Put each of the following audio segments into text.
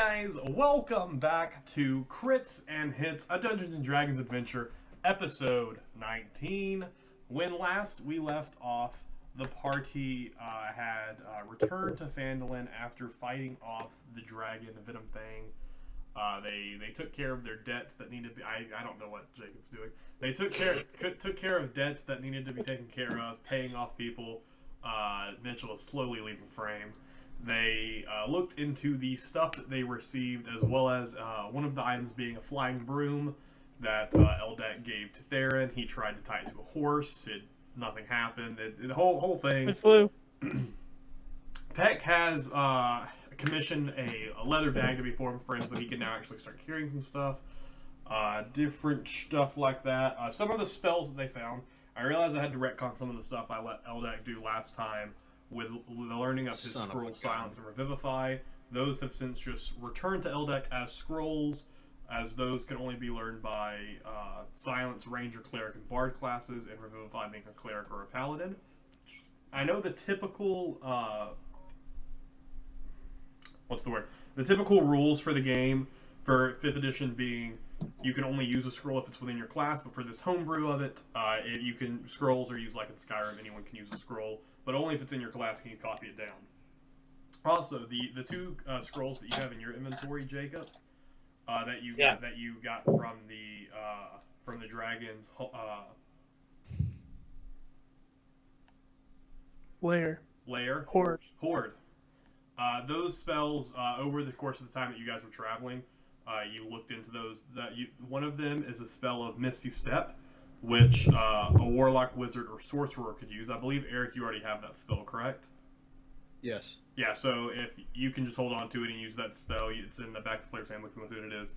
guys, welcome back to Crits and Hits, a Dungeons & Dragons adventure, episode 19. When last we left off, the party had returned to Phandalin after fighting off the dragon, the Venom Thing. They took care of their debts that needed to be... I don't know what Jacob's doing. They took care of debts that needed to be taken care of, paying off people. Mitchell is slowly leaving frame. They looked into the stuff that they received, as well as one of the items being a flying broom that Eldak gave to Theron. He tried to tie it to a horse. Nothing happened. The whole thing. It flew. Peck has commissioned a leather bag to be formed for him, so he can now actually start carrying some stuff. Different stuff like that. Some of the spells that they found, I realized I had to retcon some of the stuff I let Eldak do last time with the learning of his scroll silence and revivify. Those have since just returned to Eldak as scrolls, as those can only be learned by silence, ranger, cleric, and bard classes, and revivify being a cleric or a paladin. I know the typical the typical rules for the game for 5th edition being you can only use a scroll if it's within your class, but for this homebrew of it, you can scrolls are used like in Skyrim. Anyone can use a scroll, but only if it's in your class can you copy it down. Also, the two scrolls that you have in your inventory, Jacob, that you got from the dragon's Lair. Horde. Those spells over the course of the time that you guys were traveling. You looked into those. One of them is a spell of Misty Step, which a warlock, wizard, or sorcerer could use. I believe, Eric, you already have that spell, correct? Yes. Yeah, so if you can just hold on to it and use that spell, it's in the back of the player's handbook if you want to know what it is.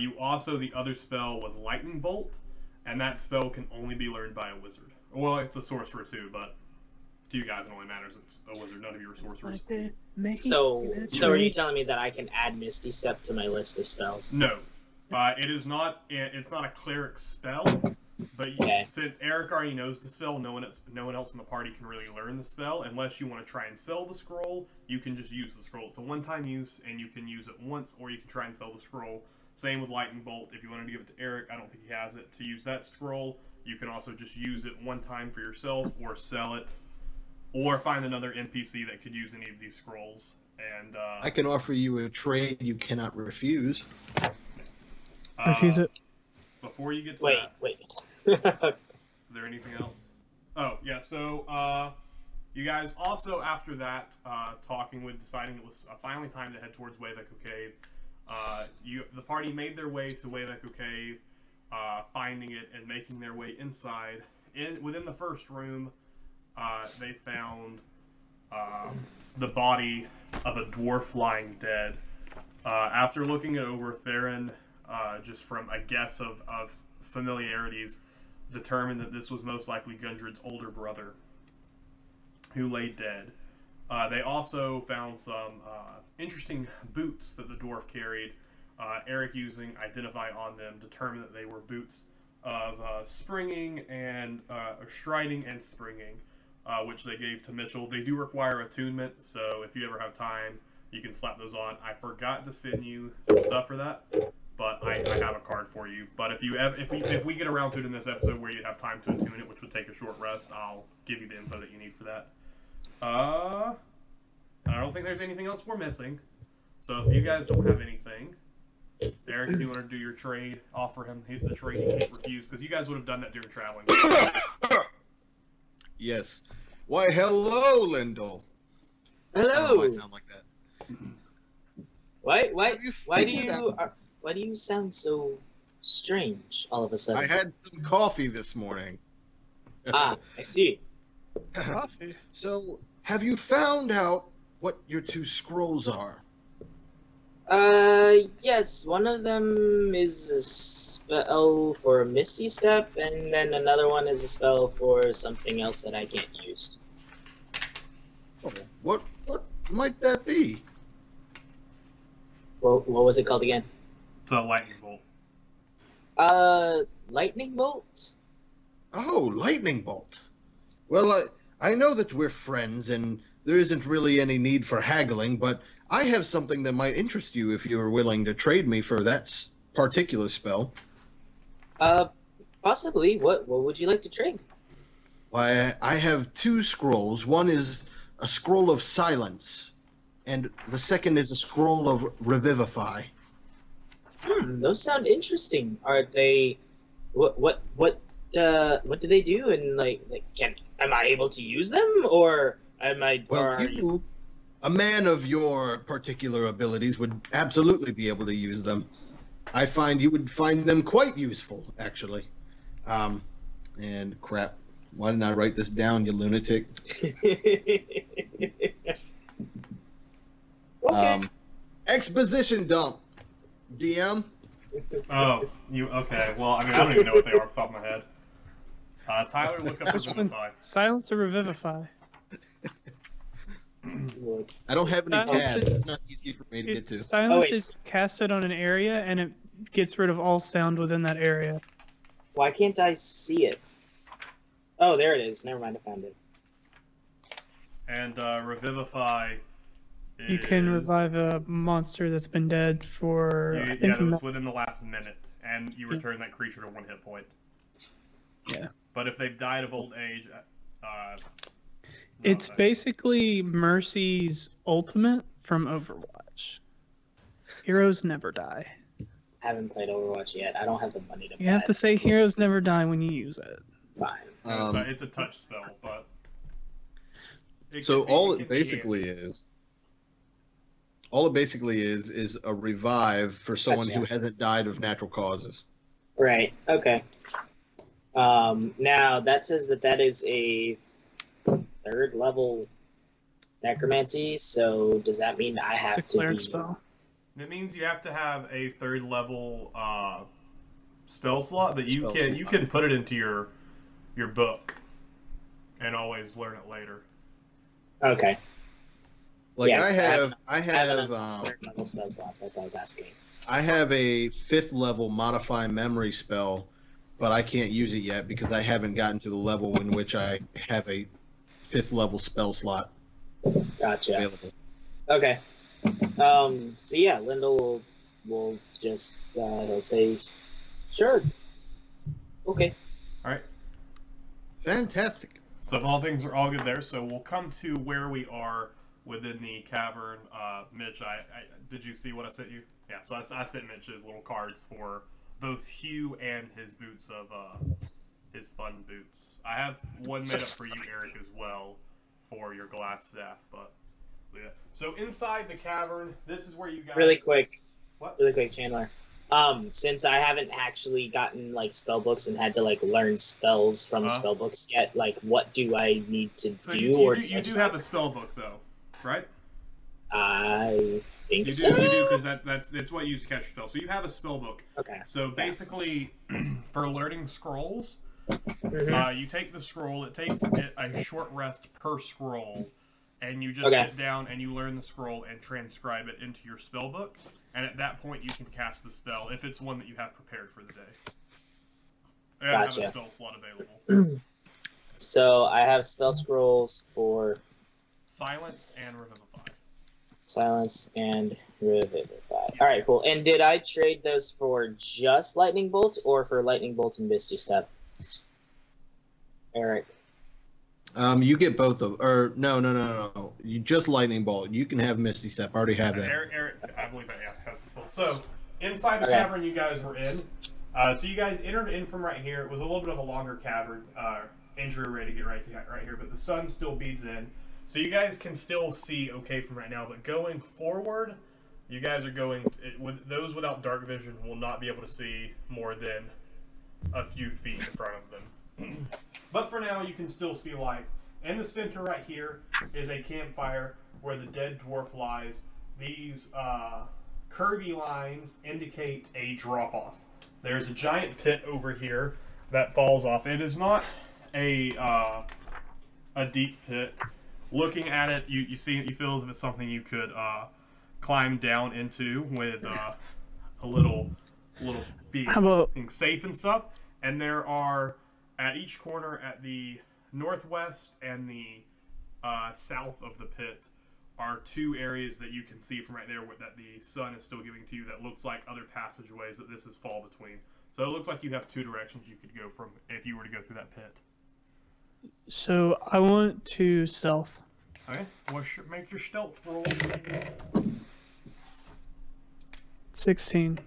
You also, the other spell was Lightning Bolt, and that spell can only be learned by a wizard. Well, it's a sorcerer too, but to you guys it only matters it's a wizard. None of you are sorcerers. So are you telling me that I can add Misty Step to my list of spells? No. It is not. It's not a cleric spell. But since Eric already knows the spell, no one else in the party can really learn the spell. Unless you want to try and sell the scroll, you can just use the scroll. It's a one-time use, and you can use it once, or you can try and sell the scroll. Same with Lightning Bolt. If you wanted to give it to Eric, I don't think he has it. To use that scroll, you can also just use it one time for yourself, or sell it, or find another NPC that could use any of these scrolls. And I can offer you a trade you cannot refuse. Refuse it. Before you get to Wait. Is there anything else? Oh, yeah, so you guys also, after that, deciding it was finally time to head towards Wave Echo Cave, the party made their way to Wave Echo Cave, finding it and making their way inside. Within the first room, they found the body of a dwarf lying dead. After looking it over, Theron, just from a guess of familiarities, determined that this was most likely Gundred's older brother who lay dead. They also found some interesting boots that the dwarf carried. Eric, using Identify on them, determined that they were boots of springing and striding and springing, which they gave to Mitchell. They do require attunement, so if you ever have time, you can slap those on. I forgot to send you the stuff for that, but I have a card for you. But if we get around to it in this episode where you'd have time to attune it, which would take a short rest, I'll give you the info that you need for that. I don't think there's anything else we're missing. So if you guys don't have anything, Eric, if you want to do your trade, offer him the trade he can't refuse, because you guys would have done that during traveling. Yes. Why, hello, Lyndall. Hello. I don't know why I sound like that. Why do you sound so strange all of a sudden? I had some coffee this morning. I see. Coffee. So, have you found out what your two scrolls are? Yes. One of them is a spell for Misty Step, and then another one is a spell for something else that I can't use. Oh, what might that be? What was it called again? It's a Lightning Bolt. Lightning Bolt? Oh, Lightning Bolt. Well, I know that we're friends, and there isn't really any need for haggling, but I have something that might interest you if you are willing to trade me for that particular spell. Possibly. What would you like to trade? Why, I have 2 scrolls. One is a scroll of silence, and the second is a scroll of revivify. Those sound interesting. Are they? What do they do? And am I able to use them, or am I? Well, you, a man of your particular abilities, would absolutely be able to use them. I find you would find them quite useful, actually. And crap, why didn't I write this down, you lunatic? Okay. Exposition dump, DM. Oh, you okay? Well, I mean, I don't even know what they are off the top of my head. Tyler, look up Revivify. Silence or Revivify? I don't have any Oh, tabs. shit. It's not easy for me to get to. Silence is casted on an area, and it gets rid of all sound within that area. Why can't I see it? Oh, there it is. Never mind, I found it. And Revivify. You can revive a monster that's been dead for. I think it was within the last minute, and you return that creature to 1 hit point. Yeah. But if they've died of old age, it's basically Mercy's ultimate from Overwatch. Heroes never die. I haven't played Overwatch yet. I don't have the money to buy it. You have to say heroes never die when you use it. Fine. It's a touch spell, but... So all it basically is a revive for someone who hasn't died of natural causes. Right. Okay. Now that says that is a 3rd level necromancy. So does that mean I have it's a cleric spell? It means you have to have a 3rd level spell slot, but you can put it into your book and always learn it later. Okay. Like Yeah, I have 3rd level spell slots. That's what I was asking. I have a 5th level modify memory spell, but I can't use it yet because I haven't gotten to the level in which I have a 5th level spell slot Gotcha. available. Okay. So yeah, Lyndall will just he'll say, sure. Okay. All right. Fantastic. So if all things are all good there, so we'll come to where we are within the cavern. Mitch, did you see what I sent you? Yeah, so I sent Mitch his little cards for both Hugh and his boots of his fun boots. I have one made up for you, Eric, as well for your glass staff. But yeah. So inside the cavern, this is where you guys. Really quick. What? Really quick, Chandler. Since I haven't actually gotten spell books and had to learn spells from spell books yet, what do I need to do? You do have a spell book though, right? I think so. You do because that's what you use to cast your spell. So you have a spell book. Okay. So basically, for learning scrolls, you take the scroll. It takes a short rest per scroll. And you just sit down and you learn the scroll and transcribe it into your spell book. And at that point, you can cast the spell if it's one that you have prepared for the day. And Gotcha. have a spell slot available. So I have spell scrolls for Silence and Revivify. Silence and Revivify. Yes. All right, cool. And did I trade those for just Lightning Bolt or for Lightning Bolt and Misty Step? Eric. You get both of, or no. You just Lightning Bolt. You can have Misty Step. I already have that. Eric, I believe that has the spell. So inside the cavern you guys were in. So you guys entered in from right here. It was a little bit of a longer cavern. Entry rate to get right here, but the sun still beats in, so you guys can still see okay from right now. But going forward, you guys are going with those without dark vision will not be able to see more than a few feet in front of them. But for now, you can still see light. In the center right here is a campfire where the dead dwarf lies. These curvy lines indicate a drop-off. There's a giant pit over here that falls off. It is not a deep pit. Looking at it, you feel as if it's something you could climb down into with a little being safe and stuff. And there are at each corner, at the northwest and the south of the pit, are two areas that you can see from right there that the sun is still giving to you that looks like other passageways that this is fall between. So it looks like you have two directions you could go from if you were to go through that pit. So I want to stealth. Okay, make your stealth roll. 16.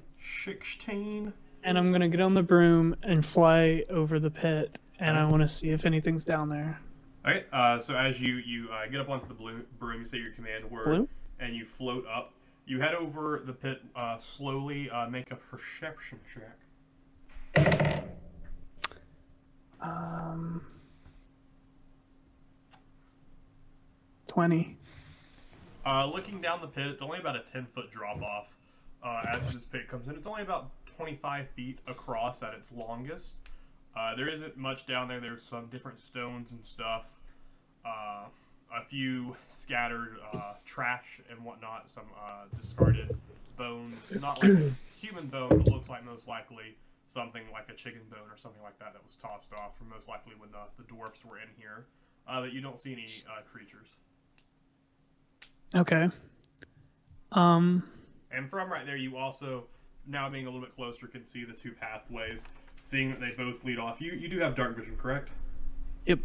16. And I'm gonna get on the broom and fly over the pit, and I want to see if anything's down there. Okay, so as you get up onto the broom, you say your command word, and you float up. You head over the pit slowly. Make a perception check. 20. Looking down the pit, it's only about a 10-foot drop off as this pit comes in. It's only about 25 feet across at its longest. There isn't much down there. There's some different stones and stuff. A few scattered trash and whatnot. Some discarded bones. Not like a human bone, but looks like most likely something like a chicken bone or something like that was tossed off from most likely when the dwarfs were in here. But you don't see any creatures. Okay. And from right there, you also, now being a little bit closer, can see the two pathways, seeing that they both lead off. You do have dark vision, correct? Yep.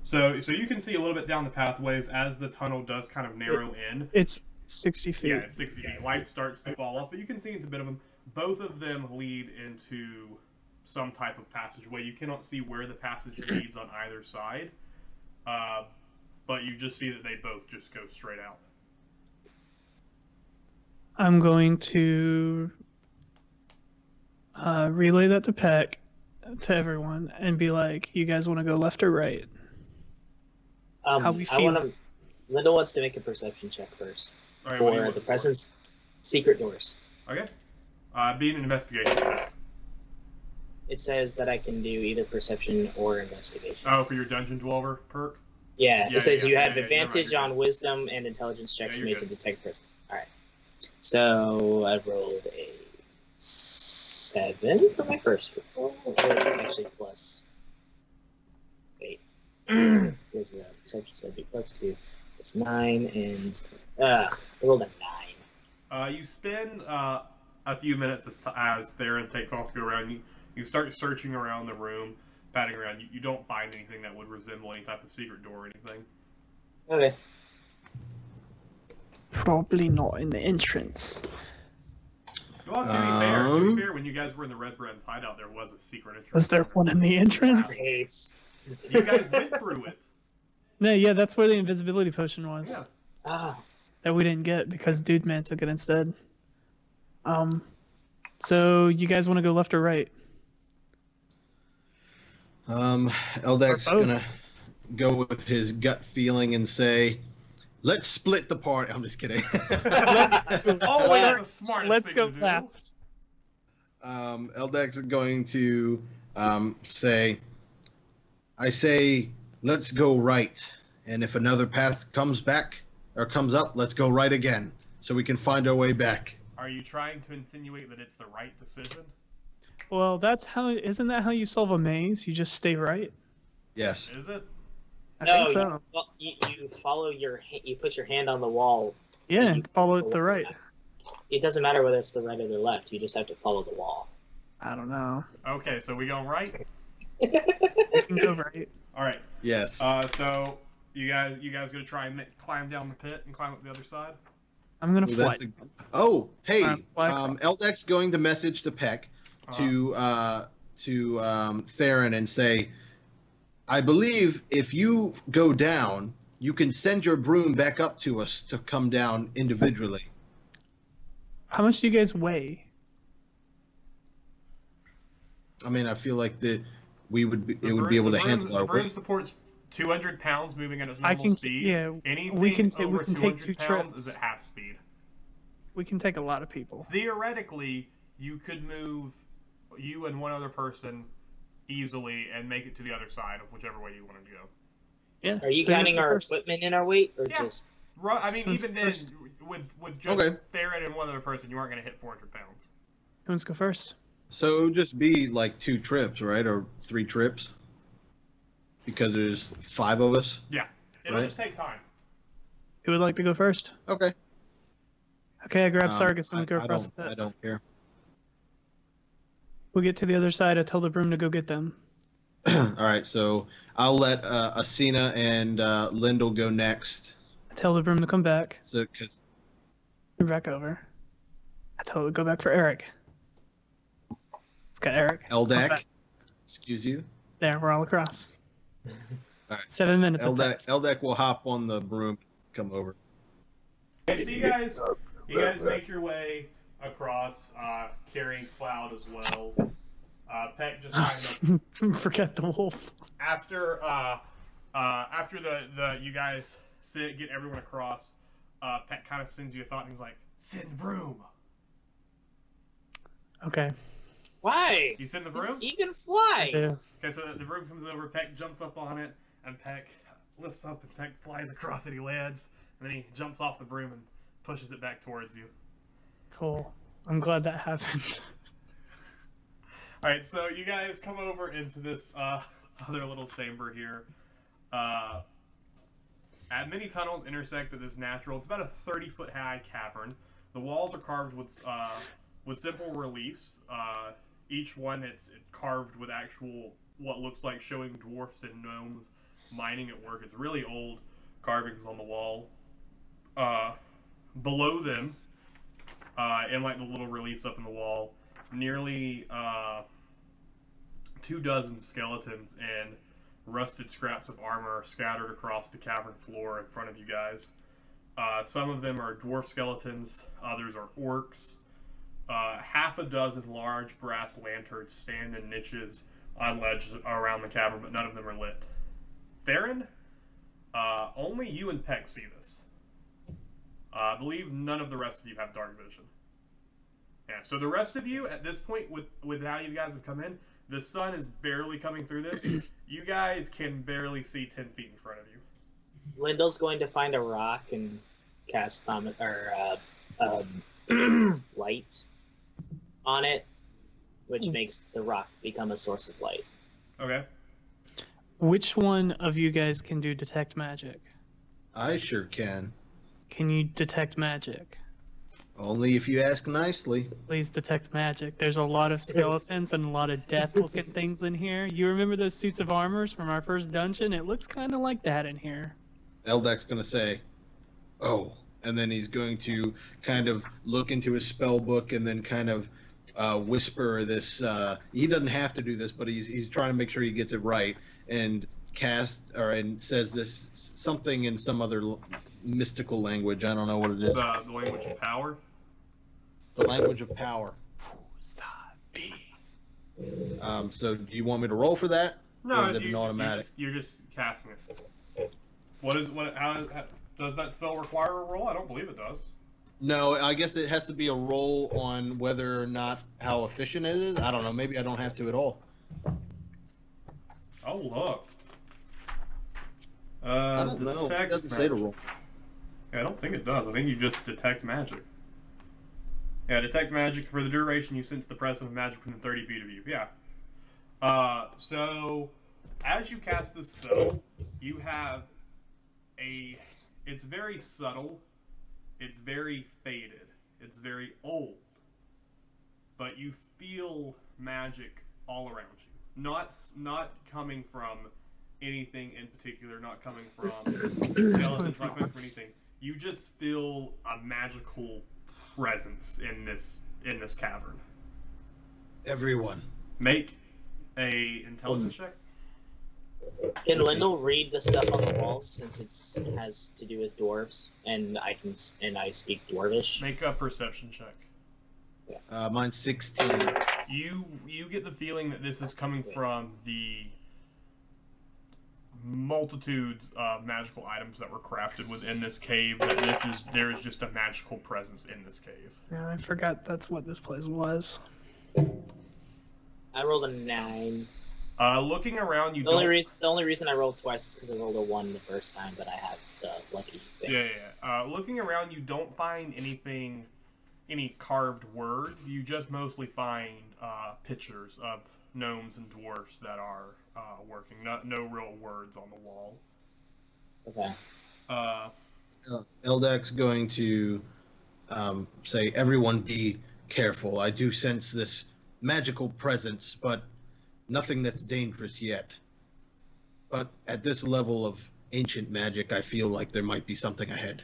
So you can see a little bit down the pathways as the tunnel does kind of narrow in. It's 60 feet. Yeah, it's 60 feet. Light starts to fall off, but you can see into a bit of them. Both of them lead into some type of passageway. You cannot see where the passage leads on either side, but you just see that they both just go straight out. I'm going to relay that to Peck, to everyone, and be like, you guys want to go left or right? How we feel? Linda wants to make a perception check first All right, for the presence secret doors. Okay. Be an investigation check. It says that I can do either perception or investigation. Oh, for your Dungeon Dweller perk? Yeah, it says you have you're advantage right. on wisdom and intelligence checks Yeah, to you're make a good. detect person. Alright. So I rolled a 7 for my first roll. Or actually plus 8. Because perception said be plus 2. It's 9 and I rolled a 9. You spend a few minutes as Theron takes off to go around. You start searching around the room, patting around. You don't find anything that would resemble any type of secret door or anything. Okay. Probably not in the entrance. Well, to be fair, when you guys were in the Red Brand's hideout, there was a secret entrance. Was there one in the entrance? Hates. You guys went through it. No, yeah, that's where the invisibility potion was. Yeah. Ah. That we didn't get because Dude Man took it instead. So you guys want to go left or right? Eldak's gonna go with his gut feeling and say, "Let's split the party." I'm just kidding. Always the smartest Let's thing go to do. left. Eldak's going to say, "I say, let's go right. And if another path comes back or comes up, let's go right again, so we can find our way back." Are you trying to insinuate that it's the right decision? Well, isn't that how you solve a maze? You just stay right? Yes. Is it? I think so. You follow you put your hand on the wall. Yeah, and you follow it the right. It doesn't matter whether it's the right or the left. You just have to follow the wall. I don't know. Okay, so we going right? We can go right. All right. Yes. So you guys gonna try and climb down the pit and climb up the other side? I'm gonna Ooh, fly. hey, fly. Eldak's going to message to Peck to Theron and say, "I believe if you go down, you can send your broom back up to us to come down individually." How much do you guys weigh? I mean, I feel like we would be The able to broom- handle our The broom weight. supports 200 pounds moving at its I normal can- speed. yeah, Anything we can over take 200 2 pounds trips. is at half speed. We can take a lot of people. Theoretically, you could move you and one other person easily and make it to the other side of whichever way you wanted to go. Yeah. Are you so counting who's the our first? equipment in our weight, or Yeah. just? I mean, Who's even then, first? with just Okay. Theron and one other person, you aren't going to hit 400 pounds. Who wants to go first? So it would just be like 2 trips, right, or 3 trips, because there's 5 of us. Yeah, it'll Right. just take time. Who would like to go first? Okay. Okay, I grab Sargus and we go I across don't. the pit. I don't care. We get to the other side. I tell the broom to go get them. All right, so I'll let Asina and Lyndall go next. I tell the broom to come back. So, because We're back over. I tell it to go back for Eric. It's got Eric. Eldak, excuse you. There, we're all across. All right. 7 minutes of text. Eldak will hop on the broom, come over. Okay, so you guys make your way across, carrying Cloud as well. Peck just kind of Forget the wolf. after the you guys get everyone across. Peck kind of sends you a thought, and he's like, "Send the broom." Okay. Why? You send the broom. He can fly. Yeah. Okay, so the broom comes over. Peck jumps up on it, and Peck lifts up, and Peck flies across it. He lands, and then he jumps off the broom and pushes it back towards you. Cool. I'm glad that happened. All right, so you guys come over into this other little chamber here. At many tunnels intersect at this natural. It's about a 30-foot high cavern. The walls are carved with simple reliefs. Each one it's carved with actual what looks like showing dwarfs and gnomes mining at work. It's really old carvings on the wall. Below them, in like the little reliefs up in the wall, nearly 24 skeletons and rusted scraps of armor are scattered across the cavern floor in front of you guys. Some of them are dwarf skeletons, others are orcs. Half a dozen large brass lanterns stand in niches on ledges around the cavern, but none of them are lit. Theron, only you and Peck see this. I believe none of the rest of you have dark vision. Yeah, so the rest of you, at this point, with how you guys have come in, the sun is barely coming through this. You guys can barely see 10 feet in front of you. Lyndall's going to find a rock and cast light on it, which makes the rock become a source of light. Okay. Which one of you guys can do detect magic? I sure can. Can you detect magic? Only if you ask nicely. Please detect magic. There's a lot of skeletons and a lot of death-looking things in here. You remember those suits of armors from our first dungeon? It looks kind of like that in here. Eldak's going to say, "Oh," and then he's going to kind of look into his spell book and then kind of whisper this. He doesn't have to do this, but he's trying to make sure he gets it right and and says this something in some other mystical language. I don't know what it is. The language of power? The language of power. So do you want me to roll for that? No, or is it an automatic? You're just casting it. How does that spell require a roll? I don't believe it does. No, I guess it has to be a roll on whether or not how efficient it is. I don't know. Maybe I don't have to at all. Oh, look. I don't know. It doesn't say to roll. Yeah, I don't think it does. I think you just detect magic. Yeah, detect magic for the duration you sense the presence of magic within 30 feet of you. Yeah. So, as you cast this spell, you have it's very subtle, it's very faded, it's very old, but you feel magic all around you. Not coming from anything in particular, not coming from skeletons, not coming from anything. You just feel a magical presence in this cavern. Everyone, make a intelligence check. Can Lyndall read the stuff on the walls since it has to do with dwarves, and I speak dwarvish? Make a perception check. mine's 16. You get the feeling that this is coming from the multitudes of magical items that were crafted within this cave. That there is just a magical presence in this cave. Yeah, I forgot that's what this place was. I rolled a 9. Looking around, the only reason I rolled twice is because I rolled a 1 the first time, but I had the lucky thing. Yeah. Looking around, you don't find any carved words. You just mostly find pictures of gnomes and dwarfs that are working. No real words on the wall. Okay. Eldak's going to say, "Everyone be careful. I do sense this magical presence, but nothing that's dangerous yet. But at this level of ancient magic, I feel like there might be something ahead."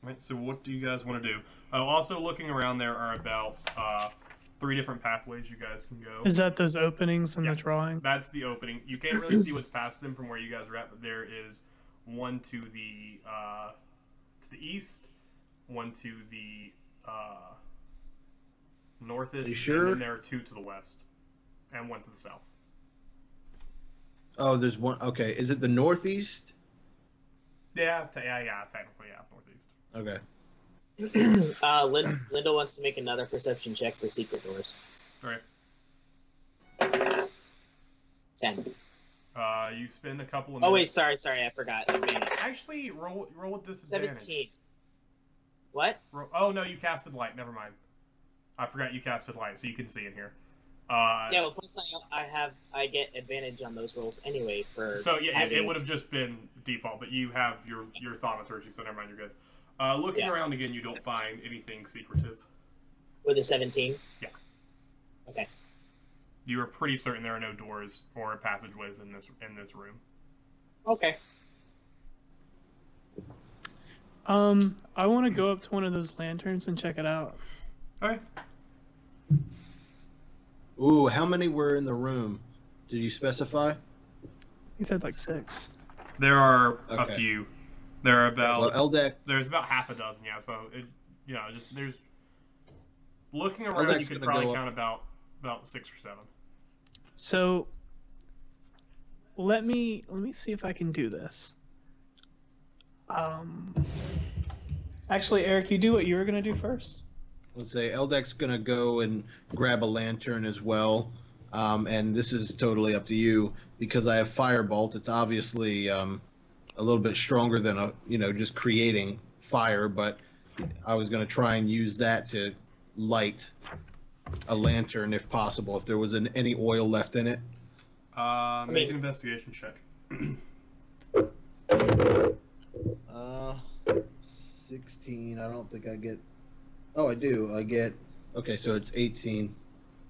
Right, so what do you guys want to do? Also, looking around, there are about 3 different pathways you guys can go. Is that those openings in the drawing? That's the opening. You can't really see what's past them from where you guys are at, but there is one to the east, one to the northish, sure? and then there are 2 to the west, and 1 to the south. Oh, there's one. Okay, is it the northeast? Yeah, technically, yeah, northeast. Okay. Linda wants to make another perception check for secret doors. All right. 10. You spend a couple of Oh wait, minutes. sorry, I forgot. Advantage. Actually, roll with disadvantage. 17. What? Oh no, you casted light. Never mind. I forgot you casted light, so you can see in here. Yeah, well, plus I get advantage on those rolls anyway for. So yeah, having... it would have just been default, but you have your thaumaturgy, so never mind, you're good. Looking around again, you don't find anything secretive. With a 17. Yeah. Okay. You are pretty certain there are no doors or passageways in this room. Okay. I want to go up to one of those lanterns and check it out. Okay. Ooh, how many were in the room? Did you specify? He said like 6. There are a Okay. few. There are about Well, Eldak, there's about half a dozen. Yeah, so it just there's looking around. Eldak's You could gonna probably go count about 6 or 7. So let me see if I can do this. Actually, Eric, you do what you were gonna do first. let's say Eldak's gonna go and grab a lantern as well. And this is totally up to you because I have Firebolt. It's obviously a little bit stronger than just creating fire, but I was going to try and use that to light a lantern if possible, if there was any oil left in it. Make an investigation check. 16. I don't think I get. Oh, I do. I get. Okay, so it's 18.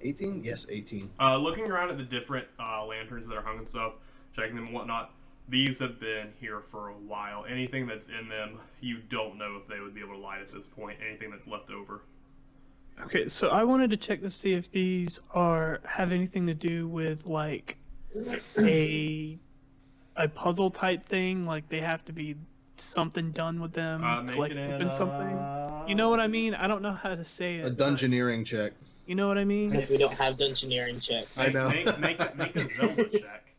18? Yes, 18. Looking around at the different lanterns that are hung and stuff, checking them and whatnot, these have been here for a while. Anything that's in them, you don't know if they would be able to light at this point. Anything that's left over. Okay, so I wanted to check to see if these have anything to do with like a puzzle type thing, like they have to be something done with them to like open something. You know what I mean? I don't know how to say it. A dungeoneering check. You know what I mean? Except we don't have dungeoneering checks. I know. Make a Zelda check.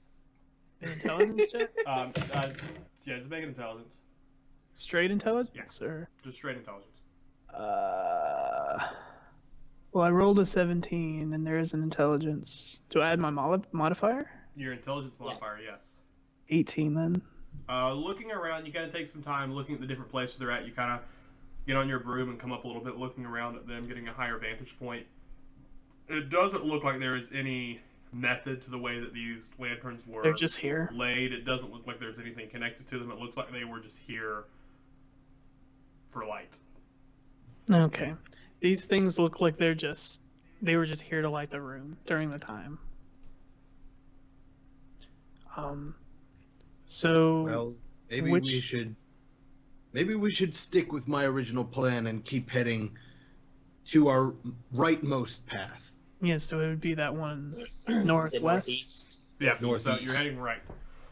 An intelligence check? Yeah, just make an intelligence. Straight intelligence? Yeah. Or? Just straight intelligence. Well, I rolled a 17, and there is an intelligence. Do I add my modifier? Your intelligence modifier, yes. 18 then. Looking around, you kind of take some time looking at the different places they're at. You kind of get on your broom and come up a little bit, looking around at them, getting a higher vantage point. It doesn't look like there is any method to the way that these lanterns were They're just here. laid. It doesn't look like there's anything connected to them. It looks like they were just here for light. Okay. These things look like they were just here to light the room during the time. So Well, maybe we should stick with my original plan and keep heading to our rightmost path. yeah, so it would be that one The northwest. northeast. Yeah, so Northeast. you're heading right.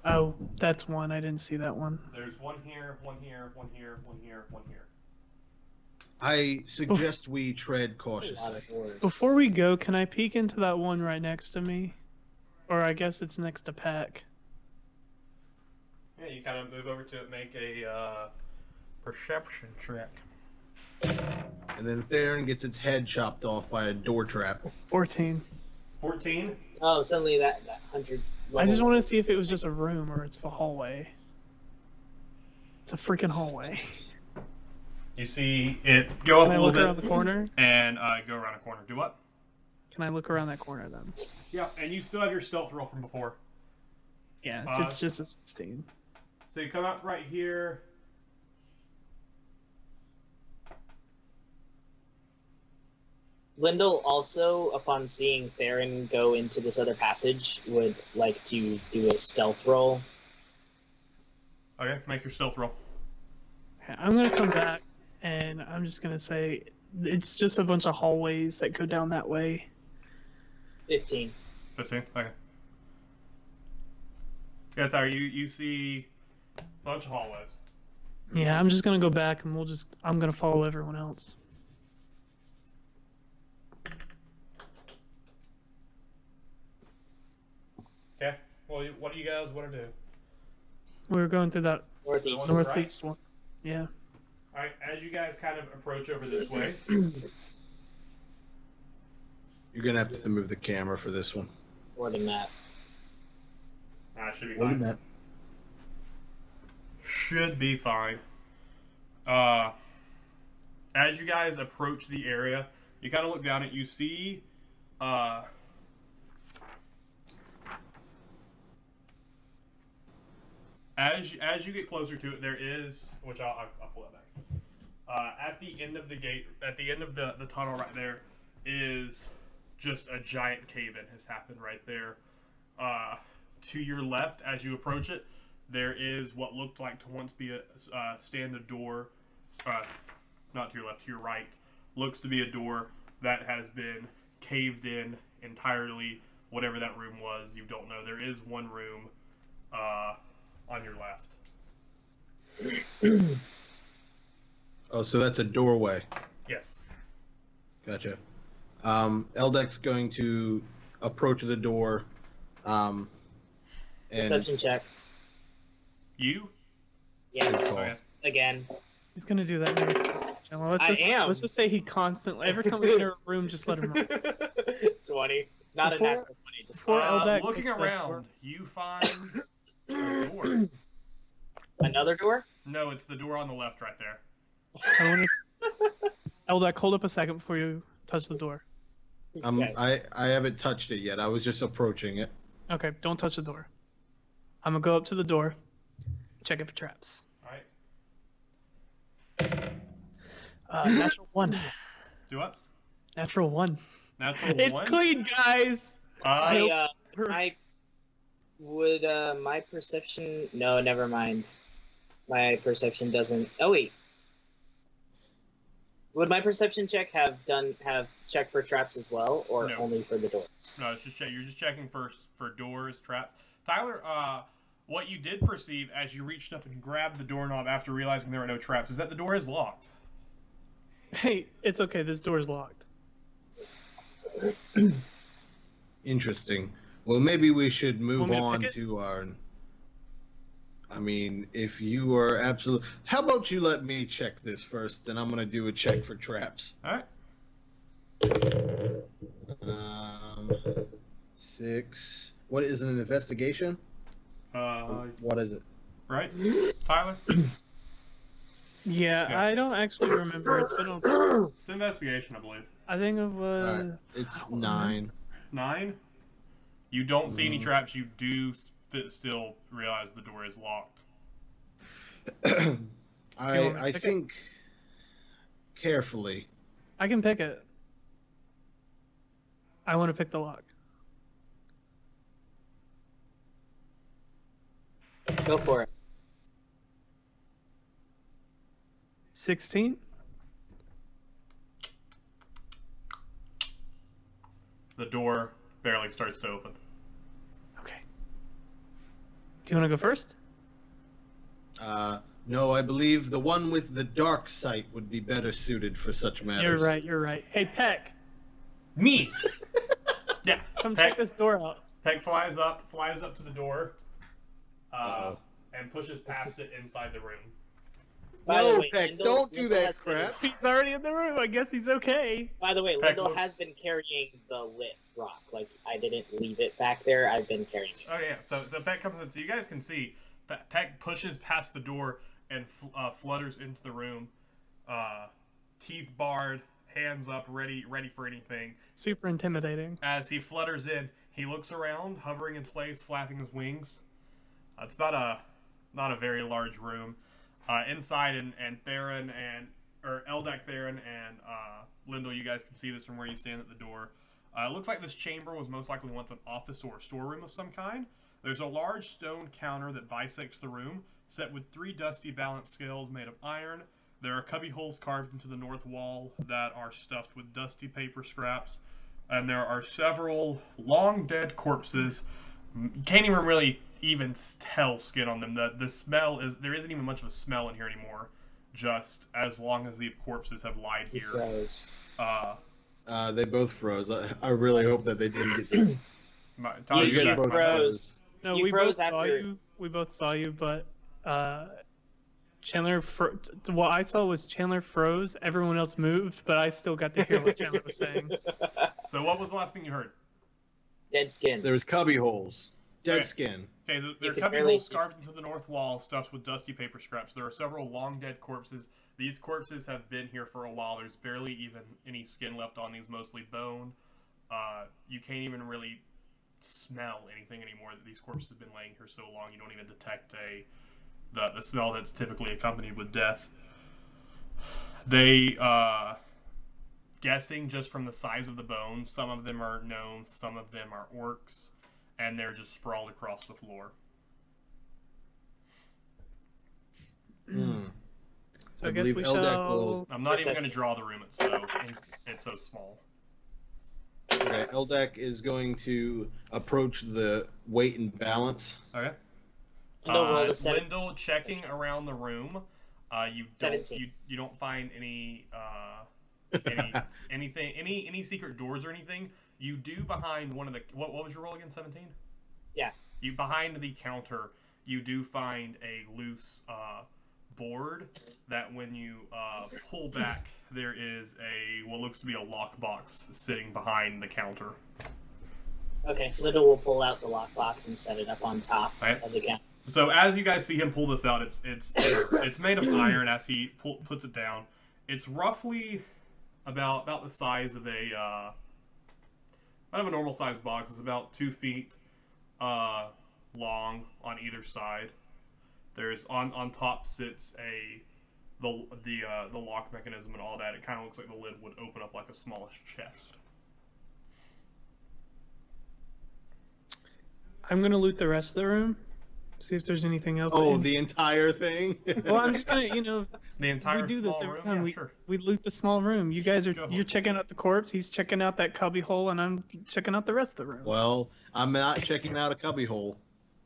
Oh, that's one. I didn't see that one. There's one here, one here, one here, one here, one here. I suggest we tread A lot cautiously. of doors. Before we go, can I peek into that one right next to me? Or I guess it's next to Peck. Yeah, you kind of move over to it, make a perception check. And then Theron gets its head chopped off by a door trap. 14. 14. Oh, suddenly that 100. I just want to see if it was just a room or it's a hallway. It's a freaking hallway. You see it go up Can I a look little around bit the corner? and go around a corner. Do what? Can I look around that corner then? Yeah, and you still have your stealth roll from before. Yeah, Uh, it's just a 16. So you come out right here. Lyndall also, upon seeing Theron go into this other passage, would like to do a stealth roll. Okay, make your stealth roll. I'm gonna come back, and I'm just gonna say it's just a bunch of hallways that go down that way. 15. 15? Okay. Yeah, Tyler, you see a bunch of hallways. Yeah, I'm just gonna go back, and I'm gonna follow everyone else. Okay. Well, what do you guys want to do? We're going through that Northeast. northeast one. Yeah. All right. As you guys kind of approach over this way, You're gonna have to move the camera for this one. Or the map. should be Or the fine. map. Should be fine. As you guys approach the area, you kind of look down and you see, as you get closer to it, there is, which I'll pull that back. At the end of the gate, at the end of the tunnel right there, is just a giant cave-in has happened right there. To your left, as you approach it, there is what looked like to once be a standard door. Not to your left, to your right, looks to be a door that has been caved in entirely. Whatever that room was, you don't know. There is one room on your left. Oh, so that's a doorway. Yes. Gotcha. Eldek's going to approach the door. And Perception check. You? Yes. Cool. Okay. Again. He's gonna do that next channel. Let's just say he constantly, every time we enter a room, just let him run. 20. Not Before- a natural 20. Just before Eldek Looking gets that around, door. you find a door. another door? No, it's the door on the left right there. I want to. Eldek, hold up a second before you touch the door. Okay. I haven't touched it yet. I was just approaching it. Okay, don't touch the door. I'm gonna go up to the door, check it for traps. Alright. Natural 1. Do what? Natural 1. Natural It's one? clean, guys. I would, my perception... No, never mind. My perception doesn't... Oh, wait. Would my perception check have checked for traps as well, or No. only for the doors? No, it's just you're just checking for doors, traps. Tyler, what you did perceive as you reached up and grabbed the doorknob after realizing there are no traps is that the door is locked. Hey, it's okay. This door is locked. Interesting. Well, maybe we should move Want me to on pick it? to our. I mean, if you are absolute, how about you let me check this first, and I'm gonna do a check for traps. All right. 6. What is it, an investigation? What is it? Right, Tyler. Yeah, Yeah. I don't actually remember. It's been. It's investigation, I believe. I think it was. Alright, it's 9. 9. You don't see any traps. You do still realize the door is locked. want me to I pick it? think carefully. I can pick it. I want to pick the lock. Go for it. 16. The door barely starts to open. Okay. Do you want to go first? No, I believe the one with the dark sight would be better suited for such matters. You're right. You're right. Hey, Peck, Me. Yeah. come Peck, check this door out. Peck flies up to the door, Uh-oh. and pushes past it inside the room. By the No, way, Peck, Lyndall- don't do Lyndall that has been- crap. He's already in the room. I guess he's okay. By the way, Peck Lyndall looks- has been carrying the lit rock. Like, I didn't leave it back there. I've been carrying it. Oh yeah. So Peck comes in. So you guys can see Peck pushes past the door and flutters into the room, teeth bared, hands up, ready for anything. Super intimidating. As he flutters in, he looks around, hovering in place, flapping his wings. It's about a not a very large room. Inside, and Theron or Eldak, Theron, and Lyndall, you guys can see this from where you stand at the door. It looks like this chamber was most likely once an office or a storeroom of some kind. There's a large stone counter that bisects the room, set with 3 dusty balance scales made of iron. There are cubby holes carved into the north wall that are stuffed with dusty paper scraps. And there are several long dead corpses. You can't even really tell skin on them. The smell is, there isn't even much of a smell in here anymore. Just as long as these corpses have lied here. They both froze. I really hope that they didn't get. Tyler, you guys both froze. No, You we froze both saw after- you. We both saw you, but Chandler. What I saw was Chandler froze. Everyone else moved, but I still got to hear what Chandler was saying. So what was the last thing you heard? Dead skin. There was cubby holes, dead Okay. skin. Okay, there are could cubby barely holes see carved into the north wall, stuffed with dusty paper scraps. There are several long dead corpses. These corpses have been here for a while. There's barely even any skin left on these, mostly bone. You can't even really smell anything anymore. That these corpses have been laying here so long, you don't even detect the smell that's typically accompanied with death. They, guessing just from the size of the bones, some of them are gnomes, some of them are orcs, and they're just sprawled across the floor. So I guess we shall. I'm not even going to draw the room. It's so small. Okay, Eldak is going to approach the weight and balance. Okay. Lyndall checking around the room. You don't 17. you don't find any any secret doors or anything. You do behind one of the what was your roll again? 17. Yeah. You behind the counter. You do find a loose board that when you pull back, there is what looks to be a lockbox sitting behind the counter. Okay, Lyndall will pull out the lockbox and set it up on top Right. of the counter. So as you guys see him pull this out, it's made of iron. As he puts it down, it's roughly about the size of a kind of a normal sized box. It's about 2 feet long on either side. There's on top sits the lock mechanism and all that. It kind of looks like the lid would open up like a smallish chest. I'm gonna loot the rest of the room. See if there's anything else. Oh, the entire thing? Well, I'm just gonna, The entire we do this small every room? time. Yeah, sure. We loot the small room. You guys Go. you're checking out the corpse. He's checking out that cubby hole, and I'm checking out the rest of the room. Well, I'm not checking out a cubby hole.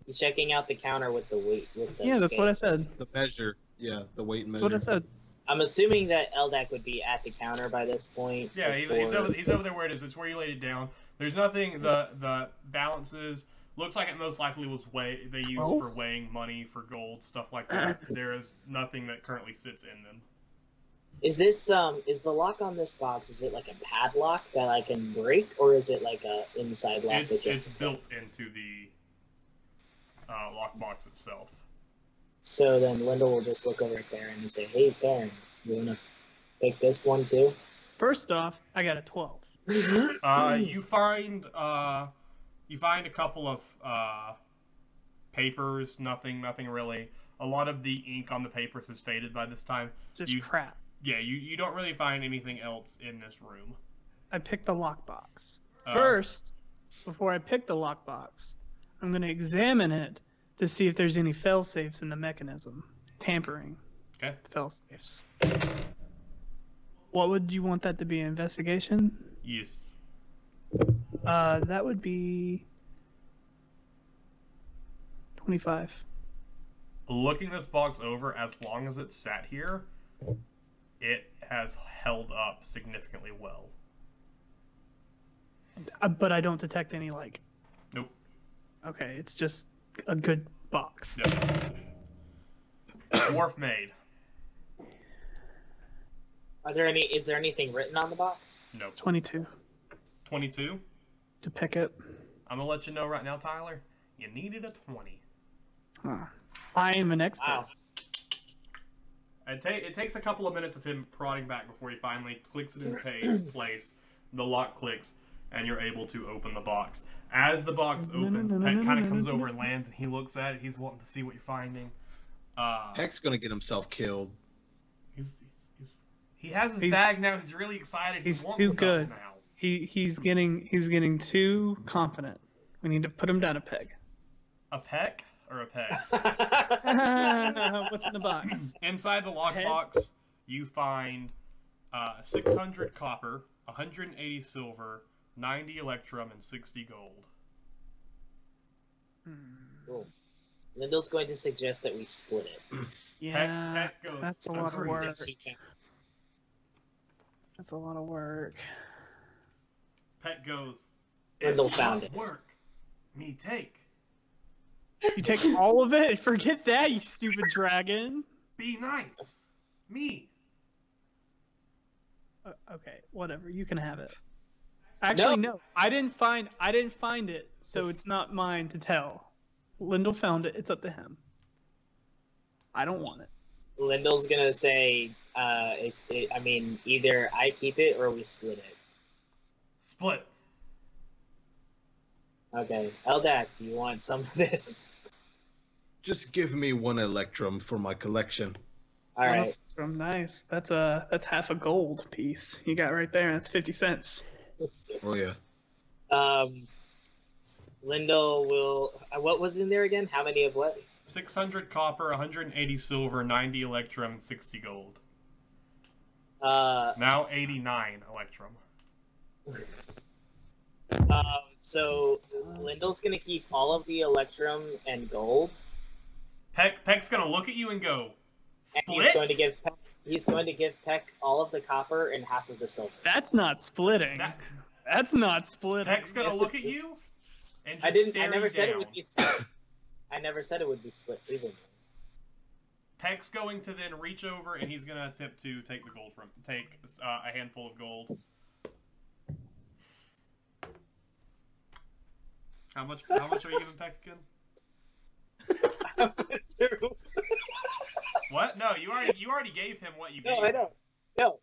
He's checking out the counter with the weight. Yeah, that's what I scales. said. The measure. Yeah, the weight and That's measure. what I said. I'm assuming that Eldak would be at the counter by this point. Yeah, he's over there where it is. It's where you laid it down. There's nothing. The balances looks like it most likely was they used for weighing money, for gold, stuff like that. There is nothing that currently sits in them. Is this is the lock on this box? Is it like a padlock that I can break, or is it like a inside lock? It's built into the lockbox itself. So then Lyndall will just look over at Baron and say, "Hey, Baron, you wanna pick this one too?" First off, I got a 12. You find a couple of papers. Nothing really. A lot of the ink on the papers has faded by this time. Just crap. Yeah, you don't really find anything else in this room. I picked the lockbox. First, before I pick the lockbox, I'm going to examine it to see if there's any fail safes in the mechanism. Tampering. Okay. Fail safes. What would you want that to be? Investigation? Yes. That would be 25. Looking this box over, as long as it's sat here, it has held up significantly well. But I don't detect any, like... Nope. Okay, it's just a good box. Yep. Dwarf made. Is there anything written on the box? Nope. 22 22? to pick it. I'm gonna let you know right now, Tyler. You needed a 20. Huh. I am an expert. Wow. It takes a couple of minutes of him prodding back before he finally clicks it in place. The lock clicks, and you're able to open the box. As the box opens, Pet kind of comes over and lands, and he looks at it. He's wanting to see what you're finding. Peck's gonna get himself killed. He has his bag now. He's really excited. He's he wants too stuff good. now. He's getting too confident. We need to put him down a peg. A peck or a peg? What's in the box? Inside the lockbox, you find 600 copper, 180 silver, 90 electrum, and 60 gold. Cool. Lyndall's going to suggest that we split it. Yeah, Peck goes, that's a lot of "Agreed." work. That's a lot of work. Peck goes, Lyndall "If found not it. Work, me take. You take all of it? Forget that, you stupid dragon. Be nice. Me. Okay, whatever. You can have it. Actually, no. I didn't find it, so it's not mine to tell. Lyndall found it. It's up to him. I don't want it. Lyndall's gonna say, either I keep it or we split it. Split. Okay, Eldak, do you want some of this? Just give me 1 electrum for my collection. All right. Nice. That's half a gold piece you got right there. That's 50 cents. Oh yeah. Lyndall will. What was in there again? How many of what? 600 copper, 180 silver, 90 electrum, and 60 gold. Now 89 electrum. So Lyndall's gonna keep all of the electrum and gold. Peck's gonna look at you and go, And split? he's going to give Peck all of the copper and half of the silver. That's not splitting. That's not splitting. Peck's gonna Yes, look it at is. you and I just didn't. I stare never you said down. it would be split. I never said it would be split evenly. Peck's going to then reach over and he's gonna attempt to take the gold from a handful of gold. How much are you giving Peck again? What? No, you already gave him what you gave. No, I know.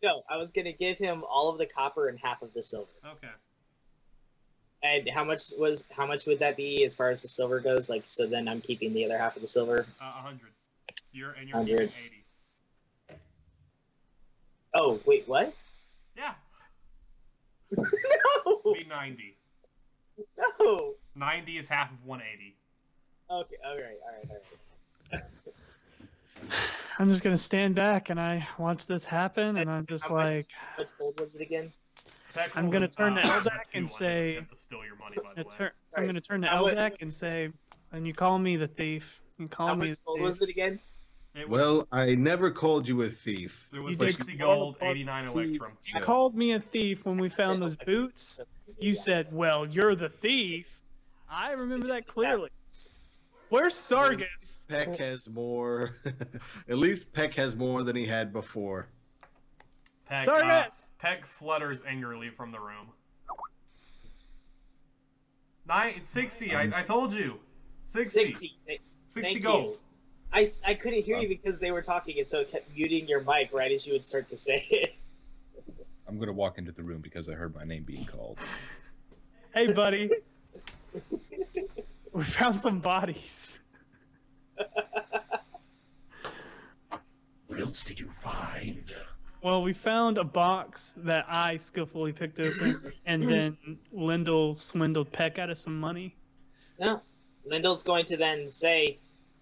No. I was gonna give him all of the copper and half of the silver. Okay. And how much would that be as far as the silver goes? Like, so then I'm keeping the other half of the silver. 100. You're 100. keeping 80. Oh wait, what? Yeah. No. Be 90. No. 90 is half of 180. Okay. All right. I'm just gonna stand back and I watch this happen, and I'm just How like, much gold was it again? Peck I'm rolled gonna a turn to 2 Eldak on and his say- attempt to steal your money, by the way. I'm gonna turn to How much- Eldak and say, and you call me the thief. You call How me much the gold thief. was it again? It was, Well, I never called you a thief. it was You 60 did- gold, 89 electrum. You called me a thief when we found those boots. You said, "Well, you're the thief." I remember that clearly. Where's Sargus? Peck has more. At least Peck has more than he had before. Sargus! Peck flutters angrily from the room. It's 60. I told you. 60. 60. 60 Thank gold. you. I couldn't hear you because they were talking, and so it kept muting your mic right as you would start to say it. I'm gonna walk into the room because I heard my name being called. Hey, buddy. We found some bodies. What else did you find? Well, we found a box that I skillfully picked open, and then Lyndall swindled Peck out of some money. No. Lyndall's going to then say,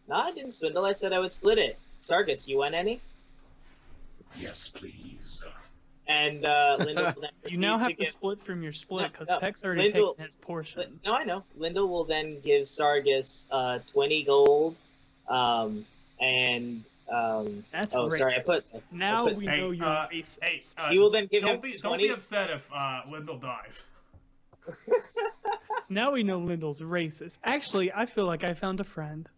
"No, I didn't swindle. I said I would split it. Sargus, you want any?" Yes, please. And Lyndall will then You now proceed have to give... split from your split because No, Peck's already Lyndall- taken his portion. No, I know. Lyndall will then give Sargus 20 gold, and That's oh, sorry, I put. Now we Hey, know you're racist. Hey, You will then give him don't be 20. upset if Lyndall dies. Now we know Lyndall's racist. Actually, I feel like I found a friend.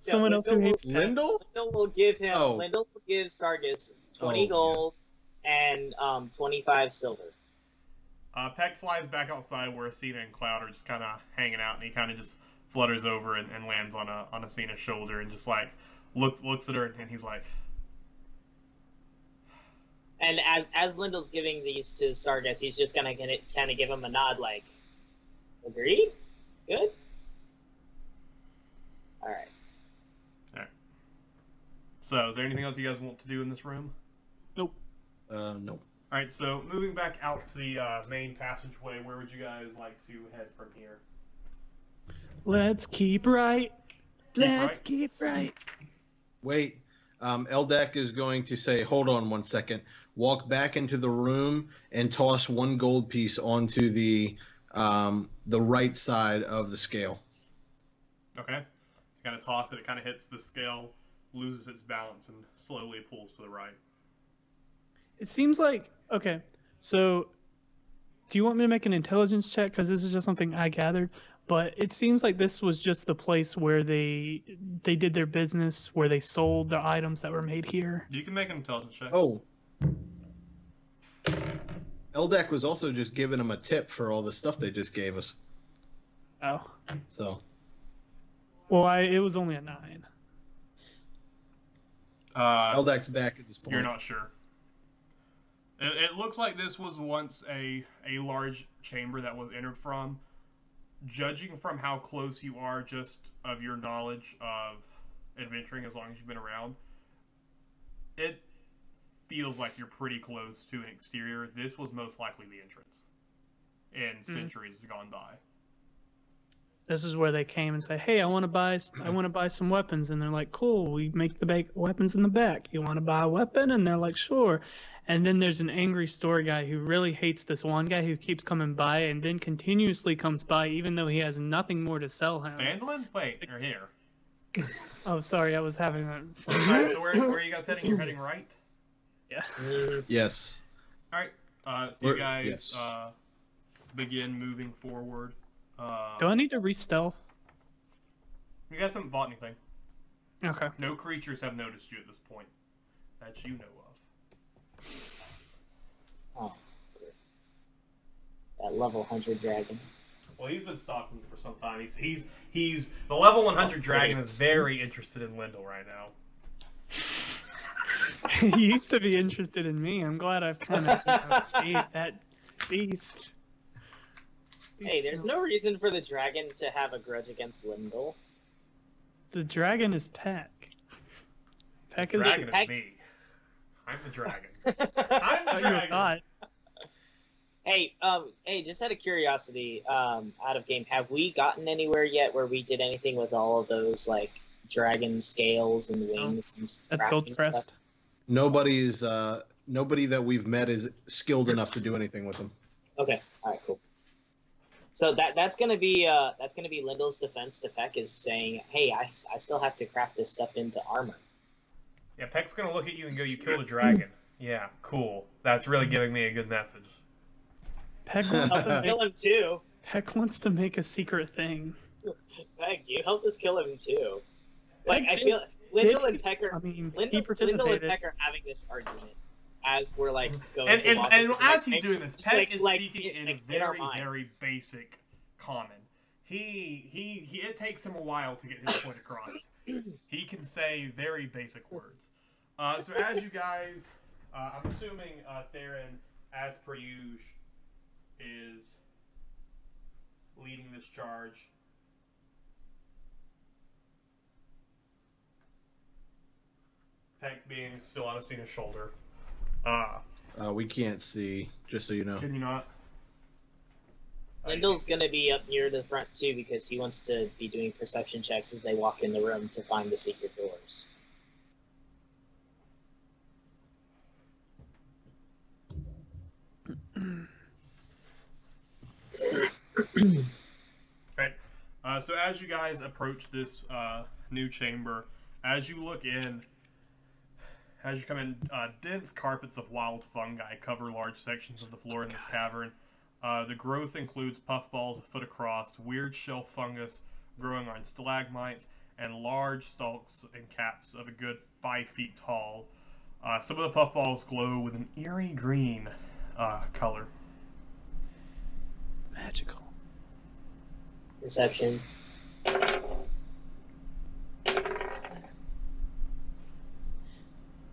Someone else who Lyndall hates will- Peck. Lyndall? Lyndall will give him. Oh. Lyndall will give Sargus 20 Oh, gold and 25 silver. Peck flies back outside where Athena and Cloud are just kind of hanging out, and he kind of just flutters over and lands on Athena's shoulder and just like looks at her, and he's like, And as Lyndall's giving these to Sargus, he's just gonna kind of give him a nod, like, agreed, good. All right. So, is there anything else you guys want to do in this room? Nope. No. All right, so moving back out to the main passageway, where would you guys like to head from here? Let's keep right. Let's right. keep right. Wait. Eldek is going to say, hold on 1 second. Walk back into the room and toss 1 gold piece onto the right side of the scale. Okay. You kind of toss it. It kind of hits the scale, loses its balance, and slowly pulls to the right. It seems like, okay, so do you want me to make an intelligence check? Because this is just something I gathered. But it seems like this was just the place where they did their business, where they sold the items that were made here. You can make an intelligence check. Oh. Eldek was also just giving him a tip for all the stuff they just gave us. Oh. So. Well, it was only a 9. Eldek's back at this point. You're not sure. It looks like this was once a large chamber that was entered from. Judging from how close you are, just of your knowledge of adventuring, as long as you've been around, it feels like you're pretty close to an exterior. This was most likely the entrance in centuries gone by. This is where they came and say, "Hey, I want to buy some weapons," and they're like, "Cool, we make the weapons in the back. You want to buy a weapon?" And they're like, "Sure." And then there's an angry store guy who really hates this one guy who keeps coming by and then continuously comes by even though he has nothing more to sell him. Vandalin? Wait, you're here. Oh, sorry, I was having a... Alright, so where are you guys heading? You're heading right? Yeah. Yes. Alright, so you guys begin moving forward. Do I need to re-stealth? You guys haven't bought anything. Okay. No creatures have noticed you at this point that you know of. Oh, that level 100 dragon. Well, he's been stalking you for some time. He's the level 100 dragon is very interested in Lyndall right now. He used to be interested in me. I'm glad I've kind of escaped that beast. Hey, there's no reason for the dragon to have a grudge against Lyndall. The dragon is Peck. Peck is Dragon Peck- is me. I'm the dragon. I'm the dragon. not. Hey, just out of curiosity, out of game, have we gotten anywhere yet where we did anything with all of those like dragon scales and wings and That's crafting gold crest. stuff? Nobody that we've met is skilled enough to do anything with them. Okay, all right, cool. So that's gonna be Lyndall's defense to Peck is saying, hey, I still have to craft this stuff into armor. Yeah, Peck's gonna look at you and go, "You killed a dragon." Yeah, cool. That's really giving me a good message. Peck Help us kill him too. Peck wants to make a secret thing. Peck, you helped us kill him too. Like Peck I feel Lyndall and Peck are I mean, he Lyndall and participated. Peck are having this argument as we're like going And to walk and into, as like, he's doing this, just Peck is like, speaking in in our very, minds. very basic common. He it takes him a while to get his point across. He can say very basic words. So as you guys, I'm assuming Theron, as per usual, is leading this charge. Peck being still on Asena's shoulder. We can't see, just so you know. Can you not? Lyndall's gonna be up near the front too because he wants to be doing perception checks as they walk in the room to find the secret doors. Right. So as you guys approach this new chamber, as you look in, as you come in, dense carpets of wild fungi cover large sections of the floor in this cavern. The growth includes puffballs a foot across, weird shell fungus growing on stalagmites, and large stalks and caps of a good 5 feet tall. Some of the puffballs glow with an eerie green color. Magical. Perception.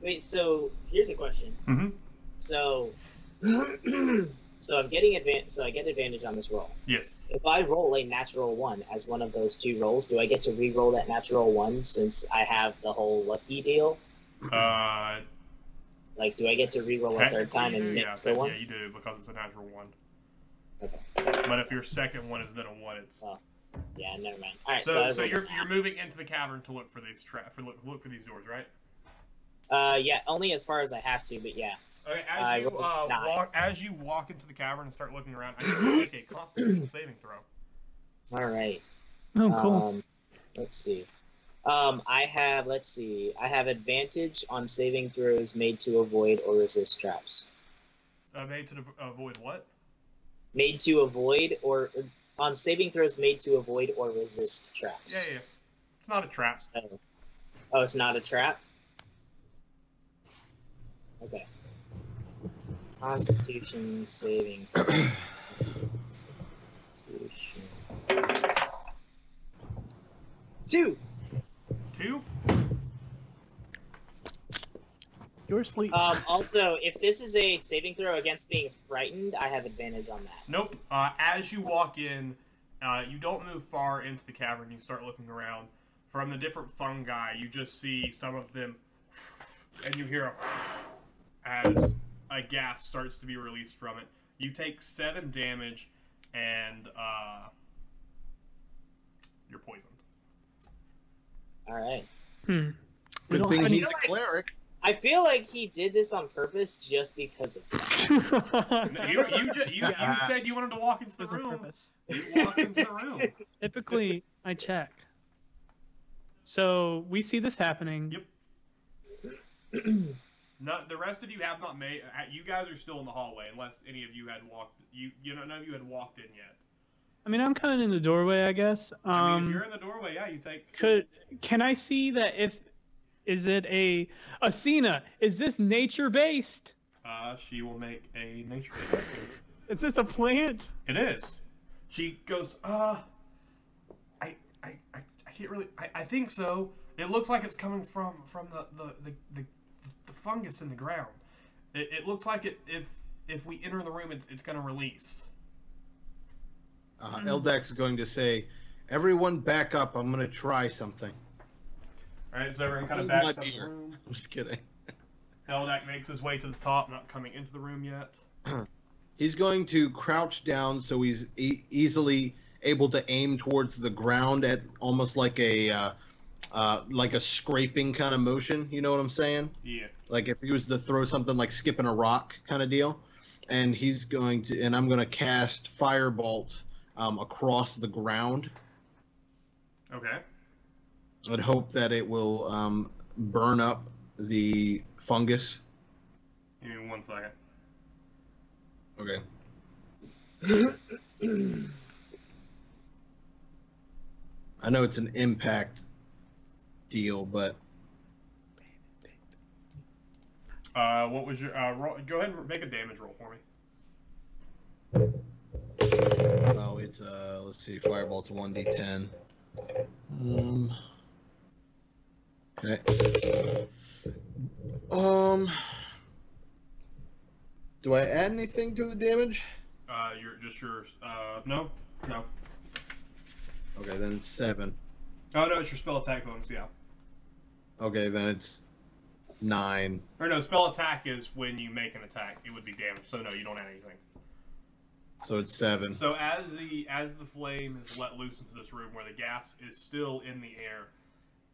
Wait, so here's a question. Mm-hmm. So, so I'm getting so I get advantage on this roll. Yes. If I roll a natural 1 as one of those 2 rolls, do I get to re-roll that natural 1 since I have the whole lucky deal? Like, do I get to reroll a third time and mix the one? Yeah, you do, because it's a natural 1. Okay. But if your second one is then a 1, it's... Oh. Yeah, never mind. All right, so you're moving into the cavern to look for these look for these doors, right? Yeah, only as far as I have to, but yeah. Okay, as you walk into the cavern and start looking around, I need you to make a Constitution saving throw. All right. Oh, cool. Let's see. I have advantage on saving throws made to avoid or resist traps. Made to avoid what? Made to avoid or on saving throws made to avoid or resist traps. Yeah. It's not a trap. So, oh, it's not a trap? Okay. Constitution saving. Constitution. 2. 2? You're asleep. Also, if this is a saving throw against being frightened, I have advantage on that. Nope. As you walk in, you don't move far into the cavern. You start looking around. From the different fungi, you just see some of them, and you hear as a gas starts to be released from it. You take 7 damage, and you're poisoned. All right. Good thing he's a cleric. I feel like he did this on purpose just because of that. You said you wanted to walk into the room. You walked into the room. Typically, I check. So we see this happening. Yep. No, the rest of you have not made. You guys are still in the hallway, unless any of you had walked. None of you had walked in yet. I mean, I'm kind of in the doorway, I guess. I mean, if you're in the doorway, yeah, you take. Can I see that? Is it a Asina? Is this nature based? She will make a nature check. Is this a plant? It is. She goes, I can't really. I think so. It looks like it's coming from the fungus in the ground. It looks like if we enter the room, it's going to release. Eldak's going to say, "Everyone back up. I'm going to try something." All right, so everyone kind of backs up the room. I'm just kidding. Eldak makes his way to the top, not coming into the room yet. He's going to crouch down so he's easily able to aim towards the ground at almost like a scraping kind of motion. You know what I'm saying? Yeah. Like if he was to throw something like skipping a rock kind of deal. And I'm going to cast Firebolt across the ground. Okay. I'd hope that it will burn up the fungus. Give me 1 second. Okay. I know it's an impact deal, but what was your roll? Go ahead and make a damage roll for me. oh, it's let's see, Firebolt's 1d10. Okay. Do I add anything to the damage? No. Okay, then it's 7. Oh no, it's your spell attack bonus. Yeah. Okay, then it's 9. Or no, spell attack is when you make an attack. It would be damage. So no, you don't add anything. So it's 7. So as the flame is let loose into this room, where the gas is still in the air,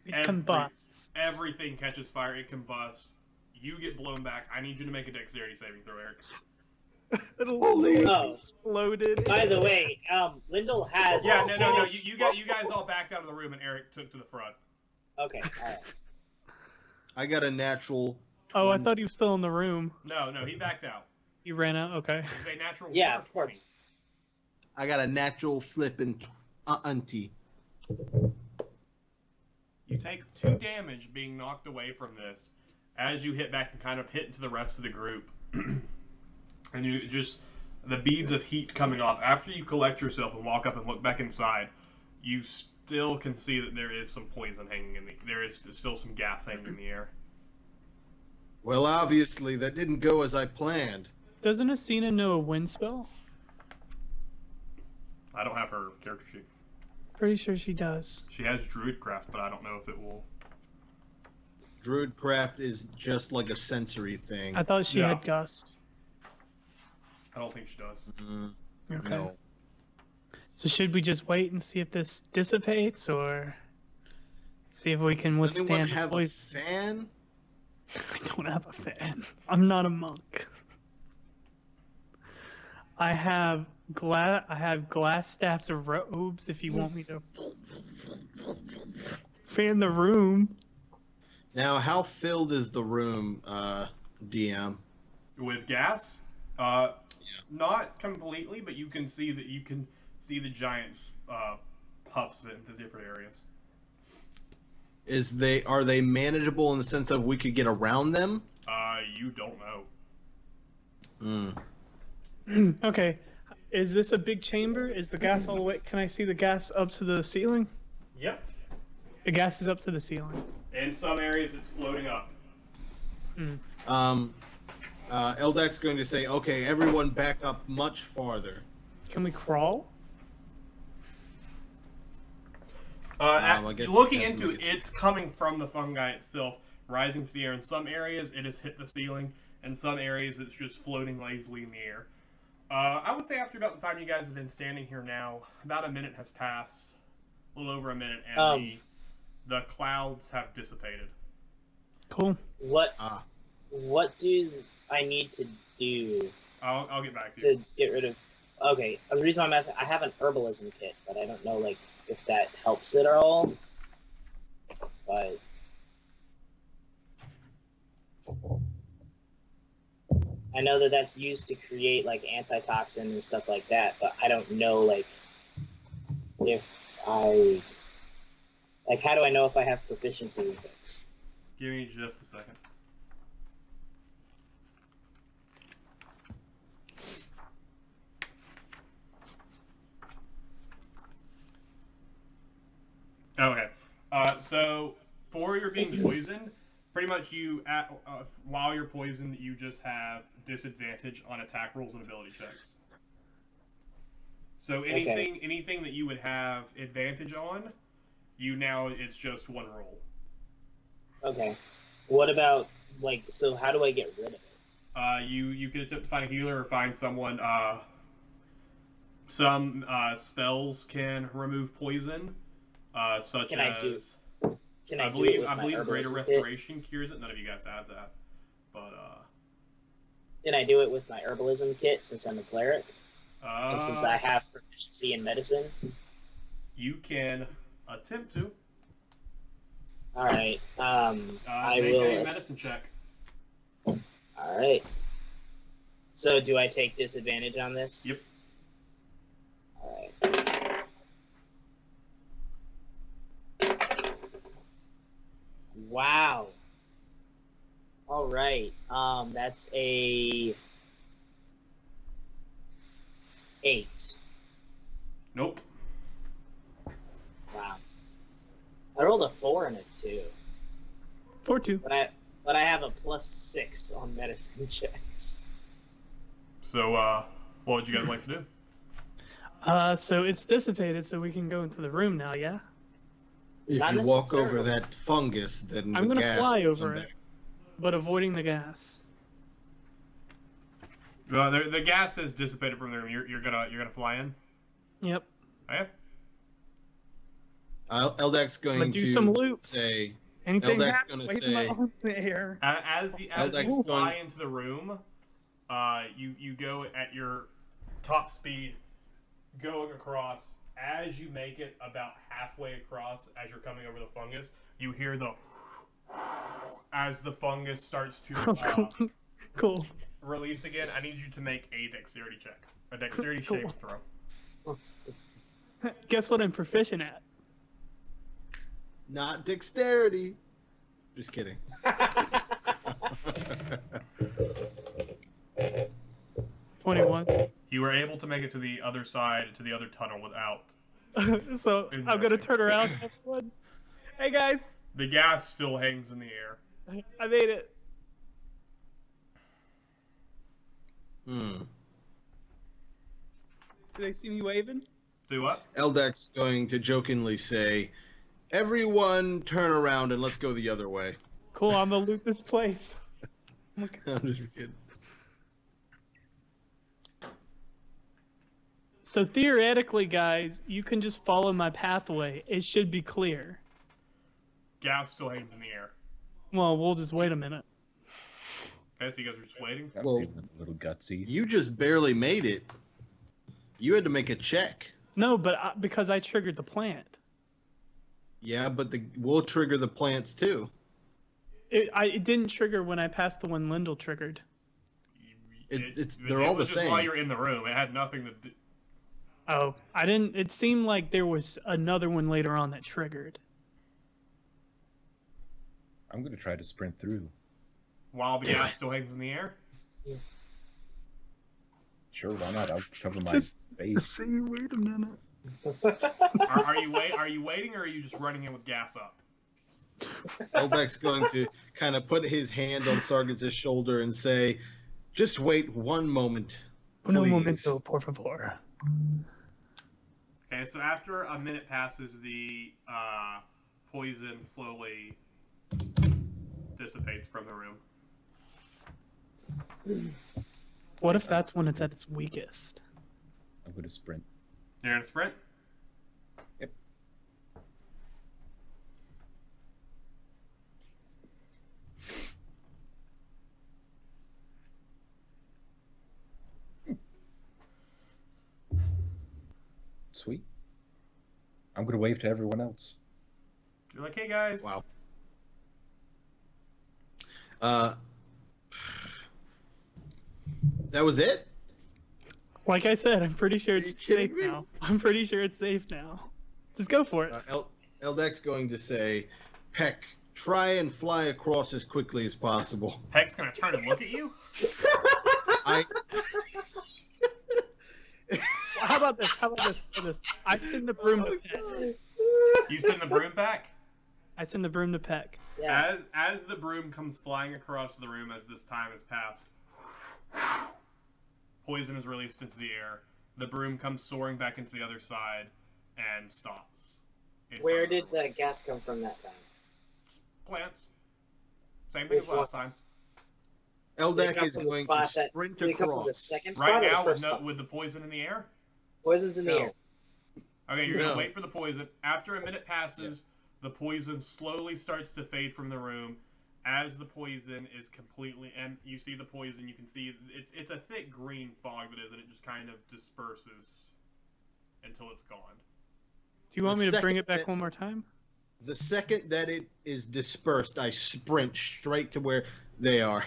it combusts. Everything catches fire. It combusts. You get blown back. I need you to make a dexterity saving throw, Eric. It exploded. By the way, Lyndall has. Yeah, no. You guys all backed out of the room, and Eric took to the front. Okay, all right. I got a natural. Oh, I thought he was still in the room. No, he backed out. He ran out. Okay. It's a natural. Yeah, of course. I got a natural flippin' auntie. You take 2 damage being knocked away from this as you hit back and kind of hit into the rest of the group. And you just, the beads of heat coming off. After you collect yourself and walk up and look back inside, you still can see that there is some poison hanging in there is still some gas hanging in the air. Well, obviously, that didn't go as I planned. Doesn't Asina know a wind spell? I don't have her character sheet. Pretty sure she does. She has Druidcraft, but I don't know if it will. Druidcraft is just like a sensory thing. I thought she Yeah. had gust. I don't think she does. Okay. No. So should we just wait and see if this dissipates, or see if we can Does anyone withstand the have a poison? fan? I don't have a fan. I'm not a monk. I have glass staffs of robes if you want me to fan the room. Now, how filled is the room, DM? With gas, not completely, but you can see the giant puffs of it into different areas. Are they manageable in the sense of we could get around them? You don't know. Okay. Is this a big chamber? Is the gas all the way? Can I see the gas up to the ceiling? Yep. The gas is up to the ceiling. In some areas, it's floating up. Eldak's going to say, okay, everyone back up much farther. Can we crawl? I guess Looking you have to into it, make it- it's coming from the fungi itself, rising to the air. In some areas, it has hit the ceiling. In some areas, it's just floating lazily in the air. I would say after about the time you guys have been standing here now, about a minute has passed, a little over a minute, and the clouds have dissipated. Cool. What do I need to do I'll get back to you. to get rid of? Okay, the reason I'm asking, I have an herbalism kit, but I don't know like if that helps it at all. But I know that that's used to create like antitoxin and stuff like that, but I don't know like if I like how do I know if I have proficiency with it? Give me just a second. Okay. So for your being poisoned, pretty much while you're poisoned, you just have disadvantage on attack rolls and ability checks. So anything that you would have advantage on, it's just one roll. Okay. What about like so? How do I get rid of it? You can attempt to find a healer or find someone. Some spells can remove poison, such Can as. Can I I do it believe with my Greater herbalism Restoration cures it. None of you guys have that, but kit? Can I do it with my herbalism kit since I'm a cleric and since I have proficiency in medicine? You can attempt to. All right. I make will. a medicine check. All right. So do I take disadvantage on this? Yep. All right. Wow. All right. That's a 8. Nope. Wow. I rolled a 4 and a 2, 4-2. but I have a +6 on medicine checks. So, what would you guys like to do? So it's dissipated, so we can go into the room now, yeah? If Not you walk over necessarily. that fungus, then I'm the gonna gas fly will over come it. back. But avoiding the gas. The gas has dissipated from the room. You're gonna fly in. Yep. Okay. Eldak's I'm going gonna do to some loops. say, Anything Eldak's happen, gonna waving my say- arms in the air. As you Eldak's fly going- into the room, you go at your top speed, going across. As you make it about halfway across, as you're coming over the fungus, you hear the as the fungus starts to Cool. Cool. release again. I need you to make a dexterity check, a dexterity Cool. saving throw. Guess what I'm proficient at? not dexterity. Just kidding. 21. You were able to make it to the other side, to the other tunnel, without So I'm gonna turn around. Everyone. Hey guys, the gas still hangs in the air. I made it. Hmm. Do they see me waving? Do what? Eldak's going to jokingly say, "Everyone, turn around and let's go the other way." Cool, I'm gonna loot this place. I'm just kidding. So theoretically, guys, you can just follow my pathway. It should be clear. Gas still hangs in the air. Well, we'll just wait a minute. Okay, so you guys are just waiting? I'm Well, feeling a little gutsy. You just barely made it. You had to make a check. No, but because I triggered the plant. Yeah, but we'll trigger the plants too. It didn't trigger when I passed the one Lindell triggered. They're all the was just same. while you're in the room. It had nothing to do... Oh, I didn't. It seemed like there was another one later on that triggered. I'm gonna try to sprint through. While the gas still hangs in the air? Sure, why not? I'll cover my face. Wait a minute. Are you waiting, or are you just running in with gas up? Eldek's going to kind of put his hand on Sargis' shoulder and say, "Just wait one moment, please." Un momento, por favor. Okay, so after a minute passes, the poison slowly dissipates from the room. What if that's when it's at its weakest? I'm gonna sprint. You're gonna sprint? Yep. Sweet. I'm gonna wave to everyone else. You're like, hey guys. Wow. That was it? Like I said, I'm pretty sure Are you it's safe kidding me? now. I'm pretty sure it's safe now. Just go for it. Eldek's going to say, "Peck, try and fly across as quickly as possible." Peck's gonna turn and look at you? I How about this? How about this? I send the broom to Peck. You send the broom back? I send the broom to Peck. Yeah. As the broom comes flying across the room as this time has passed, poison is released into the air. The broom comes soaring back into the other side and stops. Where did the gas come from that time? Plants. Same thing as Which last time. ones? Eldek Did it come is from the going spot to that- sprint did it come from the across. second spot Right or now, the first spot? with the poison in the air? Poison's in the No. air. Okay, you're No. gonna wait for the poison. After a minute passes, the poison slowly starts to fade from the room. As the poison is completely, and you see the poison, you can see it's a thick green fog that is, and it just kind of disperses until it's gone. Do you want me to bring second it back that- one more time? The second that it is dispersed, I sprint straight to where they are.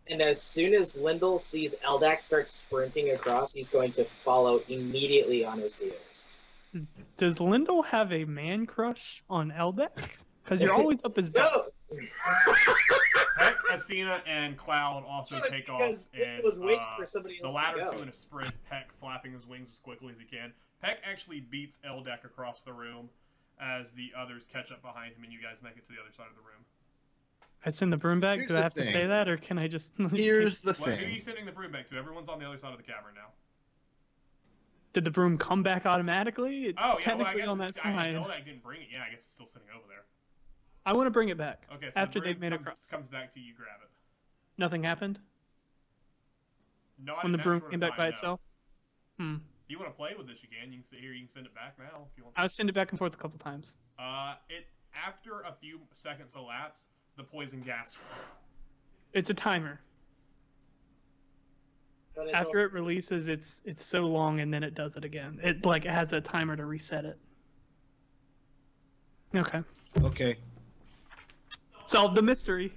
And as soon as Lindell sees Eldak start sprinting across, he's going to follow immediately on his heels. Does Lindell have a man crush on Eldek? Because you're always up his butt. No! Peck, Asina, and Cloud also No, it's take off, because and Lindell was waiting for somebody the else latter to go. two in a sprint. Peck flapping his wings as quickly as he can. Peck actually beats Eldek across the room as the others catch up behind him, and you guys make it to the other side of the room. I send the broom back. Here's Do I the have to thing. say that, or can I just? Here's the Who are you thing. sending the broom back to? Everyone's on the other side of the cavern now. Did the broom come back automatically? It's Oh, yeah, well, I technically guess on that side. Eldek didn't bring it. Yeah, I guess it's still sitting over there. I want to bring it back. Okay, so After the they've broom made a cross. comes back to you, grab it. Nothing happened No, I when the didn't broom ask for came a back time, by no. itself. If you want to play with this, you can. You can sit here. You can send it back now if you want. I send it back and forth a couple times. It after a few seconds elapse, the poison gas. It's a timer. But it's After also- it releases, it's so long, and then it does it again. It like it has a timer to reset it. Okay, Okay. solved the mystery.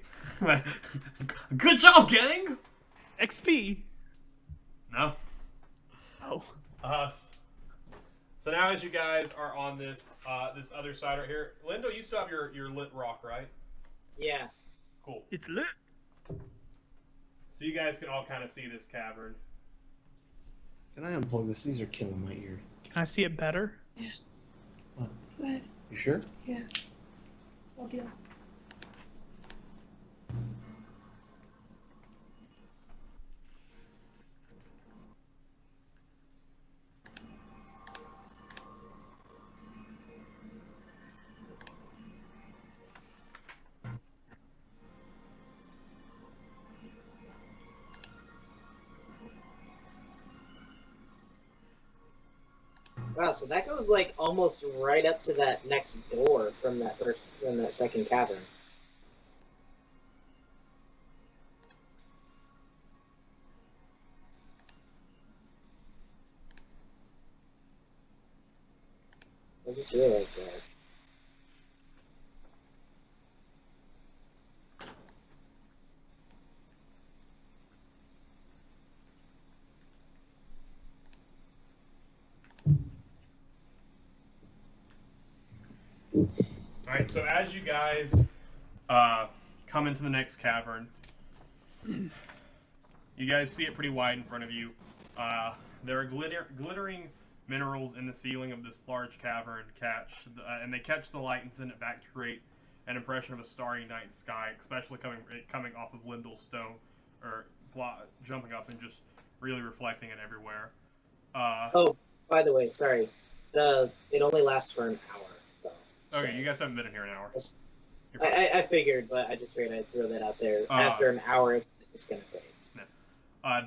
Good job, gang. XP. No. Oh, So now, as you guys are on this this other side right here, Lindo, you still have your lit rock, right? Yeah. Cool. it's lit. So you guys can all kind of see this cavern. Can I unplug this? These are killing my ear. Can I see it better? What? You sure? Yeah. I'll do. Wow, so that goes like almost right up to that next door from that second cavern. I just realized that. Alright, so as you guys come into the next cavern, you guys see it pretty wide in front of you. There are glittering minerals in the ceiling of this large cavern, and they catch the light and send it back to create an impression of a starry night sky, especially coming off of Lindell's stone, or jumping up and just really reflecting it everywhere. Oh, by the way, sorry. It only lasts for an hour, though. Okay, So you guys haven't been in here an hour. I figured, but I just figured I'd throw that out there. After an hour, it's gonna fade.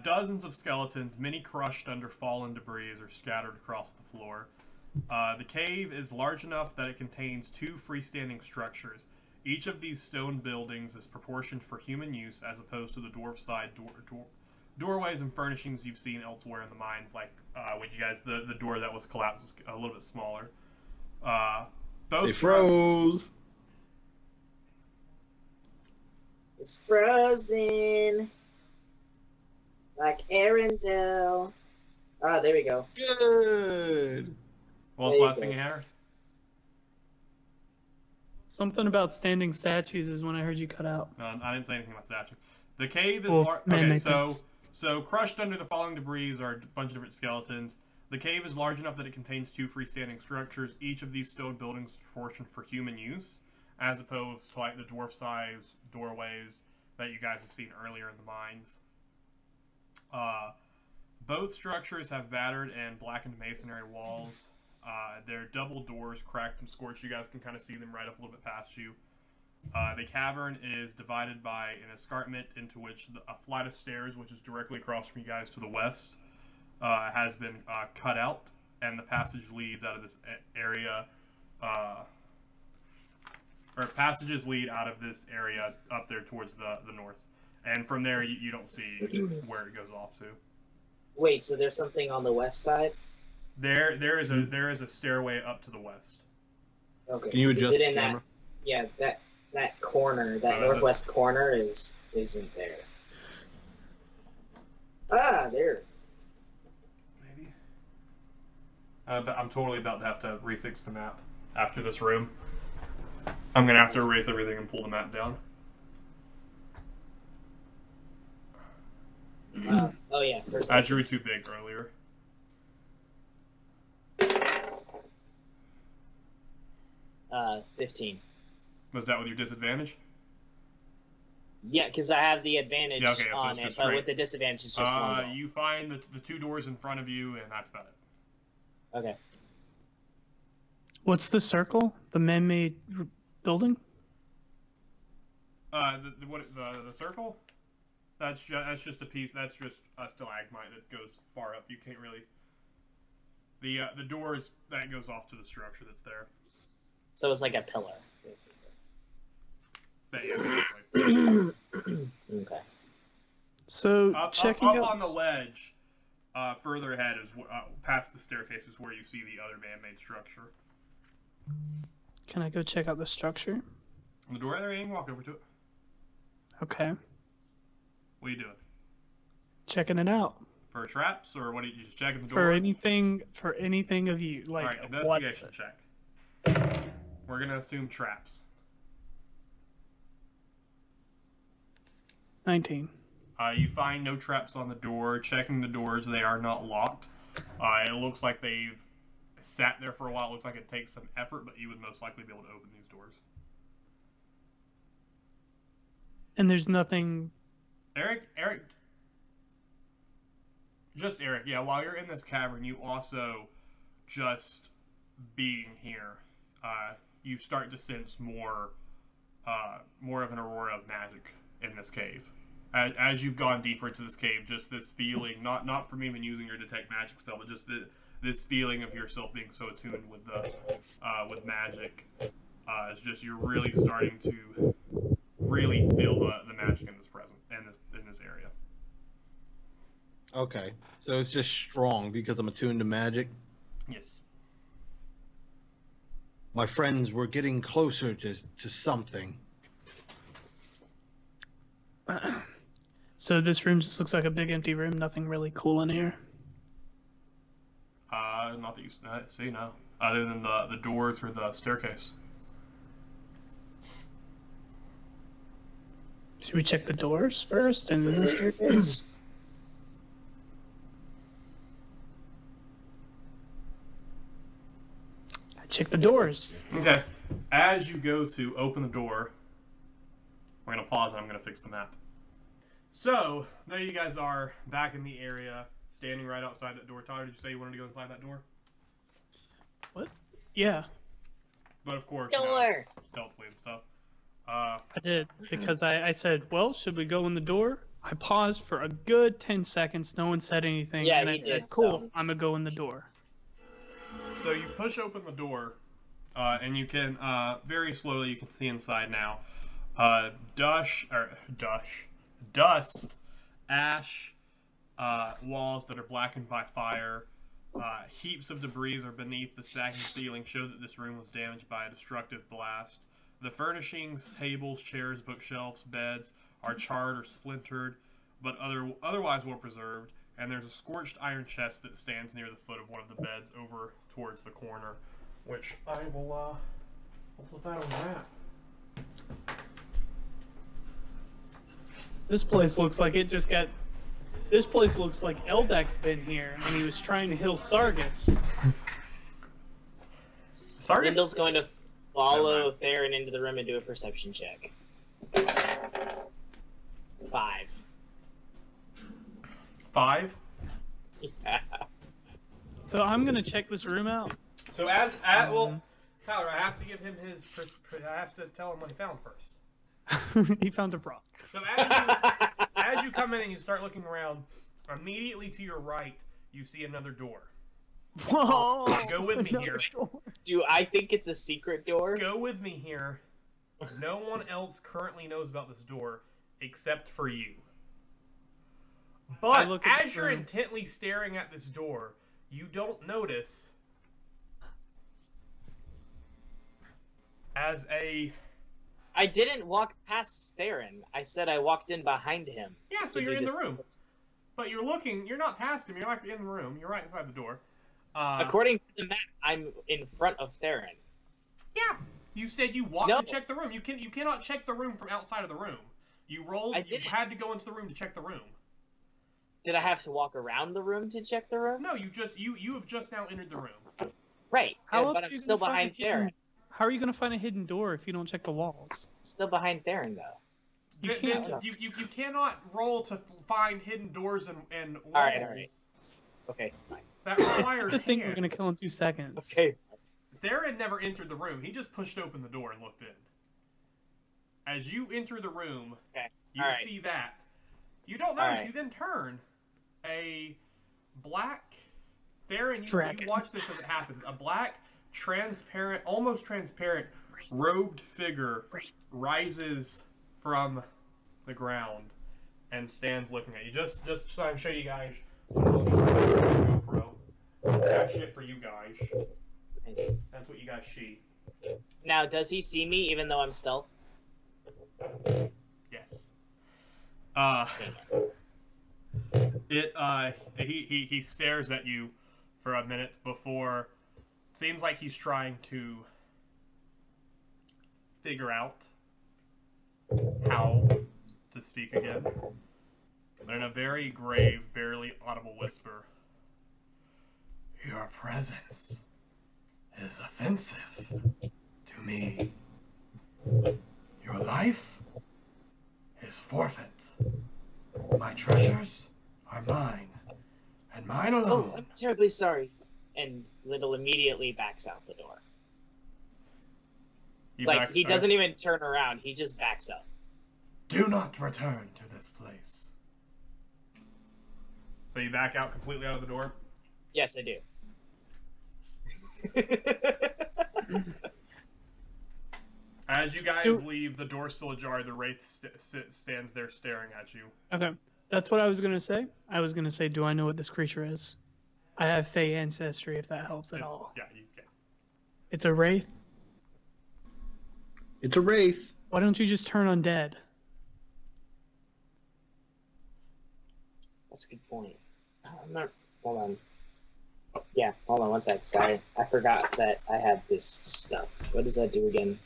Dozens of skeletons, many crushed under fallen debris, are scattered across the floor. The cave is large enough that it contains 2 freestanding structures. Each of these stone buildings is proportioned for human use, as opposed to the dwarf-side doorways and furnishings you've seen elsewhere in the mines, like when you guys the door that was collapsed was a little bit smaller. They froze. It's frozen. Like Arendelle. Ah, there we go. Good. What was There the you last thing go. you heard? Something about standing statues is when I heard you cut out. I didn't say anything about statue. The cave is Well, large. man-made Okay, things. so crushed under the falling debris are a bunch of different skeletons. The cave is large enough that it contains 2 freestanding structures. Each of these stone buildings is proportioned for human use, as opposed to like the dwarf-sized doorways that you guys have seen earlier in the mines. Both structures have battered and blackened masonry walls. Their double doors cracked and scorched. You guys can kind of see them right up a little bit past you. The cavern is divided by an escarpment into which a flight of stairs, which is directly across from you guys to the west, has been cut out, and the passage leads out of this area, or passages lead out of this area up there towards the north. And from there, you don't see where it goes off to. Wait, so there's something on the west side? There is a stairway up to the west. Okay. Can you adjust Is it the in camera? that corner, that northwest corner isn't there. Ah, there. Maybe. But I'm totally about to have to refix the map after this room. I'm gonna have to erase everything and pull the map down. Oh yeah, first. I drew too big earlier. 15. Was that with your disadvantage? Yeah, because I have the advantage Yeah, okay, so on it's it, just but straight. with the disadvantage, it's just one roll. You find the 2 doors in front of you, and that's about it. Okay. What's the circle? The man-made building? The circle? That's just a piece. That's just a stalagmite that goes far up. You can't really. The doors that goes off to the structure that's there. So it's like a pillar, basically. Yeah, basically. Okay. So up checking out on the ledge, further ahead is past the staircase is where you see the other man-made structure. Can I go check out the structure? On the door there, you can walk over to it. Okay. What are you doing? Checking it out. For traps, or what are you just checking the door? For anything of you. Like Alright, what is investigation it? check. We're gonna assume traps. 19. You find no traps on the door. Checking the doors, they are not locked. It looks like they've sat there for a while. It looks like it takes some effort, but you would most likely be able to open these doors. And there's nothing. Eric, just Eric. Yeah, while you're in this cavern, you also just being here, you start to sense more of an aurora of magic in this cave. As you've gone deeper into this cave, just this feeling, not from even using your detect magic spell, but just this feeling of yourself being so attuned with the with magic. It's just you're really starting to really feel the magic in this area. Okay, so it's just strong because I'm attuned to magic. Yes. My friends were getting closer to something. So this room just looks like a big empty room. Nothing really cool in here. Not that you see, no. Other than the doors or the staircase. Should we check the doors first and then the staircase? I check the doors. Okay. As you go to open the door, we're going to pause and I'm going to fix the map. So, there you guys are, back in the area, standing right outside that door. Tyler, did you say you wanted to go inside that door? What? Yeah, But of course, Door. stealthily and stuff. I did. Because I said, well, should we go in the door? I paused for a good 10 seconds. No one said anything. Yeah, and I he said, did, cool, so- I'm going to go in the door. So you push open the door, and you can, very slowly, you can see inside now. Dust, ash, walls that are blackened by fire, heaps of debris are beneath the sagging ceiling, show that this room was damaged by a destructive blast. The furnishings, tables, chairs, bookshelves, beds are charred or splintered, but otherwise well preserved. And there's a scorched iron chest that stands near the foot of one of the beds over towards the corner, which I will I'll put that on the map. This place looks like it just got... This place looks like Eldek's been here, and he was trying to heal Sargus. Lyndall's going to follow Theron into the room and do a perception check. 5. 5? Yeah. So I'm going to check this room out. So well, Tyler, I have to give him his. I have to tell him what he found first. He found a rock. So as you come in and you start looking around, immediately to your right, you see another door. Whoa! Go with me here. Do I think it's a secret door? Go with me here. No one else currently knows about this door except for you. But look at as the you're room. intently staring at this door, you don't notice as a... I didn't walk past Theron. I said I walked in behind him. Yeah, so to you're do in the this. room. But you're not past him, you're like in the room. You're right inside the door. According to the map, I'm in front of Theron. Yeah, you said you walked No. to check the room. You cannot check the room from outside of the room. You rolled. I You didn't. had to go into the room to check the room. Did I have to walk around the room to check the room? No, you have just now entered the room. Right, How yeah, else but are I'm you still gonna find behind a hidden- Theron. How are you going to find a hidden door if you don't check the walls? Still behind Theron, though. You Then can't. you cannot roll to find hidden doors and walls. All right. Okay, fine. That requires I think we're hands. going to kill in 2 seconds. Okay. Theron never entered the room. He just pushed open the door and looked in. As you enter the room, Okay. you All right. see that. You don't All notice. right. You then turn a black. Theron, you Dragon. watch this as it happens. A black, transparent, almost transparent, robed figure rises from the ground and stands looking at you. Just so I can show you guys. GoPro. That shit for you guys. Nice. That's what you guys see. Now, does he see me even though I'm stealth? Yes. He stares at you for a minute before. Seems like he's trying to figure out how to speak again. But in a very grave, barely audible whisper, "Your presence is offensive to me. Your life is forfeit. My treasures are mine, and mine Oh, alone." I'm terribly sorry. And Lyndall immediately backs out the door. You Like, he doesn't even turn around. He just backs up. Do not return to this place. So you back out completely out of the door? Yes, I do. As you guys leave, the door's still ajar. The wraith stands there staring at you. Okay, that's what I was gonna say. I was gonna say, do I know what this creature is? I have Fey ancestry, if that helps at all. Yeah, you can. It's a wraith. It's a wraith. Why don't you just turn undead? That's a good point. I'm not. Hold on. Yeah, hold on one sec. Sorry, I forgot that I had this stuff. What does that do again?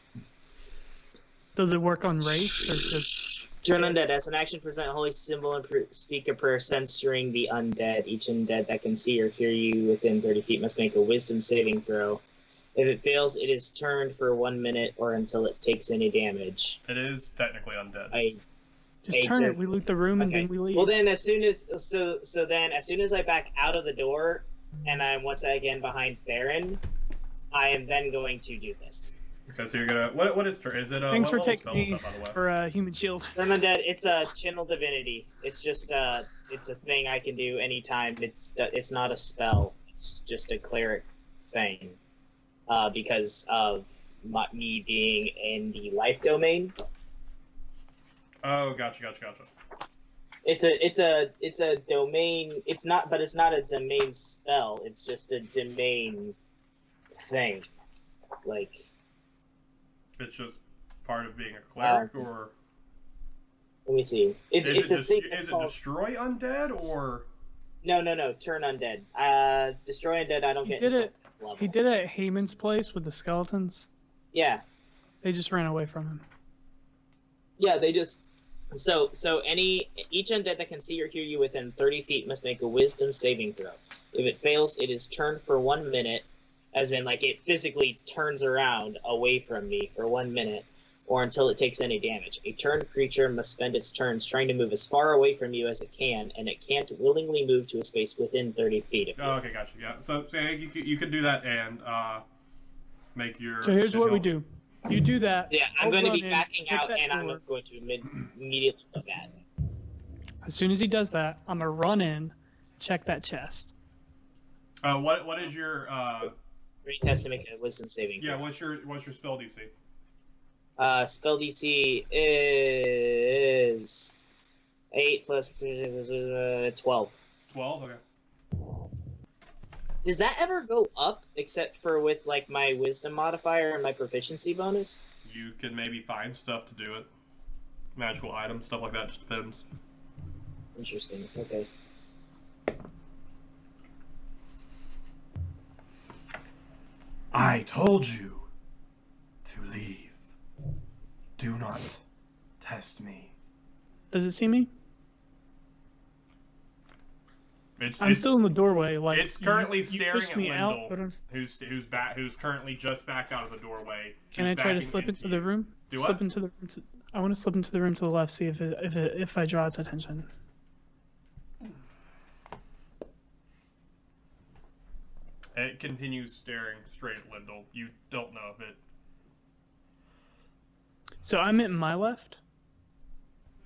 Does it work on wraiths or just? Turn undead. As an action, present a holy symbol and speak a prayer censoring the undead. Each undead that can see or hear you within 30 feet must make a wisdom saving throw. If it fails, it is turned for 1 minute or until it takes any damage. It is technically undead. Just turn it. We loot the room and then we leave. Well, then as soon as as soon as I back out of the door and I'm once again behind Theron, I am then going to do this. Okay, so you're gonna what is turn? Is it Thanks for what taking spell me is that, by the way? for a human shield. Turn undead. It's a channel divinity. It's just it's a thing I can do anytime. It's not a spell. It's just a cleric thing. Because of me being in the life domain. Oh, gotcha. It's a domain. It's not a domain spell. It's just a domain thing. Like. It's just part of being a cleric, or. Let me see. It's a thing. Is it destroy undead or? No. Turn undead. Destroy undead. I don't get. He did it at Heyman's place with the skeletons. Yeah. They just ran away from him. Yeah, they just. So each undead that can see or hear you within 30 feet must make a wisdom saving throw. If it fails, it is turned for 1 minute, as in like it physically turns around away from me for 1 minute, or until it takes any damage. A turned creature must spend its turns trying to move as far away from you as it can, and it can't willingly move to a space within 30 feet of you. Oh, okay, gotcha. Yeah. So you could do that and make your. So here's what we do. You do that. Yeah, I'm going to be backing out, and I'm going to immediately look at it. As soon as he does that, I'm gonna run in, check that chest. What is your Wraith has to make a wisdom saving throw. Yeah, what's your spell DC? Spell DC is 8 plus 12. 12. Okay. Does that ever go up, except for with like my wisdom modifier and my proficiency bonus? You can maybe find stuff to do it. Magical items, stuff like that. Just depends. Interesting. Okay. I told you to leave. Do not test me. Does it see me? It's still in the doorway. Like it's currently you staring pushed at me Lyndall, out, who's currently just back out of the doorway. Can I try to slip into the room? Do slip what? into the room. I want to slip into the room to the left. See if I draw its attention. It continues staring straight at Lyndall. You don't know if it. So I'm at my left,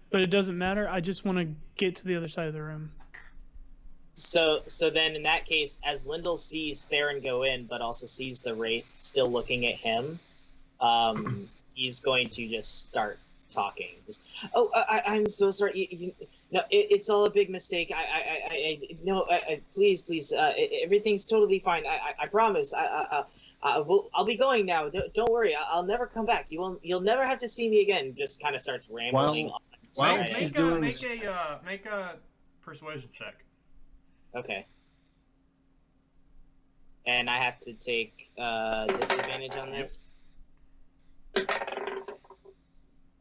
but it doesn't matter. I just want to get to the other side of the room. So then in that case, as Lyndall sees Theron go in, but also sees the Wraith still looking at him, he's going to just start talking. Just, I'm so sorry. No, it's all a big mistake. Please, everything's totally fine. I promise. I'll be going now. Don't worry. I'll never come back. You'll never have to see me again. Just kind of starts rambling. Make a persuasion check. Okay. And I have to take disadvantage on this.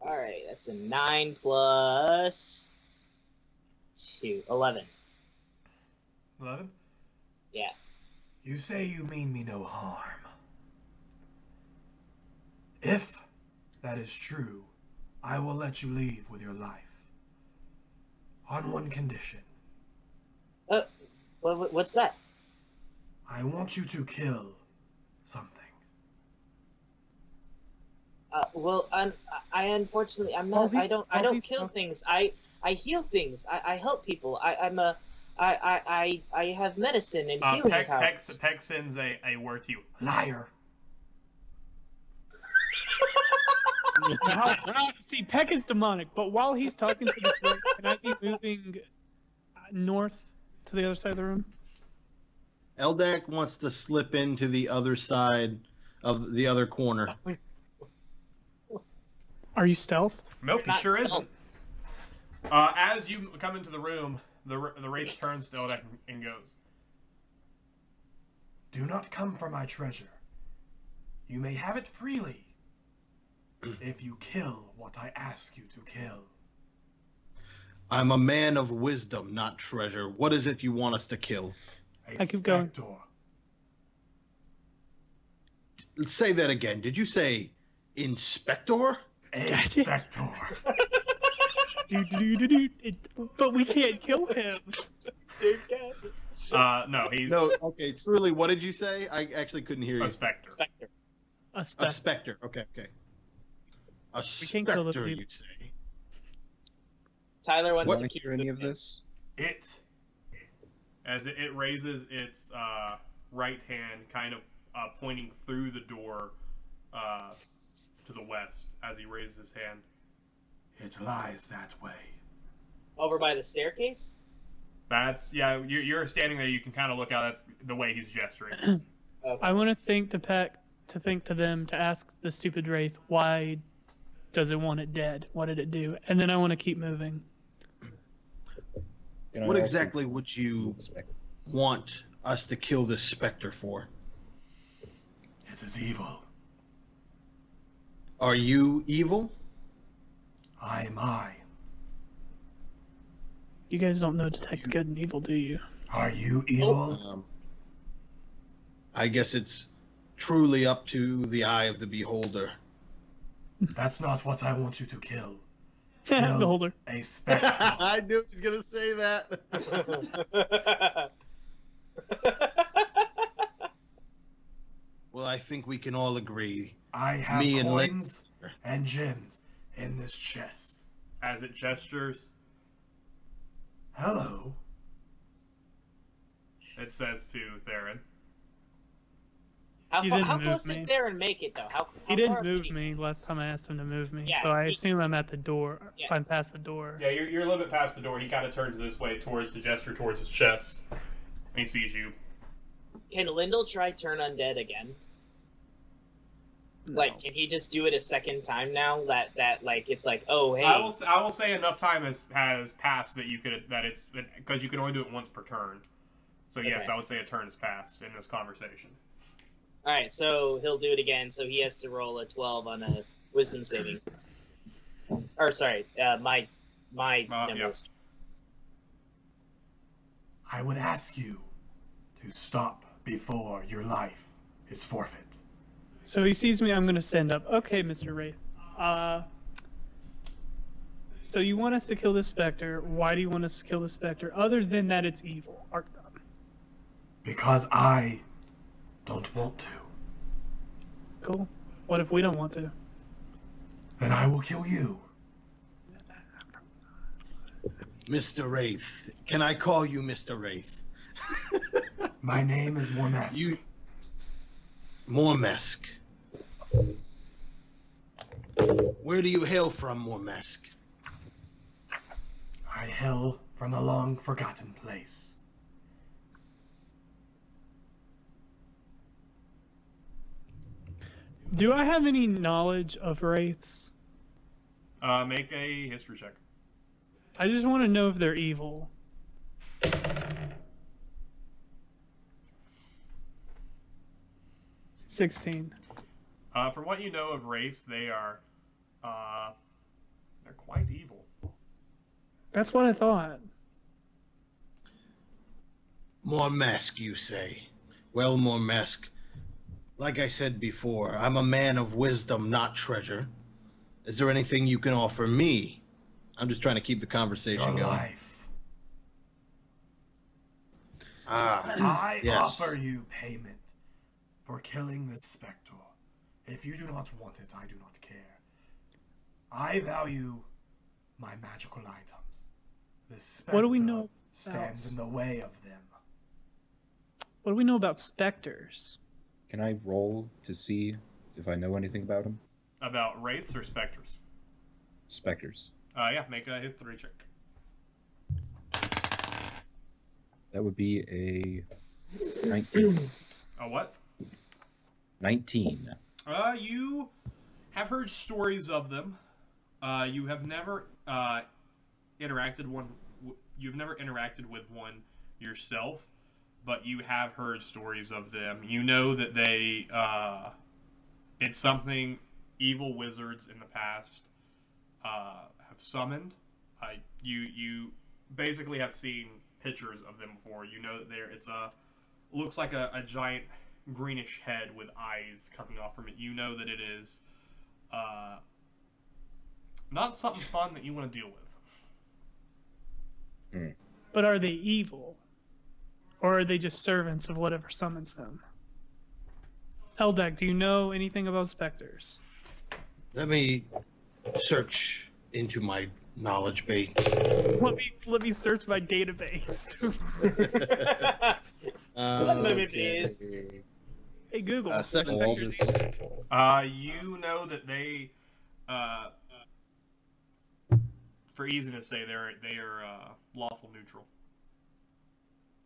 Alright, that's a 9 plus 2. 11. 11? Yeah. You say you mean me no harm. If that is true, I will let you leave with your life. On one condition. What's that? I want you to kill something. I unfortunately I'm not. I don't kill things. I heal things. I help people. I'm a I have medicine and healing powers. Peck sends a word to you. Liar. See, Peck is demonic, but while he's talking to this wraith, can I be moving north to the other side of the room? Eldak wants to slip into the other side of the other corner. Are you stealthed? Nope, he Not sure stealth. isn't. As you come into the room, the wraith turns to Eldak and goes, Do not come for my treasure. You may have it freely if you kill what I ask you to kill. I'm a man of wisdom, not treasure. What is it you want us to kill? A I keep going. spectre. Let's say that again. Did you say inspector? A spectre. But we can't kill him. no, he's No, okay, truly, what did you say? I actually couldn't hear you. a specter. Spectre. A A spec. specter. Okay, okay. A We can't kill the specter, people. you say? Tyler wants Want to to keep hear any of moving. this? As it raises its right hand, kind of pointing through the door to the west as he raises his hand. It lies that way. Over by the staircase? That's, yeah, you're standing there, you can kind of look out, that's the way he's gesturing. Okay. I want to think to Peck, to think to them, to ask the stupid wraith, why does it want it dead? What did it do? And then I want to keep moving. Can I What also exactly would you expect- want us to kill this specter for? It is evil. Are you evil? I am I. You guys don't know detect good and evil, do you? Are you evil? I guess it's truly up to the eye of the beholder. That's not what I want you to kill. the Kill holder. a spectre. I knew he was gonna say that. Well, I think we can all agree. I have Me and Lin- coins and gems in this chest. As it gestures, Hello. it says to Theron. How, He far, didn't how move close me. did Theron make it, though? How He far didn't did move he- me last time I asked him to move me, Yeah, so I he- assume I'm at the door. Yeah. I'm past the door. Yeah, you're a little bit past the door. He kind of turns this way towards the gesture towards his chest. And he sees you. Can Lyndall try turn undead again? Like, can he just do it a second time now? That like it's like, oh hey, I will say enough time has passed that you could it's because you can only do it once per turn. So yes, Okay. I would say a turn has passed in this conversation. all right, so he'll do it again. So he has to roll a 12 on a wisdom saving. Or sorry, my yeah. numbers. I would ask you to stop before your life is forfeit. So he sees me, I'm going to send up. Okay, Mr. Wraith. So you want us to kill the Spectre. Why do you want us to kill the Spectre? Other than that it's evil. Because I don't want to. Cool. What if we don't want to? Then I will kill you. Mr. Wraith. Can I call you Mr. Wraith? My name is Mormesk. You... Mormesk. Where do you hail from, Mormesk? I hail from a long forgotten place. Do I have any knowledge of Wraiths? Make a history check. I just want to know if they're evil. 16. From what you know of wraiths, they're quite evil. That's what I thought. Mormesk, you say? Well, Mormesk, like I said before, I'm a man of wisdom, not treasure. Is there anything you can offer me? I'm just trying to keep the conversation Your going. life. Ah, I yes. offer you payment for killing this spectre. If you do not want it, I do not care. I value my magical items, This What do we spectre know stands about- in the way of them. What do we know about specters? Can I roll to see if I know anything about them? About wraiths or specters? Specters. Yeah, make a history check. That would be a 19. A what? 19. You have heard stories of them. You have never interacted one. You've never interacted with one yourself, but you have heard stories of them. You know that they. It's something evil wizards in the past have summoned. You basically have seen pictures of them before. You know that it's looks like a giant greenish head with eyes coming off from it. You know that it is not something fun that you want to deal with. But are they evil? Or are they just servants of whatever summons them? Eldak, do you know anything about specters? Let me search into my knowledge base. Let me search my database. Okay. Hey Google. are Seven specters Aldous. evil? You know that they, for easiness' sake, they are lawful neutral.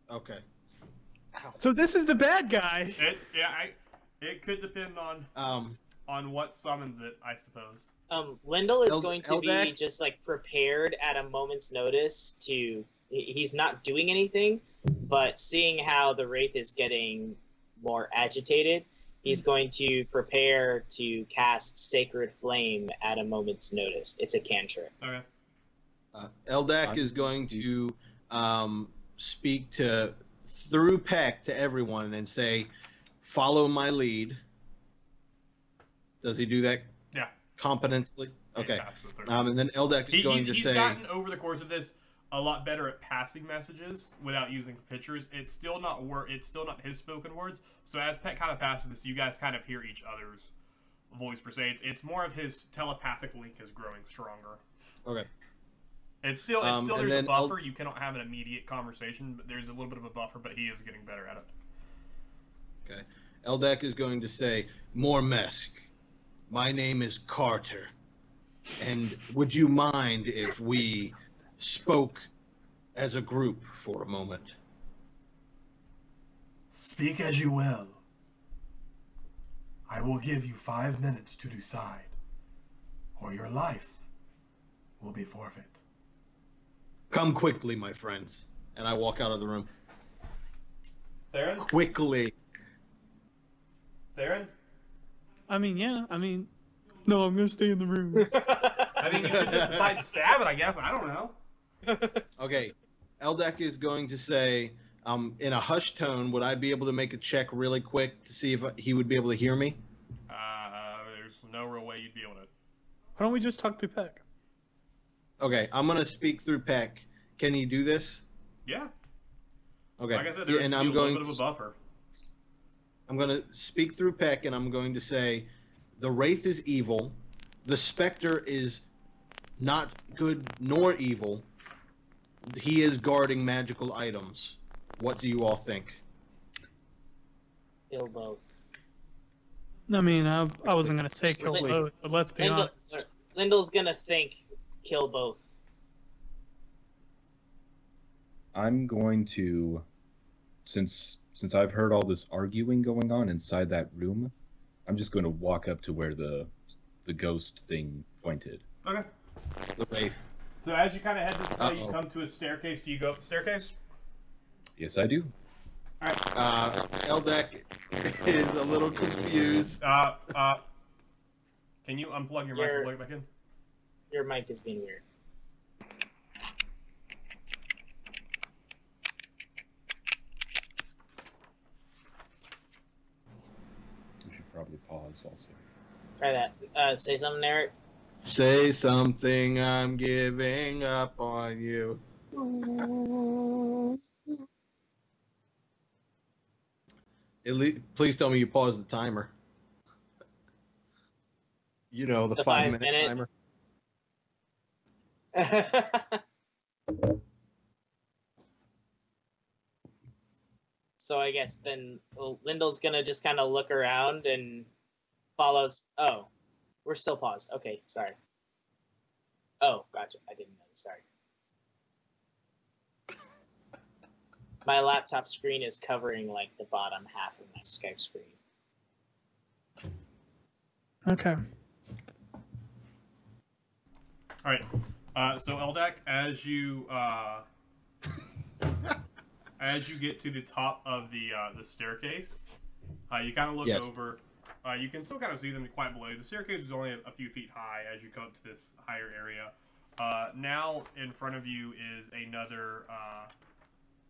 Okay. So this is the bad guy. It could depend on what summons it, I suppose. Lindell is going to be Eldak? just like prepared at a moment's notice to. He's not doing anything, but seeing how the wraith is getting more agitated, he's going to prepare to cast Sacred Flame at a moment's notice. It's a cantrip. Okay. Eldak is going to speak through Peck to everyone and say, "Follow my lead." Does he do that? Yeah. Competently? Okay. Pass the third. And then Eldak is going to he's say, gotten over the course of this a lot better at passing messages without using pictures. It's still not his spoken words. So as Pet kind of passes this, you guys kind of hear each other's voice per se. It's more of his telepathic link is growing stronger. okay. It's still and there's a then buffer. You cannot have an immediate conversation, but there's a little bit of a buffer. But he is getting better at it. Okay. Eldak is going to say, "Mormesk, my name is Carter, and would you mind if we spoke as a group for a moment?" Speak as you will. I will give you 5 minutes to decide, or your life will be forfeit. "Come quickly, my friends." And I walk out of the room. Theron? Quickly. Theron? I mean, yeah. I mean, no, I'm gonna stay in the room. I mean, you could just decide to stab it, I guess. I don't know. Okay. Eldak is going to say, in a hushed tone, would I be able to make a check really quick to see if he would be able to hear me? There's no real way you'd be able to. Why don't we just talk through Peck? Okay, I'm going to speak through Peck. Can he do this? Yeah. Okay. Like I said, there's and a I'm little going bit of a buffer. I'm going to speak through Peck, and I'm going to say, the Wraith is evil. The Spectre is not good nor evil. He is guarding magical items. What do you all think? Kill both. I mean, I wasn't gonna say kill Quickly. both, but let's be honest. Lindell's gonna think kill both. I'm going to, since I've heard all this arguing going on inside that room, I'm just going to walk up to where the ghost thing pointed. Okay. The Wraith. So as you kind of head this way, you Uh-oh. come to a staircase. Do you go up the staircase? Yes, I do. All right. Eldak is a little confused. Can you unplug your mic and plug it back in? Your mic is being weird. We should probably pause also. Try that. Say something, Eric. Say something, I'm giving up on you. Please tell me you paused the timer. You know, the The 5 5 minute minute. timer. So I guess then Lyndall's gonna just kind of look around and follows. Oh, we're still paused. Okay, sorry. Oh, gotcha. I didn't know. Sorry. My laptop screen is covering like the bottom half of my Skype screen. Okay. All right. So Eldak, as you get to the top of the staircase, you kind of look over. You can still kind of see them quite below. The staircase is only a few feet high as you come up to this higher area. Now in front of you is another,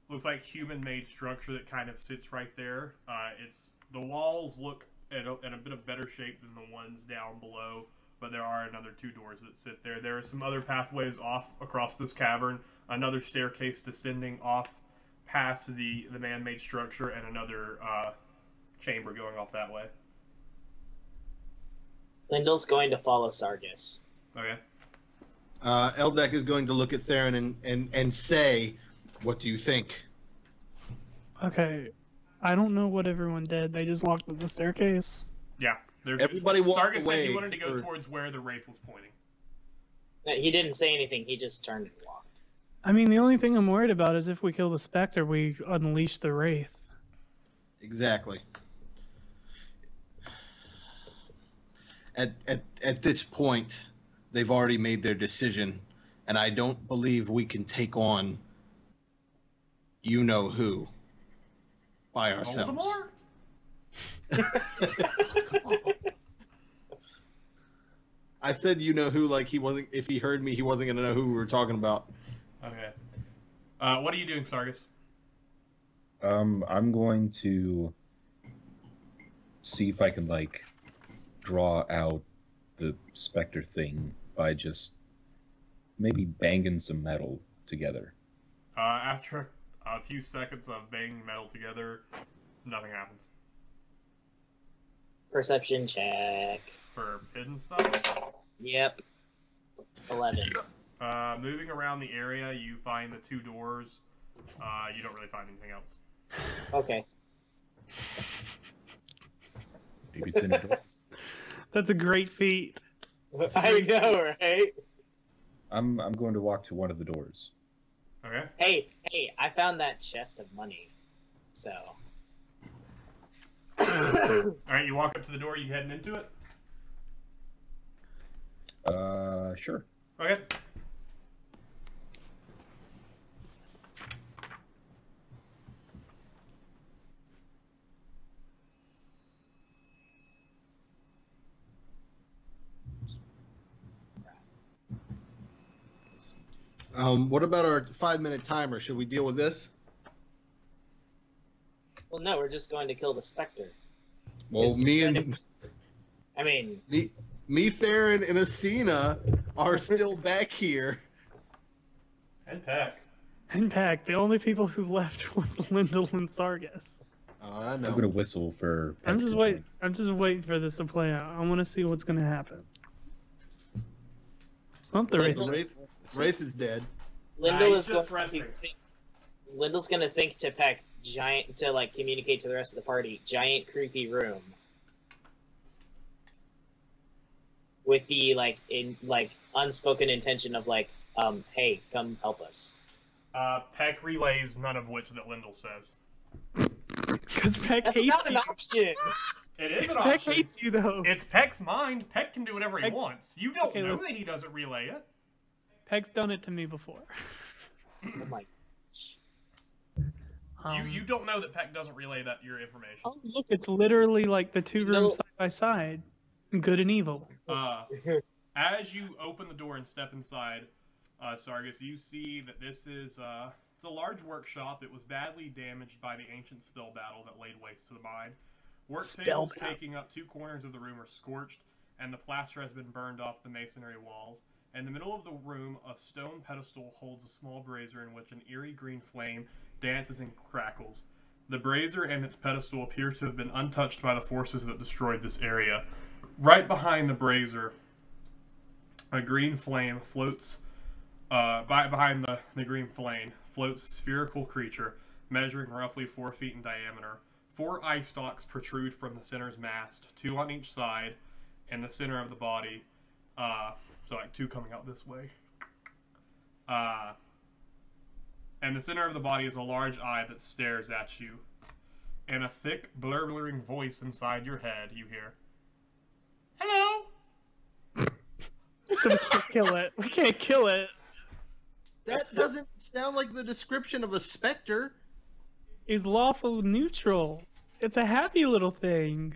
looks like human-made structure that kind of sits right there. The walls look in a bit of better shape than the ones down below, but there are another 2 doors that sit there. There are some other pathways off across this cavern, another staircase descending off past the man-made structure, and another chamber going off that way. Lyndall's going to follow Sargus. Okay. Eldek is going to look at Theron and say, "What do you think?" Okay. I don't know what everyone did. They just walked up the staircase. Yeah. Everybody walked Sargus away. said he wanted to go towards where the wraith was pointing. He didn't say anything. He just turned and walked. I mean, the only thing I'm worried about is if we kill the Spectre, we unleash the Wraith. Exactly. At this point, they've already made their decision, and I don't believe we can take on you-know-who by ourselves. Voldemort? I said you-know-who like he wasn't. If he heard me, he wasn't going to know who we were talking about. Okay. What are you doing, Sargus? I'm going to see if I can, like, draw out the Spectre thing by just maybe banging some metal together. After a few seconds of banging metal together, nothing happens. Perception check. For hidden stuff? Yep. 11. Moving around the area, you find the 2 doors. You don't really find anything else. Okay. Maybe it's in a door. That's a great feat. I know, right? I'm going to walk to one of the doors. Okay. Hey, I found that chest of money. So. Alright, you walk up to the door, you heading into it? Sure. Okay. What about our 5-minute timer? Should we deal with this? Well, no, we're just going to kill the Spectre. Well, Yes, me you and I mean, me, Theron, and Asina are still back here. And Peck. And Pack, the only people who left was Lyndall and Sargus. I I'm know. going to whistle for... I'm Peck just to waiting. I'm just waiting for this to play out. I want to see what's gonna happen. Oh, the Wraith. Wraith is dead. Lyndall he's is just going to resting. Lyndall's going to think to Peck giant to like communicate to the rest of the party. Giant creepy room with the unspoken intention of hey, come help us. Peck relays none of which that Lyndall says. Because Peck That's hates not an you. option. It is an Peck option. hates you though. It's Peck's mind. Peck can do whatever he Peck- wants. You don't Okay, know listen. that he doesn't relay it. Peck's done it to me before. Oh my. You don't know that Peck doesn't relay your information. Oh, look, it's literally like the 2 rooms No. side by side, good and evil. As you open the door and step inside, Sargus, you see that this is it's a large workshop. It was badly damaged by the ancient spell battle that laid waste to the mine. Work Spell tables battle. taking up 2 corners of the room are scorched, and the plaster has been burned off the masonry walls. In the middle of the room, a stone pedestal holds a small brazier in which an eerie green flame dances and crackles. The brazier and its pedestal appear to have been untouched by the forces that destroyed this area. Right behind the brazier, a green flame floats. Behind the green flame floats a spherical creature. measuring roughly 4 feet in diameter. 4 eye stalks protrude from the center's mast, 2 on each side, and the center of the body. So like 2 coming out this way. And the center of the body is a large eye that stares at you. In a thick, blurring voice inside your head, you hear, "Hello." So we can't kill it. We can't kill it. That doesn't sound like the description of a specter. Is lawful neutral. It's a happy little thing.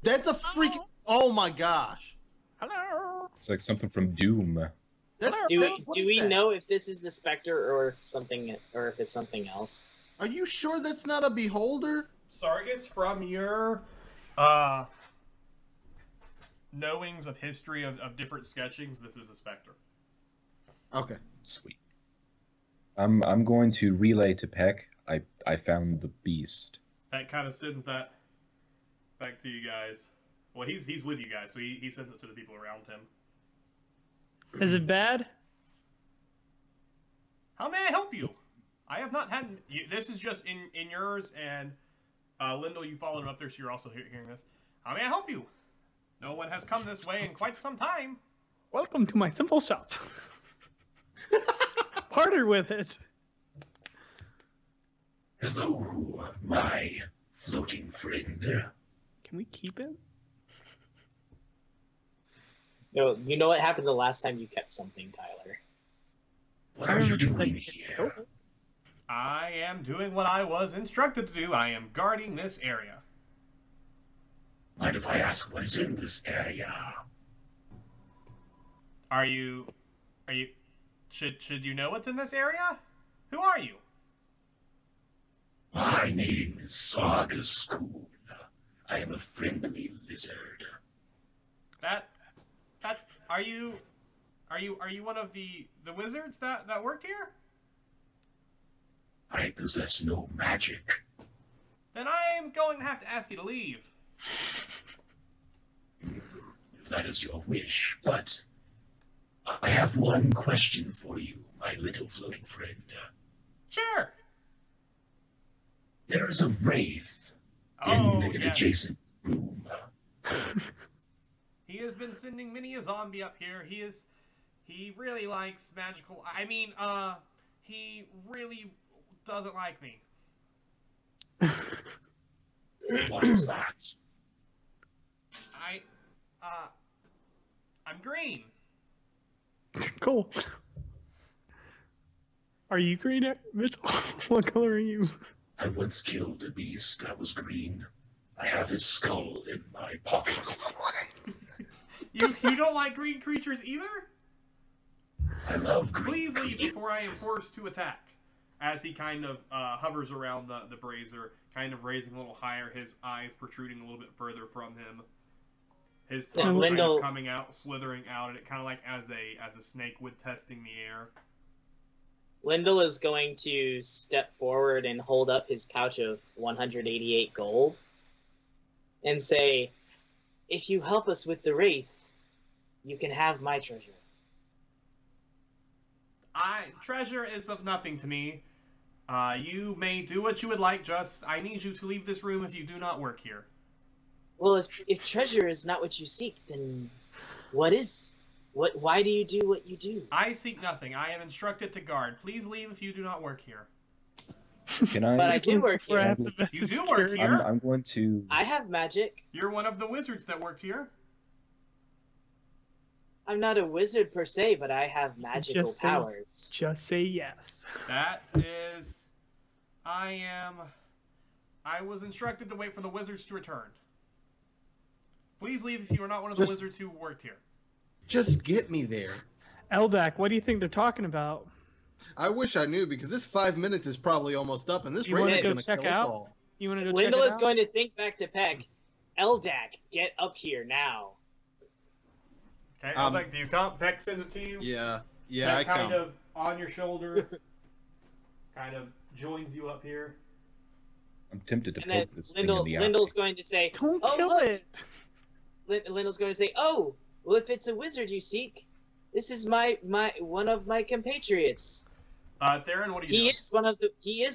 That's a freaking. Oh my gosh. Hello. It's like something from Doom. Do we know if this is the specter or if it's something else? Are you sure that's not a beholder? Sargus, from your knowings of history of different sketchings, this is a specter. Okay. Sweet. I'm going to relay to Peck. I found the beast. That kind of sends that back to you guys. Well, he's with you guys, so he sends it to the people around him. Is it bad? How may I help you? I have not had... This is just in yours, and Lyndall, you followed up there, so you're also hearing this. How may I help you? No one has come this way in quite some time. Welcome to my simple shop. Partner with it. Hello, my floating friend. Can we keep it? No, you know what happened the last time you kept something, Tyler? What are you doing here? I am doing what I was instructed to do. I am guarding this area. Mind if I ask what is in this area? Should you know what's in this area? Who are you? My name is Sargascoon. I am a friendly lizard. Are you one of the wizards that work here? I possess no magic. Then I am going to have to ask you to leave. If that is your wish, but I have one question for you, my little floating friend. Sure. There is a wraith in an adjacent room. He has been sending many a zombie up here. He really likes magical... I mean, he really doesn't like me. What is that? I'm green. Cool. Are you green, Mitchell? What color are you? I once killed a beast that was green. I have his skull in my pocket. You don't like green creatures either? I love green Please leave creatures. before I am forced to attack. As he kind of hovers around the brazier, kind of raising a little higher, his eyes protruding a little bit further from him. His tongue kind of coming out, slithering out, and it kind of like as a snake would testing the air. Lyndall is going to step forward and hold up his pouch of 188 gold and say, "If you help us with the wraith, you can have my treasure." Treasure is of nothing to me. You may do what you would like, just I need you to leave this room if you do not work here. Well, if treasure is not what you seek, then what is? Why do you do what you do? I seek nothing. I am instructed to guard. Please leave if you do not work here. Can I? But I do work here. You do work here. I'm going to. I have magic. You're one of the wizards that worked here. I'm not a wizard per se, but I have magical powers. Just say yes. That is... I was instructed to wait for the wizards to return. Please leave if you are not one of the wizards who worked here. Just get me there. Eldak, what do you think they're talking about? I wish I knew, because this 5 minutes is probably almost up, and this You raid wanna is go going to check kill us out? all. You want to go Lyndall check it is out? going to think back to Peck. Eldak, get up here now. Okay, Eldak, do you come? Peck sends it to you? Yeah, Peck I kind come. of on your shoulder, kind of joins you up here. I'm tempted to And then poke this thing in the eye. Lyndall's going to say, Don't "Oh, kill look." it. Lyndall's going to say, "Oh, well, if it's a wizard you seek, this is my one of my compatriots. Theron, what are you He doing? is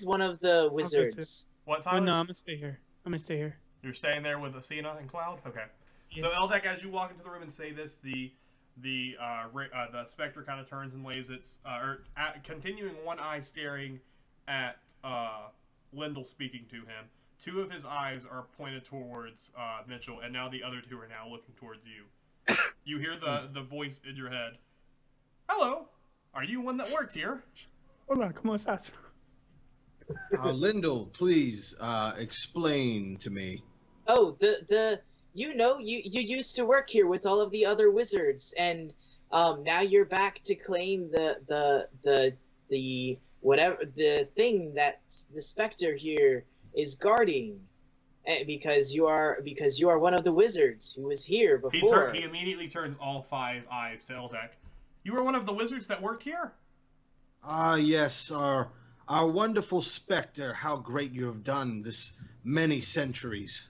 one of the wizards. What Oh, time? no, I'm gonna stay here. I'm gonna stay here. You're staying there with Athena and Cloud? Okay. Yeah. So, Eldek, as you walk into the room and say this, the specter kind of turns and lays its, continuing one eye staring at Lindell speaking to him. Two of his eyes are pointed towards Mitchell, and now the other two are now looking towards you. You hear the voice in your head. Hello, are you one that worked here? Hola, ¿cómo estás? Lindell, please explain to me. Oh, you used to work here with all of the other wizards, and now you're back to claim the whatever the thing that the specter here is guarding, because you are one of the wizards who was here before. He immediately turns all 5 eyes to Eldek. You were one of the wizards that worked here? Yes, our wonderful specter. How great you have done this many centuries.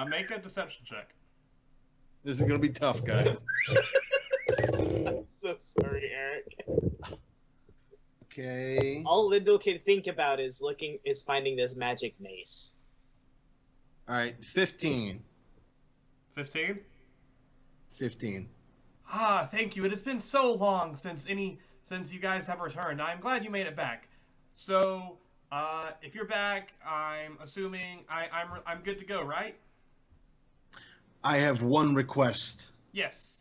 Make a deception check. This is gonna be tough, guys. So sorry, Eric. Okay. All Lindell can think about is finding this magic mace. All right, 15. 15? 15. Ah, thank you. It has been so long since you guys have returned. I'm glad you made it back. So, if you're back, I'm assuming I'm good to go, right? I have one request. Yes.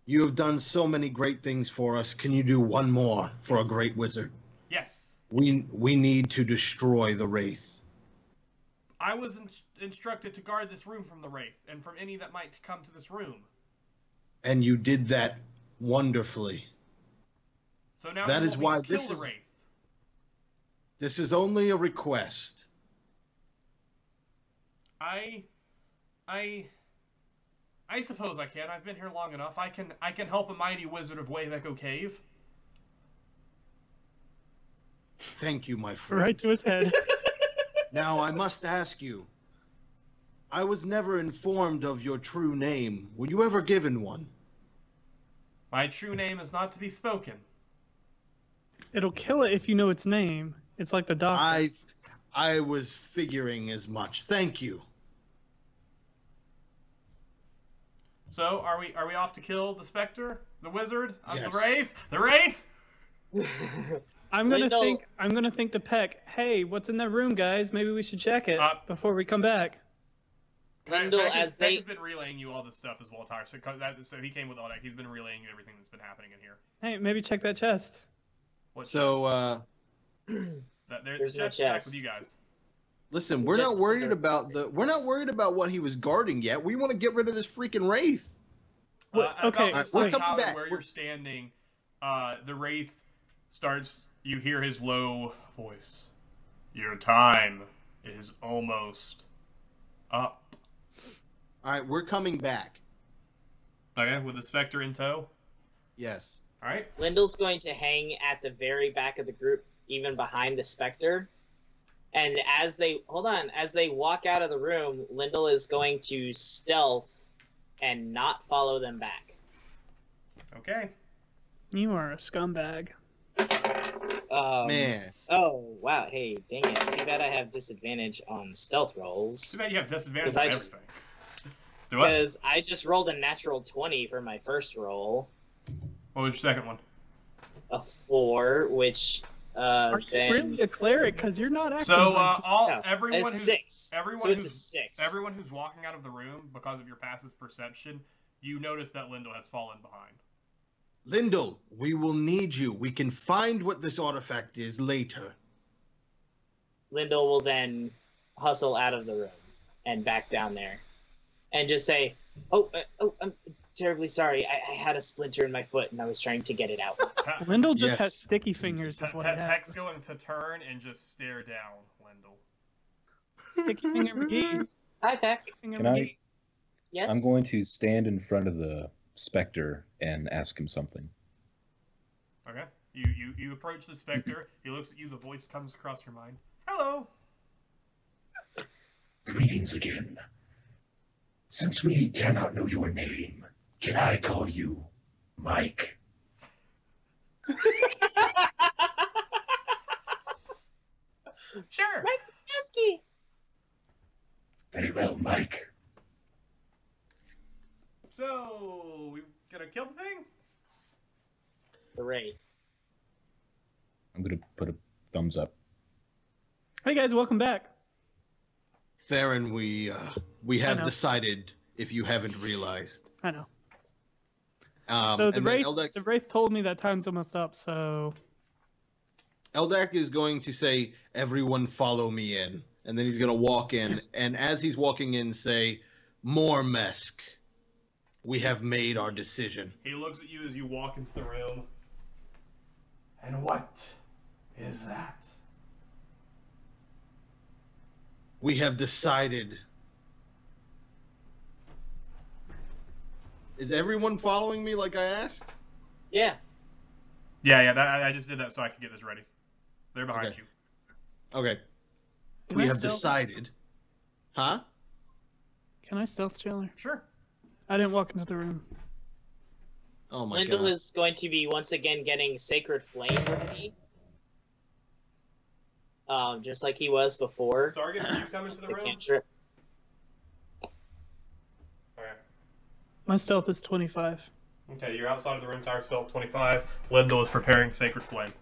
You have done so many great things for us. Can you do one more for a great wizard? Yes. We need to destroy the Wraith. I was instructed to guard this room from the Wraith and from any that might come to this room. And you did that wonderfully. So now that you is want me why to kill this the is Wraith. this is only a request. I suppose I can. I've been here long enough. I can help a mighty wizard of Wave Echo Cave. Thank you, my friend. Right to his head. Now I must ask you. I was never informed of your true name. Were you ever given one? My true name is not to be spoken. It'll kill it if you know its name. It's like the doctor. I was figuring as much. Thank you. So are we off to kill the Spectre, the Wizard, Yes. the Wraith, the Wraith? I'm gonna Lindell- think to Peck. Hey, what's in that room, guys? Maybe we should check it before we come back. Lindell, Peck as has been relaying you all this stuff as well, Tyler. So he came with all that. He's been relaying you everything that's been happening in here. Hey, maybe check that chest. What So There's the no chest's back chest. with you guys. listen, we're Just not worried under- about what he was guarding yet. We want to get rid of this freaking Wraith. Okay, About this we're time, coming Tyler, back. where you're standing, the Wraith starts. You hear his low voice. Your time is almost up. All right, we're coming back. Okay, with the Spectre in tow. Yes. All right. Lindell's going to hang at the very back of the group, even behind the Spectre. And as they walk out of the room, Lindell is going to stealth and not follow them back. Okay. You are a scumbag. Man. Oh wow! Hey, dang it! Too bad I have disadvantage on stealth rolls. Too bad you have disadvantage 'Cause on I just- everything. Do what? Because I just rolled a natural 20 for my first roll, What was your second one? a 4, which Are you then really a cleric? Because you're not acting So like No, everyone it's who's 6. everyone So it's a who's 6. everyone who's walking out of the room because of your passive perception, you notice that Lindell has fallen behind. Lindell, we will need you. We can find what this artifact is later. Lindell will then hustle out of the room and back down there, and just say, "Oh, I'm terribly sorry. I had a splinter in my foot, and I was trying to get it out." Lindell just Yes. has sticky fingers, is what he Peck's has. going to turn and just stare down Lindell. Sticky finger McGee. Hi, Peck. Finger Can I- McGee. Yes. I'm going to stand in front of the Spectre and ask him something. Okay. You approach the Spectre. He looks at you. The voice comes across your mind. Hello. Greetings again. Since we cannot know your name, can I call you Mike? Sure. Mike Wazowski! Very well, Mike. So we gonna kill the thing? The Wraith. I'm gonna put a thumbs up. Hey guys, welcome back. Theron, we I have know. decided, if you haven't realized. I know. and So then the Wraith told me that time's almost up, so Eldak is going to say, "Everyone follow me in." And then he's going to walk in. And as he's walking in, say, "More Mesk. We have made our decision." He looks at you as you walk into the room. And what is that? We have decided. Is everyone following me like I asked? Yeah. Yeah. I just did that so I could get this ready. They're behind Okay. you. Okay. Can We I have stealth- decided. Huh? Can I stealth Chandler? Sure. I didn't walk into the room. Oh my Lyndall god. is going to be once again getting Sacred Flame ready. Just like he was before. Sargus, do you come into the The room? cantrip. Okay. My stealth is 25. Okay, you're outside of the room. Tower spell 25. Lyndall is preparing Sacred Flame.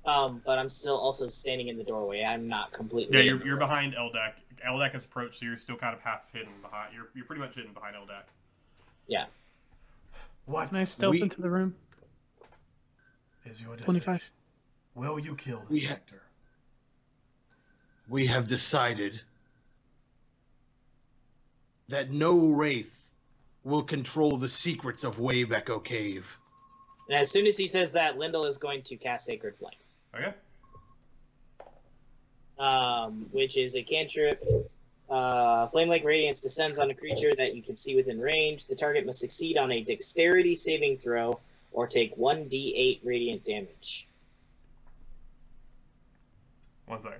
But I'm still also standing in the doorway. I'm not completely. Yeah, in you're the you're room. behind Eldak. Eldak has approached, so you're still kind of half hidden behind. You're pretty much hidden behind Eldak. Yeah. What Can I stealth We- into the room? is your decision? 25. Will you kill the We- Spectre? We have decided that no Wraith will control the secrets of Wave Echo Cave. And as soon as he says that, Lyndall is going to cast Sacred Flame. Okay. Which is a cantrip. Flame-like radiance descends on a creature that you can see within range. The target must succeed on a dexterity saving throw or take 1d8 radiant damage. 1 second.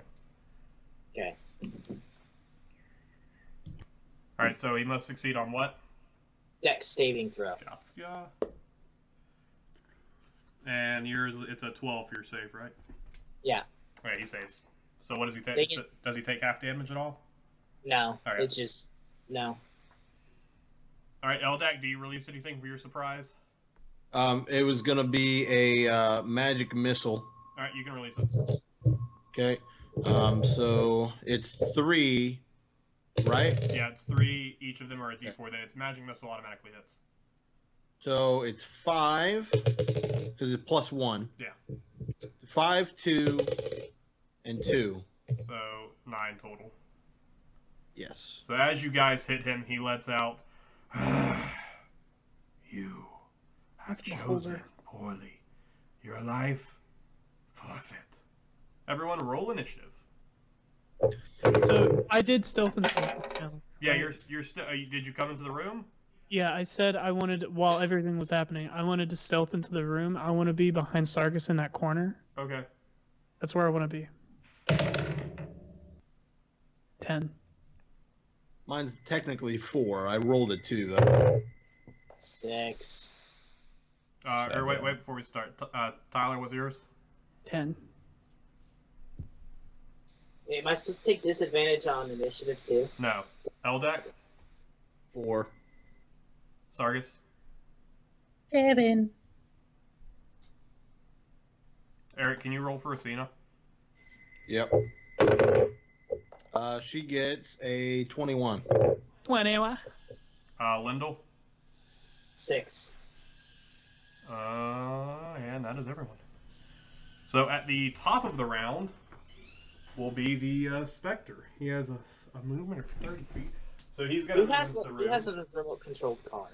Okay. All right. So he must succeed on what? Dex saving throw. Gotcha. And yours, it's a 12 for your save, right? Yeah. Okay, he saves. So what does he take? They can- Does he take half damage at all? No. Alright. It's just... No. All right, Eldak, do you release anything for your surprise? It was going to be a magic missile. All right, you can release it. Okay. So it's 3, right? Yeah, it's 3. Each of them are a D4. Then it's magic missile automatically hits. So it's 5, because it's plus 1. Yeah. 5, 2, and 2. So 9 total. Yes. So as you guys hit him, he lets out, You have That's chosen beholder. poorly. Your life forfeit. everyone roll initiative. So I did stealth into the room. Yeah, you're still. Did you come into the room? Yeah, I said I wanted, while everything was happening, I wanted to stealth into the room. I want to be behind Sargus in that corner. Okay. That's where I want to be. 10. Mine's technically 4. I rolled a 2, though. 6. Or wait, before we start. Tyler, what's yours? 10. Am I supposed to take disadvantage on initiative too? No. Eldak? 4. Sargus? 7. Eric, can you roll for Asina? Yep. She gets a 21. 21. Lyndall? 6. And that is everyone. So at the top of the round will be the Spectre. He has a movement of 30 feet. So he's going to Who move has, into the who room. has a remote controlled car?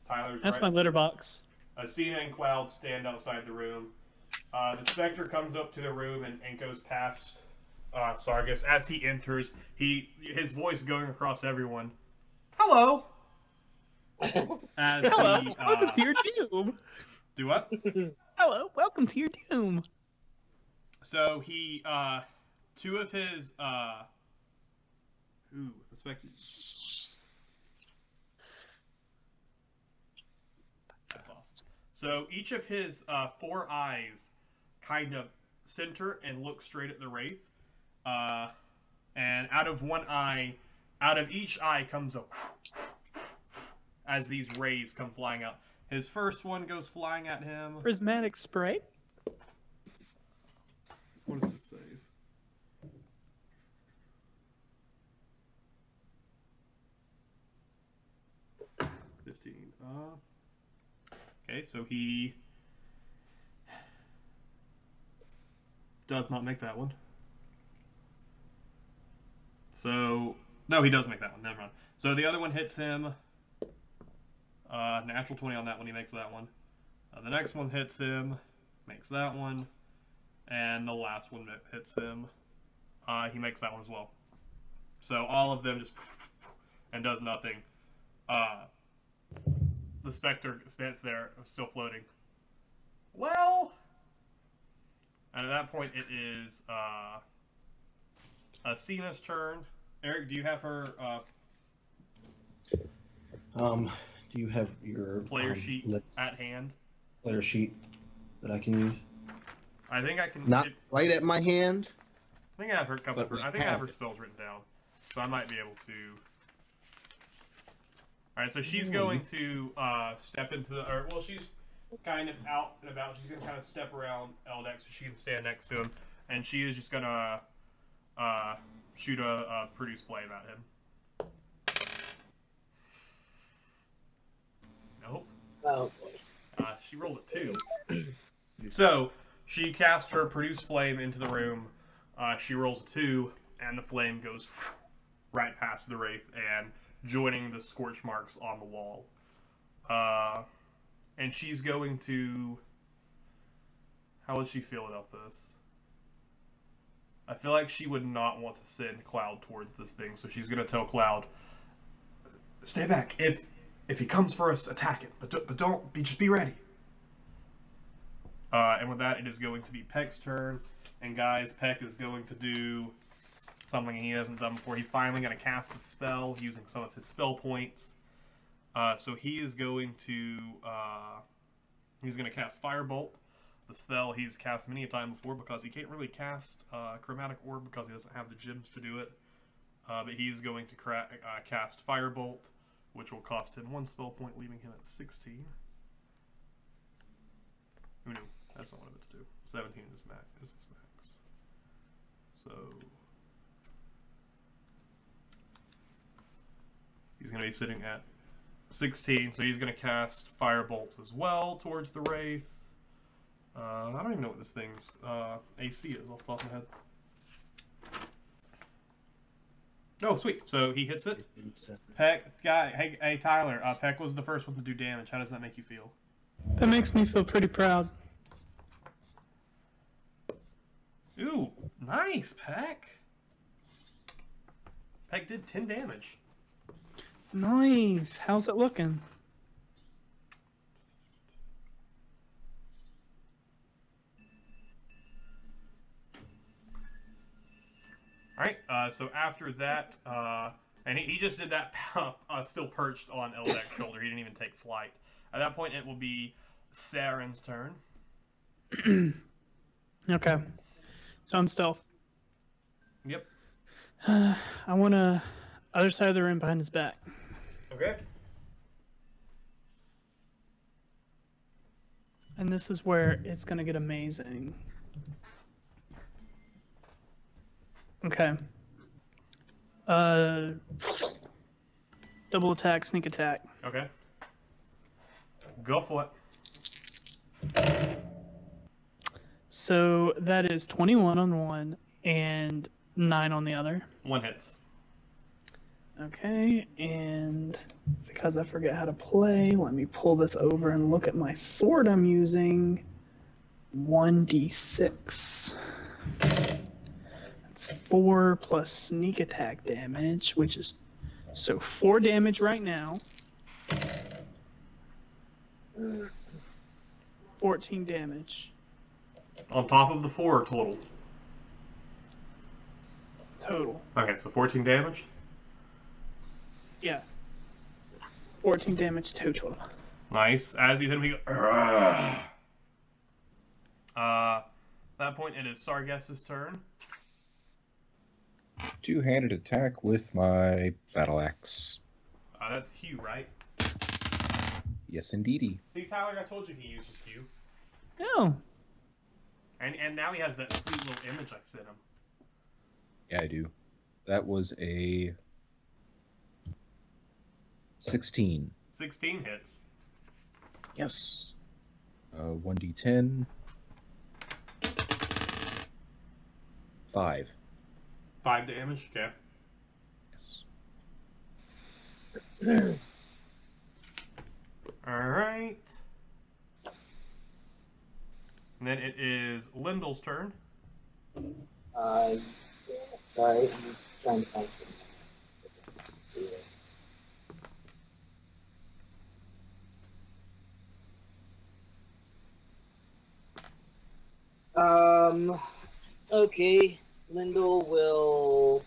Tyler's That's right. my litter box. Asina and Cloud stand outside the room. The Spectre comes up to the room and goes past Sargus. As he enters, his voice going across everyone. Hello! As Hello, he, welcome to your doom. do what? Hello, welcome to your doom. So he, two of his, the Spectre. That's awesome. So each of his 4 eyes kind of center and look straight at the wraith. And out of each eye comes a as these rays come flying out. His first one goes flying at him. Prismatic spray. What does this save? Okay, so he does not make that one. So, no, he does make that one. Never mind. So the other one hits him. Natural 20 on that one. He makes that one. The next one hits him. Makes that one. And the last one hits him. He makes that one as well. So all of them just and does nothing. The specter stands there, still floating. Well, and at that point, it is Acena's turn. Eric, do you have her? Do you have your player sheet at hand? Player sheet that I can use? I think I can. Not right at my hand. I think I have her couple. I think I have her spells written down, so I might be able to. All right, so she's going to step into the. Well, she's kind of out and about. She's going to kind of step around Eldex so she can stand next to him, and she is just going to shoot a produce flame at him. Nope. Oh boy. She rolled a 2. So she casts her produce flame into the room. She rolls a 2, and the flame goes right past the wraith and joining the scorch marks on the wall. And she's going to. How would she feel about this? I feel like she would not want to send Cloud towards this thing, so she's going to tell Cloud, "Stay back. If he comes for us, attack him. But don't just be ready." And with that, it is going to be Peck's turn. And guys, Peck is going to do something he hasn't done before. He's finally going to cast a spell using some of his spell points. So he is going to cast Firebolt, the spell he's cast many a time before because he can't really cast Chromatic Orb because he doesn't have the gems to do it. But he's going to cast Firebolt, which will cost him 1 spell point, leaving him at 16. Who knew? That's not what I meant to do. 17 is his max. So he's going to be sitting at 16, so he's going to cast Firebolt as well towards the Wraith. I don't even know what this thing's AC is off the top of my head. Oh, sweet. So he hits it. Peck, hey Tyler, Peck was the first one to do damage. How does that make you feel? That makes me feel pretty proud. Ooh, nice, Peck. Peck did 10 damage. Nice. How's it looking? Alright, so after that, and he just did that still perched on Eldek's shoulder. He didn't even take flight. At that point, it will be Saren's turn. Okay. So I'm stealth. Yep. I want to other side of the room behind his back. Okay. And this is where it's going to get amazing. Okay. Double attack, sneak attack. Okay. Go for it. So that is 21 on one and 9 on the other. 1 hits. Okay, and because I forget how to play, let me pull this over and look at my sword I'm using. 1d6. That's 4 plus sneak attack damage, which is so 4 damage right now. 14 damage. On top of the 4 total. Total. Okay, so 14 damage? Yeah. 14 damage total. Nice. As you hit him, he goes, that point, it is Sargess's turn. Two-handed attack with my battle axe. That's Hugh, right? Yes, indeedy. See, Tyler, I told you he uses Hugh. No. And now he has that sweet little image I sent him. Yeah, I do. That was a 16. 16 hits. Yes. 1d10. 5. 5 damage, okay. Yes. Alright. And then it is Lyndall's turn. Yeah, sorry, I'm trying to find it. Let's see here. Okay. Lyndall will...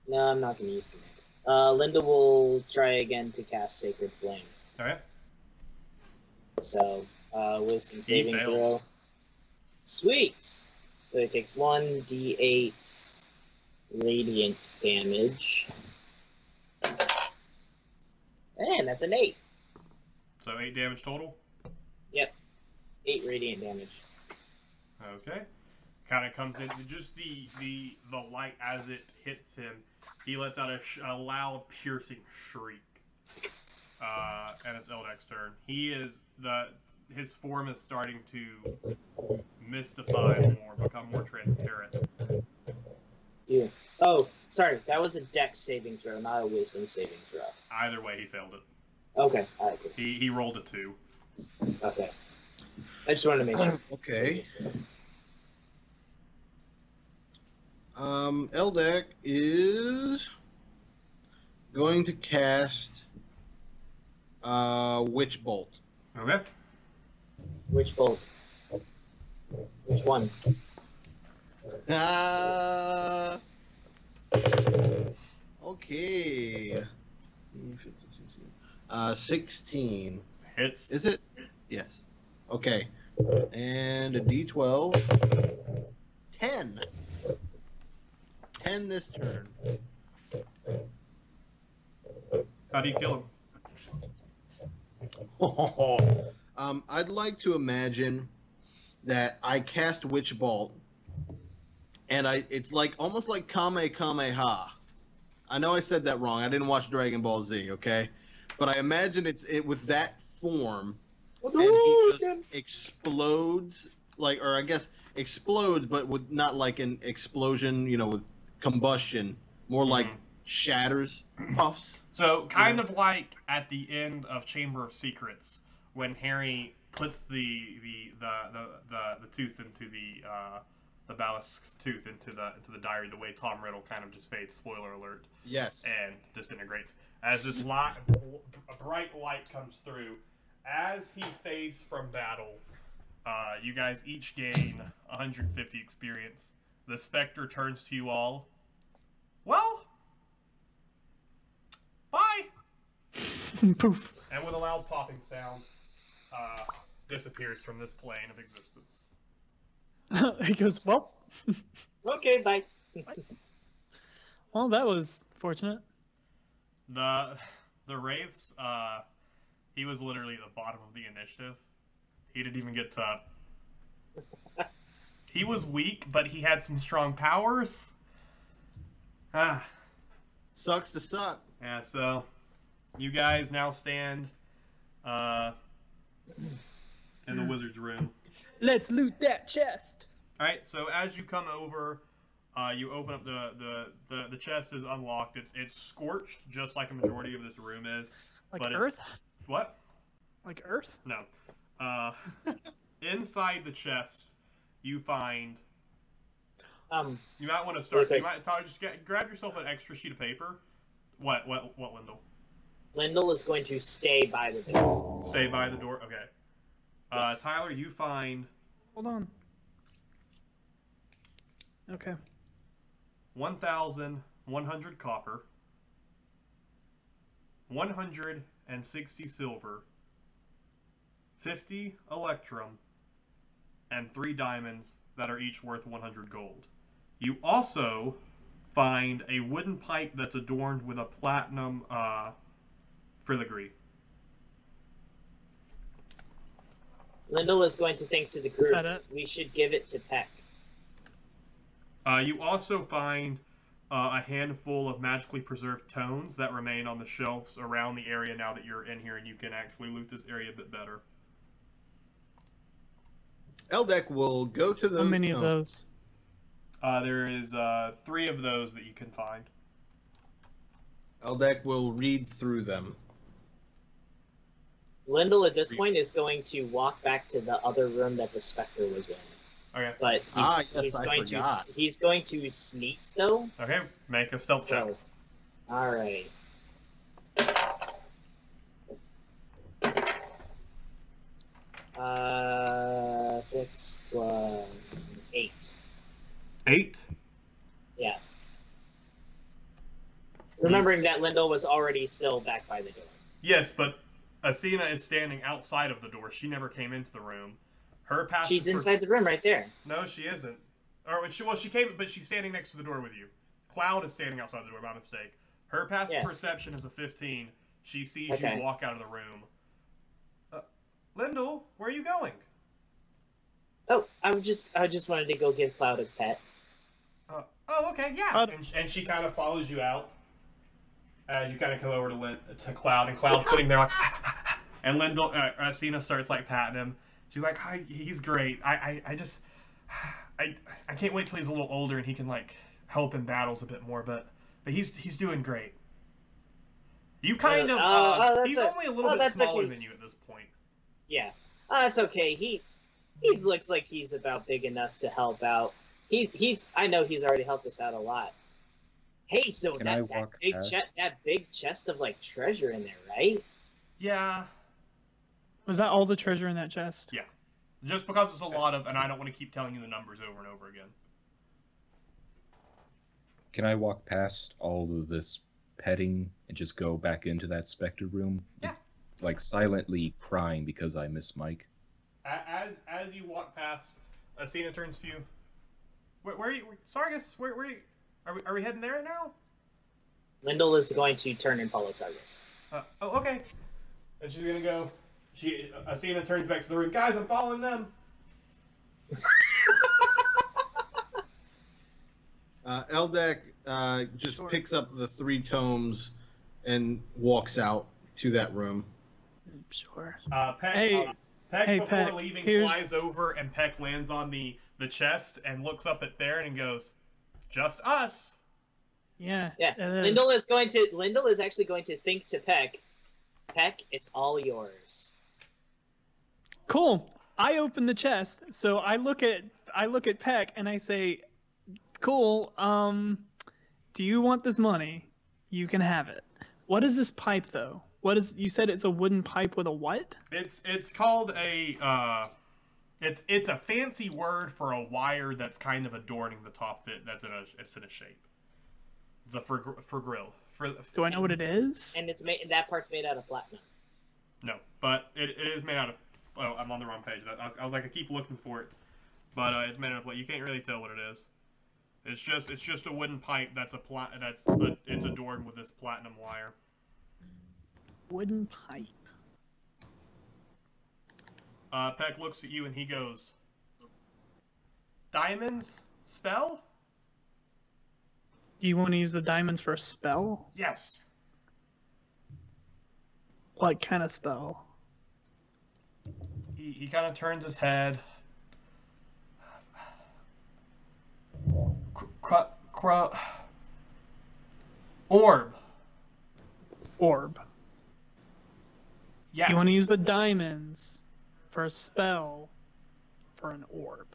No, I'm not going to use command. Lyndall will try again to cast Sacred Flame. Okay. So, wisdom saving fails. throw. Sweet! So it takes 1d8 radiant damage. And that's an 8. So 8 damage total? Yep. 8 radiant damage. Okay. Kind of comes in, just the light as it hits him, he lets out a loud, piercing shriek. And it's Eldek's turn. His form is starting to mystify more, become more transparent. Yeah. Oh, sorry, that was a dex saving throw, not a wisdom saving throw. Either way, he failed it. Okay, alright, good. He rolled a 2. Okay. I just wanted to make sure. Okay. Eldek is going to cast Witch Bolt. Okay. Which bolt? Which one? Okay. 16. Hits. Is it? Yes. Okay. And a D12. 10. 10 this turn. How do you kill him? I'd like to imagine that I cast Witch Bolt, and it's like almost like Kamehameha. I know I said that wrong. I didn't watch Dragon Ball Z, okay? But I imagine it with that form, and he just explodes, or I guess explodes, but with not like an explosion, with combustion, more like shatters, puffs. So kind of like at the end of Chamber of Secrets when Harry puts the tooth into the Balisc's tooth into the diary, the way Tom Riddle kind of just fades. Spoiler alert. Yes. And disintegrates as this bright light comes through. As he fades from battle, you guys each gain 150 experience. The Spectre turns to you all. Well, bye! Poof. And with a loud popping sound, disappears from this plane of existence. He goes, well. Okay, bye. Well, that was fortunate. The Wraiths, he was literally at the bottom of the initiative. He didn't even get to... He was weak, but he had some strong powers. Sucks to suck. Yeah, so you guys now stand in the wizard's room. Let's loot that chest. Alright, so as you come over, you open up the chest is unlocked. It's scorched, just like a majority of this room is. Like but Earth? What? Like Earth? No. Inside the chest, you find... you might want to start... Okay. You might, Tyler, just grab yourself an extra sheet of paper. What, Lyndall? Lyndall is going to stay by the door. Stay by the door? Okay. Tyler, you find... Hold on. Okay. 1,100 copper, 160 silver, 50 electrum, and 3 diamonds that are each worth 100 gold. You also find a wooden pipe that's adorned with a platinum filigree. Lyndall is going to think to the group, that it? we should give it to Peck. You also find a handful of magically preserved tones that remain on the shelves around the area now that you're in here, and you can actually loot this area a bit better. Eldek will go to those. How many of tomes. those? There is 3 of those that you can find. Eldek will read through them. Lyndall at this point is going to walk back to the other room that the Spectre was in. Okay. But yes, I forgot. he's going to sneak though. Okay, make a stealth check. So, all right. Uh, 6 plus 8. 8? Yeah. Remembering that Lyndall was already still back by the door. Yes, but Asina is standing outside of the door. She never came into the room. Her passive She's inside the room right there. No, she isn't. She came, but she's standing next to the door with you. Cloud is standing outside the door by mistake. Her passive perception is a 15. She sees you walk out of the room. Lyndall, where are you going? Oh, I just wanted to go give Cloud a pet. Okay, yeah. And she kind of follows you out. As you kind of come over to Cloud, and Cloud's sitting there like, and Lyndall, Asina starts like patting him. She's like, "Hi, he's great. I can't wait till he's a little older and he can like help in battles a bit more. But he's doing great. You kind of he's only a little bit smaller than you at this point. Yeah, that's okay. He looks like he's about big enough to help out. I know he's already helped us out a lot. Hey, so that big chest of like treasure in there, right? Yeah. Was that all the treasure in that chest? Yeah. Just because it's a lot of, and I don't want to keep telling you the numbers over and over again. Can I walk past all of this petting and just go back into that Spectre room? Yeah. Like silently crying because I miss Mike. As you walk past, Asina turns to you. Where are you? Sargus, where are you? Are we heading there now? Lyndall is going to turn and follow Sargus. Okay. And she's gonna go. Asina turns back to the room. Guys, I'm following them. Eldek just picks up the 3 tomes and walks out to that room. Sure. Peck, before Peck, leaving, here's... flies over, and Peck lands on the chest and looks up at Theron and goes, "Just us." Yeah. Yeah. Lyndall is actually going to think to Peck. Peck, it's all yours. Cool. I open the chest, so I look at Peck and I say, "Cool. Do you want this money? You can have it. What is this pipe though? You said it's a wooden pipe with a what? It's called a it's a fancy word for a wire that's kind of adorning the top bit. It's in a shape. It's a for grill. Do I know what it is? And that part's made out of platinum. No, but it is made out of. Oh, I'm on the wrong page. I was like, I keep looking for it, but it's made out of. You can't really tell what it is. It's just a wooden pipe it's adorned with this platinum wire. Wooden pipe. Peck looks at you and he goes, "Diamonds spell?" Do you want to use the diamonds for a spell? Yes. What kind of spell? He kind of turns his head. Orb. Orb. Yeah. You want to use the diamonds for a spell for an orb.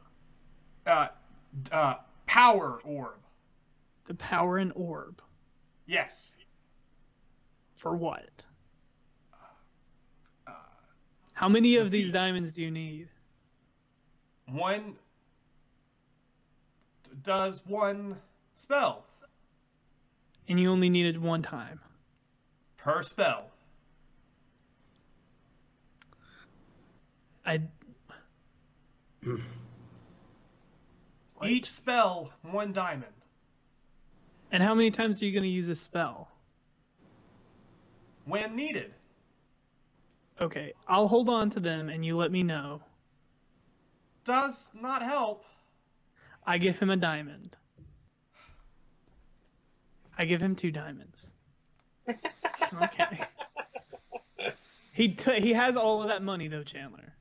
Power orb. To power an orb. Yes. For what? How many of these diamonds do you need? One does one spell. And you only needed one time. Per spell. Like, Each spell, 1 diamond. and how many times are you going to use a spell? When needed. Okay, I'll hold on to them and you let me know. Does not help. I give him a diamond. I give him 2 diamonds. Okay. He has all of that money though, Chandler.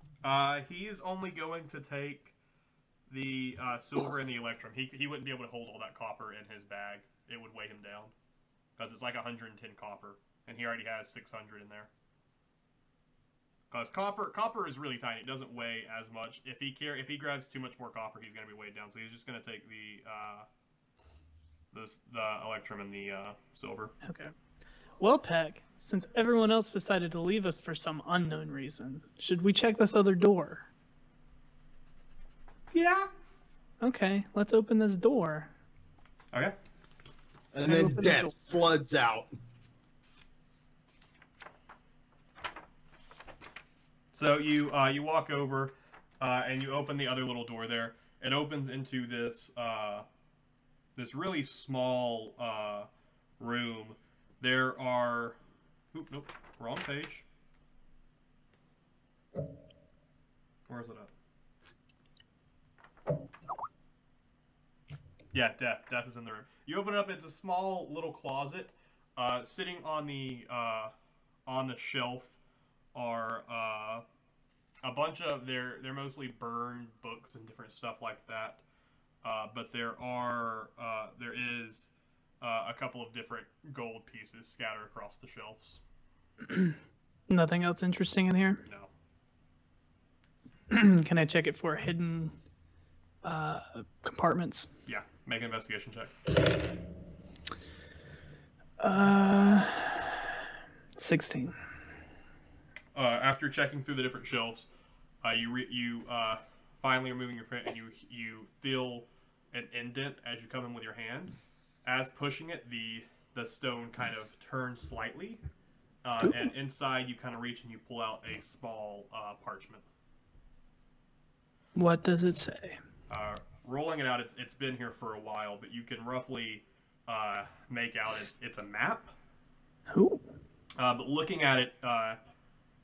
He's only going to take the silver and the electrum. He wouldn't be able to hold all that copper in his bag. It would weigh him down. Because it's like 110 copper. And he already has 600 in there. Because copper is really tiny. It doesn't weigh as much. If he grabs too much more copper, he's going to be weighed down. So he's just going to take the electrum and the silver. Okay. Well, Peck, since everyone else decided to leave us for some unknown reason, should we check this other door? Yeah. Okay, let's open this door. Okay. And then death floods out. So you walk over and you open the other little door there. It opens into this this really small room. There are nope, wrong page. Where is it at? Yeah, death is in the room. You open it up. It's a small little closet. Sitting on the shelf are a bunch of they're mostly burned books and different stuff like that. But there is a couple of different gold pieces scattered across the shelves. Nothing else interesting in here? No. Can I check it for hidden compartments? Yeah, make an investigation check. 16. After checking through the different shelves, you finally are moving your print, and you feel an indent as you come in with your hand. As pushing it, the stone kind of turns slightly, and inside you kind of reach and you pull out a small parchment. What does it say? Rolling it out, it's been here for a while, but you can roughly make out it's a map. Who? But looking at it,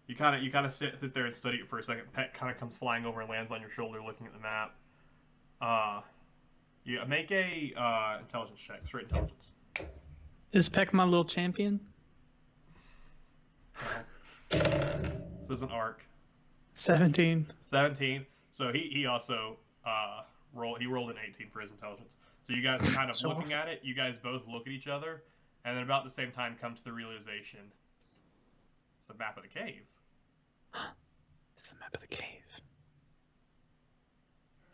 you kind of sit there and study it for a second. Pet kind of comes flying over and lands on your shoulder, looking at the map. You make a intelligence check, straight intelligence. Is Peck my little champion? This is an arc. 17. 17. So he also rolled an 18 for his intelligence. So you guys are kind of looking at it. You guys both look at each other, and then about the same time come to the realization it's a map of the cave. It's a map of the cave.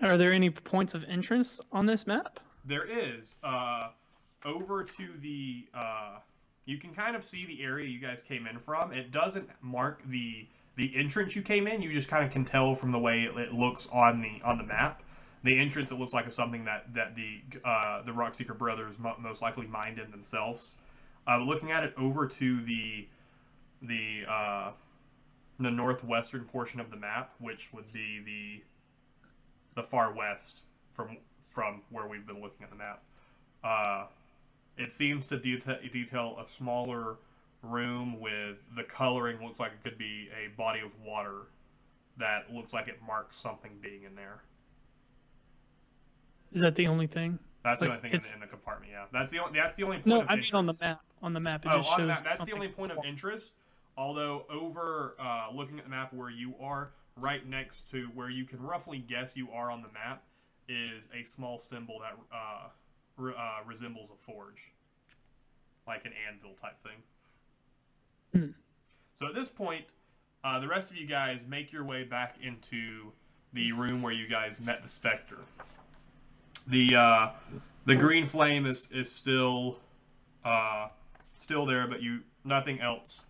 Are there any points of interest on this map? There is. Over to the you can kind of see the area you guys came in from. It doesn't mark the entrance you came in. You just kind of can tell from the way it looks on the map. The entrance, it looks like something that the Rockseeker brothers most likely mined in themselves. Looking at it over to the northwestern portion of the map, which would be the far west from where we've been looking at the map. It seems to detail a smaller room with the coloring looks like it could be a body of water that looks like it marks something being in there. Is that the only thing? That's the Like, only thing in the compartment. Yeah, that's the only point. No, of I mean interest. on the map. On the map, it just on shows. the map. That's the something. only point of interest. Although over looking at the map where you are, right next to where you can roughly guess you are on the map, is a small symbol that resembles a forge, like an anvil type thing. So at this point, the rest of you guys make your way back into the room where you guys met the Spectre. The green flame is still there, but nothing else.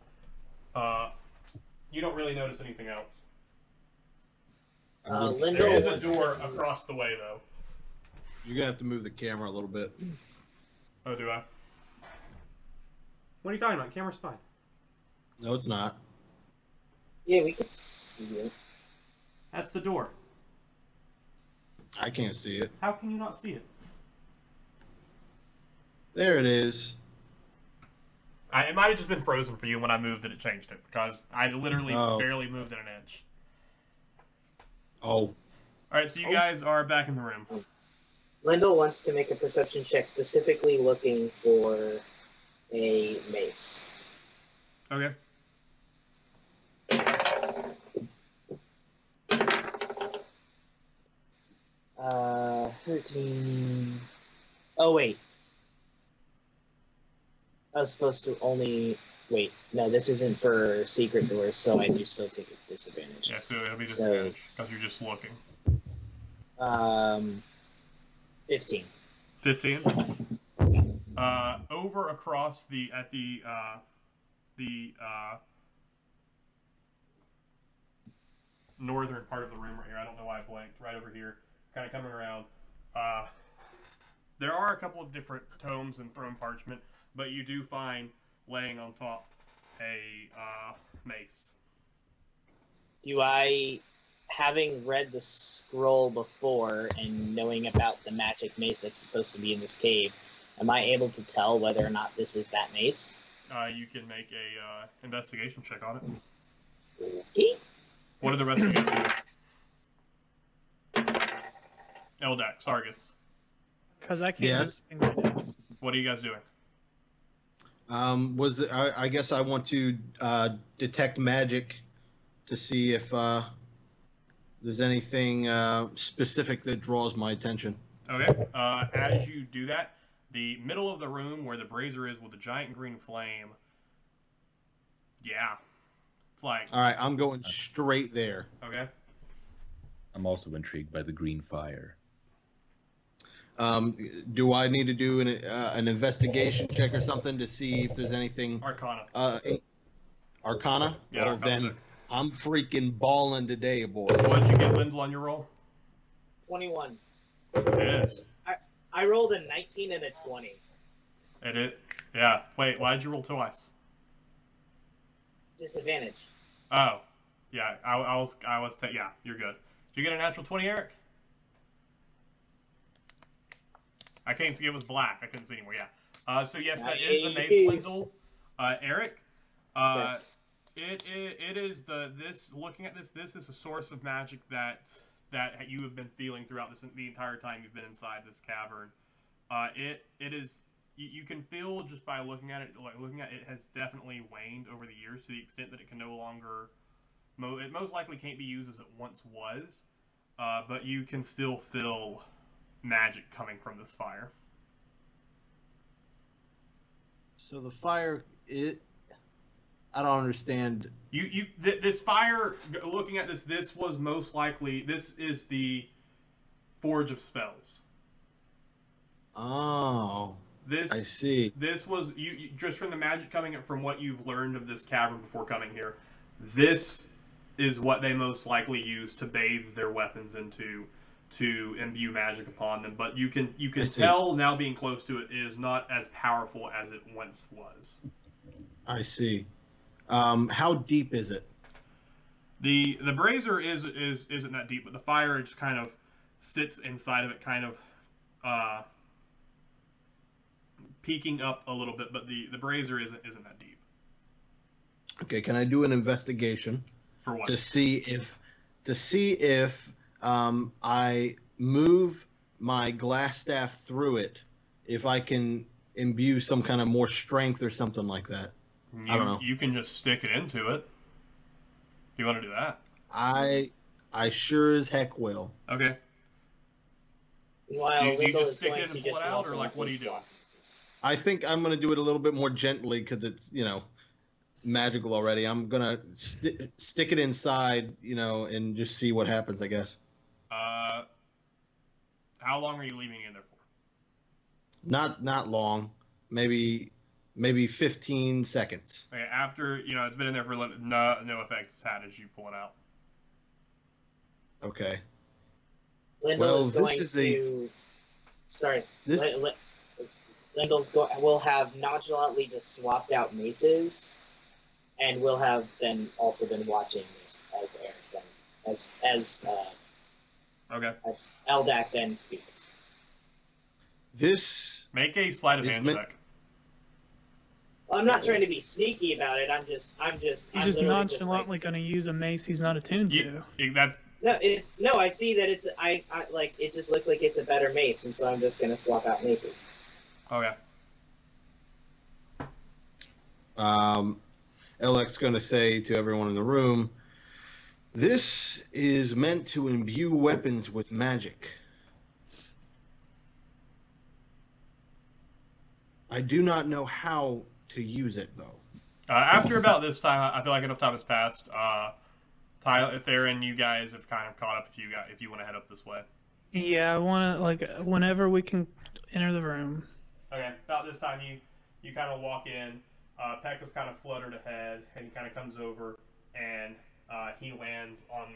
You don't really notice anything else. There is a door across the way, though. You're gonna have to move the camera a little bit. Oh, do I? What are you talking about? Camera's fine. No, it's not. Yeah, we could see it. That's the door. I can't see it. How can you not see it? There it is. It might have just been frozen for you when I moved it. It changed it because I literally barely moved it an inch. Oh. All right, so you guys are back in the room. Lendl wants to make a perception check, specifically looking for a mace. Okay. 13. Oh, wait. I was supposed to only... Wait, no, this isn't for secret doors, so I do still take a disadvantage. Yeah, so it'll be disadvantage because you're just looking. 15. 15. Over across the northern part of the room right here. I don't know why I blanked. Right over here, kind of coming around. There are a couple of different tomes and throne parchment, but you do find laying on top a mace. Do I, having read the scroll before and knowing about the magic mace that's supposed to be in this cave, am I able to tell whether or not this is that mace? You can make a investigation check on it. Okay. What are the rest of you doing? Eldak, Sargus. Because I can't. Yes. Do anything right now. What are you guys doing? I guess I want to detect magic to see if there's anything specific that draws my attention. Okay. As you do that, the middle of the room where the brazier is with the giant green flame. Yeah. It's like. All right, I'm going straight there. Okay. I'm also intrigued by the green fire. Do I need to do an investigation check or something to see if there's anything? Arcana. Arcana? Yeah, well, Arcana then check. I'm freaking balling today, boy. What did you get, Lindell, on your roll? 21. It is. I rolled a 19 and a 20. It is. Yeah. Wait, why did you roll twice? Disadvantage. Oh. Yeah, I was yeah, you're good. Did you get a natural 20, Eric? I can't see. It was black. I couldn't see anymore. Yeah. So yes, that is the mace, Lindell. Eric. It is this. Looking at this, this is a source of magic that you have been feeling throughout the entire time you've been inside this cavern. It is. You can feel just by looking at it. Looking at it has definitely waned over the years to the extent that it can no longer. It most likely can't be used as it once was, but you can still feel magic coming from this fire. So the fire, I don't understand. This fire, looking at this was most likely, this is the Forge of Spells. Oh, I see. This was, you just from the magic coming from what you've learned of this cavern before coming here, this is what they most likely use to bathe their weapons into, to imbue magic upon them. But you can tell now, being close to it, is not as powerful as it once was. I see. How deep is it? The brazier isn't that deep, but the fire just kind of sits inside of it, kind of peeking up a little bit. But the brazier isn't that deep. Okay, can I do an investigation? For what? To see if I move my glass staff through it, if I can imbue some kind of more strength or something like that. I don't know. You can just stick it into it. You want to do that? I sure as heck will. Okay. While Do you Lindell just is stick going it to and pull just it out, or walk like what do you and do? swap. I think I'm going to do it a little bit more gently because it's, magical already. I'm going to stick it inside, and just see what happens, I guess. How long are you leaving it in there for? Not long. Maybe 15 seconds. Okay, after, it's been in there for no effect it's had as you pull it out. Okay. Lindell is going to... Sorry. Lindell's will have nonchalantly just swapped out maces, and will have then also been watching this as Eric then, as Okay. That's Eldak then speaks. This Make a sleight of Is hand meant- check. Well, I'm not trying to be sneaky about it. I'm just. He's I'm just literally nonchalantly going to use a mace he's not attuned to. That's no. I see that it's. I like. It just looks like it's a better mace, and so I'm just gonna swap out maces. okay. Elec's going to say to everyone in the room, this is meant to imbue weapons with magic. I do not know how to use it, though. After about this time, I feel like enough time has passed. Tyler, Theron, you guys have kind of caught up if you want to head up this way. Yeah, I want to, like, whenever we can enter the room. Okay, about this time you kind of walk in. Peck is kind of fluttered ahead, and he kind of comes over, and he lands on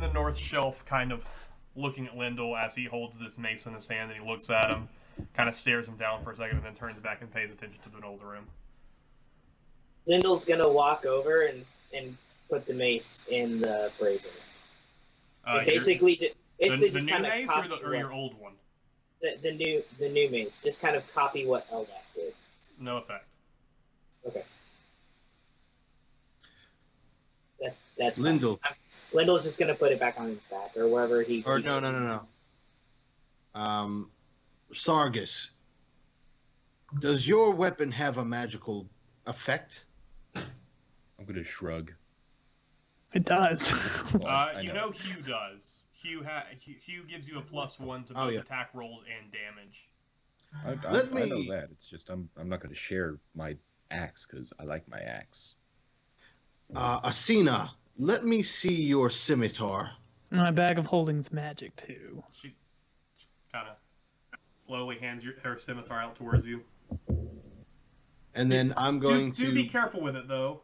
the north shelf, kind of looking at Lyndall as he holds this mace in his hand, and he looks at him, kind of stares him down for a second, and then turns back and pays attention to the middle of the room. Lyndall's gonna walk over and put the mace in the brazier. Basically, it's the just new kind of mace or your old one? The new mace. Just kind of copy what Eldak did. No effect. Okay. That's Lyndall. Lyndall's just gonna put it back on his back or wherever he. Or no. Sargus, does your weapon have a magical effect? I'm gonna shrug. It does. Well, You know Hugh does. Hugh gives you a +1 to both attack rolls and damage. I know that. It's just I'm not gonna share my axe because I like my axe. Asina, let me see your scimitar. My bag of holding's magic, too. She kind of slowly hands her scimitar out towards you. And then I'm going to... Do be careful with it, though.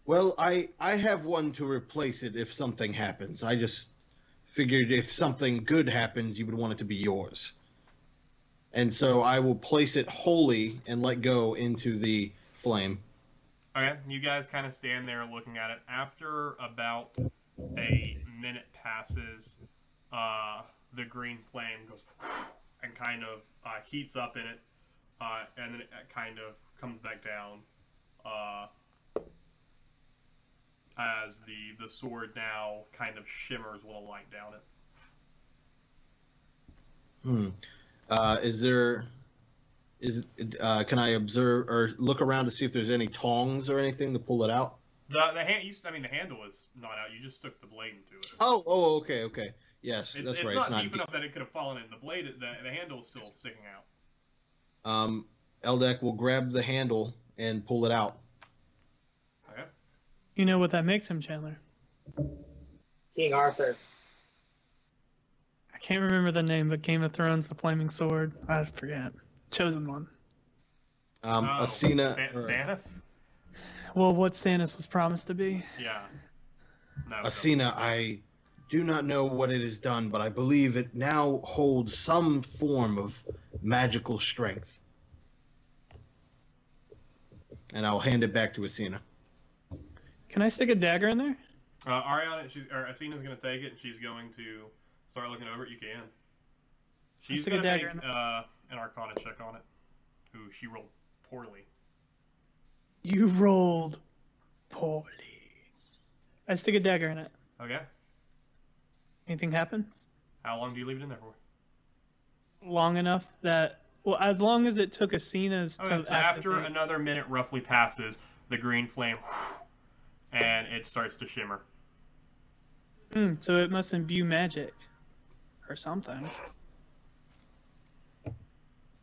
Well, I have one to replace it if something happens. I just figured if something good happens, you would want it to be yours. And so I will place it wholly and let go into the flame. Okay, you guys kind of stand there looking at it. After about a minute passes, the green flame goes and kind of heats up in it, and then it kind of comes back down as the sword now kind of shimmers with a light down it. Can I observe or look around to see if there's any tongs or anything to pull it out? The handle is not out. You just stuck the blade into it. Oh, okay. Yes, that's right. It's not deep enough that it could have fallen in. The handle is still sticking out. Eldak will grab the handle and pull it out. Okay. You know what that makes him, Chandler? King Arthur. I can't remember the name, but Game of Thrones, the flaming sword. I forget. Chosen one. Asina. Stannis? Well, what Stannis was promised to be. Yeah. No, Asina, I do not know what it has done, but I believe it now holds some form of magical strength. And I'll hand it back to Asina. Can I stick a dagger in there? Asina's going to take it, and she's going to start looking over it. You can. She's stick going a to make dagger in an Arcana check on it. Who she rolled poorly. You rolled poorly. I stick a dagger in it. Okay. Anything happen? How long do you leave it in there for? Long enough that... Well, as long as it took Asina's Okay, to so after another minute roughly passes, the green flame... and it starts to shimmer. So it must imbue magic. Or something.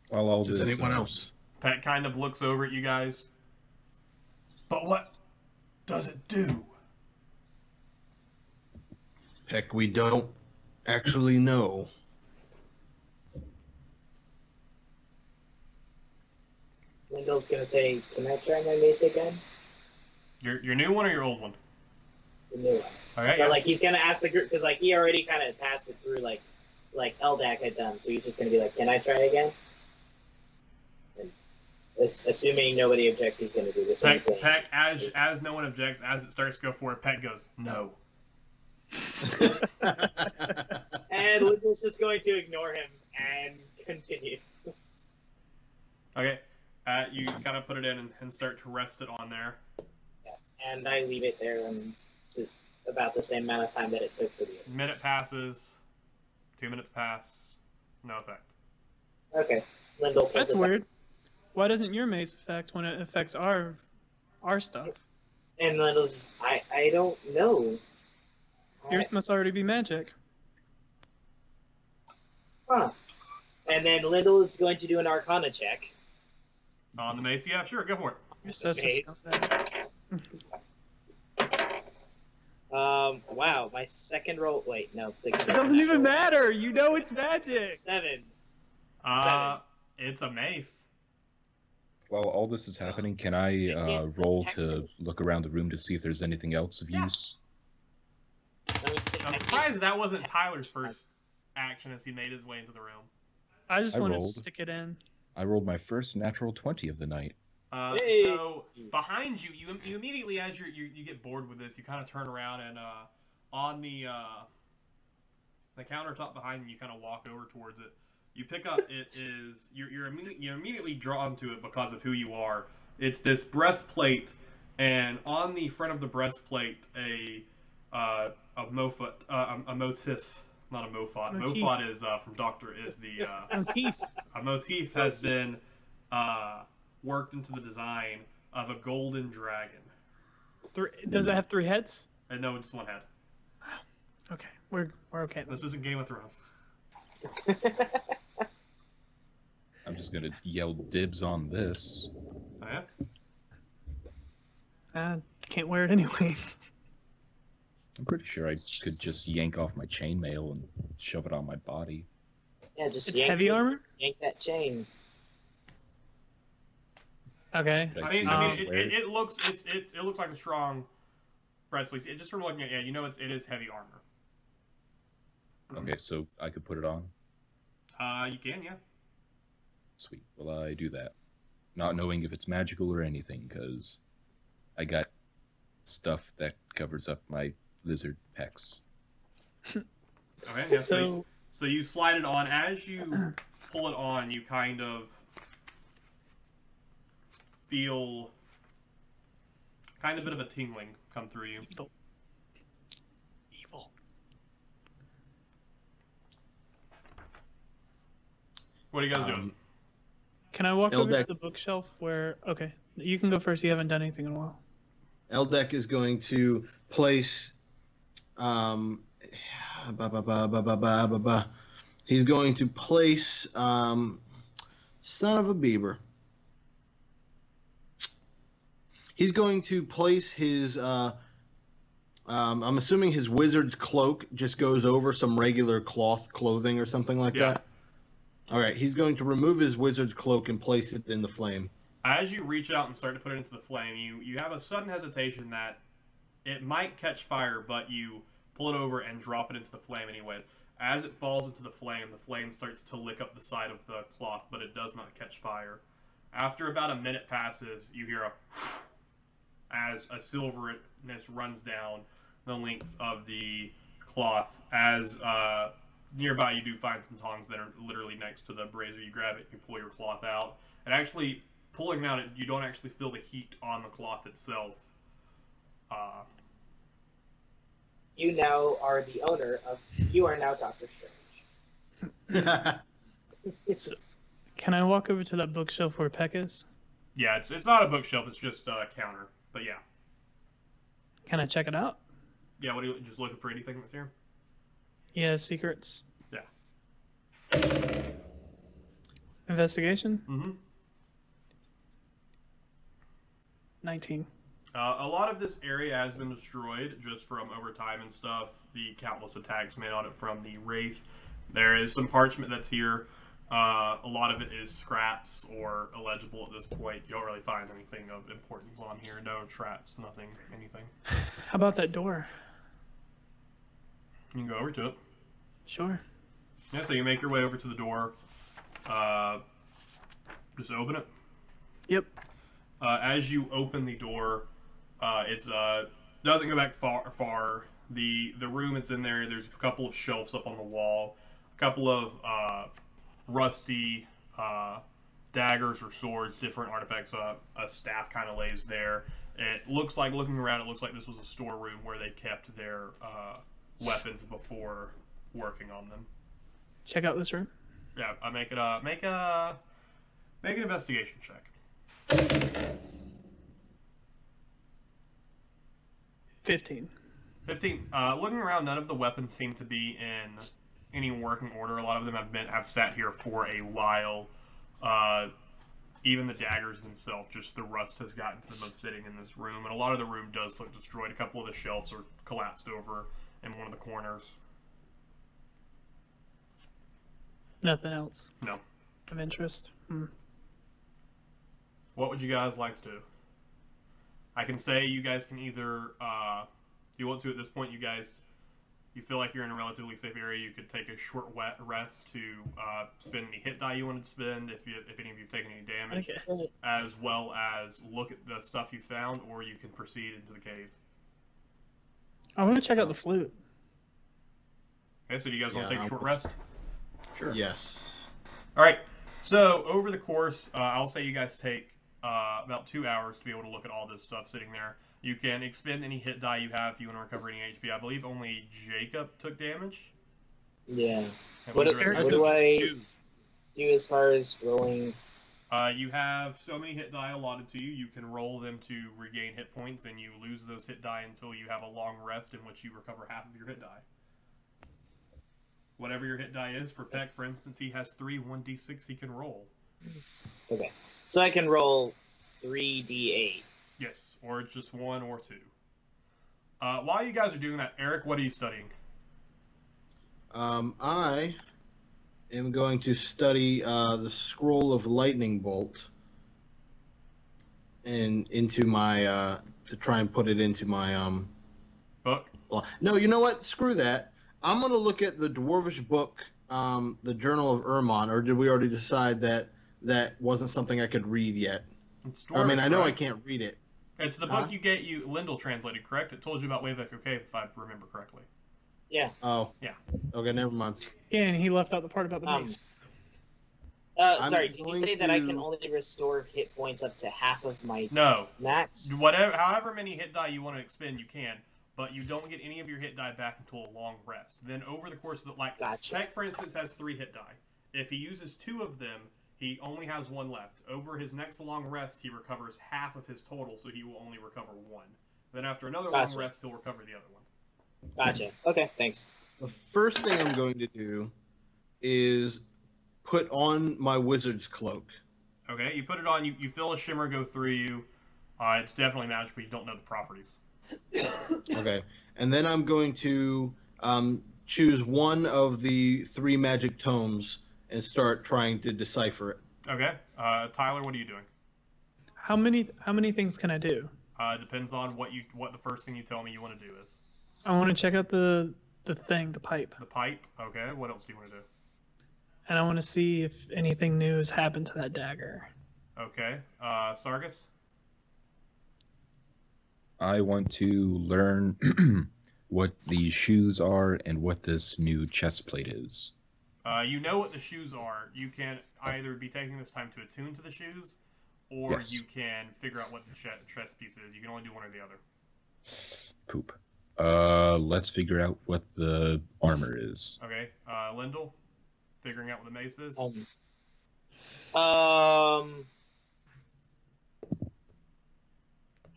While all Does this, anyone else? Pet kind of looks over at you guys. But what does it do? Heck, we don't actually know. Lyndall's gonna say, "Can I try my mace again?" Your new one or your old one? The new one. Okay. But like he's gonna ask the group because like he already kind of passed it through like Eldak had done, so he's just gonna be like, "Can I try again?" And assuming nobody objects, he's gonna do the same thing. Peck, as no one objects, as it starts to go forward, Peck goes, "No." And Lyndall's just going to ignore him and continue. Okay. You kind of put it in and start to rest it on there. Yeah. And I leave it there and it's about the same amount of time that it took for the other. Minute passes. 2 minutes pass. No effect. Okay. Lyndall pulls That's it back. weird. Why doesn't your mace affect when it affects our stuff? And Lyndall's, I don't know. Yours must already be magic. Huh. And then Lyndall is going to do an Arcana check. On the mace? Yeah, sure, go for it. You're such a Mace. scumbag. Wow, my second roll. Wait, no. It doesn't even matter. You know it's magic. 7. It's a mace. While all this is happening, can I roll to look around the room to see if there's anything else of use? I'm surprised that wasn't Tyler's first action as he made his way into the room. I just wanted rolled. to stick it in. I rolled my first natural 20 of the night. Hey. So behind you, you immediately, as you get bored with this, you kind of turn around and on the countertop behind you, you kind of walk over towards it. You pick up you're immediately drawn to it because of who you are. It's this breastplate, and on the front of the breastplate, a motif, not a mofot. Motif. Mofot is from Doctor is the Motif. a motif has been worked into the design of a golden dragon. Does it have 3 heads? And no, just one head. Okay, we're okay. This isn't Game of Thrones. I'm just gonna yell dibs on this. Oh, yeah? Can't wear it anyway. I'm pretty sure I could just yank off my chainmail and shove it on my body. Yeah, just It's heavy armor. yank that chain. Okay. Did I see mean, that? it looks it looks like a strong breastplate. Just from looking at it, it is heavy armor. Okay, so I could put it on. You can, yeah. Sweet. Well, I do that, not knowing if it's magical or anything, because I got stuff that covers up my lizard pecs. Okay, yeah. So you slide it on. As you pull it on, you kind of feel kind of a bit of a tingling come through you. Evil. What are you guys doing? Can I walk over Eldek. to the bookshelf where... Okay, you can go first. You haven't done anything in a while. Eldek is going to place. He's going to place. Son of a beaver. He's going to place his. I'm assuming his wizard's cloak just goes over some regular cloth clothing or something like that. All right, he's going to remove his wizard's cloak and place it in the flame. As you reach out and start to put it into the flame, you have a sudden hesitation that it might catch fire, but you pull it over and drop it into the flame anyways. As it falls into the flame starts to lick up the side of the cloth, but it does not catch fire. After about a minute passes, you hear a as a silverness runs down the length of the cloth. As nearby, you do find some tongs that are literally next to the brazier. You grab it, you pull your cloth out, and actually pulling out, you don't actually feel the heat on the cloth itself. You now are the owner of. You are now Doctor Strange. Can I walk over to that bookshelf where Peck is? Yeah, it's not a bookshelf, it's just a counter. But yeah. Can I check it out? Yeah, what are you just looking for anything that's here? Yeah, secrets. Yeah. Investigation? Mm-hmm. 19. A lot of this area has been destroyed just from overtime and stuff. The countless attacks made on it from the Wraith. There is some parchment that's here. A lot of it is scraps or illegible at this point. You don't really find anything of importance on here. No traps, nothing, anything. How about that door? You can go over to it. Sure. Yeah, so you make your way over to the door. Just open it. Yep. As you open the door, it doesn't go back far. The room it's in there, there's a couple of shelves up on the wall, a couple of rusty daggers or swords, different artifacts. A staff kind of lays there. It looks like, looking around, it looks like this was a storeroom where they kept their weapons before working on them. Check out this room. Yeah, I make an investigation check. 15. 15. Looking around, none of the weapons seem to be in any working order. A lot of them have sat here for a while. Even the daggers themselves, just the rust has gotten to them of sitting in this room. And a lot of the room does look destroyed. A couple of the shelves are collapsed over in one of the corners. Nothing else No. of interest. What would you guys like to do? I can say you guys can either, if you want to at this point, you feel like you're in a relatively safe area, you could take a short rest to spend any hit die you wanted to spend, if any of you have taken any damage, Okay. as well as look at the stuff you found, or you can proceed into the cave. I want to check out the flute. Okay, so do you guys want to take a Yeah, short rest? Sure. Yes. All right. So over the course, I'll say you guys take about 2 hours to be able to look at all this stuff sitting there. You can expend any hit die you have if you want to recover any HP. I believe only Jacob took damage. Yeah. I What, believe the what rest- do I do as far as rolling? You have so many hit die allotted to you. You can roll them to regain hit points, and you lose those hit die until you have a long rest in which you recover half of your hit die. Whatever your hit die is, for Peck, for instance, he has 3 1d6 he can roll. Okay. So I can roll 3d8. Yes, or it's just 1 or 2. While you guys are doing that, Eric, what are you studying? I am going to study the scroll of lightning bolt, and into my to try and put it into my Book? Well, no, you know what? Screw that. I'm going to look at the dwarvish book, the Journal of Ermon, or did we already decide that that wasn't something I could read yet? It's I mean, I know I right? can't read it. It's the book Lyndall translated, correct? It told you about Wayvek Cave, if I remember correctly. Yeah. Oh. Yeah. Okay, never mind. Yeah, and he left out the part about the mace. Sorry, did you say that I can only restore hit points up to half of my No. max? However many hit die you want to expend, you can, but you don't get any of your hit die back until a long rest. Then over the course of the Gotcha. Peck, for instance, has 3 hit die. If he uses 2 of them, he only has 1 left. Over his next long rest, he recovers half of his total, so he will only recover 1. Then after another long rest, he'll recover the other one. Gotcha. Okay, thanks. The first thing I'm going to do is put on my wizard's cloak. Okay, you put it on, you feel a shimmer go through you. It's definitely magical, you don't know the properties. Okay, and then I'm going to choose one of the 3 magic tomes and start trying to decipher it. Okay, Tyler, what are you doing? How many things can I do? Depends on what the first thing you tell me you want to do is. I want to check out the pipe. The pipe. Okay. What else do you want to do? And I want to see if anything new has happened to that dagger. Okay. Sargus. I want to learn what these shoes are and what this new chest plate is. You know what the shoes are. You can either be taking this time to attune to the shoes, or Yes. you can figure out what the chest piece is. You can only do one or the other. Poop. Let's figure out what the armor is. Okay. Lyndall, figuring out what the mace is.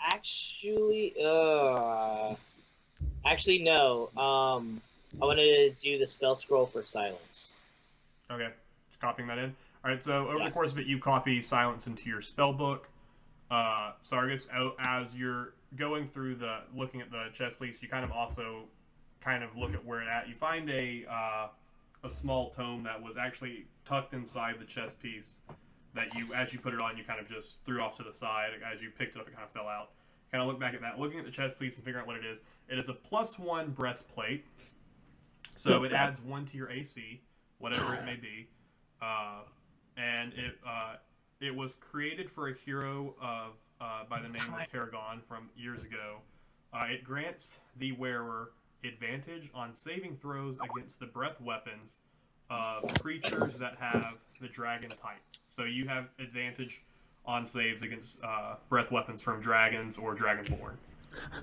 Actually, no. I want to do the spell scroll for silence. Okay. Just copying that in. All right. So over the course of it, you copy silence into your spell book. Sargus, as you're going through looking at the chest piece, you kind of also look at where it's at. You find a small tome that was actually tucked inside the chest piece that as you put it on, you kind of just threw off to the side. As you picked it up, it kind of fell out. Kind of look back at that, looking at the chest piece and figuring out what it is. It is a +1 breastplate, so it adds 1 to your AC, whatever it may be. And it was created for a hero by the name of Tarragon from years ago. It grants the wearer advantage on saving throws against the breath weapons of creatures that have the dragon type. So you have advantage on saves against breath weapons from dragons or dragonborn.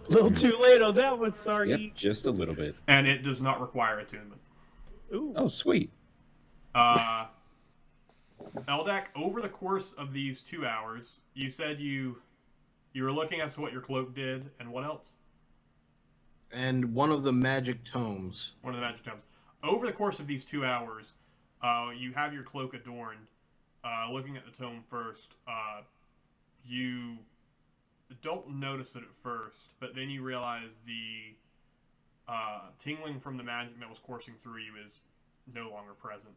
A little too late on that one, Sargi. Yep, just a little bit. And it does not require attunement. Ooh. Oh, sweet. Eldak, over the course of these 2 hours, you said you were looking as to what your cloak did, and what else? And one of the magic tomes. One of the magic tomes. Over the course of these 2 hours, you have your cloak adorned. Looking at the tome first, you don't notice it at first, but then you realize the tingling from the magic that was coursing through you is no longer present.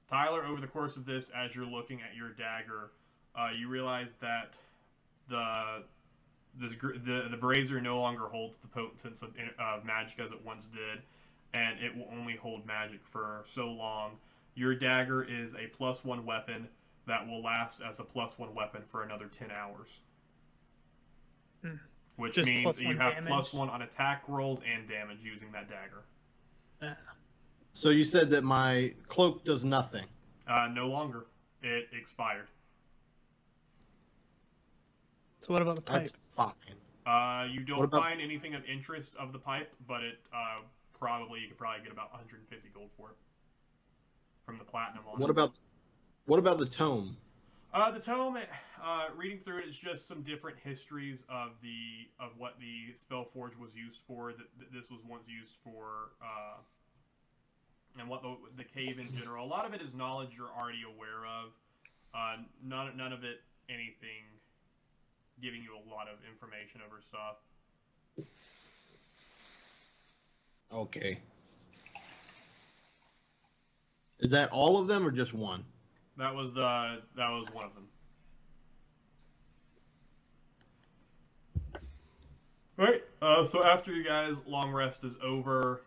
Tyler, over the course of this, as you're looking at your dagger, you realize that the brazier no longer holds the potence of magic as it once did, and it will only hold magic for so long. Your dagger is a +1 weapon that will last as a +1 weapon for another 10 hours. Which Just means +1 you have damage. +1 on attack rolls and damage using that dagger. So you said that my cloak does nothing. No longer. It expired. So what about the pipe? That's fine. You What don't about- find anything of interest of the pipe, but it you could probably get about 150 gold for it from the platinum on What it. about the tome? The tome? Reading through it is just some different histories of what the Spellforge was used for. That this was once used for, and what the cave in general. A lot of it is knowledge you're already aware of. None of it anything giving you a lot of information over stuff. Okay. Is that all of them or just one? That was one of them. All right. So after you guys' long rest is over,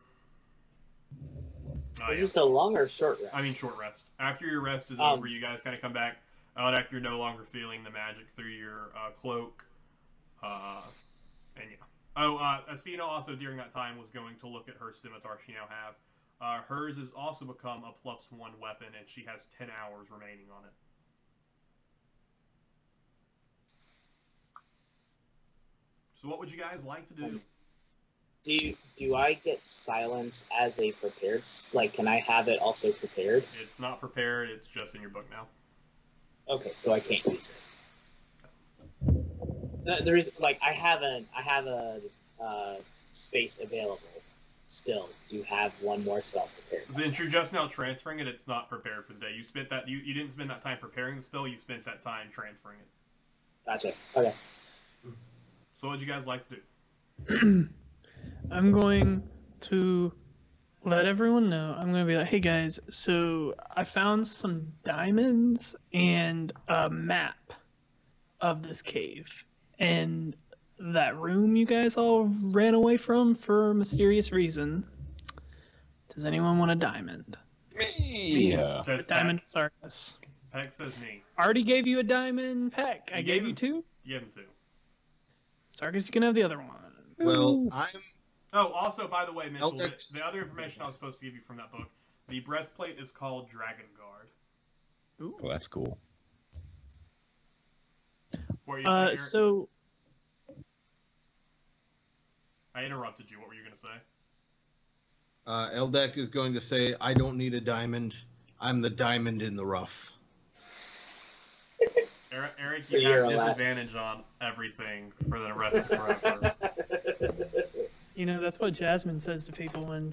Is this a long or short rest? I mean short rest. After your rest is over, you guys kind of come back. Eldak, you're no longer feeling the magic through your cloak, and yeah. Oh, Asina also during that time was going to look at her scimitar she now have. Hers has also become a +1 weapon, and she has 10 hours remaining on it. So what would you guys like to do? Do I get silence as a prepared? Like, can I have it also prepared? It's not prepared, it's just in your book now. Okay, so I can't use it. There is like I have a space available still to have one more spell prepared. Since you're just now transferring it, it's not prepared for the day. You spent that you didn't spend that time preparing the spell, you spent that time transferring it. Gotcha. Okay. So what would you guys like to do? I'm going to let everyone know. I'm going to be like, hey guys, so I found some diamonds and a map of this cave. And that room you guys all ran away from for a mysterious reason. Does anyone want a diamond? Yeah. Says A diamond Peck. Sarkis. Peck says me. Already gave you a diamond, Peck. I You gave gave you him- 2. Give him 2. Sarkis, you can have the other one. Well, Ooh. I'm Oh, also, by the way, Mitchell, Eldek's- the other information I was supposed to give you from that book, the breastplate is called Dragon Guard. Ooh. Oh, that's cool. What were you saying, Eric? So I interrupted you. What were you going to say? Eldek is going to say, I don't need a diamond. I'm the diamond in the rough. Eric, So you you're have allowed- disadvantage on everything for the rest of forever. you know that's what Jasmine says to people when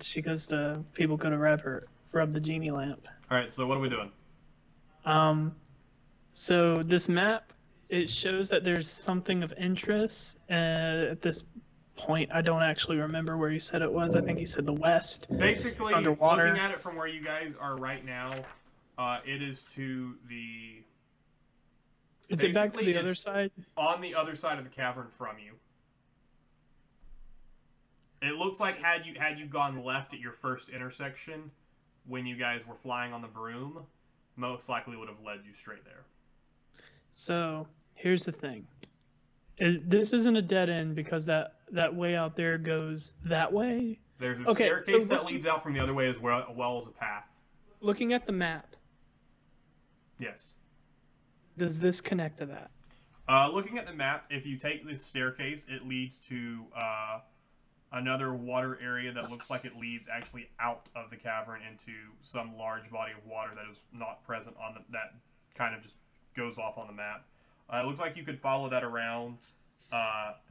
people go to rub the genie lamp. All right, so what are we doing? So this map, it shows that there's something of interest at this point. I don't actually remember where you said it was. I think you said the west. Basically, It's underwater. looking at it from where you guys are right now, it is to the... Is it back to basically, the other it's side? on the other side of the cavern from you. It looks like had you gone left at your first intersection when you guys were flying on the broom, most likely would have led you straight there. So here's the thing. This isn't a dead end because that way out there goes that way. There's a Okay, staircase so that looking- leads out from the other way as well as a path. Looking at the map, Yes. does this connect to that? Looking at the map, if you take this staircase, it leads to another water area that looks like it leads actually out of the cavern into some large body of water that is not present on that kind of just goes off on the map. It looks like you could follow that around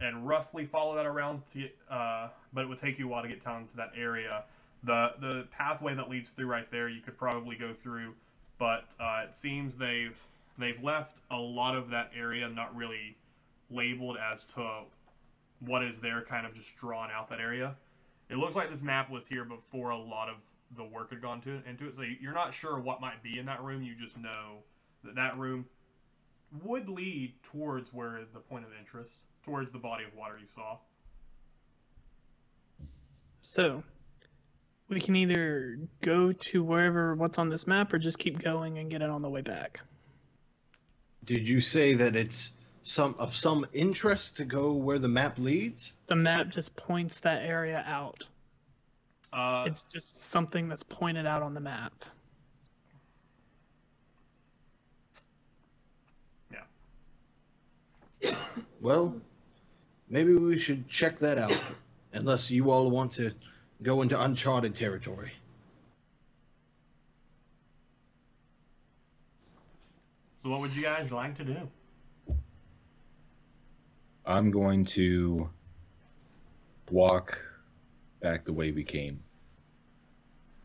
and roughly follow that around, but it would take you a while to get down to that area. The pathway that leads through right there, you could probably go through, but it seems they've left a lot of that area not really labeled as to what is there, kind of just drawn out that area. It looks like this map was here before a lot of the work had gone into it, so you're not sure what might be in that room. You just know that room would lead towards where the point of interest, towards the body of water you saw. So, we can either go to what's on this map or just keep going and get it on the way back. Did you say that it's of some interest to go where the map leads? The map just points that area out. It's just something that's pointed out on the map. Yeah. Well, maybe we should check that out, unless you all want to go into uncharted territory. So what would you guys like to do? I'm going to walk back the way we came.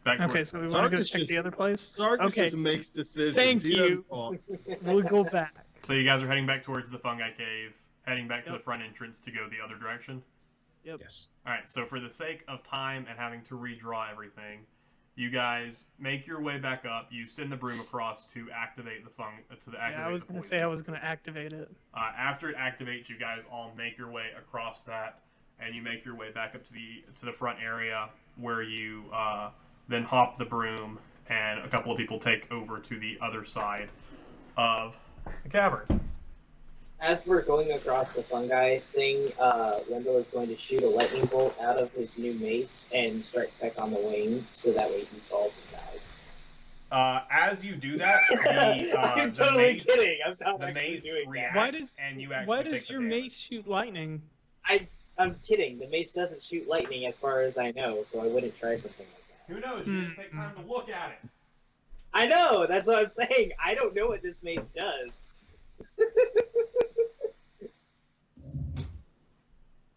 Back Okay, towards- so we want to go Sarkis check just- the other place? Sarkis Okay, just makes decisions. Thank He you. doesn't talk. we'll go back. So you guys are heading back towards the fungi cave, heading back to Yep. the front entrance to go the other direction. Yep. Yes. All right. So for the sake of time and having to redraw everything, you guys make your way back up. You send the broom across to activate the Yeah, I was going to say I was going to activate it. After it activates, you guys all make your way across that, and you make your way back up to the front area where you then hop the broom, and a couple of people take over to the other side of the cavern. As we're going across the fungi thing, Wendell is going to shoot a lightning bolt out of his new mace and strike Peck on the wing, so that way he falls and dies. As you do that, I'm the totally mace, kidding. I'm not the actually mace doing that. reacts, and you actually Why take does the your damage. mace shoot lightning? I'm kidding. The mace doesn't shoot lightning as far as I know, so I wouldn't try something like that. Who knows? You didn't take time to look at it. I know! That's what I'm saying! I don't know what this mace does.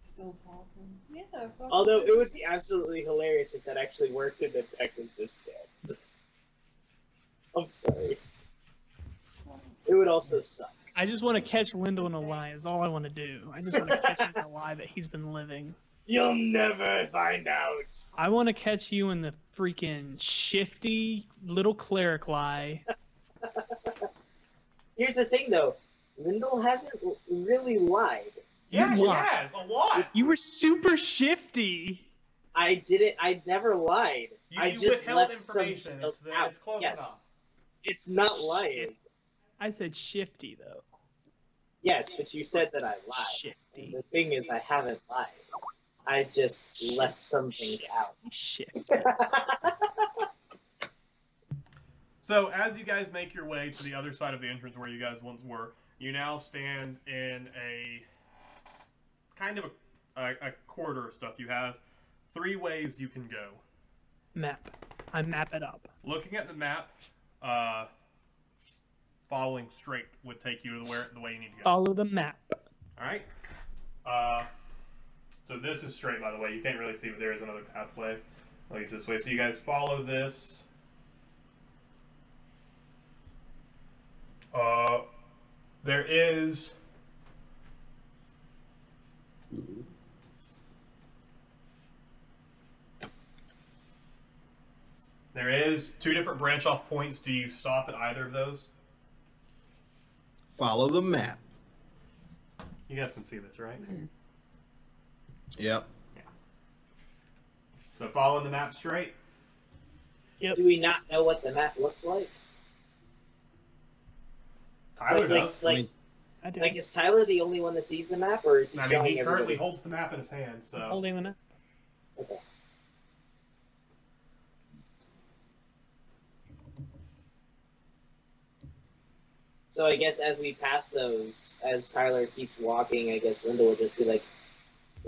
Still talking. Yeah. fuck Although it. it would be absolutely hilarious if that actually worked and the Peck was just dead. I'm sorry. It would also suck. I just want to catch Lyndall in a lie is all I want to do. I just want to catch him in a lie that he's been living. You'll never find out! I want to catch you in the freaking shifty little cleric lie. Here's the thing, though. Lyndall hasn't really lied. Yeah, You he has a lot. You were super shifty. I never lied. You I just withheld left some information. details It's out. close Yes. enough. It's not lying. I said shifty though. Yes, but you said that I lied. Shifty. The thing is, I haven't lied. I just left some things out. Shifty. So as you guys make your way to the other side of the entrance where you guys once were, you now stand in a kind of a corridor of stuff. You have 3 ways you can go. Map. I map it up. Looking at the map, following straight would take you to the way you need to go. Follow the map. All right. So this is straight, by the way. You can't really see, but there is another pathway that leads this way. So you guys follow this. There is There is 2 different branch off points. Do you stop at either of those? Follow the map. You guys can see this, right? Yep. So following the map straight. Yep. Do we not know what the map looks like? Tyler like, does. Like, I do. like, is Tyler the only one that sees the map, or is he I showing mean, he currently everybody? holds the map in his hand, so Holding the map. Okay. So I guess as we pass those, as Tyler keeps walking, I guess Linda will just be like,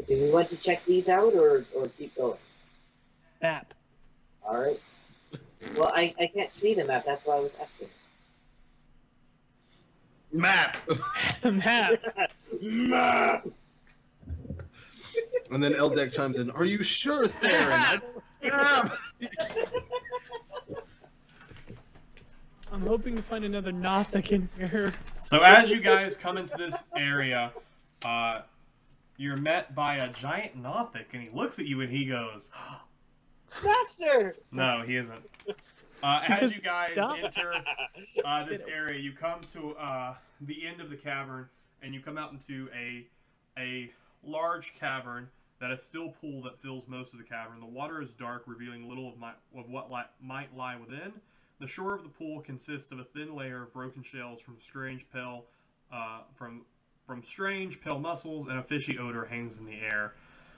"Do we want to check these out or keep going?" Map. All right. Well, I can't see the map. That's why I was asking. Map. Map. Map. And then Eldek chimes in. Are you sure, Theron? Map. I'm hoping to find another knot that can hear. So as you guys come into this area, you're met by a giant Nothic, and he looks at you and he goes, Master. no, he isn't. As you guys enter this area, you come to the end of the cavern, and you come out into a large cavern that is still pool that fills most of the cavern. The water is dark, revealing little of what might lie within. The shore of the pool consists of a thin layer of broken shells from strange pale mussels, and a fishy odor hangs in the air.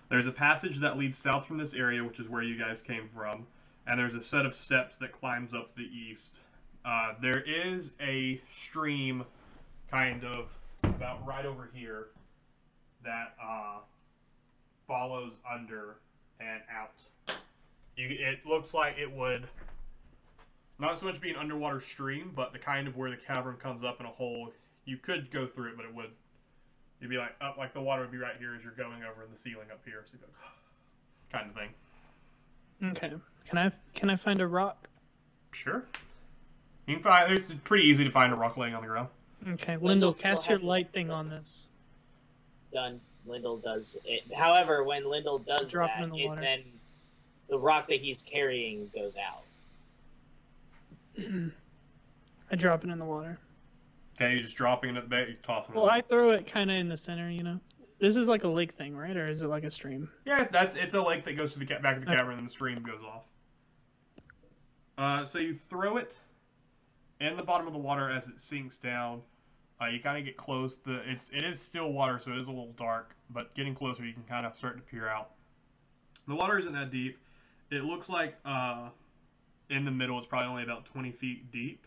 There's a passage that leads south from this area, which is where you guys came from, and there's a set of steps that climbs up to the east. There is a stream, kind of about right over here, that follows under and out. It looks like it would not so much be an underwater stream, but the kind of where the cavern comes up in a hole. You could go through it, but it would. You'd be like up, like the water would be right here as you're going over the ceiling up here, so you go, kind of thing. Okay. Can I find a rock? Sure. You can find. It's pretty easy to find a rock laying on the ground. Okay, Lyndall Lyndall, still cast your has light his- thing on this. Done. Lyndall does it. However, when Lyndall does Drop that, him in the water. then the rock that he's carrying goes out. I drop it in the water. Okay, you're just dropping it at the bait, you toss it. Well, I throw it kind of in the center, you know. This is like a lake thing, right? Or is it like a stream? Yeah, it's a lake that goes to the back of the cavern, and then the stream goes off. So you throw it in the bottom of the water as it sinks down. You kind of get close. It is still water, so it is a little dark. But getting closer, you can kind of start to peer out. The water isn't that deep. It looks like in the middle, it's probably only about 20 feet deep.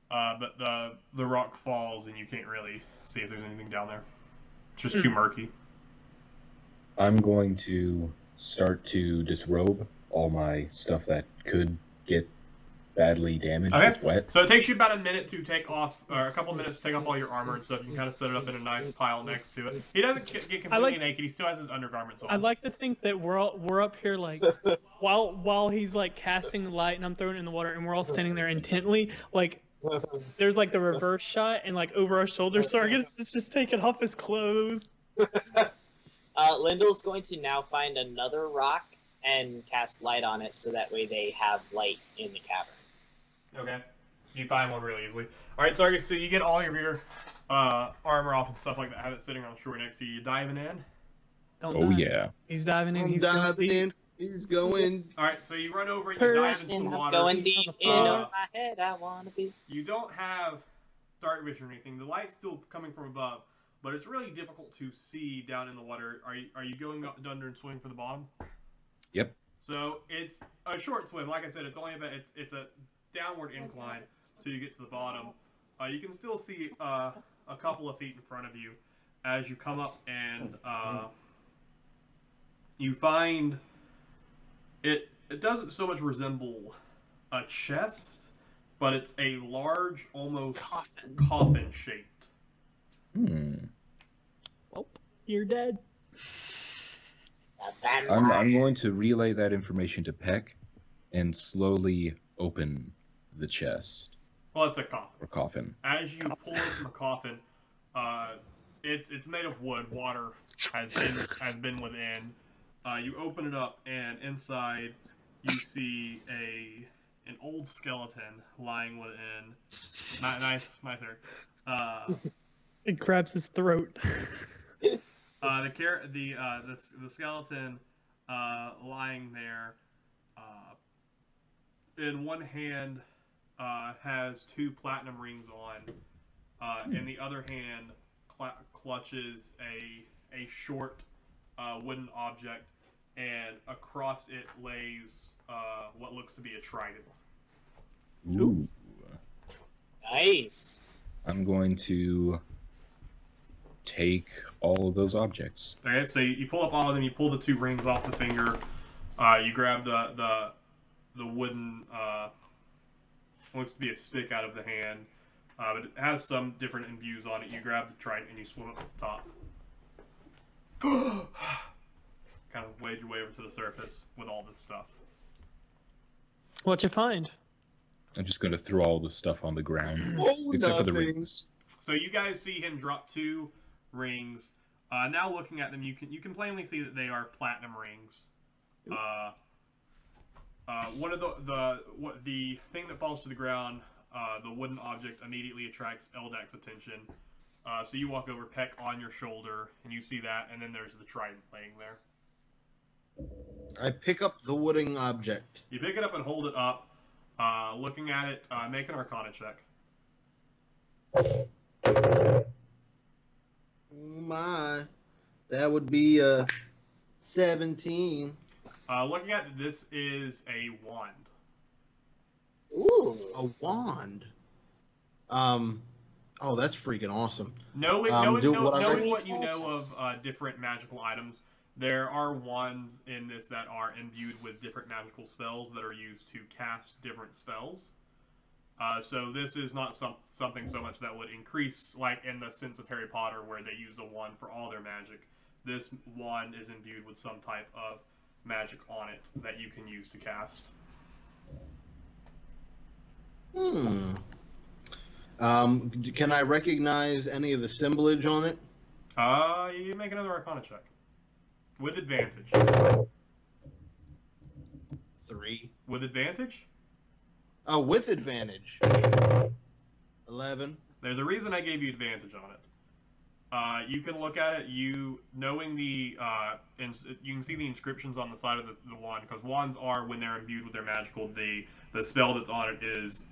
But the rock falls, and you can't really see if there's anything down there. It's just too murky. I'm going to start to disrobe all my stuff that could get badly damaged with wet. So it takes you about a minute to take off, or a couple minutes to take off all your armor and stuff. You can kind of set it up in a nice pile next to it. He doesn't get completely naked. He still has his undergarments on. I like to think that we're up here like while he's like casting the light and I'm throwing it in the water and we're all standing there intently like. There's like the reverse shot and like over our shoulders, so it's just taking off his clothes. Lyndall's going to now find another rock and cast light on it, so that way they have light in the cavern. Okay, you find one really easily. All right, Sargus, so you get all of your armor off and stuff like that. Have it sitting on the shore next to you. You diving in. Oh yeah. He's diving in. I'm He's diving in. He's going. All right, so you run over and you dive into the water. Going deep in my head, I wanna be. You don't have dark vision or anything. The light's still coming from above, but it's really difficult to see down in the water. Are you going under and swimming for the bottom? Yep. So it's a short swim. Like I said, it's only about it's a downward incline till you get to the bottom. You can still see a couple of feet in front of you as you come up, and you find it doesn't so much resemble a chest, but it's a large, almost coffin shaped. Well, you're dead. I'm going to relay that information to Peck and slowly open the chest. Well, it's a coffin. Or coffin. As you pull it from a coffin, it's made of wood. Water has been within. You open it up, and inside you see an old skeleton lying within. Nice, Eric. It grabs his throat. The skeleton lying there. In one hand has 2 platinum rings on. In the other hand clutches a short wooden object, and across it lays what looks to be a trident. Ooh. Nice. I'm going to take all of those objects. Okay, so you pull up all of them. You pull the 2 rings off the finger. You grab the wooden looks to be a stick out of the hand, but it has some different imbues on it. You grab the trident and you swim up to the top. Kind of wade your way over to the surface with all this stuff. What'd you find? I'm just going to throw all the stuff on the ground, Oh, except for the nothing. rings. So you guys see him drop 2 rings. Now looking at them, you can plainly see that they are platinum rings. One of the thing that falls to the ground, the wooden object immediately attracts Eldak's attention. So you walk over, peck on your shoulder, and you see that, and then there's the trident laying there. I pick up the wooden object. You pick it up and hold it up. Looking at it, make an Arcana check. My, that would be 17. Looking at it, this is a wand. Ooh. A wand. Oh, that's freaking awesome. Knowing what what you know of different magical items, there are wands in this that are imbued with different magical spells that are used to cast different spells. So this is not something so much that would increase, like in the sense of Harry Potter, where they use a wand for all their magic. This wand is imbued with some type of magic on it that you can use to cast. Can I recognize any of the symbolage on it? You make another Arcana check. With advantage. 3. With advantage? Oh, with advantage. 11. There's a reason I gave you advantage on it. You can look at it. Knowing the you can see the inscriptions on the side of the wand, because wands are, when they're imbued with their magical, the spell that's on it is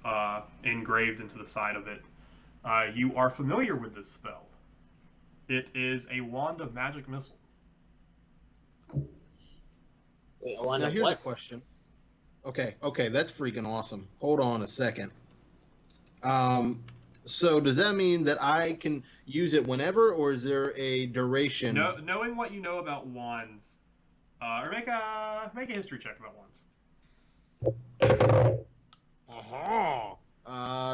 engraved into the side of it. You are familiar with this spell. It is a wand of magic missile. Wait, a wand Now of here's what? a question. Okay, that's freaking awesome. Hold on a second. So does that mean that I can use it whenever, or is there a duration? No, knowing what you know about wands, or make a history check about wands.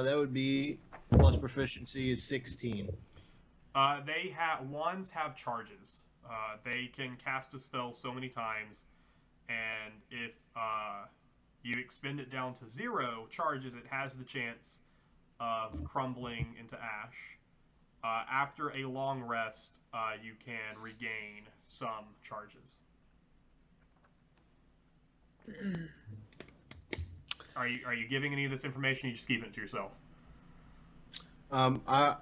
That would be plus proficiency is 16. Wands have charges. They can cast a spell so many times, and if you expend it down to 0 charges, it has the chance of crumbling into ash. After a long rest, you can regain some charges. Are you giving any of this information? Or you just keeping it to yourself? I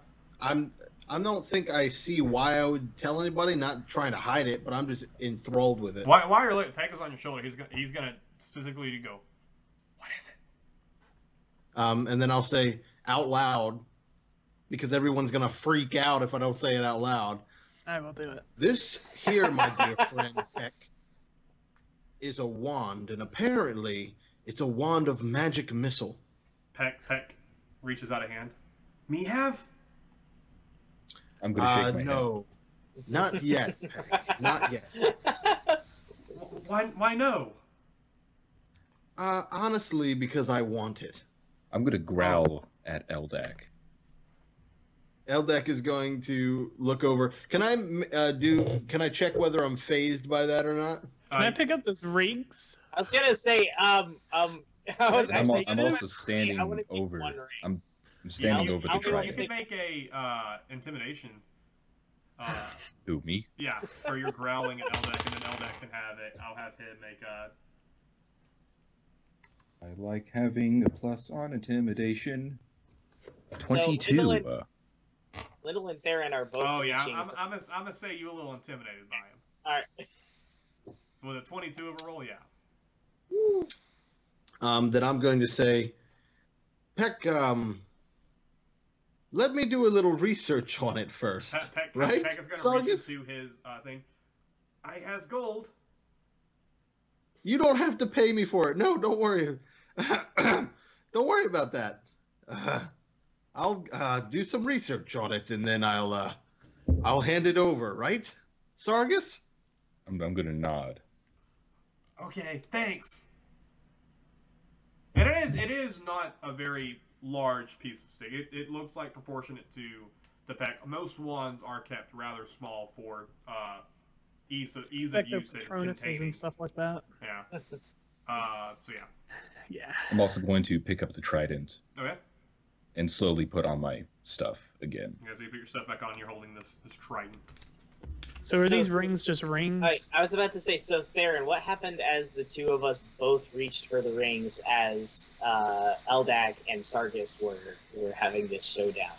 don't think I see why I would tell anybody. Not trying to hide it, but I'm just enthralled with it. While you're looking, Pekka's on your shoulder. He's gonna specifically go, what is it? And then I'll say out loud, because everyone's gonna freak out if I don't say it out loud. I will do it. This here, my dear friend Peck, is a wand, and apparently it's a wand of magic missile. Peck reaches out a hand. Me have? I'm going to shake my no, not yet, Peck. Not yet. Why no? Honestly, because I want it. I'm going to growl at Eldak. Eldak is going to look over. Can I Can I check whether I'm phased by that or not? Can I pick up those rings? I was gonna say, I was I'm actually also standing I wanna keep over. wondering. I'm standing you, over the you trident. can make a intimidation. Who, me? Yeah, for your growling at Eldak, and then Eldak can have it. I'll have him make a. I like having a plus on intimidation. So, 22. Little and Theron are both. Oh yeah, reaching- I'm gonna say you a little intimidated by him. All right. With a 22 overall, yeah. Then I'm going to say, Peck, let me do a little research on it first. Right? Peck is gonna So I reach guess- into his thing. I has gold. You don't have to pay me for it. No, don't worry. Don't worry about that. I'll do some research on it, and then I'll hand it over, right, Sargus? I'm gonna nod. Okay, thanks. And it is not a very large piece of stick. It looks like proportionate to Peck. Most wands are kept rather small for ease of use and Patronuses containing. and stuff like that. Yeah. So yeah. Yeah. I'm also going to pick up the trident Okay. and slowly put on my stuff again. Yeah, so you put your stuff back on. You're holding this trident. So are So- these rings just rings? I was about to say, so Theron, what happened as the two of us both reached for the rings as Eldak and Sargus were having this showdown?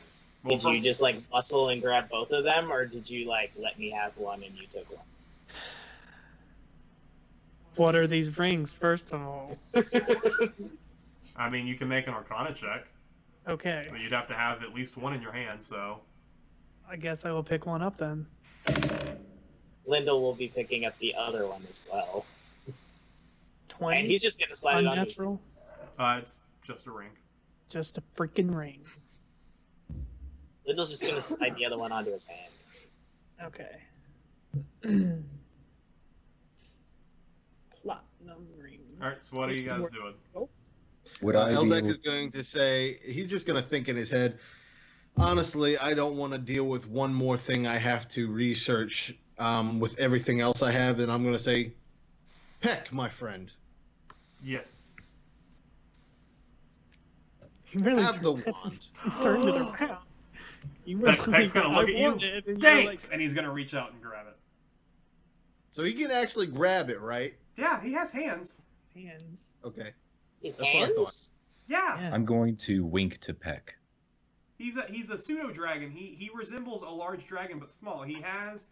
Well, Did you just like bustle and grab both of them, or did you like let me have one and you took one? What are these rings, first of all? I mean, you can make an Arcana check, Okay. but you'd have to have at least one in your hand. So I guess I will pick one up then. Lyndall will be picking up the other one as well, 20. and he's just gonna slide it on his. Unnatural. it's just a ring. Just a freaking ring. Lyndall's just gonna slide the other one onto his hand. Okay. Platinum ring. All right. So what are you guys doing? Would I be Eldek able... is going to say, he's just going to think in his head, honestly, I don't want to deal with one more thing I have to research with everything else I have, and I'm going to say, Peck, my friend, Yes. You really have the turned wand. it around. You Peck's gonna look at you. wanted it, and you're Thanks, like, and he's gonna reach out and grab it. So he can actually grab it, right? Yeah, he has hands. hands. Okay. His That's what I thought. hands? Yeah. Yeah. I'm going to wink to Peck. He's a pseudo dragon. He resembles a large dragon but small. He has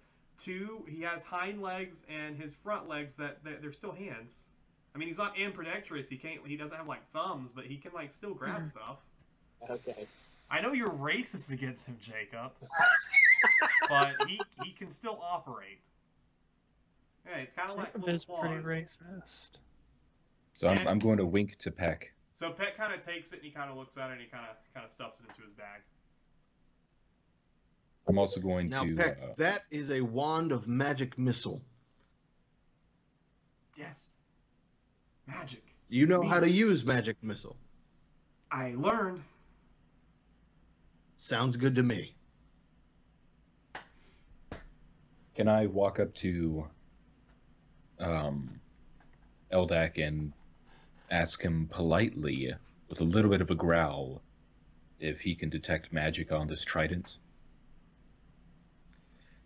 hind legs and his front legs that they're still hands. I mean, he's not ambidextrous. He doesn't have like thumbs, but he can like still grab stuff. Okay. I know you're racist against him, Jacob, but he can still operate. Yeah, it's kind of like Jacob little is pretty claws. racist. So And- I'm going to wink to Peck. So Pet kind of takes it and he kind of looks at it and he kind of stuffs it into his bag. I'm also going Now, to... Peck, that is a wand of magic missile. Yes. Magic. Do you know how to use magic missile? I learned. Sounds good to me. Can I walk up to Eldak and ask him politely, with a little bit of a growl, if he can detect magic on this trident?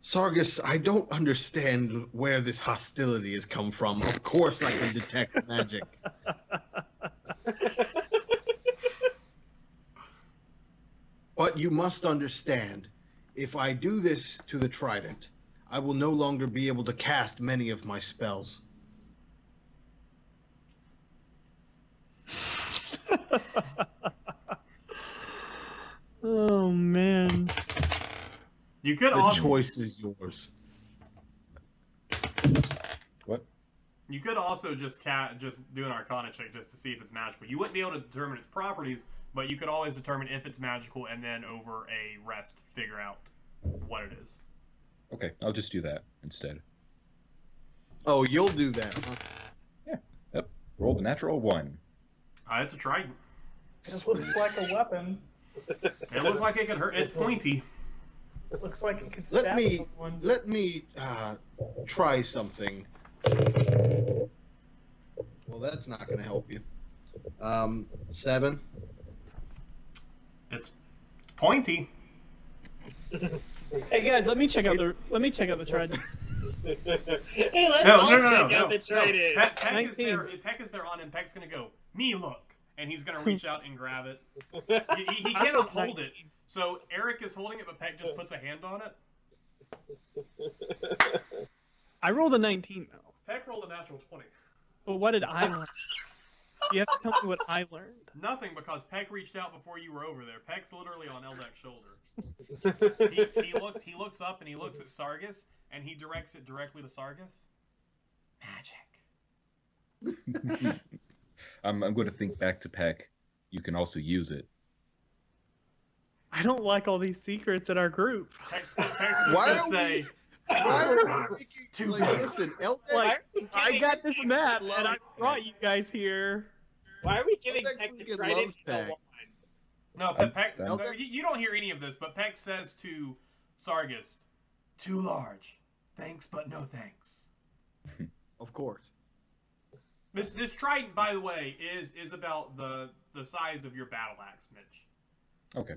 Sargus, I don't understand where this hostility has come from. Of course I can detect magic. But you must understand, if I do this to the trident, I will no longer be able to cast many of my spells. Oh man. You could The also choice is yours. What? you could also just do an Arcana check just to see if it's magical. You wouldn't be able to determine its properties, but you could always determine if it's magical and then over a rest figure out what it is. Okay, I'll just do that instead. Oh, you'll do that, huh? Yep. Roll the natural 1. It's a trident. It looks like a weapon. It looks like it could hurt. It's pointy. It looks like it could Let stab me someone. try something. Well, that's not going to help you. 7. It's pointy. Hey guys, let me check out the trident. Hey, let's No, all no, no, no, check out no. the trident. Peck is 19. there. Peck is there on him. Peck's gonna go. Me look, and he's gonna reach out and grab it. He I cannot rolled hold it. 19. So Eric is holding it, but Peck just puts a hand on it. I rolled a 19 though. Peck rolled a natural 20. But what did I learn? You have to tell me what I learned. Nothing, because Peck reached out before you were over there. Peck's literally on Eldek's shoulder. He looks up and he looks at Sargus and he directs it directly to Sargus. Magic. I'm going to think back to Peck. You can also use it. I don't like all these secrets in our group. Peck's just Why gonna are say, Why are we making, Too like, bad. listen, Eldex, Like, I giving- got this map, Love and I it. brought you guys here. Why are we giving Eldex Peck the freaking trident loves and the Peck. wand? no, I'm- Peck, I'm- you don't hear any of this, but Peck says to Sargist, too large. Thanks, but no thanks. of course. This trident, by the way, is about the size of your battle axe, Mitch. Okay.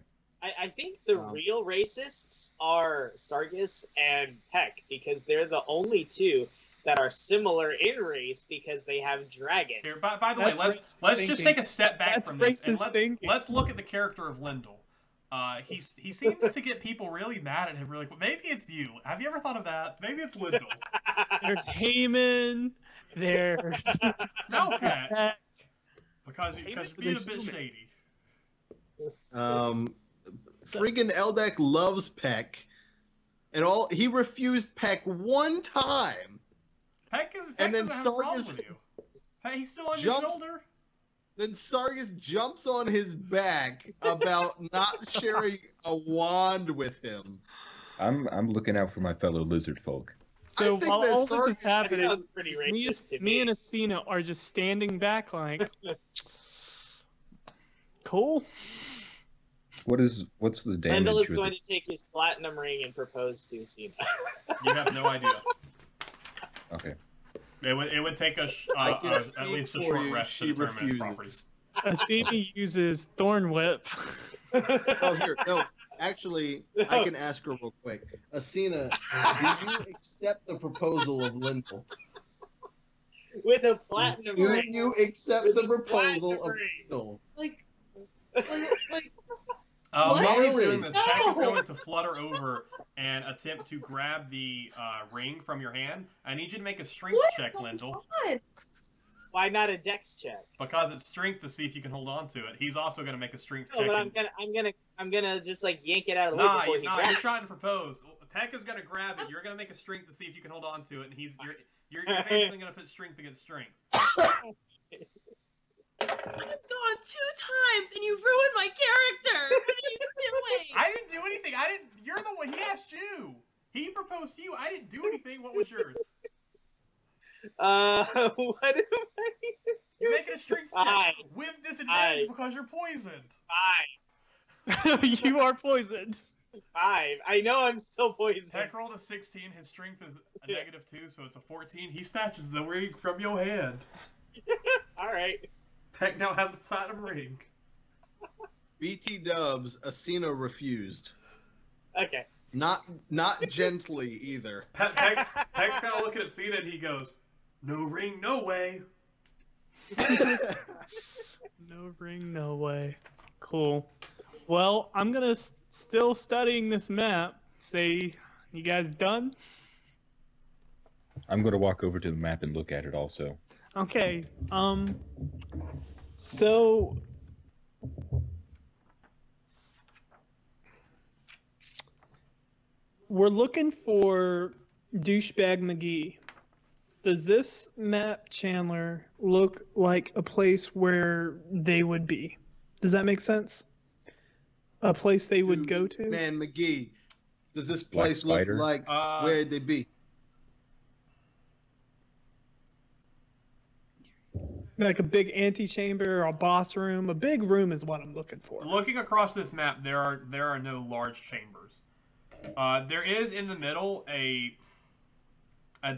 I think the Um, real racists are Sargis and Peck because they're the only two that are similar in race because they have dragon. Here, by the way, That's let's racist just thinking. take a step back That's from this and racist thinking. let's look at the character of Lindell. He seems to get people really mad at him really quick. Maybe it's you. Have you ever thought of that? Maybe it's Lindell. There's Heyman. There's No, Pat, Peck. because you're Heyman's being a a bit human. shady. Friggin' Eldek loves Peck, and he refused Peck one time. Peck And then doesn't have a problem Sargis with you. Hey, he's still on your jumps- shoulder. Then Sargis jumps on his back about not sharing a wand with him. I'm looking out for my fellow lizard folk. So I think while that all this is Sargis- That happening, sounds pretty racist to me and Asina are just standing back like, cool. What's the damage? Lendl is with going it? to take his platinum ring and propose to Cena. You have no idea. Okay. It would take us I can at speak least a for short you, rest she to determine its properties. refuses. Asina uses Thorn Whip. Oh, here, no. Actually, I can ask her real quick. Asina, do you accept the proposal of Lindell? With a platinum Do ring. you accept With the a proposal platinum of ring. Lindell? Like, While he's Really? doing this, Peck is going to flutter over and attempt to grab the ring from your hand. I need you to make a strength check, Lindell, God. Why not a dex check? because it's strength to see if you can hold on to it. He's also going to make a strength No, check. but and- I'm gonna just like yank it out of the way Nah, before he you're grabs it. trying to propose. Peck is going to grab it. You're going to make a strength to see if you can hold on to it, and you're basically going to put strength against strength. I've gone 2 times and you ruined my character. What are you doing? I didn't do anything. You're the one. He asked you. He proposed to you. I didn't do anything. What was yours? What am I? You're making a strength check Five. with disadvantage Five. because you're poisoned. 5. You are poisoned. 5. I know I'm still poisoned. Peck rolled a 16. His strength is a -2, so it's a 14. He snatches the ring from your hand. All right. Peck now has a platinum ring. BT Dubs, Asina refused. Okay. Not gently either. Peck's kind of looking at Cena and he goes, "No ring, no way." No ring, no way. Cool. Well, I'm gonna still studying this map. Say, you guys done? I'm going to walk over to the map and look at it also. Okay. So we're looking for Douchebag McGee. Does this map, Chandler, look like a place where they would be? Does that make sense? A place they would go to? Man, McGee, does this Black place look Spider? like where they be? Like a big antechamber or a boss room? A big room is what I'm looking for. Looking across this map, there are no large chambers. There is in the middle a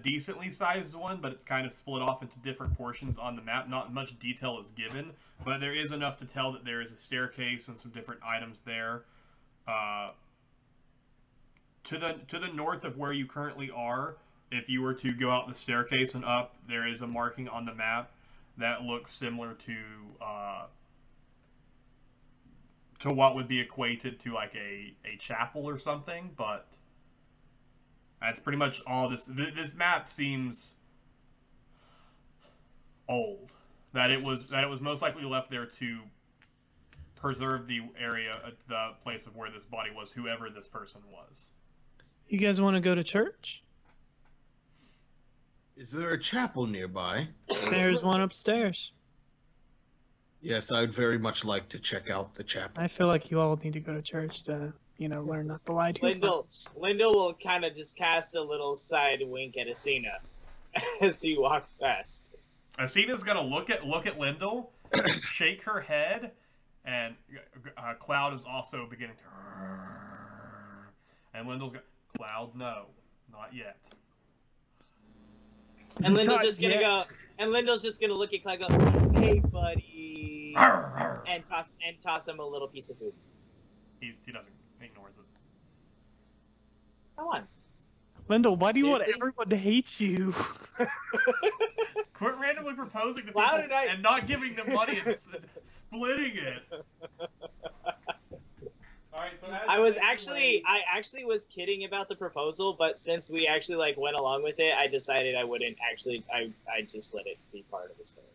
decently sized one, but it's kind of split off into different portions on the map. Not much detail is given, but there is enough to tell that there is a staircase and some different items there. To the north of where you currently are, if you were to go out the staircase and up, there is a marking on the map that looks similar to what would be equated to like a chapel or something, but that's pretty much all this. This map seems old. That it was most likely left there to preserve the area, the place of where this body was, whoever this person was. You guys want to go to church? Is there a chapel nearby? There's one upstairs. Yes, I'd very much like to check out the chapel. I feel like you all need to go to church to, learn not to lie to your friends. Lyndall will kind of just cast a little side wink at Asina as he walks past. Asina's gonna look at Lyndall, shake her head, and Cloud is also beginning to. And Lyndall's going, Cloud, no, not yet. And Lyndall's just gonna go. And Lyndall's just gonna look at Cloud and go, "Hey, buddy," and toss him a little piece of food. He doesn't. He ignores it. Come on. Lyndall, why do you want Seriously? everyone to hate you? Quit randomly proposing to Cloud people and not giving them money and splitting it. All right, so I actually was kidding about the proposal, but since we actually went along with it, I decided I wouldn't actually. I just let it be part of the story.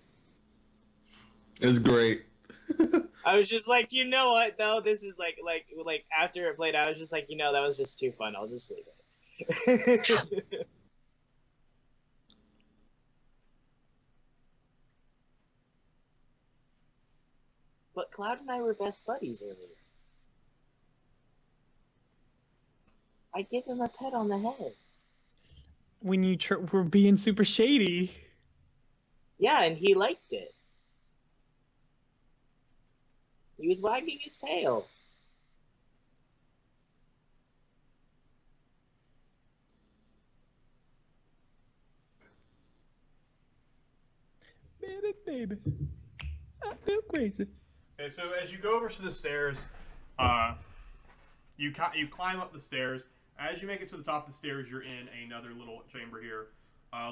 It was great. I was just like, you know what though, this is like after it played out, I was just like, that was just too fun. I'll just leave it. But Cloud and I were best buddies earlier. I gave him a pet on the head. When you were being super shady. Yeah, and he liked it. He was wagging his tail. Baby. I feel crazy. Okay, so as you go over to the stairs, you climb up the stairs. As you make it to the top of the stairs, you're in another little chamber here.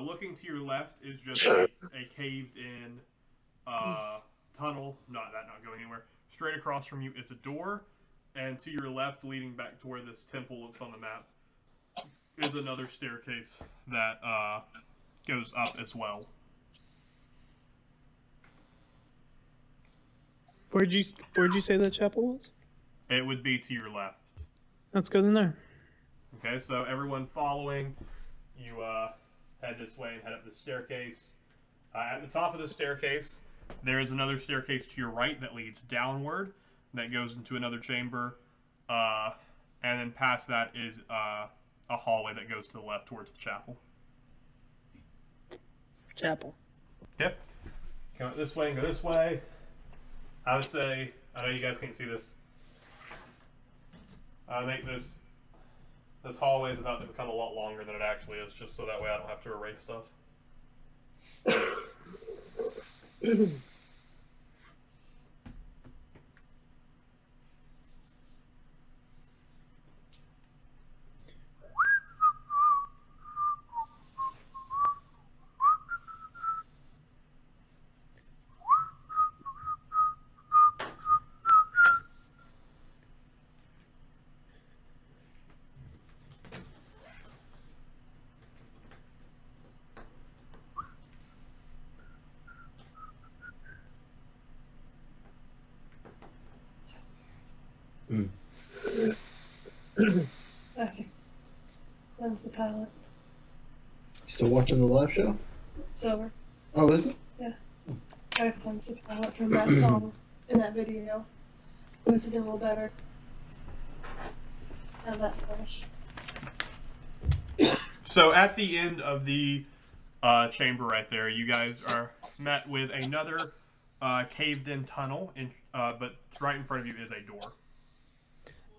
Looking to your left is just a caved-in tunnel. Not going anywhere. Straight across from you is a door, and to your left, leading back to where this temple looks on the map, is another staircase that goes up as well. Where'd you say that chapel was? It would be to your left. Let's go in there. Okay, so everyone following, you head this way and head up the staircase. At the top of the staircase, there is another staircase to your right that leads downward, that goes into another chamber, and then past that is a hallway that goes to the left towards the chapel. Chapel. Yep. Come out this way and go this way. I would say, I know you guys can't see this. I think this hallway is about to become a lot longer than it actually is, just so that way I don't have to erase stuff. I think that was the pilot. Still watching the live show? It's over. Oh, is it? Yeah. I cleansed the pilot from that song in that video. It was a little better. Now that fresh. So at the end of the chamber right there, you guys are met with another caved-in tunnel, but right in front of you is a door.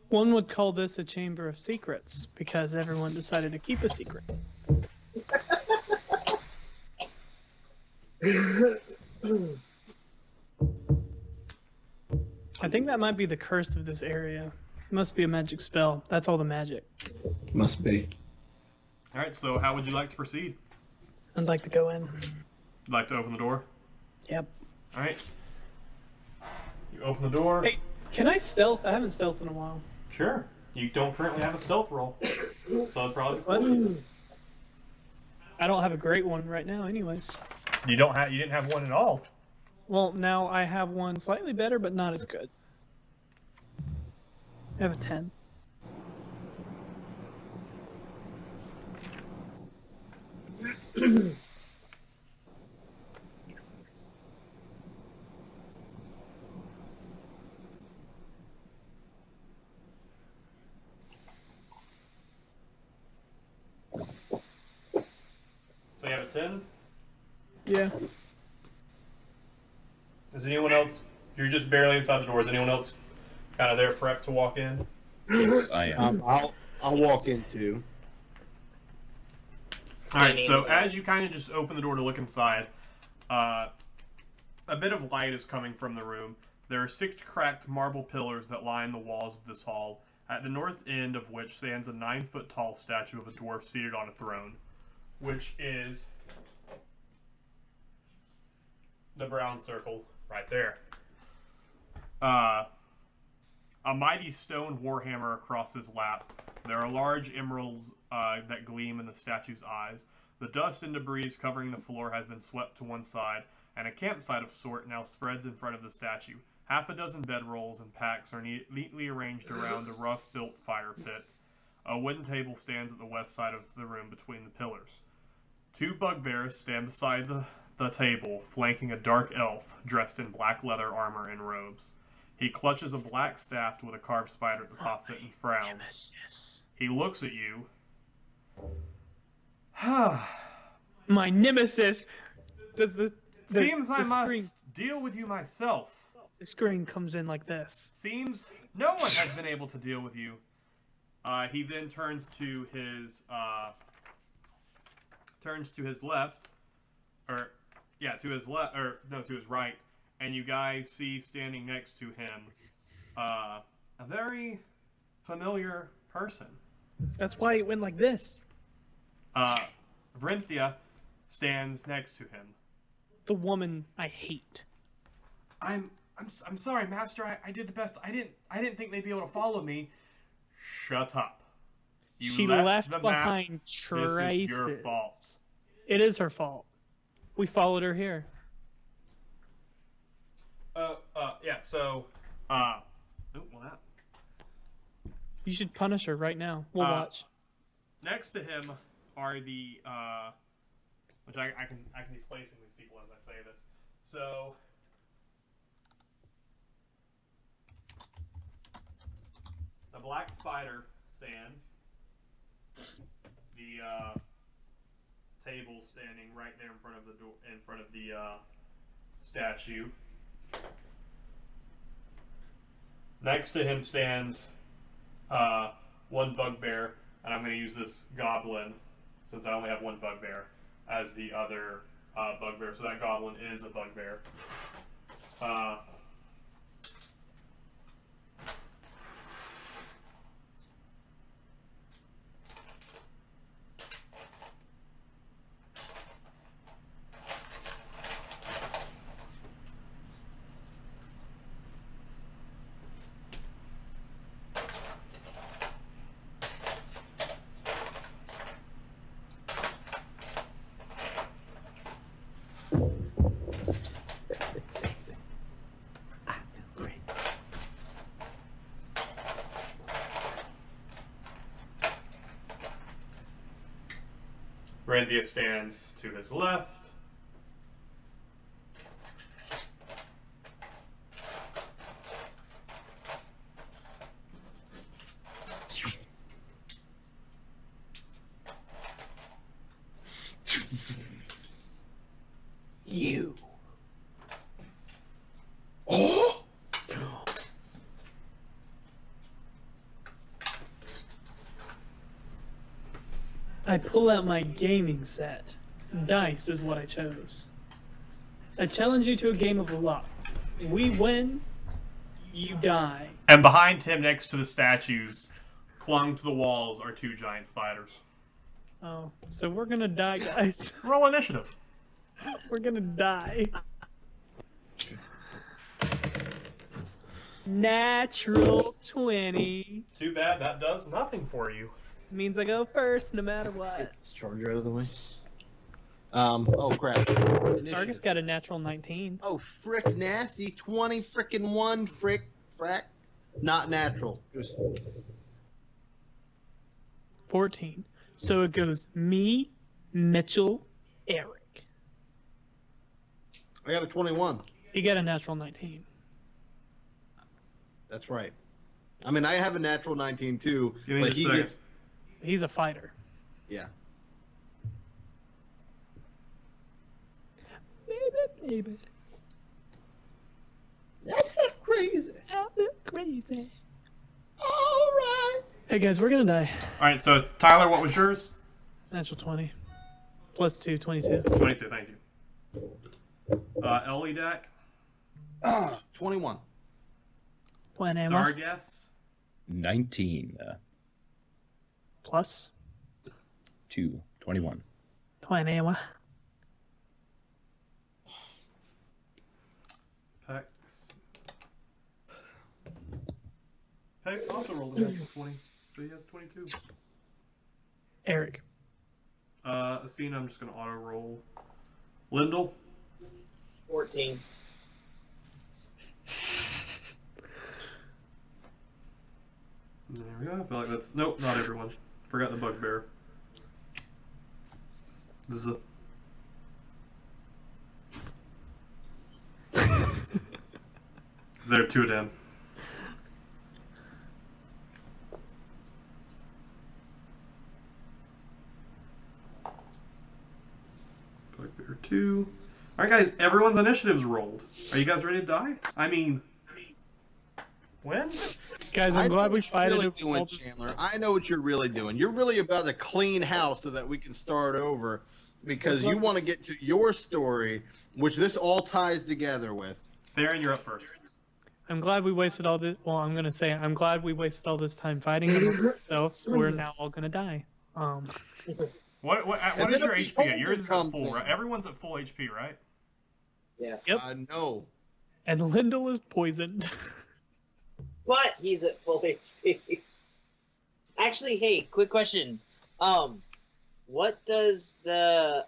One would call this a chamber of secrets because everyone decided to keep a secret. I think that might be the curse of this area. It must be a magic spell. That's all the magic. Must be. All right, so how would you like to proceed? I'd like to go in. You'd like to open the door? Yep. All right. You open the door. Hey, can I stealth? I haven't stealthed in a while. Sure. You don't currently have a stealth roll, so it'd probably. What? I don't have a great one right now, anyways. You don't have. You didn't have one at all. Well, now I have one slightly better, but not as good. I have a 10. of 10? Yeah. Is anyone else? You're just barely inside the door. Is anyone else kind of there prepped to walk in? Yes, I am. I'll walk in too. Alright, so as you kind of just open the door to look inside, a bit of light is coming from the room. There are 6 cracked marble pillars that line the walls of this hall, at the north end of which stands a 9-foot-tall statue of a dwarf seated on a throne, which is the brown circle right there. A mighty stone warhammer across his lap. There are large emeralds that gleam in the statue's eyes. The dust and debris covering the floor has been swept to one side, and a campsite of sort now spreads in front of the statue. Half a dozen bedrolls and packs are neatly arranged around a rough-built fire pit. A wooden table stands at the west side of the room between the pillars. 2 bugbears stand beside the table, flanking a dark elf dressed in black leather armor and robes. He clutches a black staff with a carved spider at the top of it and frowns. He looks at you. My nemesis. Does Seems I must screen, deal with you myself. the screen comes in like this. Seems no one has been able to deal with you. He then turns to his left, to his right, and you guys see standing next to him a very familiar person. That's why it went like this. Vrinthia stands next to him. The woman I hate. I'm sorry, Master. I did the best. I didn't think they'd be able to follow me. Shut up. She left behind traces. This is your fault. It is her fault. We followed her here. You should punish her right now. We'll watch. Next to him are the which I can be placing these people as I say this. So the black spider stands. The table standing right there in front of the door, in front of the statue. Next to him stands one bugbear, and I'm going to use this goblin, since I only have one bugbear, as the other bugbear. So that goblin is a bugbear. Vrinthia stands to his left. You. Oh! I pull out my gaming set. Dice is what I chose. I challenge you to a game of luck. We win, you die. And behind him, next to the statues, clung to the walls, are 2 giant spiders. Oh, so we're gonna die, guys. Roll initiative. We're gonna die. Natural 20. Too bad that does nothing for you. Means I go first no matter what. Get this charger out of the way. Oh crap. Sargus got a natural 19. Oh, frick nasty. 20 frickin' 1 frick frack. Not natural. Just 14. So it goes me, Mitchell, Eric. I got a 21. You got a natural 19. That's right. I mean, I have a natural 19 too, Give me but just a he second. gets. He's a fighter. Yeah. Baby. That's not crazy. Crazy. All right. Hey guys, we're gonna die. All right, so Tyler, what was yours? Natural 20. Plus 2, 22. 22. Thank you. Ellie deck. 21. 21. Sargas. 19. Plus 2. 21. 21. Pex. Pex also rolled a natural 20, so he has 22. Eric. Asina, I'm just gonna auto roll. Lyndall. 14. There we go. I feel like that's nope, not everyone. Forgot the bugbear. Z. There, 2 of them. Bugbear 2. All right, guys. Everyone's initiatives rolled. Are you guys ready to die? I mean, when? Guys, I I'm know glad we what you're fighted really it. doing, Chandler. I know what you're really doing. You're really about to clean house so that we can start over because you want to get to your story, which this all ties together with. Theron, you're up first. I'm glad we wasted all this. Well, I'm gonna say I'm glad we wasted all this time fighting amongst ourselves. We're now all gonna die. What And is then your a HP? beholder Yours is at comes full, in. right? Everyone's at full HP, right? Yeah. Yep. No. And Lyndall is poisoned. But he's at full HP. Actually, hey, quick question. What does the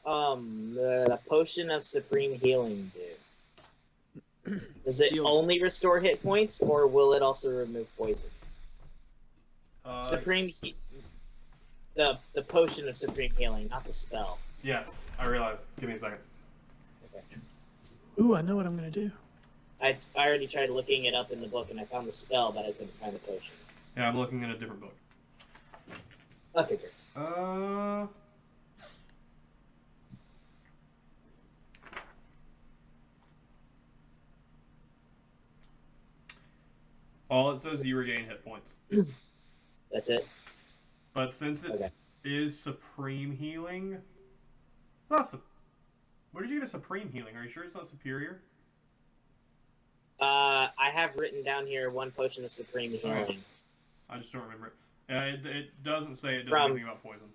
potion of supreme healing do? Does it Heal. only restore hit points, or will it also remove poison? The potion of supreme healing, not the spell. Yes, I realized. Give me a second. Okay. Ooh, I know what I'm gonna do. I already tried looking it up in the book, and I found the spell, but I couldn't find the potion. Yeah, I'm looking in a different book. Okay, great. All it says is you regain hit points. That's it? But since it Okay. is supreme healing, it's not. Where did you get a supreme healing? Are you sure it's not superior? I have written down here one potion of supreme healing. I just don't remember it. It doesn't say it does From- anything about poison.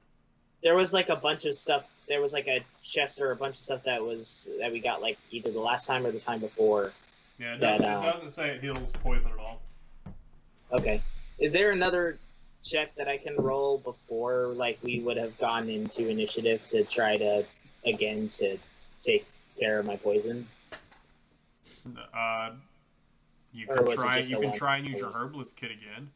There was like a bunch of stuff. There was like a chest or a bunch of stuff that we got like either the last time or the time before. Yeah, it That, doesn't say it heals poison at all. Okay. Is there another check that I can roll before like we would have gone into initiative to try to take care of my poison? You Or can was it try. just You a can one? try and use your herbalist kit again.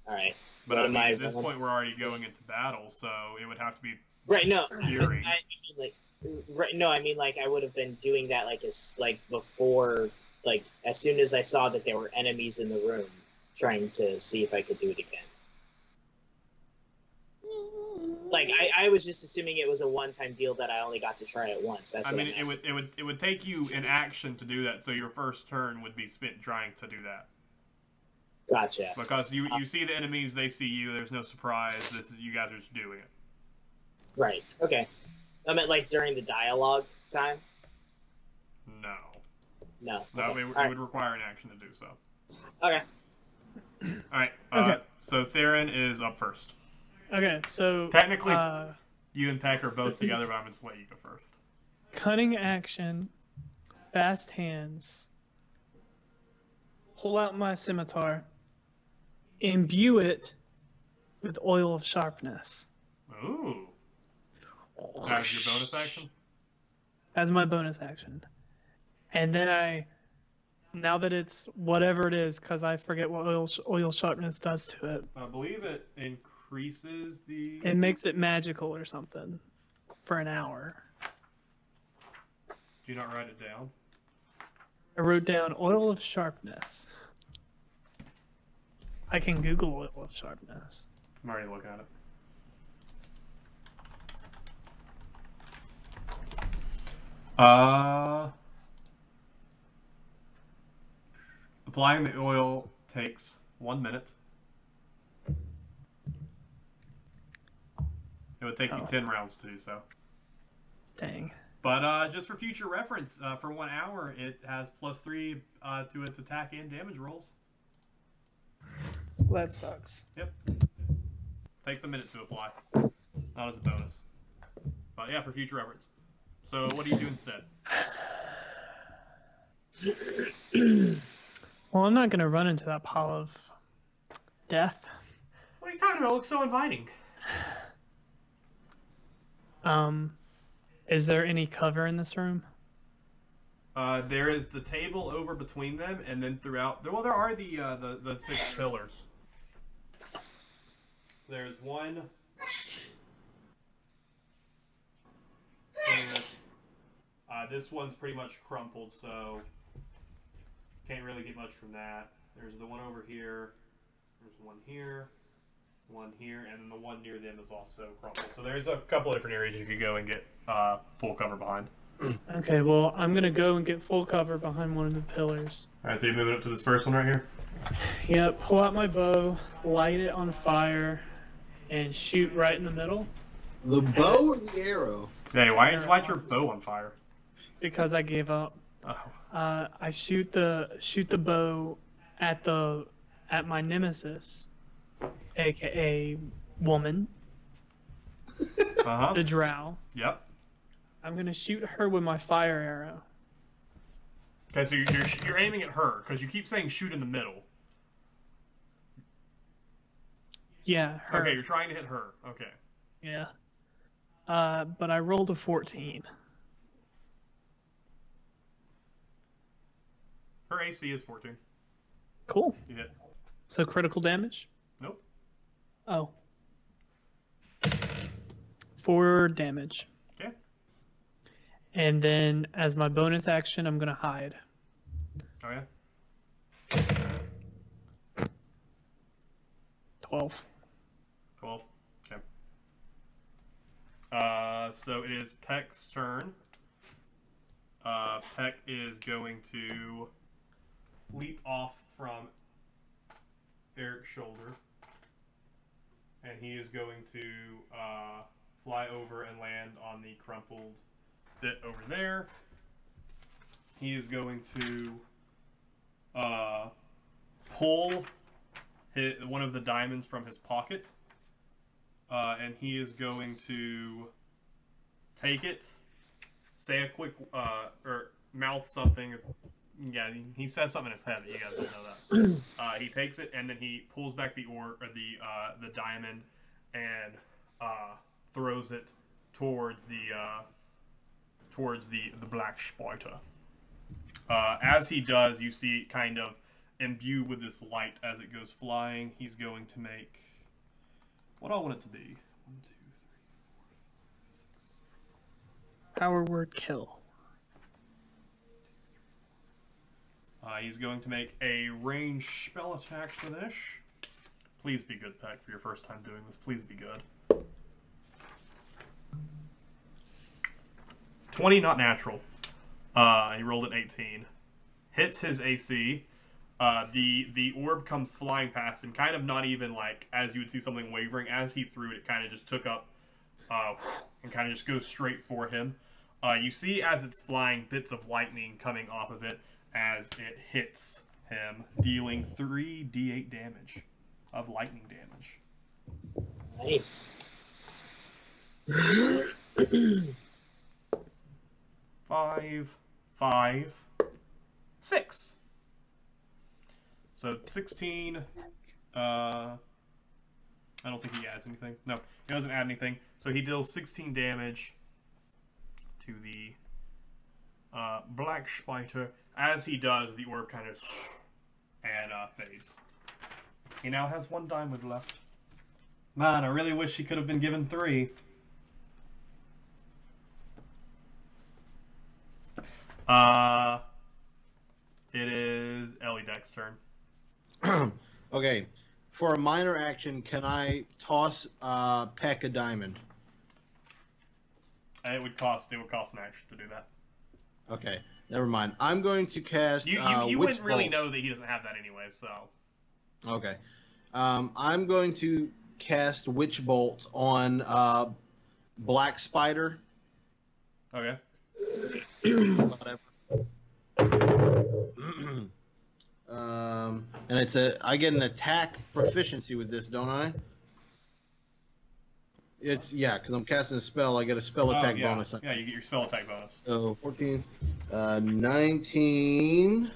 All right. But What I mean, am I at this rolling? point, we're already going into battle, so it would have to be Right. No. Fury. I mean, like, right. No. I mean, like, I would have been doing that like before, like as soon as I saw that there were enemies in the room, trying to see if I could do it again. Like I was just assuming it was a one-time deal that I only got to try it once. That's I what mean, I'm asking. it would take you an action to do that, so your first turn would be spent trying to do that. Gotcha. Because you see the enemies, they see you. There's no surprise. This is you guys are just doing it. Right. Okay. I meant like during the dialogue time. No, No. no, Okay. it would require an action to do so. Okay. All right. Okay. So Theron is up first. Okay, so Technically, you and Peck are both together, but I'm gonna just let you go first. cunning action, fast hands. Pull out my scimitar, imbue it with oil of sharpness. Ooh. That's your bonus action? As my bonus action. And then now that it's whatever it is, because I forget what oil sharpness does to it, I believe it increases the... it makes it magical or something for an hour. Do you not write it down? I wrote down oil of sharpness. I can Google oil of sharpness. I'm already looking at it. Applying the oil takes 1 minute. It would take you 10 rounds to do so. Dang. But just for future reference, for 1 hour, it has +3 to its attack and damage rolls. That sucks. Yep. Takes a minute to apply. Not as a bonus. But yeah, for future reference. So what do you do instead? Well, I'm not going to run into that pile of death. What are you talking about? It looks so inviting. Is there any cover in this room? There is the table over between them, and then throughout. Well, there are the 6 pillars. There's one. This one's pretty much crumpled, so can't really get much from that. There's the one over here. There's one here, and then the one near them is also crumpled. So there's a couple of different areas you could go and get full cover behind. Okay, well, I'm going to go and get full cover behind one of the pillars. Alright, so you're moving up to this first one right here? Yep, pull out my bow, light it on fire, and shoot right in the middle. The bow or the arrow? Hey, why didn't you light your bow on fire? Because I gave up. Oh. I shoot the bow at my nemesis, aka woman, the drow. Yep. I'm gonna shoot her with my fire arrow. Okay, so you're aiming at her because you keep saying shoot in the middle. Yeah, her. Okay, you're trying to hit her. Okay. Yeah. But I rolled a 14. Her AC is 14. Cool. You hit. So critical damage? Nope. Oh. 4 damage. Okay. And then as my bonus action, I'm gonna hide. Oh yeah. 12. 12. Okay. So it is Peck's turn. Peck is going to leap off from Eric's shoulder, and he is going to fly over and land on the crumpled bit over there. He is going to pull one of the diamonds from his pocket, and he is going to take it, say a quick or mouth something. Yeah, he says something in his head. You guys don't know that. He takes it and then he pulls back the diamond and throws it towards the black spider. As he does, you see it kind of imbued with this light as it goes flying. He's going to make what I want it to be. 1, 2, 3, 4, 5, 6. Power word kill. He's going to make a ranged spell attack for this. Please be good, Peck, for your first time doing this. Please be good. 20, not natural. He rolled an 18. Hits his AC. The orb comes flying past him, kind of not even like as you would see something wavering. As he threw it, it kind of just took up and kind of just goes straight for him. You see as it's flying, bits of lightning coming off of it as it hits him, dealing 3d8 damage of lightning damage. Nice. 5, 5, 6. So 16. I don't think he adds anything. No, he doesn't add anything. So he deals 16 damage to the black spider. As he does, the orb kind of and fades. He now has 1 diamond left. Man, I really wish he could have been given 3. It is Ellie Deck's turn. Okay. For a minor action, can I toss Peck a diamond? It would cost an action to do that. Okay, never mind. I'm going to cast. You Witch wouldn't really Bolt. know that he doesn't have that anyway. So Okay. I'm going to cast Witch Bolt on Black Spider. okay. Whatever. And I get an attack proficiency with this, don't I? It's because I'm casting a spell. I get a spell attack bonus. Yeah, you get your spell attack bonus. So 14, 19,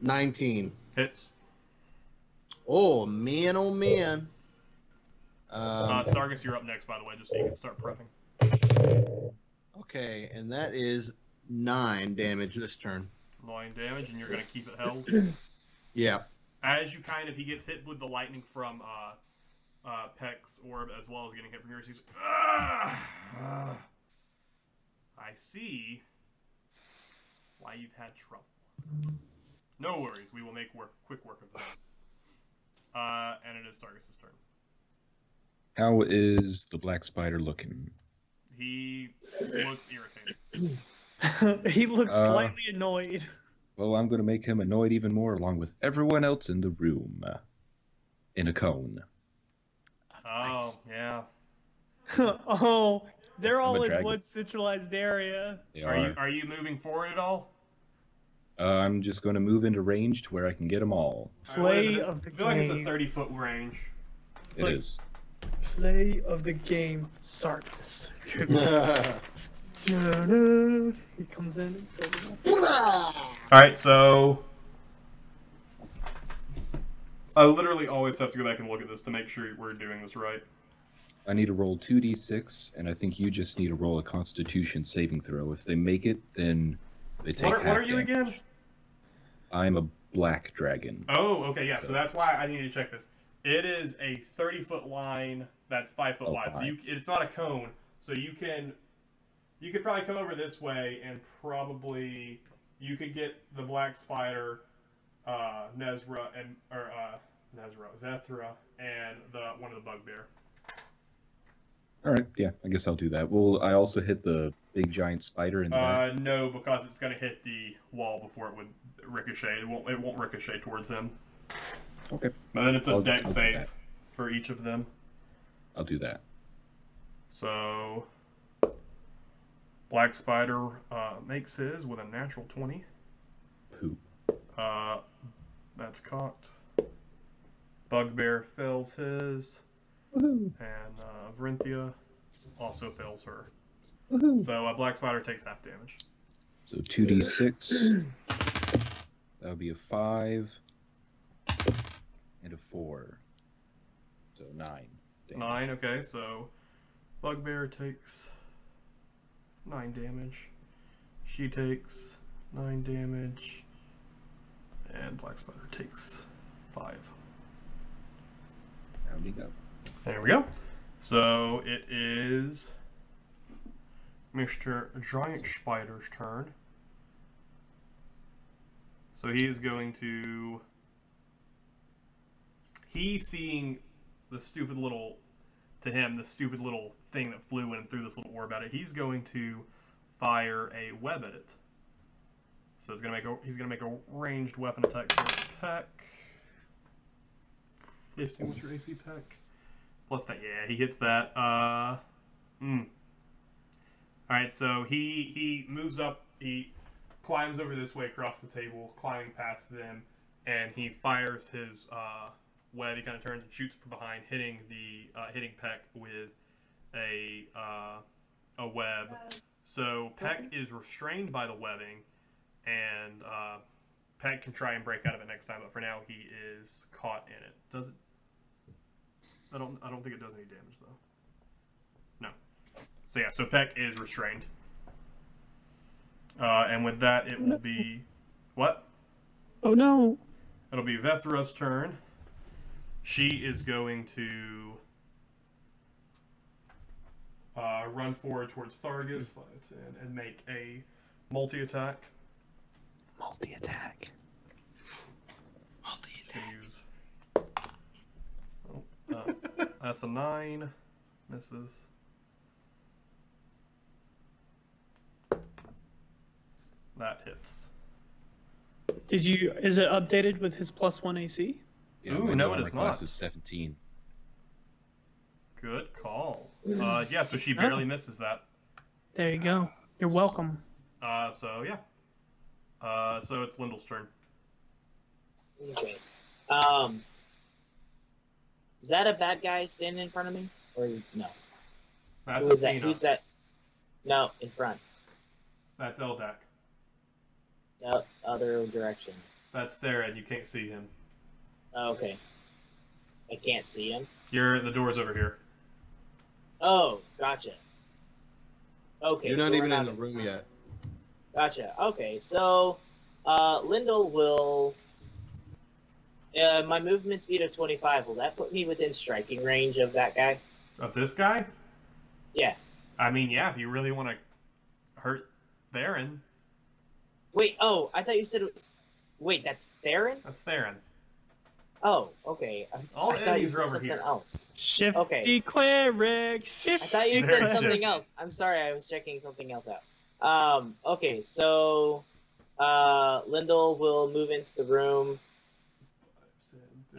19 hits. Oh man! Oh man! Sargus, you're up next, by the way, just so you can start prepping. Okay, and that is 9 damage this turn. 9 damage, and you're gonna keep it held. Yeah. As he gets hit with the lightning from Peck's orb, as well as getting hit from yours, he's I see why you've had trouble. No worries, we will make quick work of that. And it is Sargus' turn. How is the black spider looking? He looks irritated. He looks slightly annoyed. Well, I'm going to make him annoyed even more, along with everyone else in the room. In a cone. Oh, yeah. Oh, they're all in dragon. one centralized area. They Are you moving forward at all? I'm just going to move into range to where I can get them all. Play of the I feel like it's a game. 30-foot range. It is. Play of the game, Sarkis. He comes in and tells him. Alright, so I literally always have to go back and look at this to make sure we're doing this right. I need to roll 2d6, and I think you just need to roll a Constitution saving throw. If they make it, then they take What are you damage. again? I'm a black dragon. Oh, okay, yeah, so that's why I needed to check this. It is a 30-foot line that's 5 foot wide. So it's not a cone, so you could probably come over this way and probably you could get the black spider, Zethra, and one of the bugbear. All right, yeah, I guess I'll do that. Will I also hit the big giant spider in the back? No, because it's going to hit the wall before it would ricochet. It won't ricochet towards him. Okay. And then it's a I'll deck do save that. for each of them. I'll do that. So Black Spider makes his with a natural 20. Poop. That's cocked. Bugbear fails his. Woohoo. And Vrinthia also fails her. Woohoo. So Black Spider takes half damage. So 2d6. That would be a 5 and a 4. So 9. Damage. 9, okay, so Bugbear takes 9 damage. She takes 9 damage. And Black Spider takes 5. Rounding up. There we go. So it is Mr. Giant Spider's turn. So he is going to... He's seeing the stupid little... To him, the stupid little thing that flew in and threw this little orb at it. He's going to fire a web at it. So he's gonna make a ranged weapon attack for Peck. 15, what's your AC, Peck? Plus that, yeah, he hits that. Alright, so he moves up, he climbs over this way across the table, climbing past them, and he fires his web. He kind of turns and shoots from behind, hitting Peck with a web. So Peck is restrained by the webbing, and Peck can try and break out of it next time, but for now he is caught in it. Does it? I don't think it does any damage though. No. So yeah, so Peck is restrained. And with that, it will be what? Oh no! It'll be Vethra's turn. She is going to run forward towards Thargus and make a multi-attack. Multi-attack. That's a 9. Misses. That hits. Did you? Is it updated with his +1 AC? Yeah, Ooh, my no, new it armor is class not. is 17. Good call. Yeah, so she barely misses that. There you go. You're welcome. So yeah. So it's Lyndall's turn. Okay. Is that a bad guy standing in front of me? Or no? That's Who is that? Athena. Who's that? No, in front. That's Eldak. No, other direction. That's Theron. You can't see him. Oh, okay. I can't see him. The door's over here. Oh, gotcha. Okay. You're so not we're even in the room yet. Gotcha. Okay, so Lyndall will. My movement speed of 25. Will that put me within striking range of that guy? Of this guy? Yeah. I mean, yeah, if you really want to hurt Theron. Wait. Oh, I thought you said. Wait, that's Theron? That's Theron. Oh, okay. All I the thought you enemies said are over something here. else. Shifty Okay. cleric. I Shifty. thought you Very said something shifty. else. I'm sorry, I was checking something else out. Okay, so Lyndall will move into the room.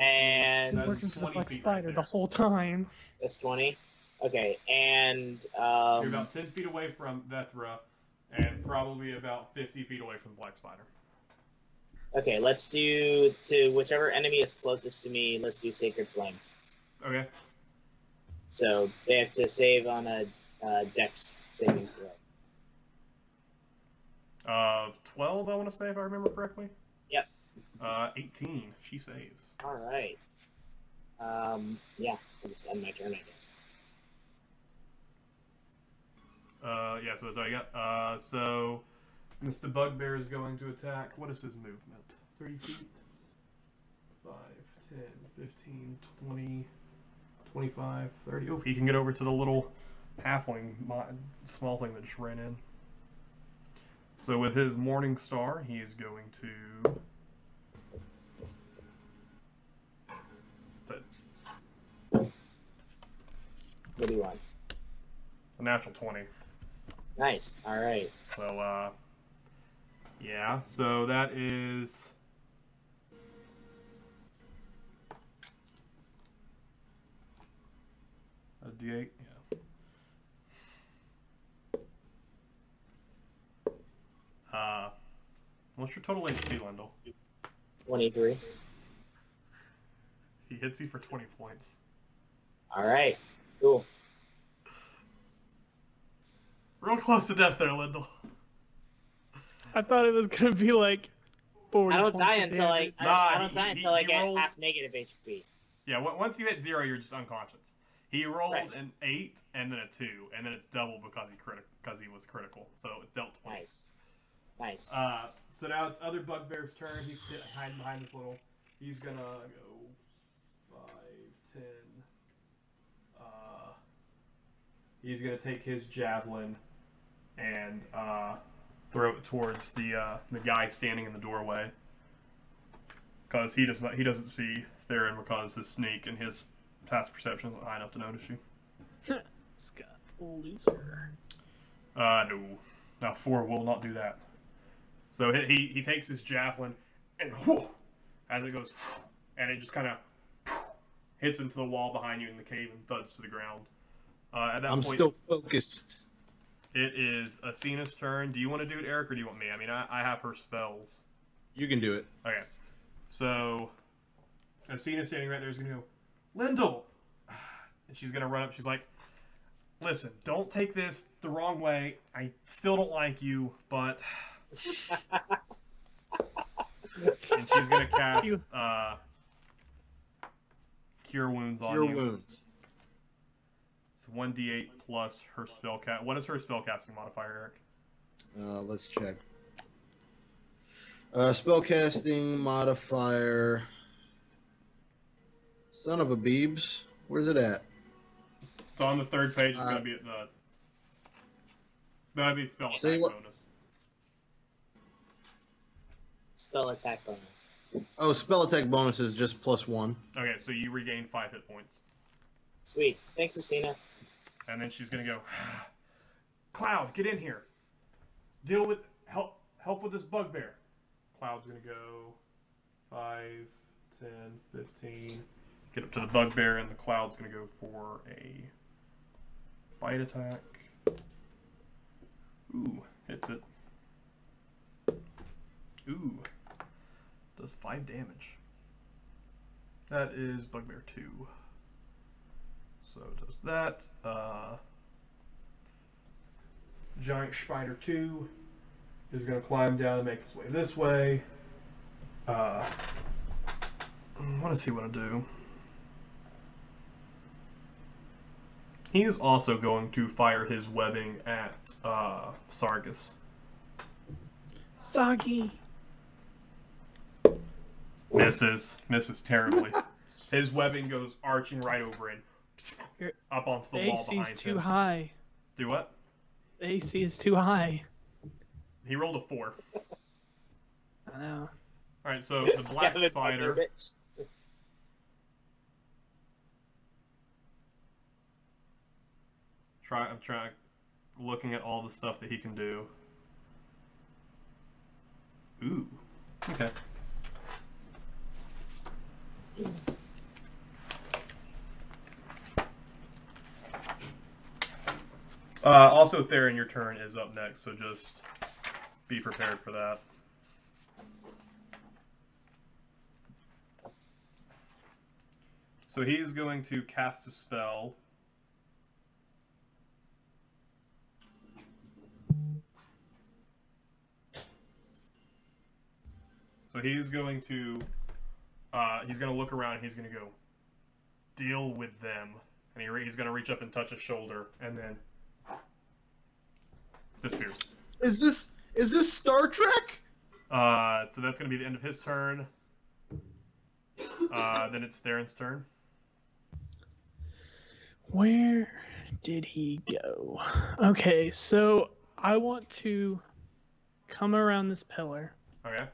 And That's Working for the 20 Black feet Spider right the there. whole time. that's 20. Okay, and You're about 10 feet away from Vethra, and probably about 50 feet away from the Black Spider. okay, let's do to whichever enemy is closest to me. Let's do Sacred Flame. Okay. So they have to save on a Dex saving throw. 12, I want to say, if I remember correctly. Yep. 18. She saves. All right. Yeah, let's end my turn, I guess. Yeah, so that's all you got. So, Mr. Bugbear is going to attack. What is his movement? 30 feet? 5, 10, 15, 20, 25, 30. Oh, he can get over to the little halfling, small thing that just ran in. So with his Morning Star, he is going to... What do you want? It's a natural 20. Nice. All right. So, yeah. So that is... a D8? Yeah. What's your total HP, Lendl? 23. He hits you for 20 points. All right. Cool. Real close to death there, Lendl. I thought it was gonna be like 40. I don't points die of until I damage. Nah, don't die he until I get rolled- half negative HP. Yeah, once you hit 0, you're just unconscious. He rolled Right. an 8 and then a 2, and then it's double because he was critical. So it dealt 20. Nice. Nice. So now it's other Bugbear's turn. He's hiding behind this little. He's gonna go 5, 10. He's gonna take his javelin and throw it towards the guy standing in the doorway, because he doesn't see Theron because his sneak and his past perception isn't high enough to notice you. Scott loser. No, 4 will not do that. So he takes his javelin and whoo, as it goes, and it just kind of hits into the wall behind you in the cave and thuds to the ground. At that I'm point, still focused. it is Athena's turn. Do you want to do it, Eric, or do you want me? I mean, I have her spells. You can do it. Okay. So, Athena's standing right there is going to go, Lyndall! And she's going to run up. She's like, listen, don't take this the wrong way. I still don't like you, but... and she's going to cast Cure Wounds on Cure you. wounds. It's 1d8 plus her spellcast. What is her spellcasting modifier, Eric? Let's check. Spellcasting modifier. Son of a Beebs. Where's it at? It's on the third page. It's going to be at the... That'd be spell Say attack what- bonus. Spell attack bonus. Oh, spell attack bonus is just +1. Okay, so you regain 5 hit points. Sweet. Thanks, Asina. And then she's gonna go, Cloud, get in here. Help help with this bugbear. Cloud's gonna go 5, 10, 15. Get up to the bugbear, and the Cloud's gonna go for a bite attack. Ooh, hits it. Ooh, does 5 damage. That is bugbear 2. So it does that. Giant Spider 2 is going to climb down and make his way this way. What does he want to do? He is also going to fire his webbing at Sargus. Soggy. Misses terribly. His webbing goes arching right over it, up onto the wall behind him. AC is too high. Do what? The AC is too high. He rolled a 4. I know. Alright, so the black spider. I'm trying looking at all the stuff that he can do. Ooh. Okay. Also, Theron, your turn is up next, so just be prepared for that. So he is going to cast a spell. So he's going to look around and he's going to go, deal with them. And he's going to reach up and touch his shoulder and then disappears. Is this Star Trek? So that's going to be the end of his turn. Then it's Theron's turn. Where did he go? Okay, so I want to come around this pillar. Okay.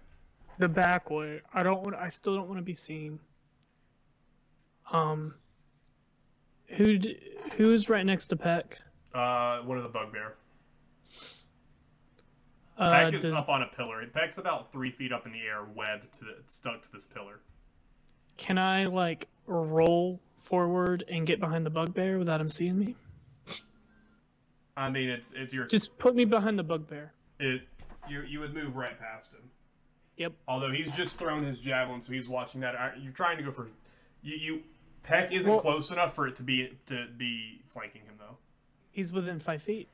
The back way. I still don't want to be seen. Who's right next to Peck? One of the bugbear. Peck is up on a pillar. Peck's about 3 feet up in the air, webbed stuck to this pillar. Can I like roll forward and get behind the bugbear without him seeing me? I mean, it's your. Just put me behind the bugbear. You would move right past him. Yep. Although he's just thrown his javelin, so he's watching that. You're trying to go for Peck isn't close enough for it to be flanking him though. He's within 5 feet.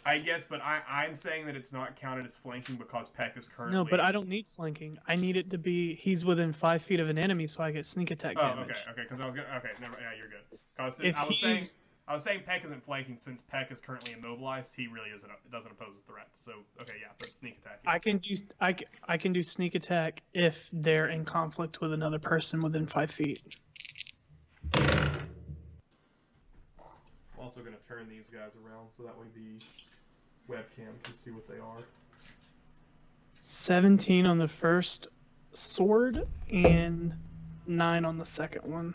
I guess, but I'm saying that it's not counted as flanking because Peck is currently. No, but I don't need flanking. I need it to be he's within 5 feet of an enemy, so I get sneak attack damage. Okay. Because I was gonna. Okay, never. Yeah, you're good. Because I was saying Peck isn't flanking since Peck is currently immobilized. He really doesn't oppose a threat. So okay, yeah, but sneak attack. Yeah. I can do sneak attack if they're in conflict with another person within 5 feet. I'm also gonna turn these guys around so that way the webcam can see what they are. 17 on the first sword and 9 on the second one.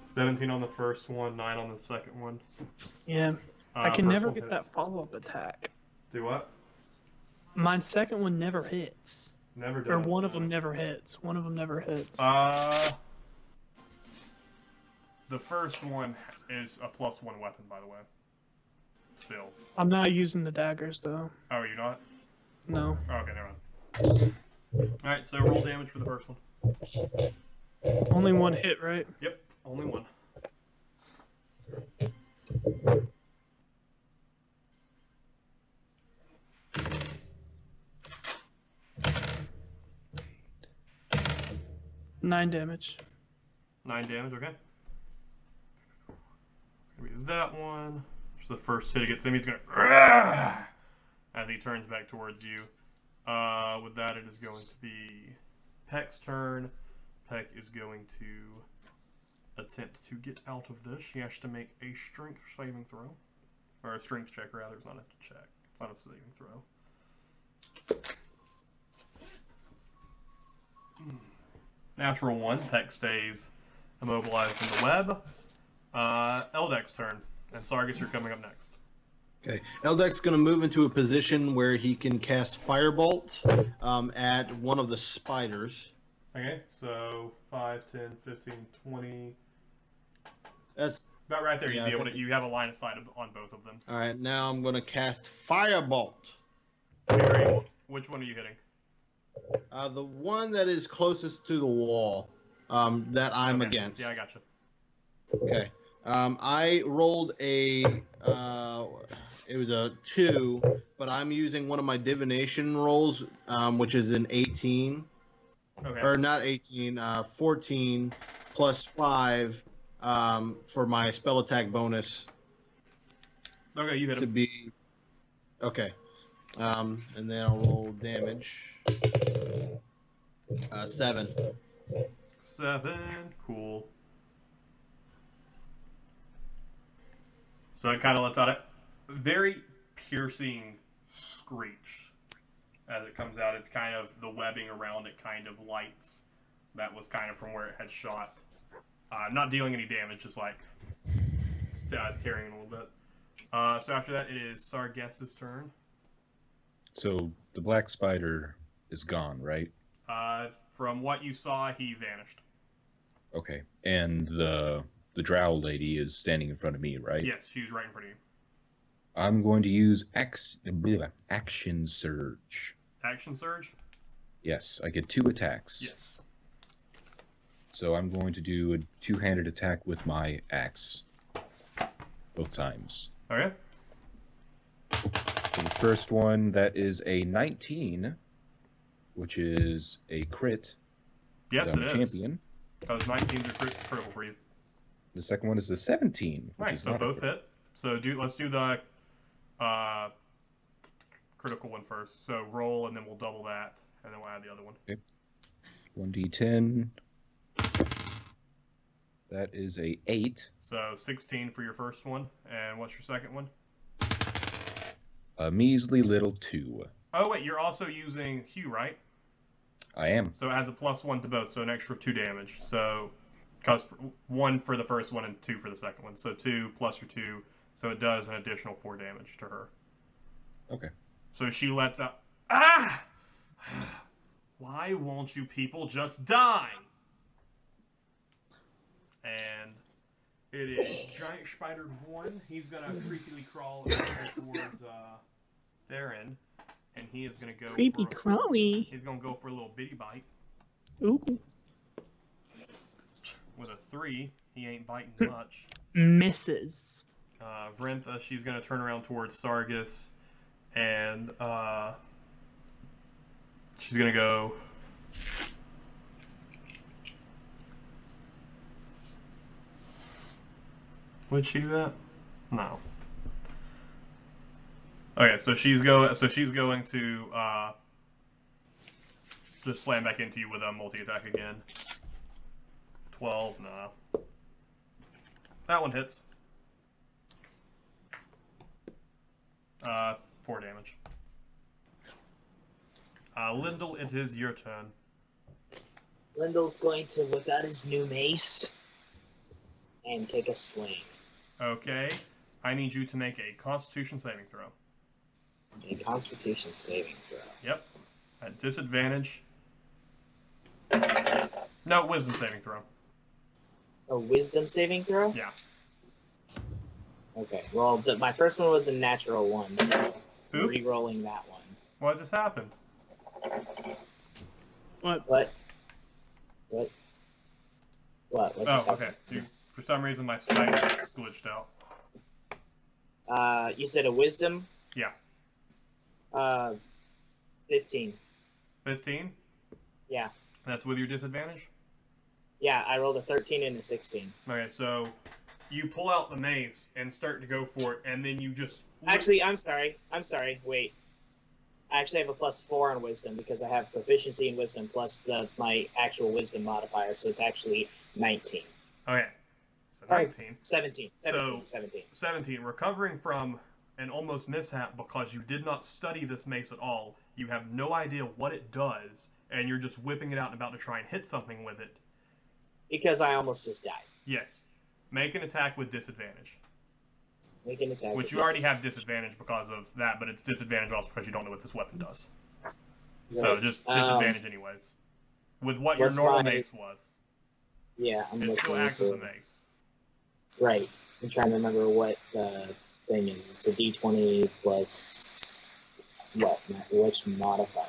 17 on the first one, 9 on the second one. Yeah. I can never get that follow-up attack. Do what? My second one never hits. Never does. Or one of them never hits. One of them never hits. The first one is a +1 weapon, by the way. Still. I'm not using the daggers, though. Oh, are you not? No. Oh, okay, never mind. Alright, so roll damage for the first one. Only one hit, right? Yep, only one. Nine damage. 9 damage, okay. Gonna be that one. So the first hit against him, he's gonna as he turns back towards you. With that, it is going to be Peck's turn. Peck is going to attempt to get out of this. He has to make a strength saving throw. Or a strength check, rather. It's not a check. It's not a saving throw. Natural 1. Peck stays immobilized in the web. Eldek's turn. And Sargus, you're coming up next. Okay. Eldek's going to move into a position where he can cast Firebolt at one of the spiders. Okay, so 5, 10, 15, 20. That's about right there. Yeah, You'd be able to. You have a line of sight on both of them. all right. Now I'm going to cast Firebolt. Okay, which one are you hitting? The one that is closest to the wall that I'm Okay. against. Yeah, I gotcha. Okay. I rolled a. It was a 2, but I'm using one of my divination rolls, which is an 18. Okay. Or not 18, 14 plus 5 for my spell attack bonus. Okay, you hit To him. be. Okay. And then I'll roll damage. 7. 7. Cool. So it kind of lets out a very piercing screech as it comes out. It's kind of the webbing around it kind of lights. That was kind of from where it had shot. Not dealing any damage, just like tearing it a little bit. So after that, it is Sargess's turn. So the black spider is gone, right? From what you saw, he vanished. Okay. And the drow lady is standing in front of me, right? Yes, she's right in front of you. I'm going to use action surge. Action surge? Yes, I get 2 attacks. Yes. So I'm going to do a 2-handed attack with my axe. Both times. Okay. For the first one, that is a 19, which is a crit. Yes, I'm it a is. champion. Because 19s are critical for you. The second one is a 17. Which Right, is so not a both crit. hit. So let's do the critical one first. So roll, and then we'll double that, and then we'll add the other one. Okay. 1d10. That is a 8. So 16 for your first one, and what's your second one? A measly little 2. Oh wait, you're also using Hue, right? I am. So it has a +1 to both, so an extra 2 damage. So, because 1 for the first one and 2 for the second one. So 2 plus your 2, so it does an additional 4 damage to her. Okay. So she lets out. Ah! Why won't you people just die? And it is Giant Spider 1. He's gonna creepily crawl towards Theron, and he is gonna go. Creepy crawly. He's gonna go for a little bitty bite. Ooh. With a 3, he ain't biting much. Misses. Vrentha, she's gonna turn around towards Sargus, and she's gonna go. Would she do that? No. Okay, so she's going to just slam back into you with a multi-attack again. 12, nah. That one hits. 4 damage. Lyndall, it is your turn. Lyndall's going to whip out his new mace and take a swing. Okay. I need you to make a Constitution saving throw. A Constitution saving throw. Yep. At disadvantage. No, Wisdom saving throw. A Wisdom saving throw? Yeah. Okay, well, my first one was a natural 1, so I'm Oop. re-rolling that one. What just happened? What? What? What? What? What just Oh, okay. happened? For some reason, my Skype glitched out. You said a Wisdom? Yeah. 15. 15? Yeah. That's with your disadvantage? Yeah, I rolled a 13 and a 16. Okay, so you pull out the mace and start to go for it, and then you just... Actually, I'm sorry. Wait. I actually have a +4 on Wisdom because I have proficiency in Wisdom plus my actual Wisdom modifier, so it's actually 19. Okay. So 19. 17. 17. Recovering from an almost mishap because you did not study this mace at all. You have no idea what it does, and you're just whipping it out and about to try and hit something with it. Because I almost just died. Yes. Make an attack with disadvantage. Make an attack. Which you already have disadvantage because of that, but it's disadvantage also because you don't know what this weapon does. Right. So just disadvantage anyways. With what your normal mace was. Yeah, it still acts as a mace. Right. I'm trying to remember what the thing is. It's a D20 plus what? Which modifier?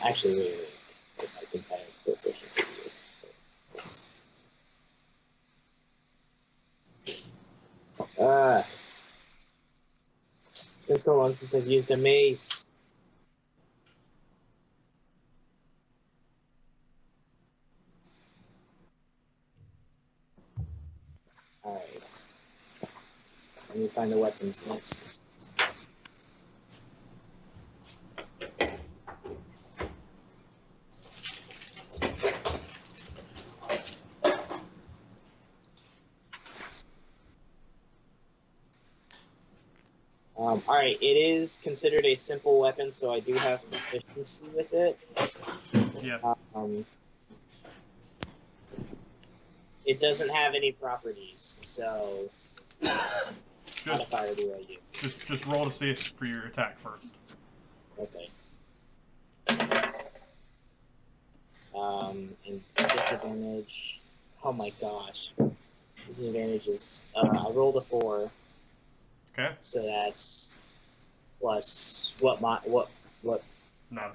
Actually, wait. I think I have proficiency. It's been so long since I've used a mace. Alright. Let me find the weapons list. Alright, it is considered a simple weapon, so I do have proficiency with it. Yes. It doesn't have any properties, so modifier do I do? Just roll to see it for your attack first. Okay. And disadvantage. Oh my gosh. Disadvantage is I rolled a 4. Okay. So that's plus what? No,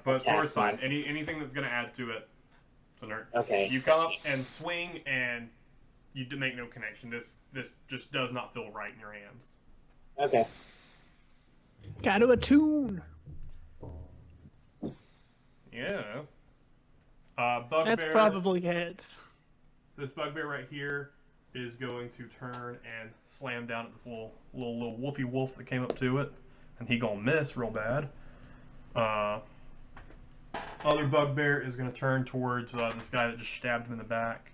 but 4 is fine. Anything that's gonna add to it. So okay. You come up and swing, and you make no connection. This just does not feel right in your hands. Okay. Got to attune. Yeah. Bugbear. That's probably it. This bugbear right here is going to turn and slam down at this little woofy wolf that came up to it, and he gonna miss real bad. Other bugbear is gonna turn towards this guy that just stabbed him in the back.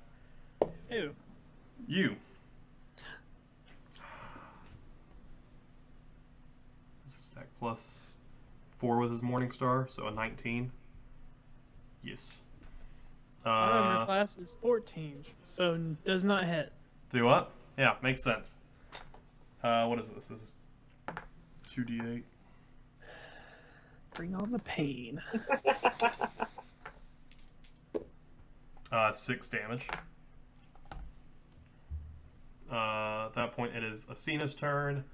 Ew. You. This is attack plus 4 with his Morning Star, so a 19. Yes. Armor class is 14, so does not hit. Do what? Yeah, makes sense. What is this? This is 2d8. Bring on the pain. 6 damage. At that point, it is Asina's turn.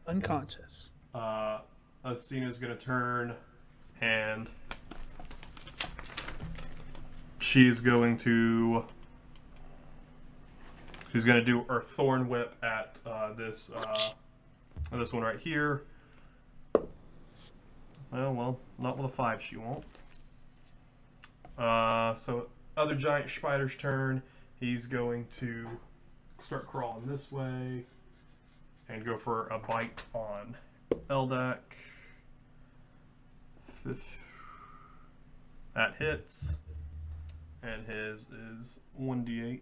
Unconscious. Asina's gonna turn, and she's going to do her Thorn Whip at this one right here. Well, not with a 5 she won't. So other giant spider's turn. He's going to start crawling this way and go for a bite on Eldak. That hits. And his is 1d8.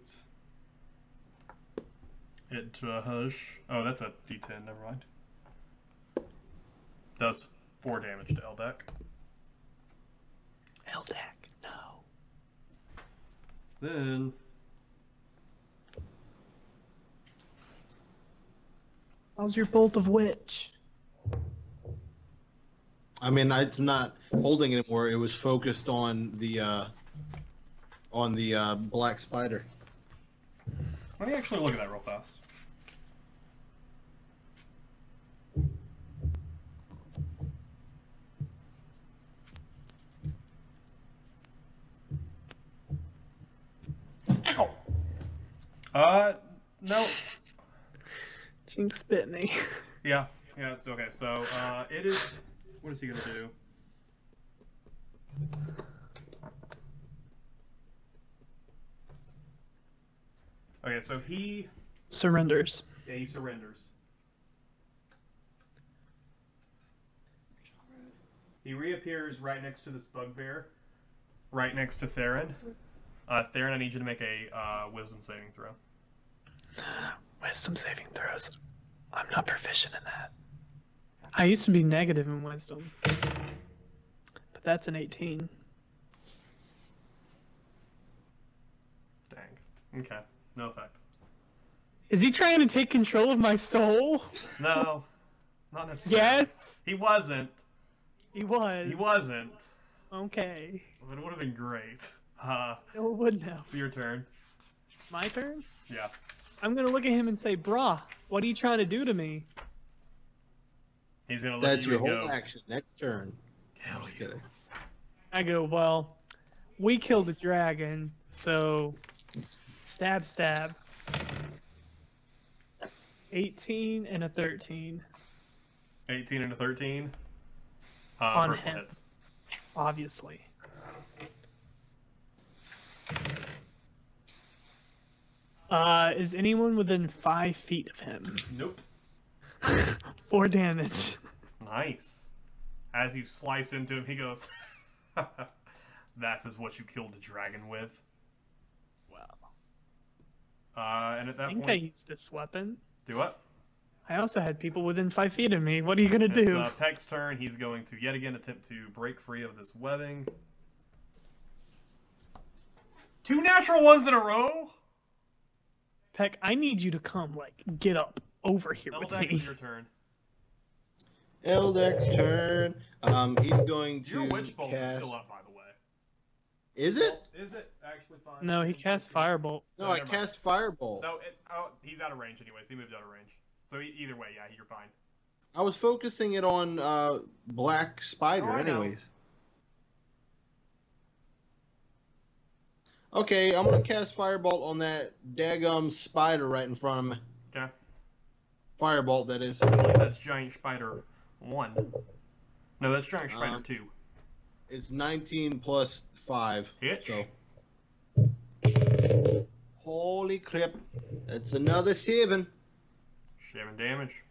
It hush. Oh, that's a d10, never mind. Does 4 damage to Eldak. Eldak, no. Then how's your bolt of witch? I mean, it's not holding anymore. It was focused on the black spider. let me actually look at that real fast. No. Jinx bit me. Yeah, it's okay. So, it is... What is he gonna do? Okay, so he... Surrenders. Yeah, he surrenders. He reappears right next to this bugbear. Right next to Theron. Theron, I need you to make a wisdom saving throw. Wisdom saving throws. I'm not proficient in that. I used to be negative in wisdom. But that's an 18. Okay, no effect. Is he trying to take control of my soul? No, not necessarily. Yes, He wasn't. he was. He wasn't. Okay. But it would have been great. No, it wouldn't have. It's your turn. My turn? Yeah. I'm gonna look at him and say, "Brah, what are you trying to do to me?" He's gonna look That's at you your and whole go, action. Next turn. hell Just yeah. kidding. I go, "Well, we killed a dragon, so stab, stab." 18 and a 13, 18 and a 13. On First one him. hits. obviously. Is anyone within 5 feet of him? Nope. 4 damage. Nice. As you slice into him, he goes, that is what you killed the dragon with. Wow. And at I that think I point, used this weapon. do what? I also had people within 5 feet of me. What are you gonna It's do? Peck's turn. He's going to yet again attempt to break free of this webbing. 2 natural ones in a row? Peck, I need you to come, like, get up over here with Eldeck, me. it's your turn. Eldeck's turn. He's going to Your witch bolt is cast... still up, by the way. Is it? Is it actually fine? No, he cast Firebolt. No, No, I never mind. cast Firebolt. No, he's out of range anyways. He moved out of range. So either way, yeah, you're fine. I was focusing it on Black Spider, Oh, I know. anyways. Okay, I'm gonna cast Firebolt on that daggum spider right in front of me. Okay. Firebolt, that is. I believe that's Giant Spider 1. No, that's Giant Spider 2. It's 19 plus 5. Hit. So. Holy crap! That's another 7. 7 damage.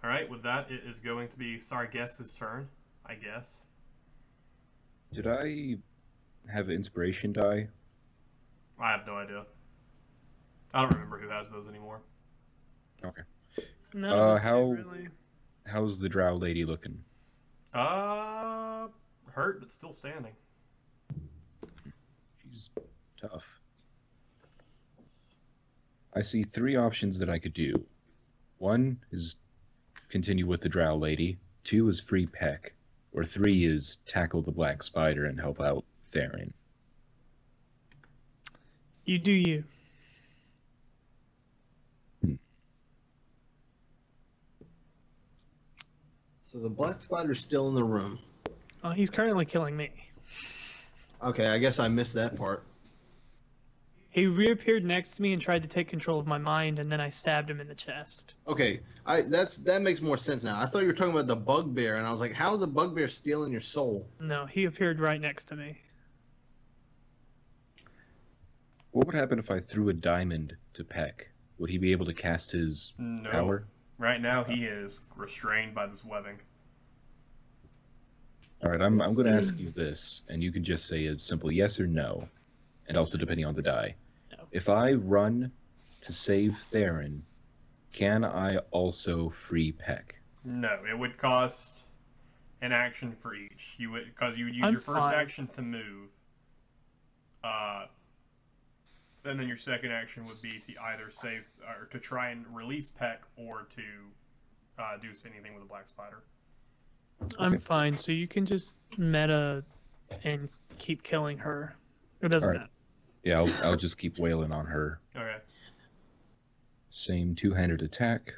Alright, with that, it is going to be Sargess's turn, I guess. Did I have inspiration die? I have no idea. I don't remember who has those anymore. Okay. None of us do, how- really. How's the drow lady looking? Hurt, but still standing. She's tough. I see 3 options that I could do. 1 is continue with the drow lady. 2 is free Peck. Or 3 is tackle the black spider and help out Theron. You do you. So the Black Spider's still in the room. Oh, he's currently killing me. Okay, I guess I missed that part. He reappeared next to me and tried to take control of my mind, and then I stabbed him in the chest. Okay, that makes more sense now. I thought you were talking about the bugbear, and I was like, how is a bugbear stealing your soul? No, he appeared right next to me. What would happen if I threw a diamond to Peck? Would he be able to cast his No. power? Right now, he is restrained by this webbing. Alright, I'm going to ask you this, and you can just say a simple yes or no, and also depending on the die. No. If I run to save Theron, can I also free Peck? No, it would cost an action for each. You would, because you would use I'm your first fine. action to move. And then your second action would be to either save or to try and release Peck, or to do anything with a black spider. I'm fine, so you can just meta and keep killing her. It doesn't Alright. matter. Yeah, I'll just keep wailing on her. Okay. Same two-handed attack.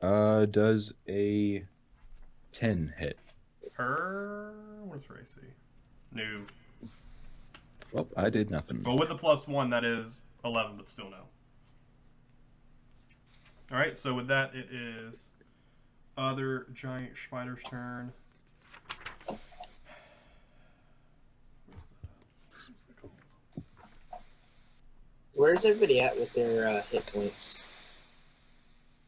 Does a 10 hit? What's her AC? No. Well, I did nothing. Well, with the +1, that is 11, but still no. Alright, so with that, it is other giant spider's turn. Where's the gold? Where's everybody at with their hit points?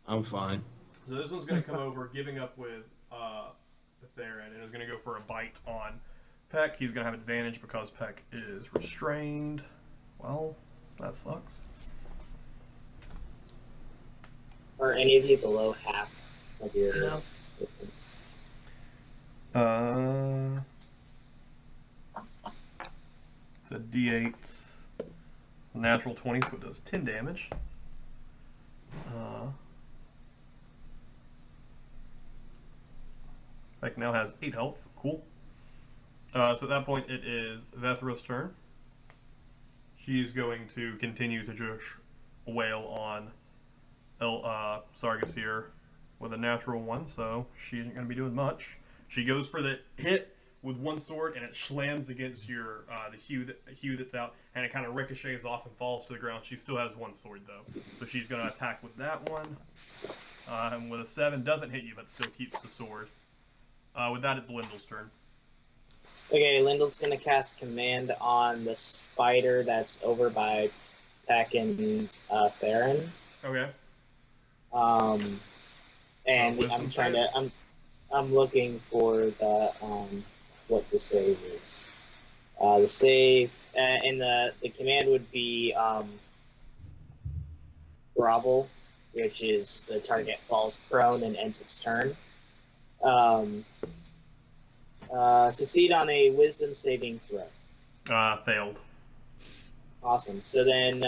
I'm fine. So this one's going to come over, giving up with Theron, and is going to go for a bite on Peck. He's going to have advantage because Peck is restrained. Well, that sucks. Are any of you below half of your No. hit points? It's a D8. Natural 20, so it does 10 damage. Peck now has 8 health. Cool. So at that point, it is Vethra's turn. She's going to continue to just wail on Sargus here with a natural 1, so she isn't going to be doing much. She goes for the hit with one sword, and it slams against your the hue that's out, and it kind of ricochets off and falls to the ground. She still has one sword, though, so she's going to attack with that one. And with a 7, doesn't hit you, but still keeps the sword. With that, it's Lyndall's turn. Okay, Lyndall's gonna cast command on the spider that's over by Peck and Theron. Okay. And Wisdom I'm trying to I'm looking for the what the save is. The save and the command would be grovel, which is the target falls prone and ends its turn. Succeed on a wisdom saving throw. Failed. Awesome. So then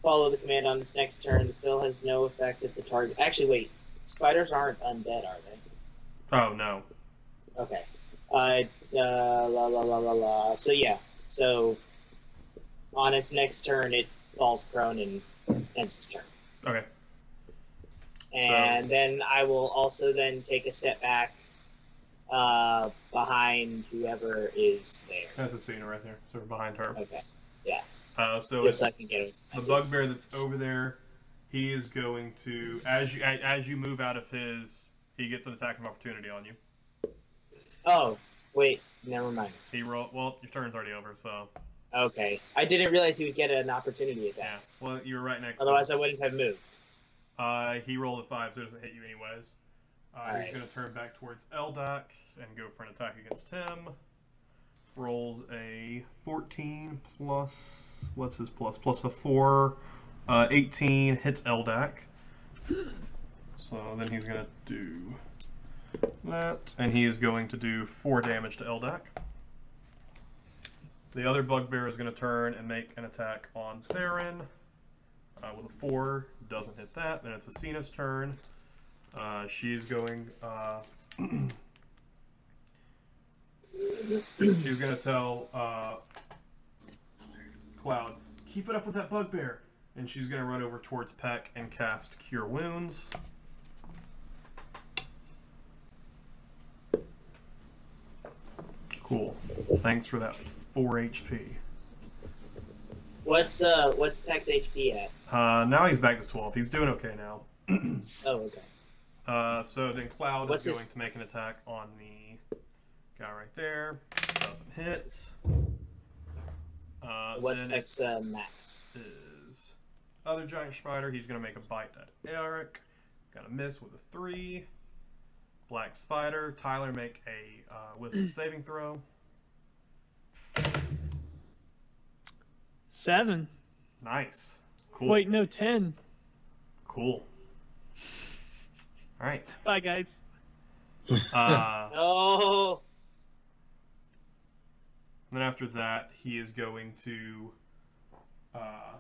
follow the command on its next turn. The spell has no effect if the target... Actually, wait. Spiders aren't undead, are they? Oh, no. Okay. So yeah. So on its next turn, it falls prone and ends its turn. Okay. And then I will also then take a step back behind whoever is there. That's Athena right there, sort of behind her. Okay. Yeah. So Just it's so I can get it. the bugbear that's over there. He is going to, as you move out of his, he gets an attack of opportunity on you. Oh, wait. Never mind. He rolled. Well, your turn's already over, so. Okay. I didn't realize he would get an opportunity attack. Yeah. Well, you were right next. Otherwise, to him. I wouldn't have moved. He rolled a 5, so it doesn't hit you anyways. He's going to turn back towards Eldak and go for an attack against him. Rolls a 14 plus... What's his plus? Plus a 4. 18 hits Eldak. So then he's going to do that. And he is going to do 4 damage to Eldak. The other bugbear is going to turn and make an attack on Theron. With a 4, doesn't hit that. Then it's Athena's turn. She's going. She's going to tell Cloud, keep it up with that bugbear. And she's going to run over towards Peck and cast Cure Wounds. Cool. Thanks for that 4 HP. What's Peck's HP at? Now he's back to 12. He's doing okay now. Oh, okay. So then Cloud What's is his... going to make an attack on the guy right there. Doesn't hit. What's Peck's max? Is other giant spider. He's going to make a bite at Eric. Got a miss with a 3. Black spider. Tyler, make a wisdom saving throw. 7. Nice. Cool. Wait, no, 10. Cool. All right. Bye, guys. Oh. Then after that, he is going to. What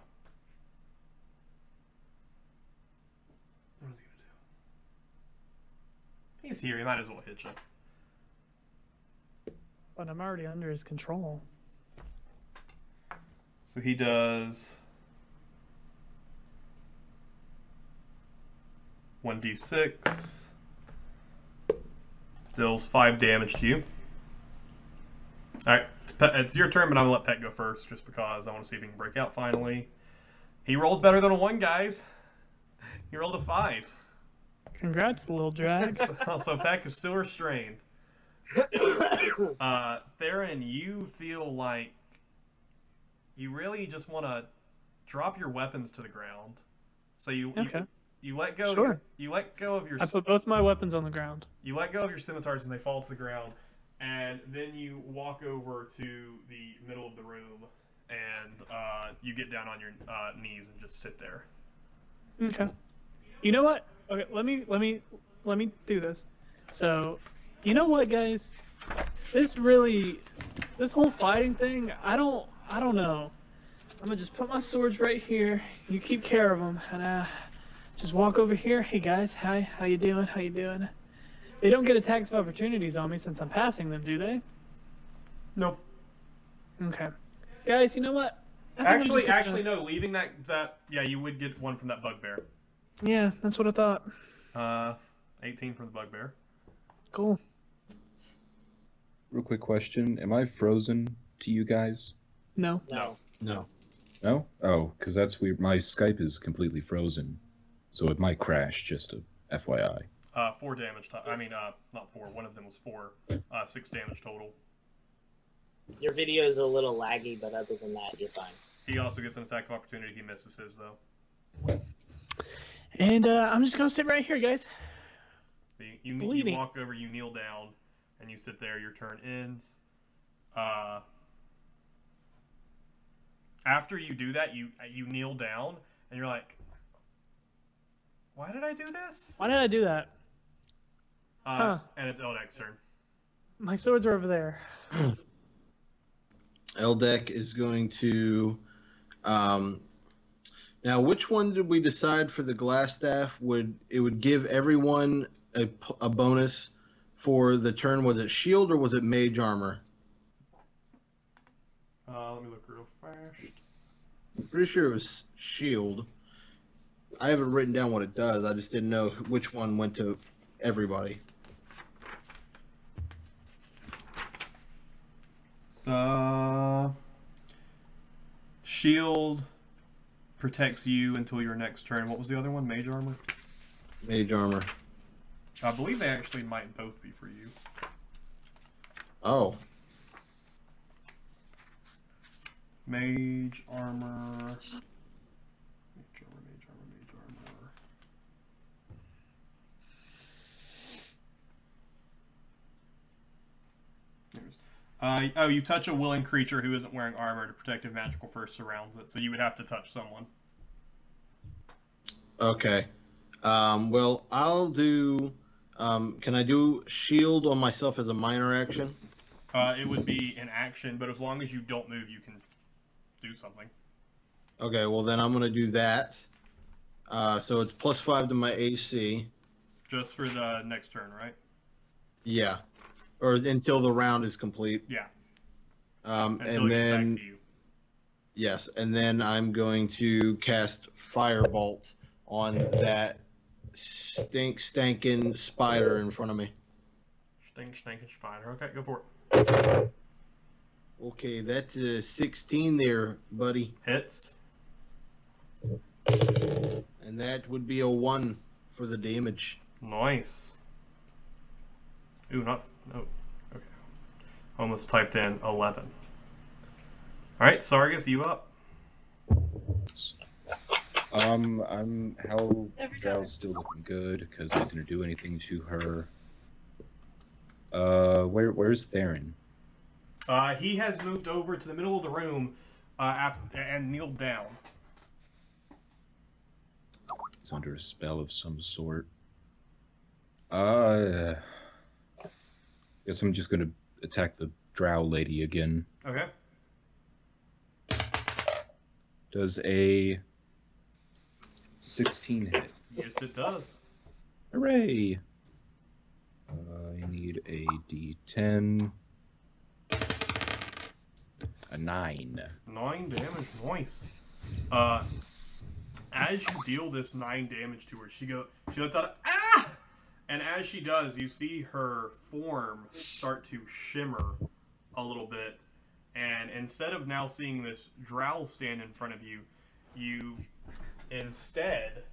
is he gonna do? He's here. He might as well hit you. But I'm already under his control. So he does 1d6. Deals 5 damage to you. Alright, it's your turn, but I'm going to let Pet go first, just because I want to see if he can break out finally. He rolled better than a 1, guys. He rolled a 5. Congrats, little drag. So Peck is still restrained. Theron, you feel like you really just want to drop your weapons to the ground. So you let go. Sure. You let go of your. I put both my weapons on the ground. You let go of your scimitars and they fall to the ground, and then you walk over to the middle of the room, and you get down on your knees and just sit there. Okay. You know what? Okay, let me do this. So, you know what, guys? This whole fighting thing, I don't know. I'm gonna just put my swords right here. You keep care of them, and just walk over here. Hey guys, hi. How you doing? How you doing? They don't get attacks of opportunities on me since I'm passing them, do they? Nope. Okay. Guys, you know what? I think I'm just Actually, gonna- no. Leaving that, yeah, you would get one from that bugbear. Yeah, that's what I thought. 18 from the bugbear. Cool. Real quick question: am I frozen to you guys? No. No. No. No? Oh, because that's weird. My Skype is completely frozen, so it might crash. Just a FYI. 4 damage. I mean, not 4. One of them was 4. 6 damage total. Your video is a little laggy, but other than that, you're fine. He also gets an attack of opportunity. He misses his though. And I'm just gonna sit right here, guys. You Bleeding. walk over. You kneel down, and you sit there. Your turn ends. After you do that, you kneel down, and you're like, "Why did I do this?" Why did I do that? Huh. And it's Eldek's turn. My swords are over there. Eldek is going to. Now, which one did we decide for the glass staff? Would give everyone a bonus for the turn? Was it shield or was it mage armor? Let me look real fast. I'm pretty sure it was shield. I haven't written down what it does. I just didn't know which one went to everybody. Shield protects you until your next turn. What was the other one? Mage armor? Mage armor. I believe they actually might both be for you. Oh. Mage armor. Mage armor, mage armor, mage armor. Oh, you touch a willing creature who isn't wearing armor to protective magical first surrounds it, so you would have to touch someone. Okay. Well, I'll do. Can I do shield on myself as a minor action? It would be an action, but as long as you don't move, you can do something. Okay, well then I'm gonna do that. So it's +5 to my AC. Just for the next turn, right? Yeah. Or until the round is complete. Yeah. And Until it gets then back to you. yes, and then I'm going to cast Firebolt on that stankin' spider in front of me. Stinking spider. Okay, go for it. Okay, that's a 16 there, buddy. Hits. And that would be a 1 for the damage. Nice. Ooh, not... Oh, okay. Almost typed in 11. Alright, Sargus, you up. Drow's still looking good because I didn't do anything to her. Where's Theron? He has moved over to the middle of the room and kneeled down. He's under a spell of some sort. Guess I'm just gonna attack the drow lady again. Okay. Does a 16 hit? Yes, it does. Hooray! I need a D10. A 9. 9 damage. Nice. As you deal this 9 damage to her, she lets out a, ah! And as she does, you see her form start to shimmer a little bit. And instead of now seeing this drow stand in front of you, you instead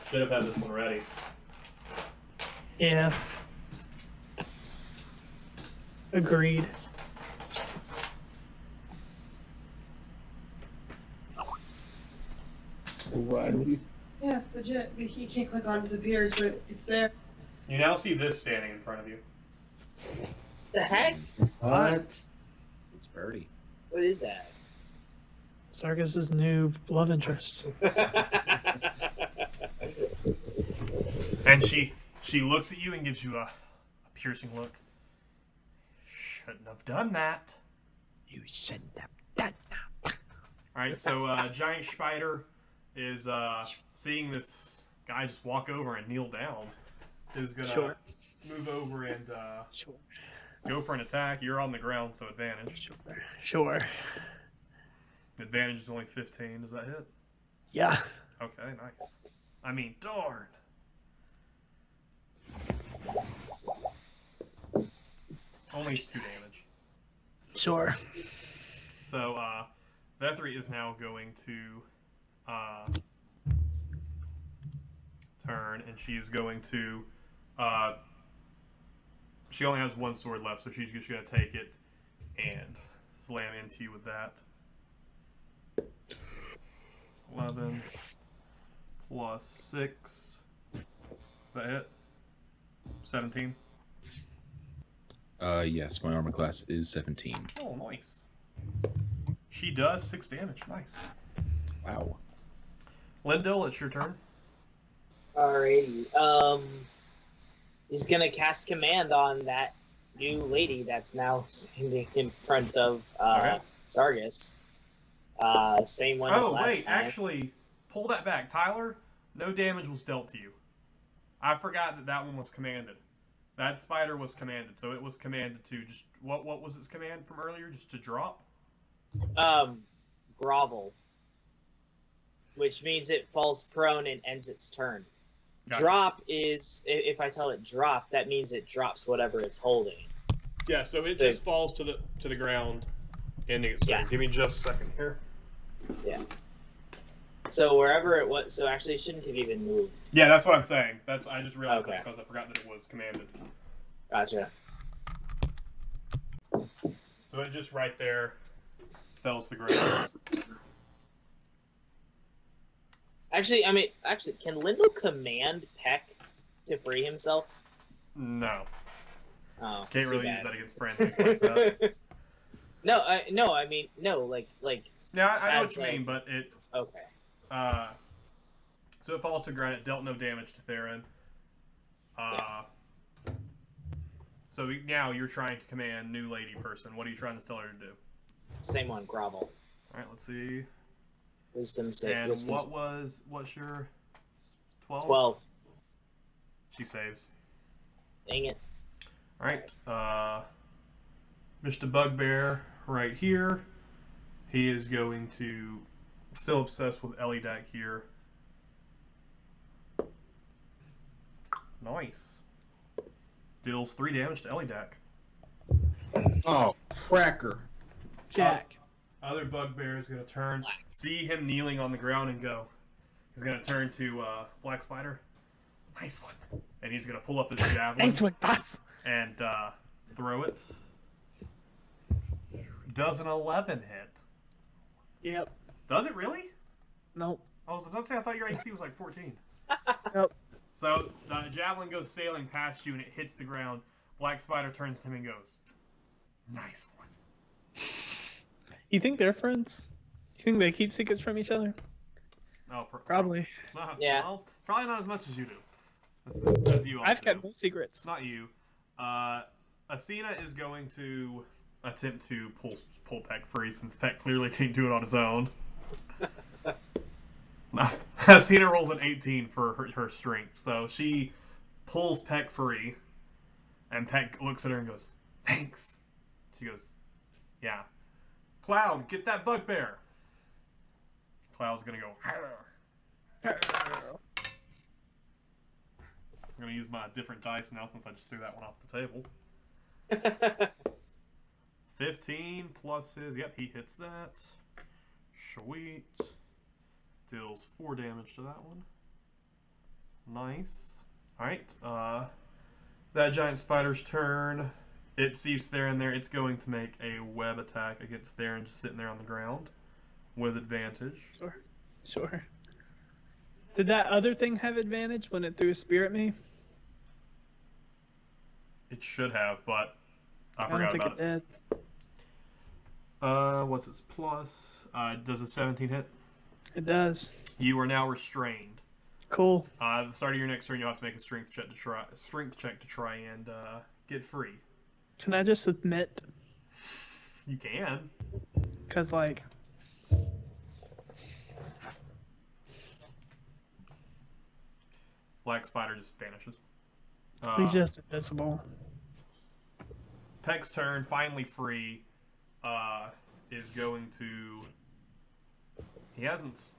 should have had this one ready. Yeah. Agreed. Riley. Yeah, it's legit. You can't click on it, disappears, but it's there. You now see this standing in front of you. The heck? What? It's Birdie. What is that? Sargus's new love interest. And she looks at you and gives you a piercing look. Shouldn't have done that. You shouldn't have done that. Alright, so giant spider is seeing this guy just walk over and kneel down. Is gonna move over and go for an attack. You're on the ground, so advantage. Sure. Advantage is only 15. Does that hit? Yeah. Okay, nice. I mean, darn. Only 2 damage. Sure. So, Vethry is now going to turn, and she's going to. She only has 1 sword left, so she's just going to take it and slam into you with that. 11 plus 6. That hit? 17. Yes, my armor class is 17. Oh, nice. She does 6 damage. Nice. Wow. Lindell, it's your turn. Alrighty. He's gonna cast command on that new lady that's now standing in front of Okay. Sargus. Same one as Oh, last wait, time. actually, pull that back. Tyler, no damage was dealt to you. I forgot that that one was commanded. That spider was commanded, so it was commanded to just... What was its command from earlier? Just to drop? Grovel. Which means it falls prone and ends its turn. Gotcha. Drop is, if I tell it drop, that means it drops whatever it's holding. Yeah, so it just falls to the ground, ending its turn. Yeah. Give me just a second here. Yeah. So wherever it was, so actually it shouldn't have even moved. Yeah, that's what I'm saying. I just realized Okay. that because I forgot that it was commanded. Gotcha. So it just right there fells the ground. Actually, can Lindo command Peck to free himself? No. Oh, Can't too really bad. use that against friends like that. No, I mean, like. Yeah, I know as what you mean, but it... Okay. So it falls to the ground. It dealt no damage to Theron. So now you're trying to command new lady person. What are you trying to tell her to do? Same one, grovel. All right, let's see. Wisdom save. And Wisdom what's your 12? 12. She saves. Dang it. All right. Mr. Bugbear right here. He is going to still obsessed with Elidak here. Nice. Deals 3 damage to Elidak. Oh, cracker. Jack. Other Bugbear is going to turn, see him kneeling on the ground and go. He's going to turn to Black Spider. Nice one. And he's going to pull up his javelin. Nice one, boss. And throw it. Does an 11 hit? Yep. Does it really? Nope. I was about to say, I thought your AC was like 14. Nope. So the javelin goes sailing past you and it hits the ground. Black Spider turns to him and goes, "Nice one." You think they're friends? You think they keep secrets from each other? Oh, Probably. Yeah. Well, probably not as much as you do. As you all I've do. kept no secrets. Not you. Asina is going to attempt to pull Peck free since Peck clearly can't do it on his own. Asina rolls an 18 for her strength, so she pulls Peck free, and Peck looks at her and goes, "Thanks." She goes, "Yeah." Cloud, get that bugbear. Cloud's gonna go. I'm gonna use my different dice now since I just threw that one off the table. 15 plus his. Yep, he hits that. Sweet. Deals 4 damage to that one. Nice. Alright, that giant spider's turn. It sees Theron there. It's going to make a web attack against Theron just sitting there on the ground with advantage. Sure. Did that other thing have advantage when it threw a spear at me? It should have, but I I don't forgot think about it it. did. What's its plus? Does a 17 hit? It does. You are now Cool. at the start of your next turn, you'll have to make a strength check to try and get free. Can I just submit? You can. Because, like... Black Spider just vanishes. He's just invisible. Peck's turn, finally free, is going to... He hasn't...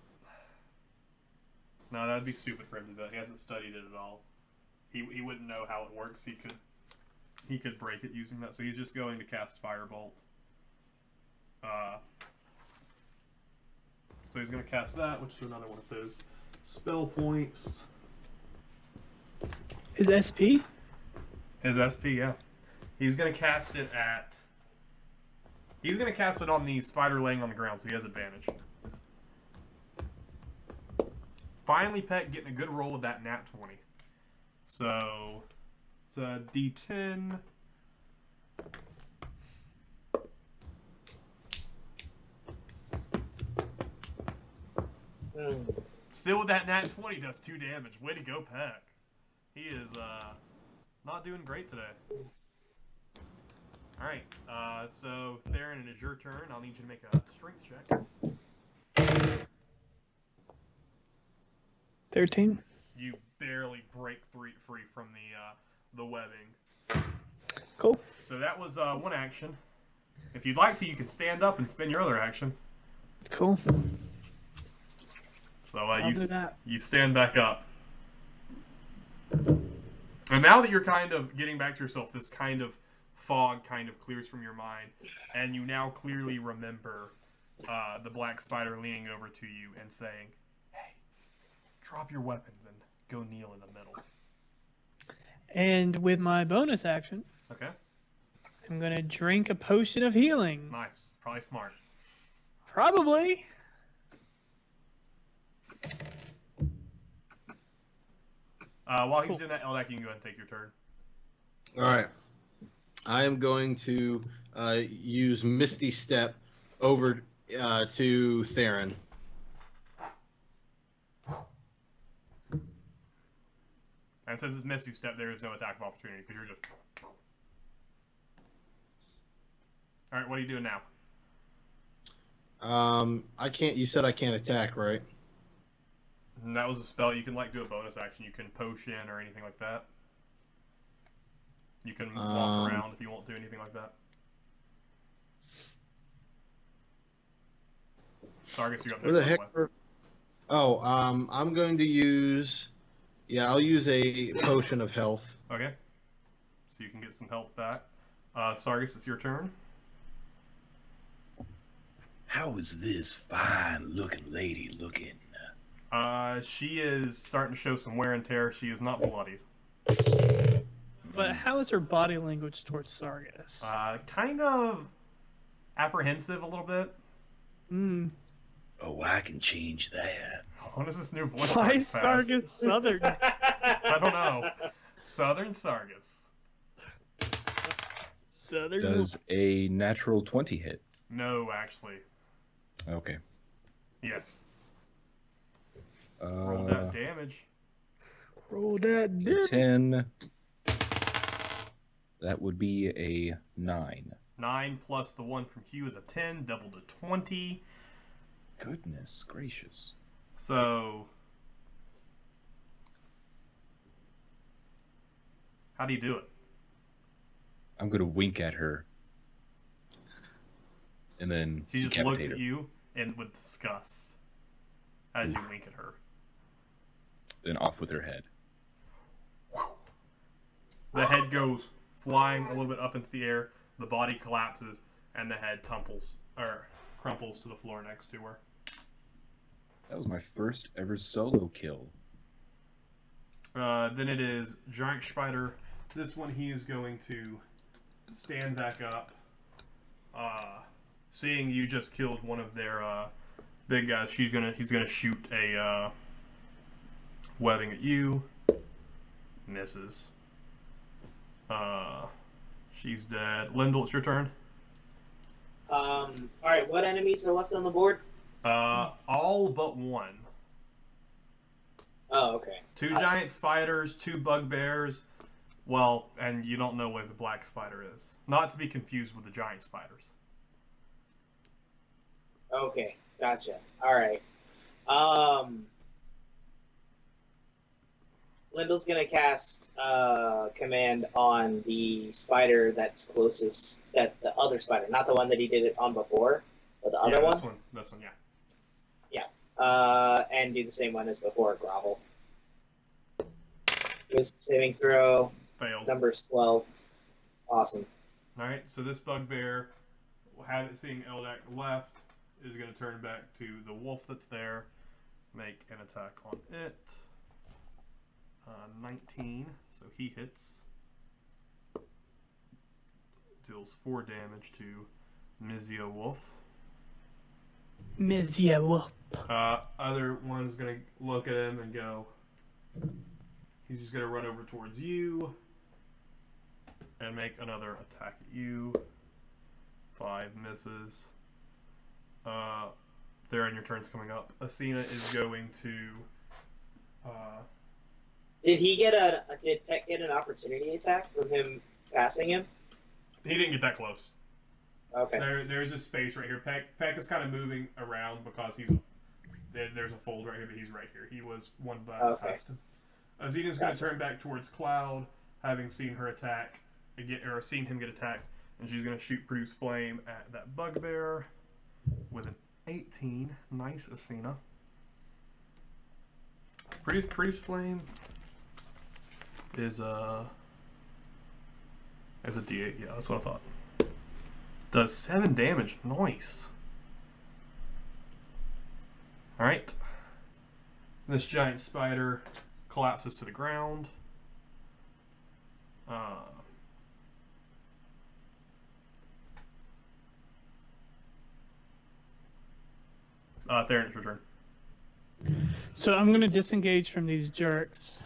No, that'd be stupid for him to do that. He hasn't studied it at all. He wouldn't know how it works. He could break it using that. So he's just going to cast Firebolt. So he's going to cast that, which is another one of his spell points. His SP? His SP, yeah. He's going to cast it at... He's going to cast it on the spider laying on the ground, so he has advantage. Finally, Peck getting a good roll with that nat 20. So, it's a D10. Still with that nat 20, does 2 damage. Way to go, Peck. He is not doing great today. Alright, so Theron, it is your turn. I'll need you to make a strength check. 13. You barely break free from the webbing. Cool. So that was one action. If you'd like to, you can stand up and spend your other action. Cool. So I'll do that. you stand back up. And now that you're kind of getting back to yourself, this kind of fog kind of clears from your mind, and you now clearly remember the black spider leaning over to you and saying, "Hey, drop your weapons and go kneel in the middle." And with my bonus action, Okay. I'm going to drink a potion of healing. Nice. Probably smart. Probably. While he's doing that, Eldak, you can go ahead and take your turn. All right. I am going to use Misty Step over to Theron. And since it's Misty Step, there is no attack of opportunity because you're just... Alright, what are you doing now? I can't. You said I can't attack, right? And that was a spell. You can like do a bonus action. You can potion or anything like that. You can walk around if you won't do anything like that. Sargus, you got Where the heck? I'm going to use. Yeah, I'll use a potion of health. Okay. So you can get some health back. Sargus, it's your turn. How is this fine-looking lady looking? She is starting to show some wear and tear. She is not bloodied. But how is her body language towards Sargus? Kind of apprehensive a little bit. Oh, I can change that. What is this new voice? Why is Sargus Southern? I don't know. Southern Sargus. Southern. Does a natural 20 hit? No, actually. Okay. Yes. Roll that damage. Roll that damage. 10. That would be a 9. 9 plus the 1 from Hugh is a 10, double to 20. Goodness gracious. So, how do you do it? I'm going to wink at her. And then She just decapitate looks her. at you and with disgust as you wink at her. Then off with her head. The head goes flying a little bit up into the air, the body collapses, and the head crumples to the floor next to her. That was my first ever solo kill. Then it is Giant Spider. This one he is going to stand back up. Seeing you just killed one of their big guys, he's gonna shoot a webbing at you. Misses. She's dead. Lyndall, it's your turn. Alright, what enemies are left on the board? All but one. Oh, okay. 2 giant spiders, 2 bugbears, Well, and you don't know where the black spider is. Not to be confused with the giant spiders. Okay, gotcha. All right. Lyndall's gonna cast command on the spider that's closest. The other spider, not the one that he did it on before, but the other one. This one, yeah. And do the same one as before. Grovel. Wisdom saving throw. Failed. Number's 12. Awesome. All right, so this bugbear, have it seeing Eldak left, is going to turn back to the wolf that's there, make an attack on it. 19, so he hits. Deals 4 damage to Mizia Wolf. Mizia Wolf. Other one's going to look at him and go, he's just going to run over towards you and make another attack at you. 5 misses. There, and your turn's coming up. Athena is going to. Did Peck get an opportunity attack from him passing him? He didn't get that close. Okay. There's a space right here. Peck is kind of moving around because there's a fold right here, but he's right here. He was one button past him. Athena's going to turn back towards Cloud, having seen her attack, or seen him get attacked, and she's going to shoot Produce Flame at that bugbear with an 18. Nice, Athena. Produce Flame is a D8. Yeah, that's what I thought. Does 7 damage. Nice. All right. This giant spider collapses to the ground. Theron, it's your turn. So I'm going to disengage from these jerks.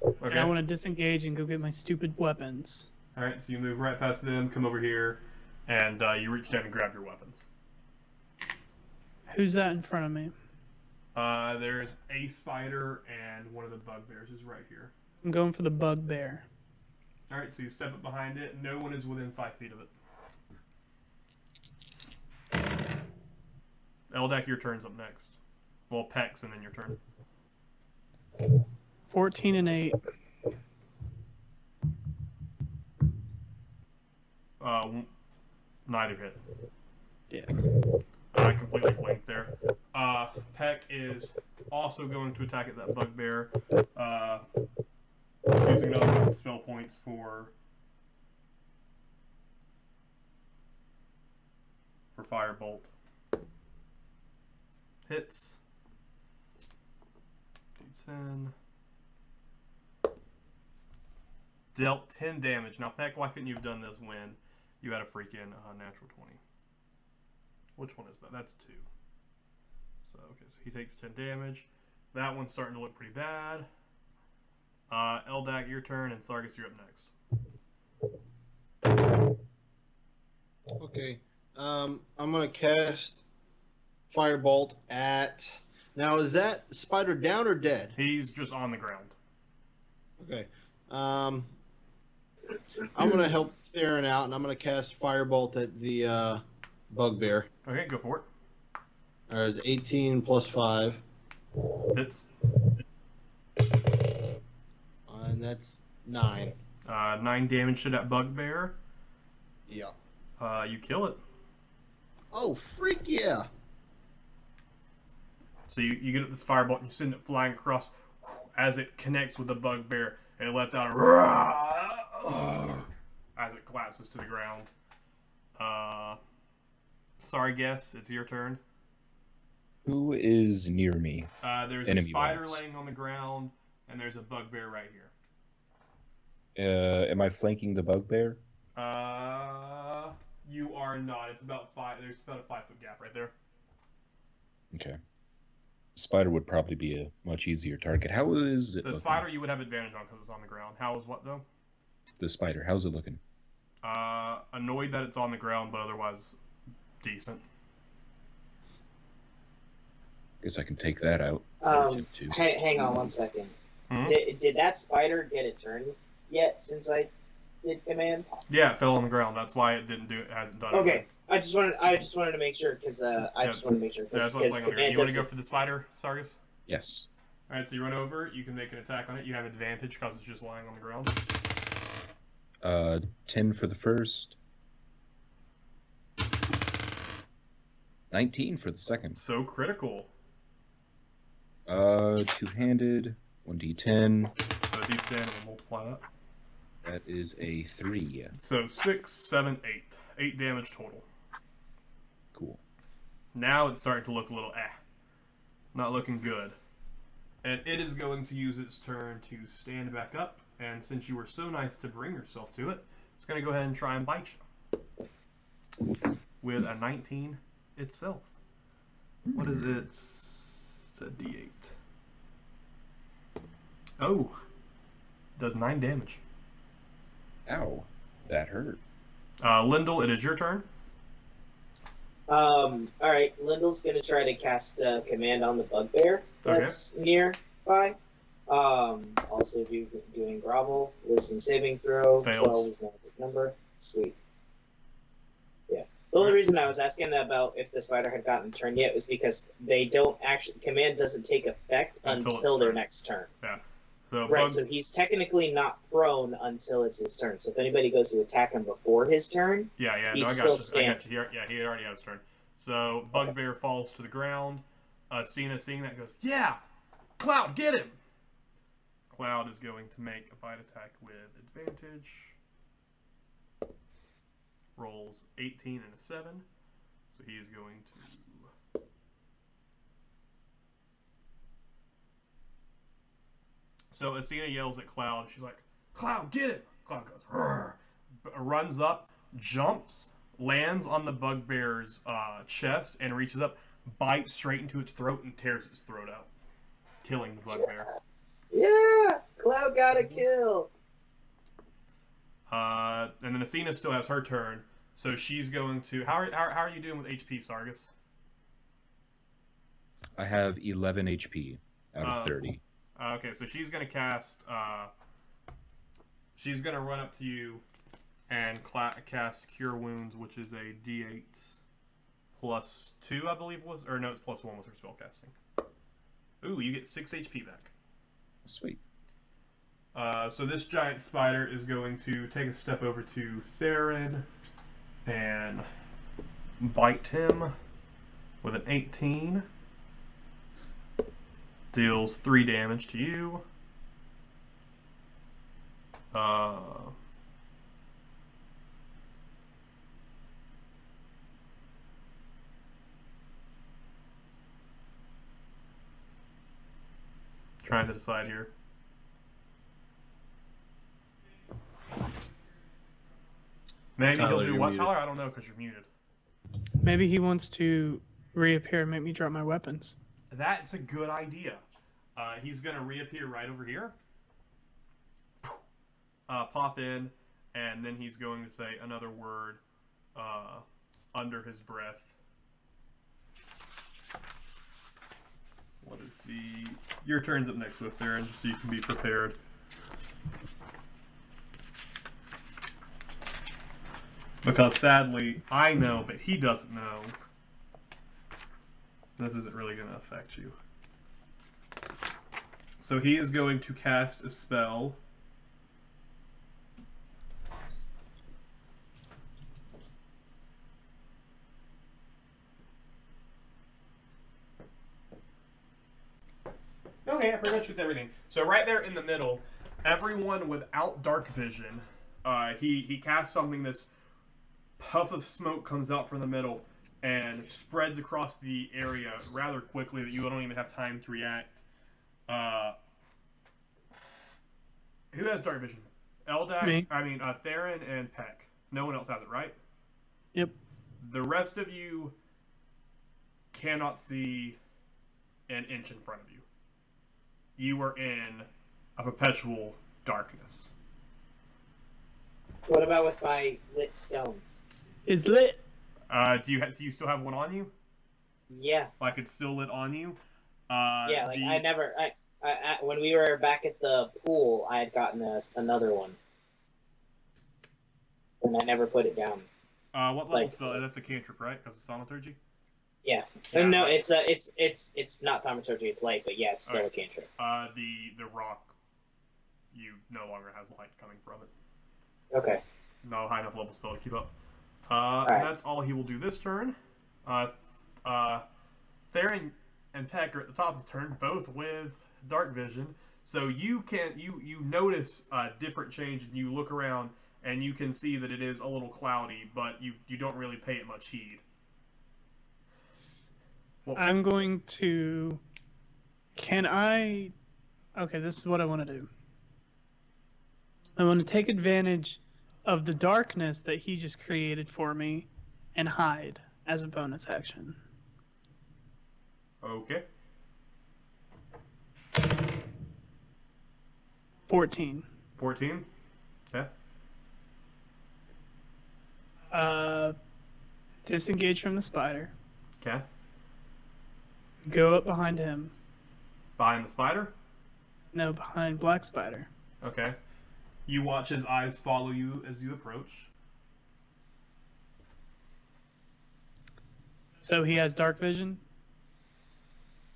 Okay. And I want to disengage and go get my stupid weapons. All right, so you move right past them, come over here, and you reach down and grab your weapons. Who's that in front of me? There's a spider, and one of the bugbears is right here. I'm going for the bugbear. All right, so you step up behind it. No one is within 5 feet of it. Eldak, your turn's up next. Well, Peck's, and then your turn. 14 and 8. Neither hit. Yeah. I completely blinked there. Peck is also going to attack at that bugbear, using another one of his spell points for Firebolt. Hits. D10. Dealt 10 damage. Now, Peck, why couldn't you have done this when you had a freaking natural 20? Which one is that? That's 2. So, okay, so he takes 10 damage. That one's starting to look pretty bad. Eldak, your turn, and Sargus, you're up next. Okay. I'm going to cast Firebolt at... Now, is that spider down or dead? He's just on the ground. Okay. I'm going to help Theron out, and I'm going to cast Firebolt at the bugbear. Okay, go for it. There's 18 plus 5. Hits. And that's 9. 9 damage to that bugbear. Yeah. You kill it. Oh, freak yeah. So you get this firebolt and you send it flying across as it connects with the bugbear, and it lets out a as it collapses to the ground. Sorry, guess, it's your turn. Who is near me? There's a spider laying on the ground, and there's a bugbear right here. Am I flanking the bugbear? You are not. It's about 5. There's about a 5-foot gap right there. Okay. Spider would probably be a much easier target. How is it? The spider you would have advantage on because it's on the ground. How is what though? The spider. How's it looking? Annoyed that it's on the ground, but otherwise decent. Guess I can take that out. Hang on one second. Did that spider get a turn yet since I did command? Yeah, it fell on the ground. That's why it didn't do. It hasn't done it. Okay, I just wanted to make sure because I just wanted to make sure Yeah, that's because what's playing on the ground. You want to go for the spider, Sargus? Yes. All right, so you run over. You can make an attack on it. You have advantage because it's just lying on the ground. 10 for the first. 19 for the second. So critical. Two-handed. 1d10. So d10 and we'll multiply that. That is a 3. So 6, 7, 8. 8 damage total. Cool. Now it's starting to look a little not looking good. And it is going to use its turn to stand back up. And since you were so nice to bring yourself to it, it's going to go ahead and try and bite you. With a 19 itself. What is it? It's a d8. Oh. Does 9 damage. Ow. That hurt. Lyndall, it is your turn. Alright, Lyndall's gonna try to cast command on the bugbear that's nearby. Also doing grovel, wisdom saving throw. Fails. 12 is magic number. Sweet. Yeah. The only reason I was asking about if the spider had gotten turned yet was because they don't actually command doesn't take effect until their next turn. Yeah. So right, so he's technically not prone until it's his turn. So if anybody goes to attack him before his turn, yeah, he's no, I still got you. standing. I got you. He already had his turn. So Bugbear falls to the ground. Cena seeing that goes, yeah, Cloud, get him. Cloud is going to make a bite attack with advantage. Rolls 18 and a 7. So he is going to... So Asina yells at Cloud. She's like, Cloud, get him! Cloud goes, "Rrr," runs up, jumps, lands on the bugbear's chest, and reaches up, bites straight into its throat, and tears its throat out, killing the bugbear. Yeah! Cloud got a kill! And then Asina still has her turn, so she's going to... How are you doing with HP, Sargus? I have 11 HP out of 30. Okay, so she's going to cast... she's going to run up to you and cast Cure Wounds, which is a D8 plus 2, I believe was... Or no, it's plus 1 was her spell casting. Ooh, you get 6 HP back. Sweet. So this giant spider is going to take a step over to Theron and bite him with an 18. Deals 3 damage to you. Trying to decide here. Maybe Tyler, he'll do you're what, muted. Tyler? I don't know because you're muted. Maybe he wants to reappear and make me drop my weapons. That's a good idea. He's going to reappear right over here. Pop in, and then he's going to say another word under his breath. What is the... Your turn's up next with Theron, just so you can be prepared. Because sadly, I know, but he doesn't know. This isn't really going to affect you. So he is going to cast a spell. Okay, I pretty much with everything. So right there in the middle, everyone without dark vision, he casts something. This puff of smoke comes out from the middle and spreads across the area rather quickly that you don't even have time to react. Who has dark vision? Eldak, Me. Theron and Peck. No one else has it, right? Yep. The rest of you cannot see an inch in front of you. You are in a perpetual darkness. What about with my lit stone? It's lit. Do you still have one on you? Yeah. Like it's still lit on you? Yeah, like I when we were back at the pool, I had gotten another one. and I never put it down. What level spell? That's a cantrip, right? Because it's thaumaturgy. Yeah. Yeah, No, it's not thaumaturgy. It's light, but yeah, it's still a cantrip. The rock, you no longer has light coming from it. Okay. No high enough level spell to keep up. Right. And that's all he will do this turn. Theron and Peck are at the top of the turn, both with dark vision. So you notice a different change, and you look around, and you can see that it is a little cloudy, but you don't really pay it much heed. Well, I'm going to. Can I? Okay, this is what I want to do. I want to take advantage of the darkness that he just created for me and hide as a bonus action. Okay. 14. 14? Okay. Disengage from the spider. Okay. Go up behind him. Behind the spider? No, behind Black Spider. Okay. You watch his eyes follow you as you approach. So he has dark vision?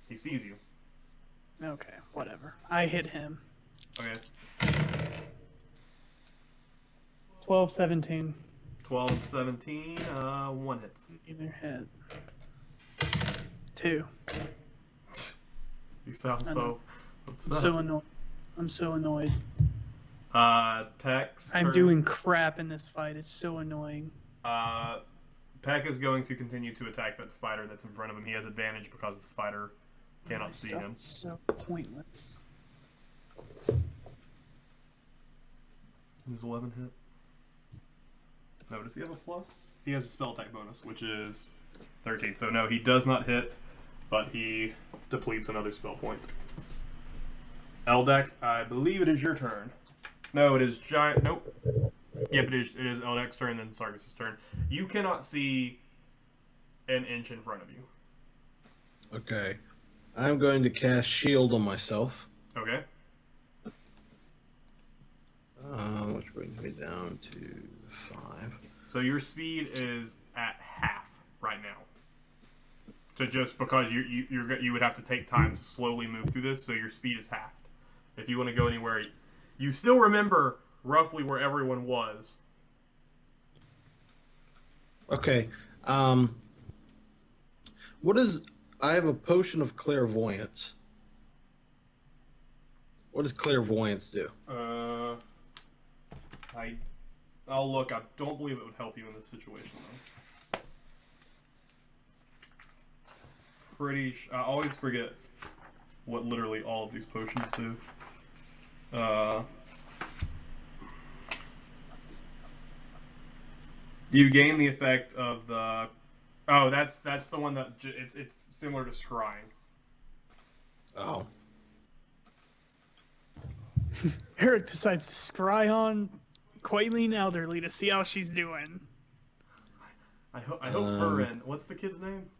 He sees you. Okay, whatever. I hit him. Okay. 12, 17. 12 and 17, one hits. Either hit. 2. You sound so upset. So annoyed. I'm so annoyed. Peck's I'm turn. doing crap in this fight. It's so annoying. Peck is going to continue to attack that spider that's in front of him. He has advantage because the spider cannot see him. It's so pointless. Does 11 hit? No, does he have a plus? He has a spell attack bonus, which is 13. So no, he does not hit, but he depletes another spell point. Eldek, I believe it is your turn. No, it is Giant. Nope. Yep, it is Eldek's turn, then Sargus' turn. You cannot see an inch in front of you. Okay. I'm going to cast Shield on myself. Okay. Which brings me down to 5. So your speed is at half right now. So just because you would have to take time to slowly move through this, so your speed is halved. If you want to go anywhere, you still remember roughly where everyone was. Okay. What is... I have a potion of clairvoyance. What does clairvoyance do? I'll look. I don't believe it would help you in this situation, though. I always forget what literally all of these potions do. You gain the effect of the... Oh, that's the one that... It's similar to scrying. Oh. Eric decides to scry on Quaileen Elderly to see how she's doing. I hope her and... What's the kid's name?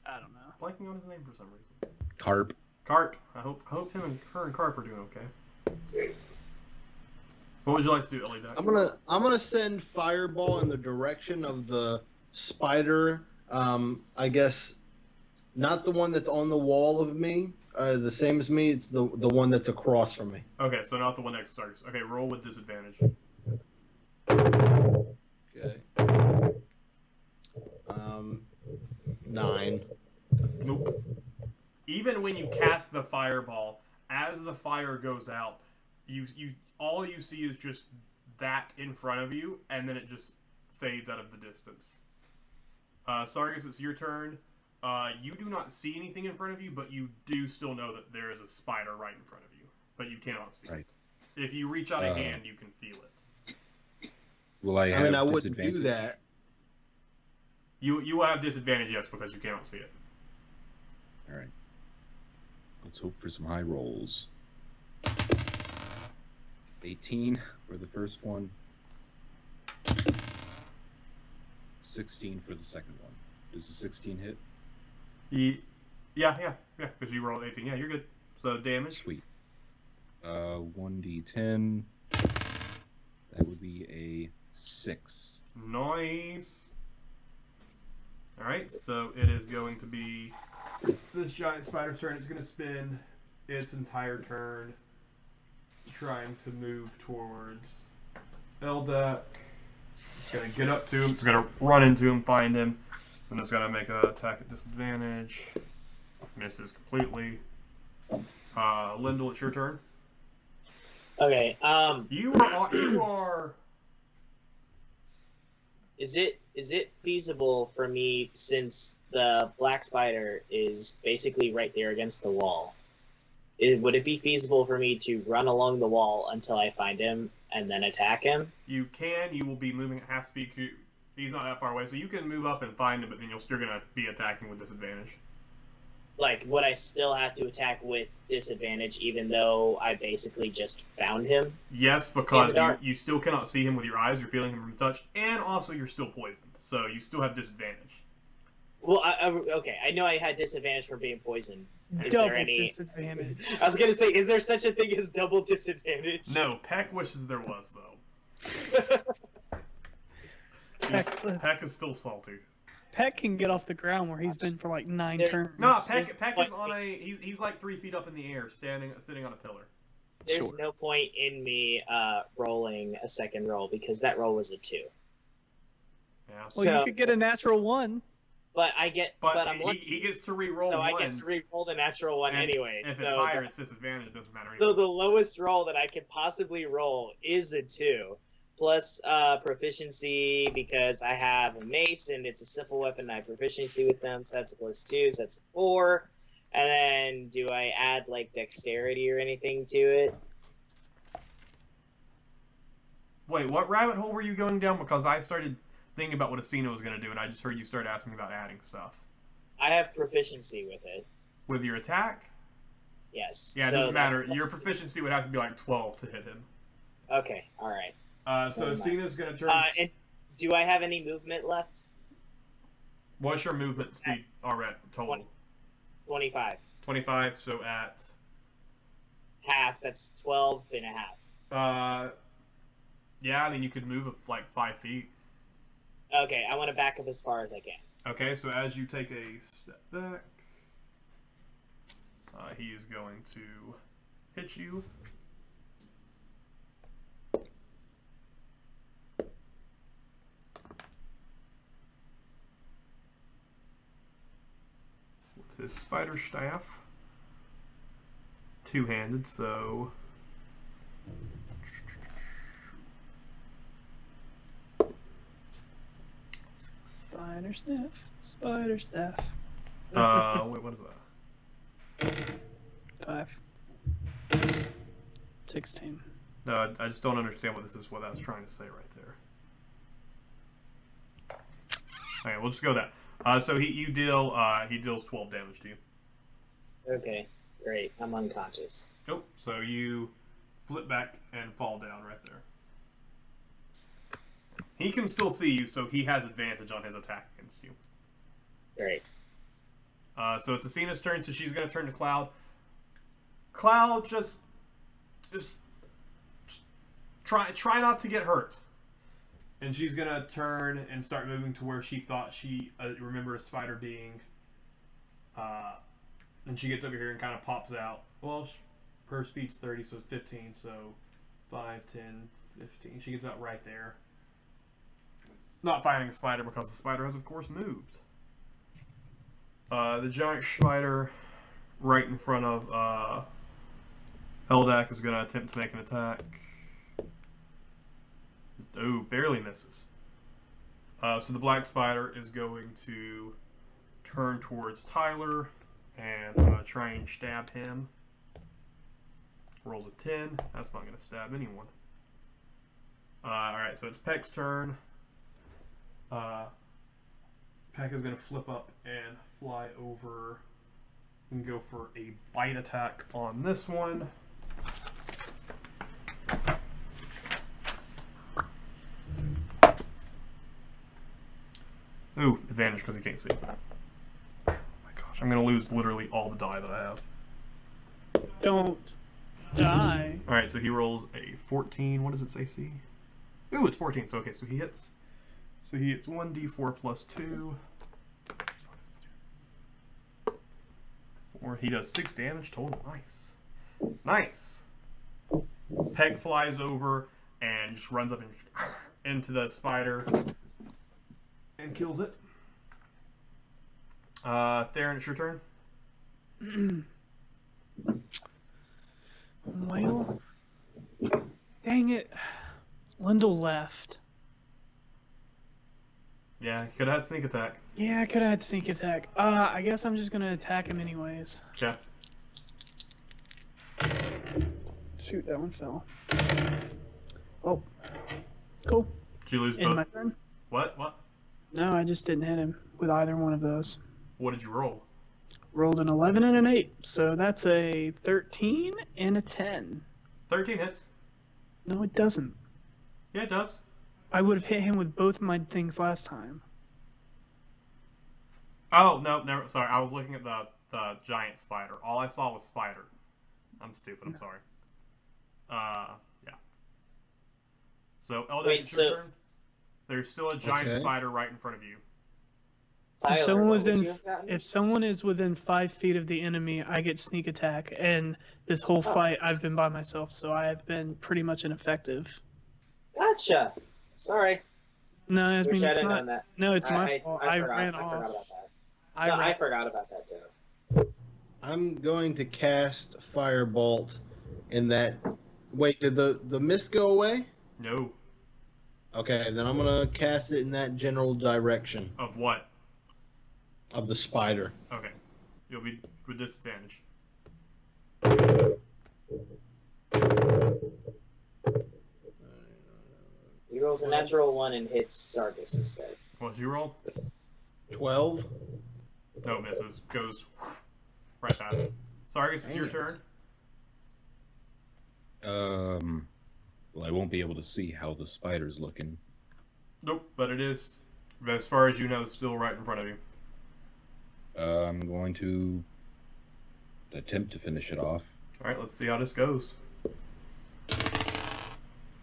I don't know. Blanking on his name for some reason. Carp. Carp. I hope her and Carp are doing okay. What would you like to do, Ellie? I'm gonna send Fireball in the direction of the spider. I guess not the one that's on the wall of me, the same as me. It's the one that's across from me. Okay, so not the one next to Sargus. Okay, roll with disadvantage. Okay. 9. Nope. Even when you cast the fireball, as the fire goes out, all you see is just that in front of you, and then it just fades out of the distance. Sargus, it's your turn. You do not see anything in front of you, but you do still know that there is a spider right in front of you, but you cannot see it. If you reach out a hand, you can feel it. Will I have I mean, I wouldn't do disadvantage? that. You will have disadvantage, yes, because you cannot see it. Alright. Let's hope for some high rolls. 18 for the first one. 16 for the second one. Does the 16 hit? Yeah, because you rolled 18. Yeah, you're good. So damage. Sweet. 1d10. be a 6. Nice. Alright, so it is going to be this giant spider's turn. It's going to spend its entire turn trying to move towards Elda. It's going to get up to him. It's going to run into him, find him. And it's going to make an attack at disadvantage. Misses completely. Lyndall, it's your turn. Okay. You are. Is it feasible for me, since the black spider is basically right there against the wall? Would it be feasible for me to run along the wall until I find him and then attack him? You can. You will be moving at half speed. He's not that far away, so you can move up and find him, but then you're still going to be attacking with disadvantage. Like, would I still have to attack with disadvantage even though I basically just found him? Yes, because you still cannot see him with your eyes. You're feeling him from touch, and also you're still poisoned, so you still have disadvantage. Well, okay, I know I had disadvantage from being poisoned. Is Double there any disadvantage. I was gonna say, is there such a thing as double disadvantage? No, Peck wishes there was, though. Peck is still salty. Peck can get off the ground where he's been for like 9 turns. No, Peck is on a. He's like 3 feet up in the air, sitting on a pillar. There's no point in me rolling a second roll because that roll was a 2. Yeah. Well, So, you could get a natural 1. but I get, but I'm lucky, he gets to re-roll so ones. I get to re-roll the natural one and anyway. If it's higher, it's disadvantage. It doesn't matter. Anyway. So the lowest roll that I could possibly roll is a 2. Plus proficiency, because I have a mace and it's a simple weapon. I have proficiency with them, so that's a +2, so that's a 4. And then do I add like dexterity or anything to it? Wait, what rabbit hole were you going down? Because I started thinking about what Asina was going to do, and I just heard you start asking about adding stuff. I have proficiency with it. With your attack? Yes. Yeah, it so doesn't matter. that's- Your proficiency would have to be like 12 to hit him. Okay, alright. So Asina's going to turn... And do I have any movement left? What's your movement speed already total? 25. 25, so at... Half, that's 12 and a half. Yeah, I mean, you could move like 5 feet. Okay, I want to back up as far as I can. Okay, so as you take a step back, he is going to hit you. With his spider staff. Two-handed, so... Spider staff. Spider staff. Wait, what is that? 5. 16. No, I just don't understand what what that's trying to say right there. Okay, we'll just go with that. So he deals 12 damage to you. Okay, great. I'm unconscious. Oh, so you flip back and fall down right there. He can still see you, so he has advantage on his attack against you. Great. So it's Asina's turn, so she's going to turn to Cloud. Cloud, just try not to get hurt. And she's going to turn and start moving to where she thought she remembered a spider being. And she gets over here and kind of pops out. Well, her speed's 30, so it's 15, so 5, 10, 15. She gets about right there. Not fighting a spider because the spider has, of course, moved. The giant spider right in front of Eldak is going to attempt to make an attack. Oh, barely misses. So the black spider is going to turn towards Tyler and try and stab him. Rolls a 10. That's not going to stab anyone. Alright, so it's Peck's turn. Peck is going to flip up and fly over and go for a bite attack on this one. Ooh, advantage because he can't see. Oh my gosh, I'm going to lose literally all the die that I have. Don't die. Alright, so he rolls a 14. What does it say, C? Ooh, it's 14. So okay, so he hits. So he hits 1d4 plus 2. Or he does 6 damage total. Nice. Nice. Peg flies over and just runs up into the spider and kills it. Theron, it's your turn. Well, dang it. Lindell left. Yeah, he could have had sneak attack. Yeah, I could have had sneak attack. I guess I'm just gonna attack him anyways. Yeah. Shoot, that one fell. Oh. Cool. Did you lose In both? my turn? What? What? No, I just didn't hit him with either one of those. What did you roll? Rolled an 11 and an 8, so that's a 13 and a 10. 13 hits. No, it doesn't. Yeah, it does. I would have hit him with both my things last time. Oh, no, never. Sorry, I was looking at the giant spider. All I saw was spider. I'm stupid. I'm sorry. Yeah. So, Eldon, Wait, it's your so- turn. There's still a giant Okay. spider right in front of you. Tyler, If someone what was would in, you have gotten? if someone is within 5 feet of the enemy, I get sneak attack. And this whole fight, I've been by myself, so I have been pretty much ineffective. Gotcha. Sorry. No, I Wish mean I it's didn't not. known that. No, it's my fault. I forgot, ran I off. forgot about that. I No, ran. I forgot about that too. I'm going to cast Firebolt in that. Wait, did the mist go away? No. Okay, then I'm gonna cast it in that general direction Of what? of the spider. Okay. You'll be with disadvantage. He rolls a natural 1 and hits Sargus instead. What did you roll? 12. No, misses. Goes right past. Sargus, it's your Dang it. turn. Well, I won't be able to see how the spider's looking. Nope, but it is, as far as you know, still right in front of you. I'm going to attempt to finish it off. Alright, let's see how this goes.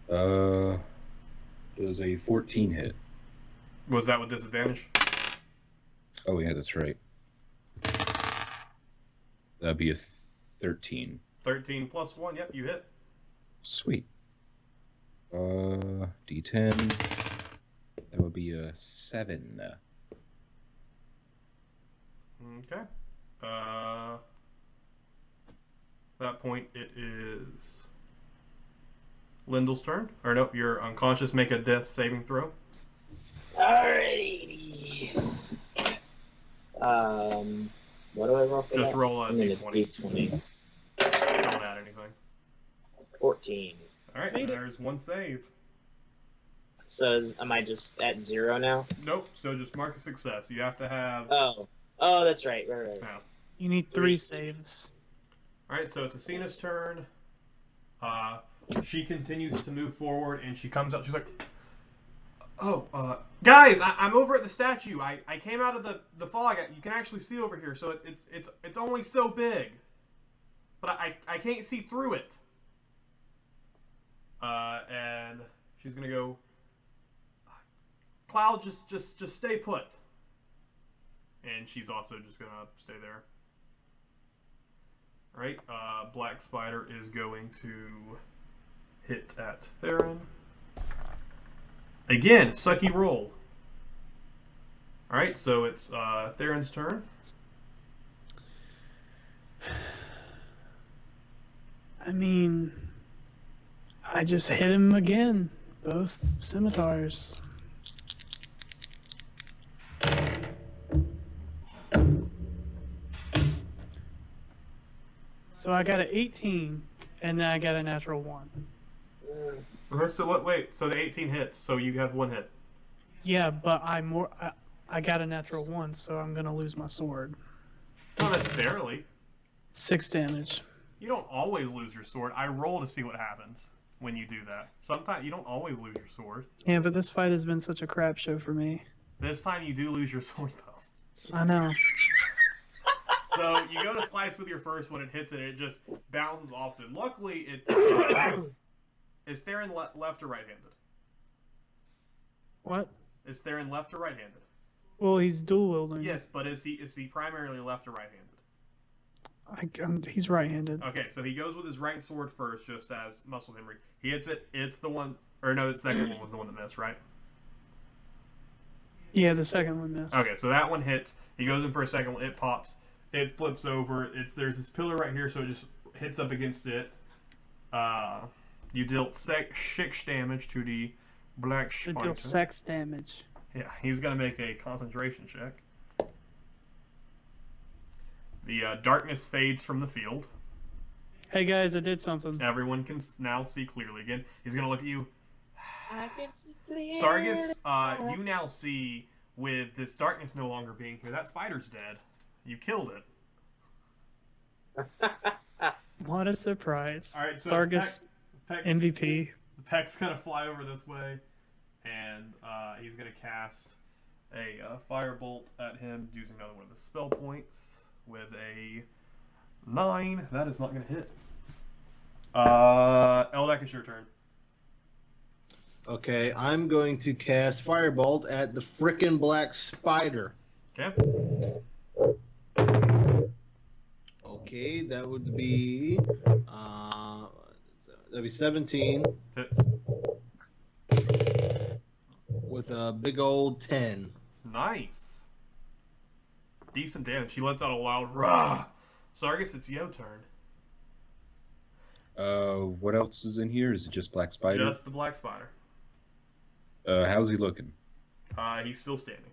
Does a 14 hit? Was that with disadvantage? Oh yeah, that's right. That'd be a 13. 13 plus 1, yep, you hit. Sweet. D10. That would be a 7. Okay. That point, it is Lindell's turn. Or nope, you're unconscious. Make a death saving throw. Alrighty. What do I roll for Just that? roll a I'm gonna d20. D20. Don't add anything. 14. Alright, Made it. there's one save. So am I just at 0 now? Nope, so just mark a success. You have to have... Oh, that's right. Right. No. You need 3 saves. Alright, so it's Asina's turn. She continues to move forward, and she comes up. She's like, guys, I'm over at the statue. I came out of the fog. You can actually see over here, so it's only so big. But I can't see through it. And she's going to go, Cloud, just stay put. And she's also just going to stay there. Alright, Black Spider is going to hit at Theron. Again, sucky roll. Alright, so it's Theron's turn. I mean, I just hit him again. Both scimitars. So I got an 18, and then I got a natural 1. Okay, so what? Wait, so the 18 hits, so you have 1 hit. Yeah, but I got a natural 1, so I'm gonna lose my sword. Not necessarily. 6 damage. You don't always lose your sword. I roll to see what happens when you do that. Sometimes you don't always lose your sword. Yeah, but this fight has been such a crap show for me. This time you do lose your sword, though. I know. So you go to slice with your first one, it hits it, and it just bounces off it. Luckily, is Theron left or right-handed? What? Is Theron left or right-handed? Well, he's dual wielding. Yes, but is he primarily left or right-handed? He's right-handed. Okay, so he goes with his right sword first, just as muscle memory. He hits it. It's the one, or no, the second one was the one that missed, right? Yeah, the second one missed. Okay, so that one hits. He goes in for a second one. It pops. It flips over. There's this pillar right here, so it just hits up against it. You dealt 6 damage to the black It spider. deals sex damage. Yeah, he's gonna make a concentration check. The darkness fades from the field. Hey guys, I did something. Everyone can now see clearly again. He's gonna look at you. I can see clearly. Sargus, you now see, with this darkness no longer being here, that spider's dead. You killed it. What a surprise. All right, so Sargus, MVP. The Peck's gonna fly over this way, and he's gonna cast a firebolt at him using another one of the spell points with a 9. That is not gonna hit. Eldak, it's your turn. Okay, I'm going to cast Firebolt at the frickin' black spider. Okay. Okay, that would be 17 Hits. with a big old 10. Nice. Decent damage. He lets out a loud rah. Sargus, it's your turn. What else is in here? Is it just Black Spider? Just the black spider. How's he looking? He's still standing.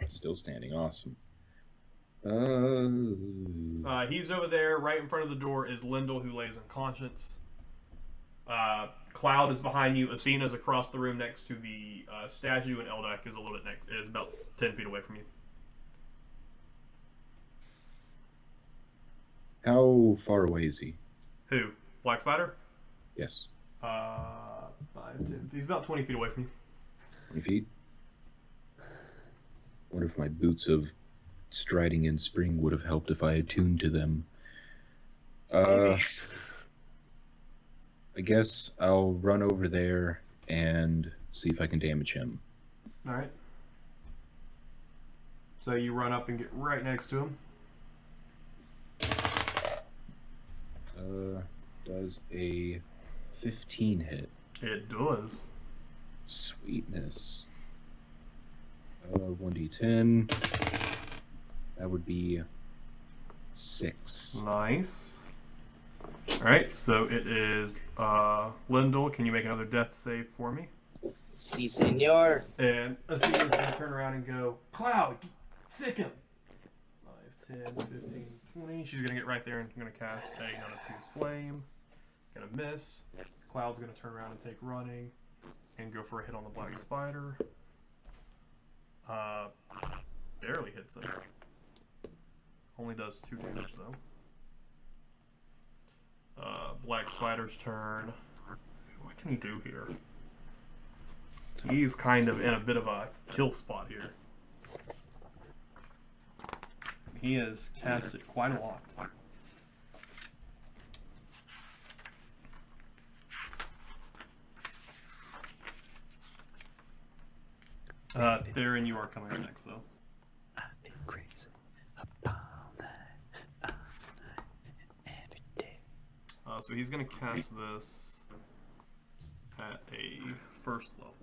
Still standing. Awesome. He's over there. Right in front of the door is Lindell, who lays unconscious. Cloud is behind you. Asena's across the room next to the statue, and Eldak is a little bit is about 10 feet away from you. How far away is he? Who? Black Spider? Yes. 5, 10. He's about 20 feet away from you. 20 feet? What if my boots of striding in spring would have helped if I had tuned to them? I guess I'll run over there and see if I can damage him. Alright. So you run up and get right next to him. Does a 15 hit? It does. Sweetness. 1d10. That would be 6. Nice. Alright, so it is Lindell. Can you make another death save for me? Si, senor. And Athena's going to turn around and go, Cloud, sick him! 5, 10, 15, 20. She's going to get right there and going to cast a non-infused flame. Going to miss. Cloud's going to turn around and take running and go for a hit on the black spider. Barely hits him. Only does 2 damage though. Black spider's turn. What can he do here? He's kind of in a bit of a kill spot here. He has cast it quite a lot. Theron, you are coming up next, though. I've been crazy all night, every day. So he's going to cast this at a first level.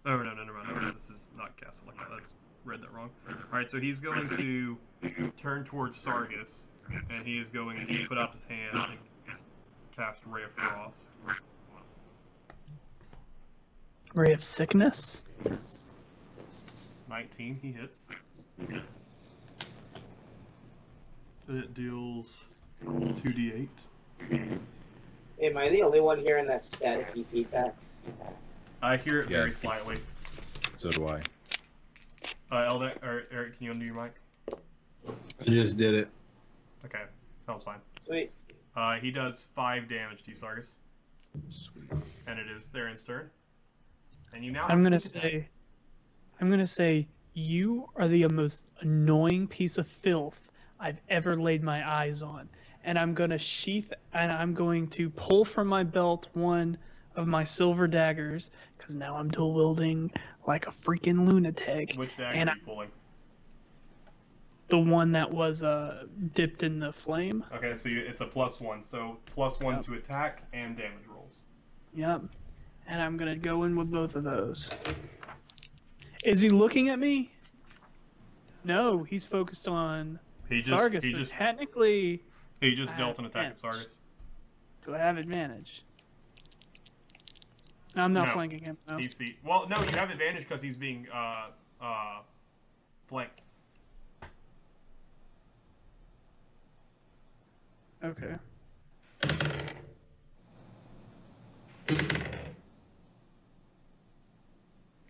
Oh, no, never mind. No, this is not casted like that. That's read that wrong. Alright, so he's going to turn towards Sargus, and he is going to put out his hand and cast Ray of Frost. Ray of Sickness? 19, he hits. It deals 2d8. Hey, am I the only one hearing that staticky feedback? I hear it very Yeah. slightly. So do I. Eldak, or Eric, can you undo your mic? I just did it. Okay, that was fine. Sweet. He does 5 damage to you, Sargus. Sweet. And it is Theron's turn. And you now I'm have gonna sneak attack. say, you are the most annoying piece of filth I've ever laid my eyes on. and I'm going to sheath, and I'm going to pull from my belt one of my silver daggers, because now I'm dual wielding like a freaking lunatic. Which dagger And are you pulling? the one that was dipped in the flame. Okay, so it's a +1. So +1 Yep. to attack and damage rolls. Yep. And I'm gonna go in with both of those. Is he looking at me? No, he's focused on Sargus. So technically, he just I dealt have an attack at advantage. Sargus. Do I have advantage? I'm not No. flanking him. No. Well, no, you have advantage because he's being flanked. Okay.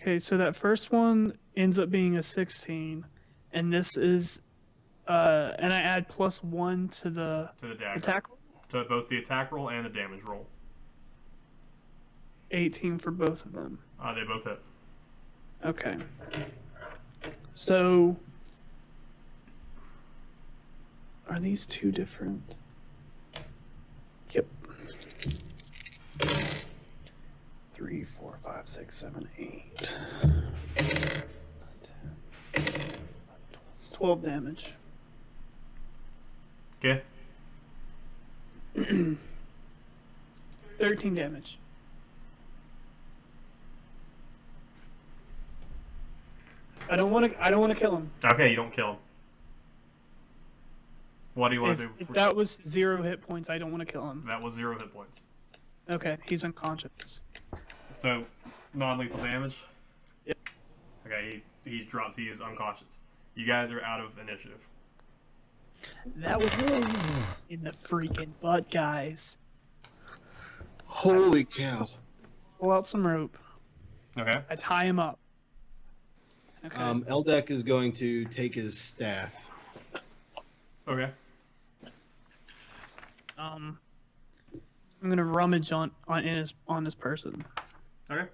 Okay, so that first one ends up being a 16, and this is, and I add +1 to the dagger. attack roll? To both the attack roll and the damage roll. 18 for both of them. They both hit. Okay. So, are these two different? Yep. 3, 4, 5, 6, 7, 8. 12 damage. Okay. 13 damage. I don't want to kill him. Okay, you don't kill him. What do you want to do? If that was 0 hit points, I don't want to kill him. That was 0 hit points. Okay, he's unconscious. So, non-lethal damage? Yep. Okay, he drops. He is unconscious. You guys are out of initiative. That was in the freaking butt, guys. Holy cow. Pull out some rope. Okay. I tie him up. Okay. Eldek is going to take his staff. Okay. I'm gonna rummage on his person. Okay.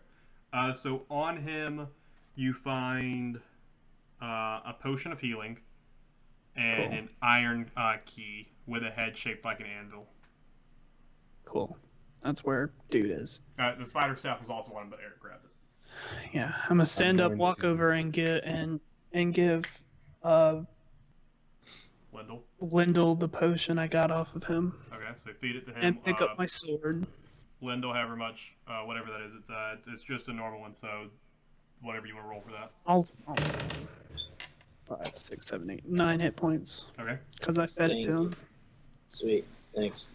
So on him, you find a potion of healing and Cool. an iron key with a head shaped like an anvil. Cool. That's where dude is. The spider staff was also on him, but Eric grabbed it. Yeah, I'm gonna stand up, going walk to- over, and give Lindell. Lindell the potion I got off of him, Okay, so feed it to him. and pick up my sword. Lindell, however much, whatever that is, it's just a normal one. So whatever you want to roll for that. I'll 5, 6, 7, 8, 9 hit points Okay. because I fed it to him. Sweet. Thanks.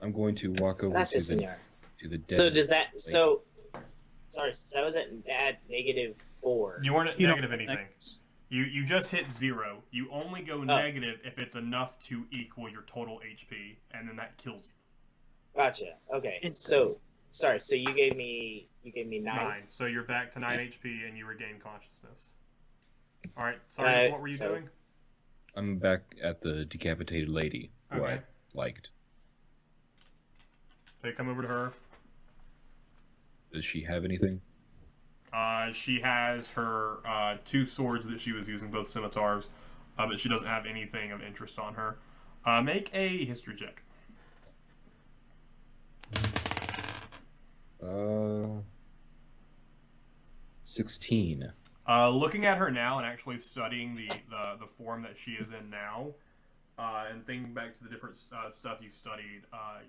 I'm going to walk over Gracias, to senor. the dead. So does that? lady. So, sorry, so that was at -4. You weren't at You don't negative anything. thanks. You just hit 0. You only go negative if it's enough to equal your total HP, and then that kills you. Gotcha. Okay. Instantly. So, sorry. So you gave me 9. 9. So you're back to 9 HP, and you regain consciousness. All right. Sorry, what were you doing? I'm back at the decapitated lady who Okay. I liked. They come over to her. Does she have anything? She has her 2 swords that she was using, both scimitars, but she doesn't have anything of interest on her. Make a history check. 16. Looking at her now and actually studying the form that she is in now, and thinking back to the different stuff you studied,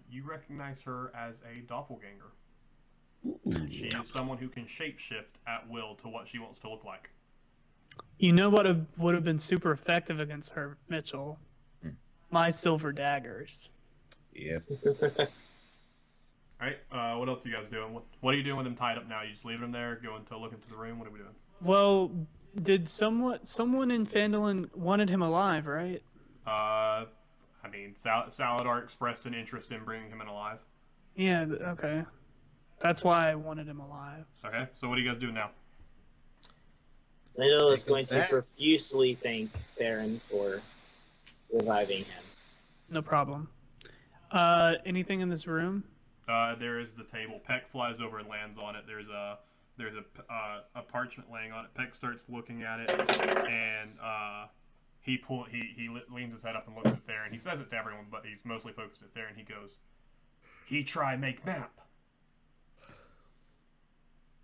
you recognize her as a doppelganger. Ooh. She is someone who can shapeshift at will to what she wants to look like. You know what would have been super effective against her, Mitchell? My silver daggers. Yep. Alright, what else are you guys doing? What are you doing with him tied up now? You just leaving him there, going to look into the room? What are we doing? Well, did someone in Phandalin wanted him alive, right? I mean, Saladar expressed an interest in bringing him in alive. Yeah, okay. That's why I wanted him alive. Okay, so what are you guys doing now? Lindell is Take him going to back. profusely thank Theron for reviving him. No problem. Anything in this room? There is the table. Peck flies over and lands on it. There's a parchment laying on it. Peck starts looking at it, and he leans his head up and looks at Theron. He says it to everyone, but he's mostly focused at Theron. He goes, "He try make map."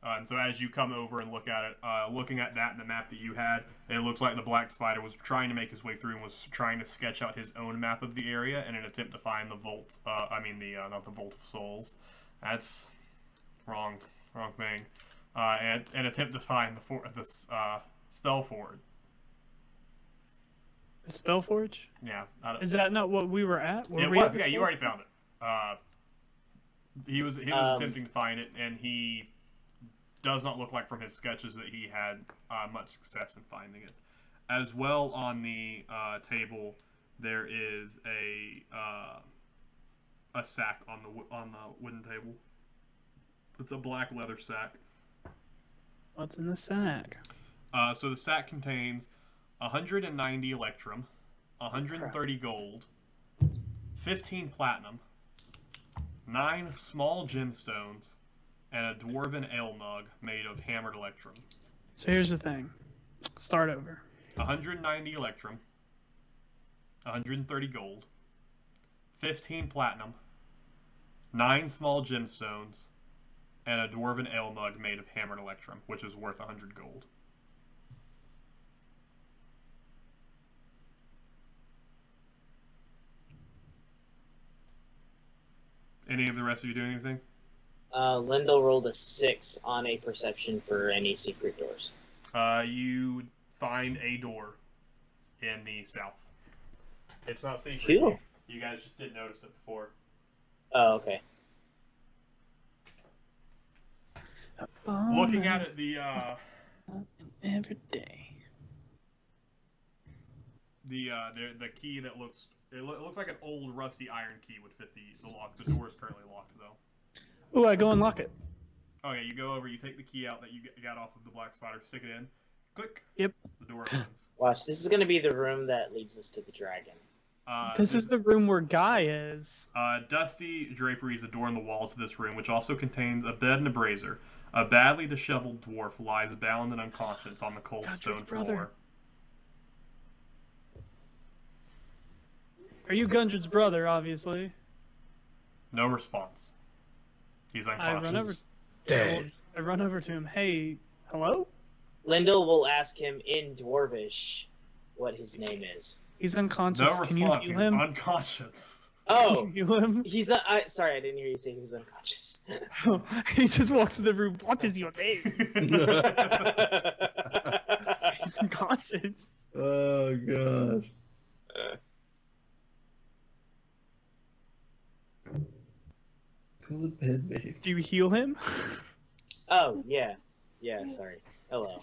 And so as you come over and look at it, looking at that and the map that you had, it looks like the Black Spider was trying to make his way through and was trying to sketch out his own map of the area in an attempt to find the Vault. Not the Vault of Souls. That's wrong thing. And an attempt to find the Spellforge. The Spellforge? Yeah. Is that not what we were at? It was. Yeah, you already found it. He was attempting to find it, and he does not look like from his sketches that he had much success in finding it. As well, on the table, there is a sack on the wooden table. It's a black leather sack. What's in the sack? So the sack contains 190 electrum, 130 gold, 15 platinum, 9 small gemstones, and a dwarven ale mug made of hammered electrum. So here's the thing. Start over. 190 electrum, 130 gold, 15 platinum, 9 small gemstones, and a dwarven ale mug made of hammered electrum, which is worth 100 gold. Any of the rest of you doing anything? Lindell rolled a 6 on a perception for any secret doors. You find a door in the south. It's not secret. Cool. You guys just didn't notice it before. Oh, okay. Looking at it, the every day. The key that looks like an old rusty iron key would fit the lock. The door is currently locked though. Ooh, I go unlock it. Oh yeah, you go over, you take the key out that you got off of the Black Spider, stick it in, click. Yep. The door opens. Watch, this is going to be the room that leads us to the dragon. This is the room where Guy is. Dusty drapery is the door in the walls of this room, which also contains a bed and a brazier. A badly disheveled dwarf lies bound and unconscious on the cold stone floor. Are you Gundred's brother, obviously? No response. He's unconscious. I run over to him. Hey, hello? Lindell will ask him in Dwarvish what his name is. He's unconscious. No Can response. you He's heal him? Oh, unconscious. Can you heal him? he's sorry, I didn't hear you say he was unconscious. He just walks in the room. What is your name? He's unconscious. Oh god. Go to bed, babe. Do you heal him? Oh, yeah. Yeah, sorry. Hello.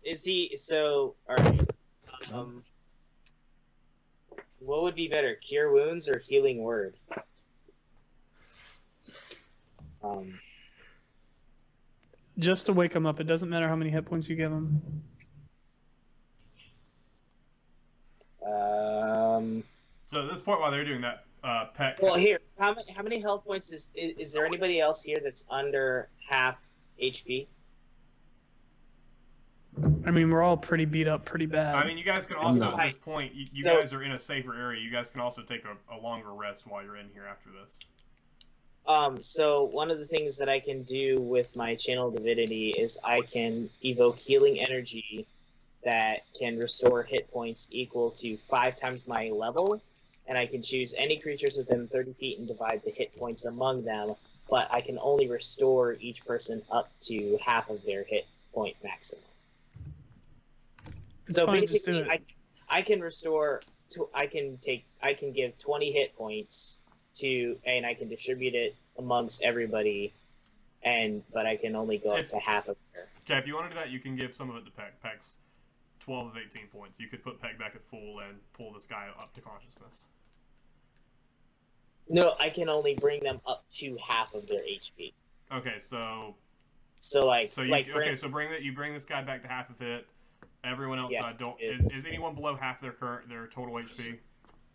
Is he, alright. What would be better, Cure Wounds or Healing Word? Just to wake him up. It doesn't matter how many hit points you give him. So at this point, while they're doing that, Peck. Well, here, how many health points is there anybody else here that's under half HP? I mean, we're all pretty beat up, pretty bad. I mean, you guys can also, at this point, you guys are in a safer area. You guys can also take a longer rest while you're in here after this. So one of the things that I can do with my Channel Divinity is I can evoke healing energy that can restore hit points equal to 5 times my level, and I can choose any creatures within 30 feet and divide the hit points among them, but I can only restore each person up to half of their hit point maximum. It's So fine, just do basically, it. I can restore I can give 20 hit points and I can distribute it amongst everybody, but I can only go up to half of their. Okay, if you want to do that, you can give some of it to Peck. Peck's 12 of 18 points. You could put Peck back at full and pull this guy up to consciousness. No, I can only bring them up to half of their HP. Okay, so you bring this guy back to half of it. Everyone else, Yeah, is anyone below half their total HP?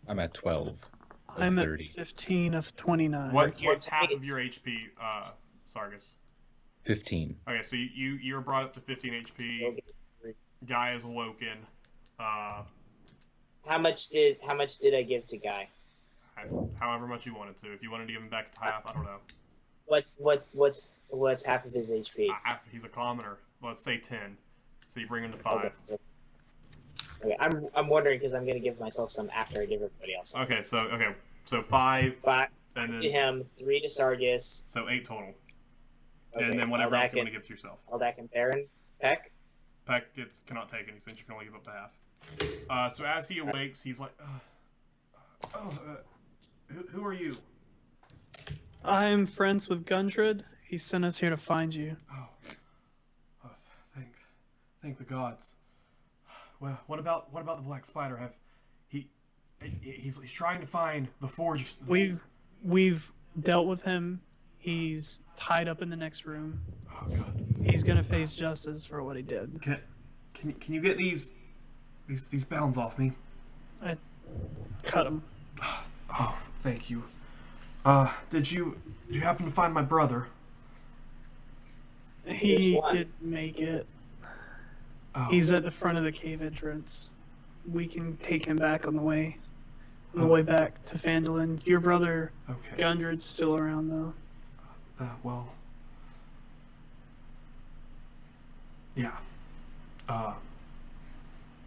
I'm at 12. I'm 30. at 15 of 29. What's half of your HP, Sargus? 15. Okay, so you're brought up to 15 HP. Guy is awoken. How much did I give to Guy? However much you wanted to. If you wanted to give him back half, I don't know. What's half of his HP? He's a commoner. Let's say 10. So you bring him to 5. Okay, I'm wondering because I'm gonna give myself some after I give everybody else. Okay, so 5. 5 and then to him, 3 to Sargus. So 8 total. Okay, and then whatever else you want to give to yourself. All that can Baron, Peck. Peck cannot take any since you can only give up to half. So as he awakes, he's like, who are you? I'm friends with Gundred. He sent us here to find you. Thank the gods. Well, what about the Black Spider? He's trying to find the forge. We've dealt with him. He's tied up in the next room. Oh god. He's gonna face justice for what he did. Can you get these bounds off me? I cut him. Oh, thank you. Did you happen to find my brother? He didn't make it. Oh. He's at the front of the cave entrance. We can take him back on the way back to Phandalin. Your brother, okay. Gundred's still around though. Well. Yeah.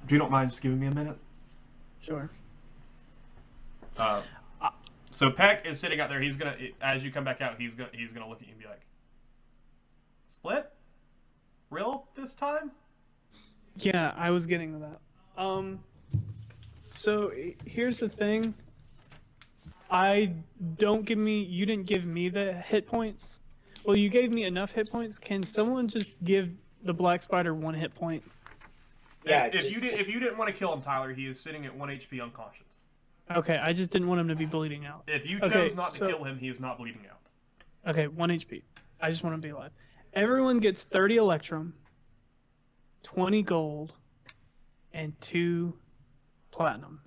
If you don't mind just giving me a minute. Sure. So Peck is sitting out there. He's gonna, as you come back out, he's gonna look at you and be like, "Split? Real this time?" Yeah, I was getting to that. So here's the thing. You didn't give me the hit points. Well, you gave me enough hit points. Can someone just give the Black Spider 1 hit point? Yeah. If you didn't want to kill him, Tyler, he is sitting at 1 HP unconscious. Okay, I just didn't want him to be bleeding out. If you chose not to kill him, he is not bleeding out. Okay, 1 HP. I just want to be alive. Everyone gets 30 Electrum, 20 gold, and 2 platinum.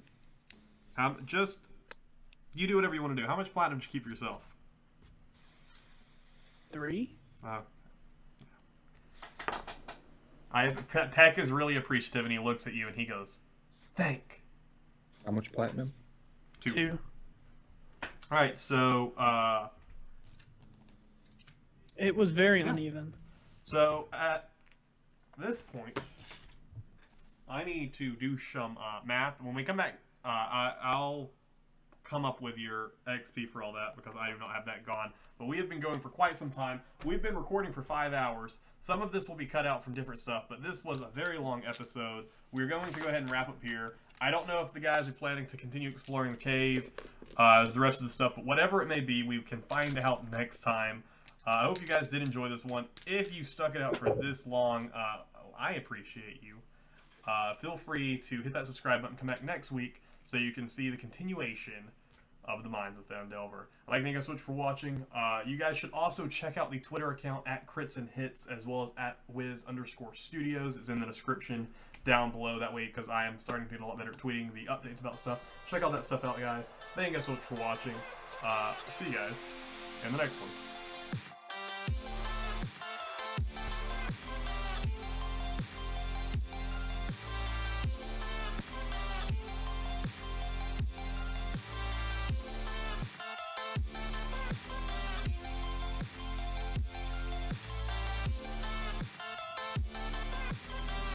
You do whatever you want to do. How much platinum did you keep for yourself? 3? Peck is really appreciative, and he looks at you and he goes, "Thank." How much platinum? 2. All right, so it was very uneven. So at this point, I need to do some math. When we come back, I'll come up with your XP for all that because I do not have that gone. But we have been going for quite some time. We've been recording for 5 hours. Some of this will be cut out from different stuff, but this was a very long episode. We're going to go ahead and wrap up here. I don't know if the guys are planning to continue exploring the cave as the rest of the stuff, but whatever it may be, we can find out next time. I hope you guys did enjoy this one. If you stuck it out for this long, I appreciate you. Feel free to hit that subscribe button, come back next week so you can see the continuation of the Mines of Phandelver. I'd like to thank you guys so much for watching. You guys should also check out the Twitter account at Crits and Hits as well as at WizStudios. It's in the description down below that way because I am starting to get a lot better at tweeting the updates about stuff. Check all that stuff out, guys. Thank you guys so much for watching. See you guys in the next one.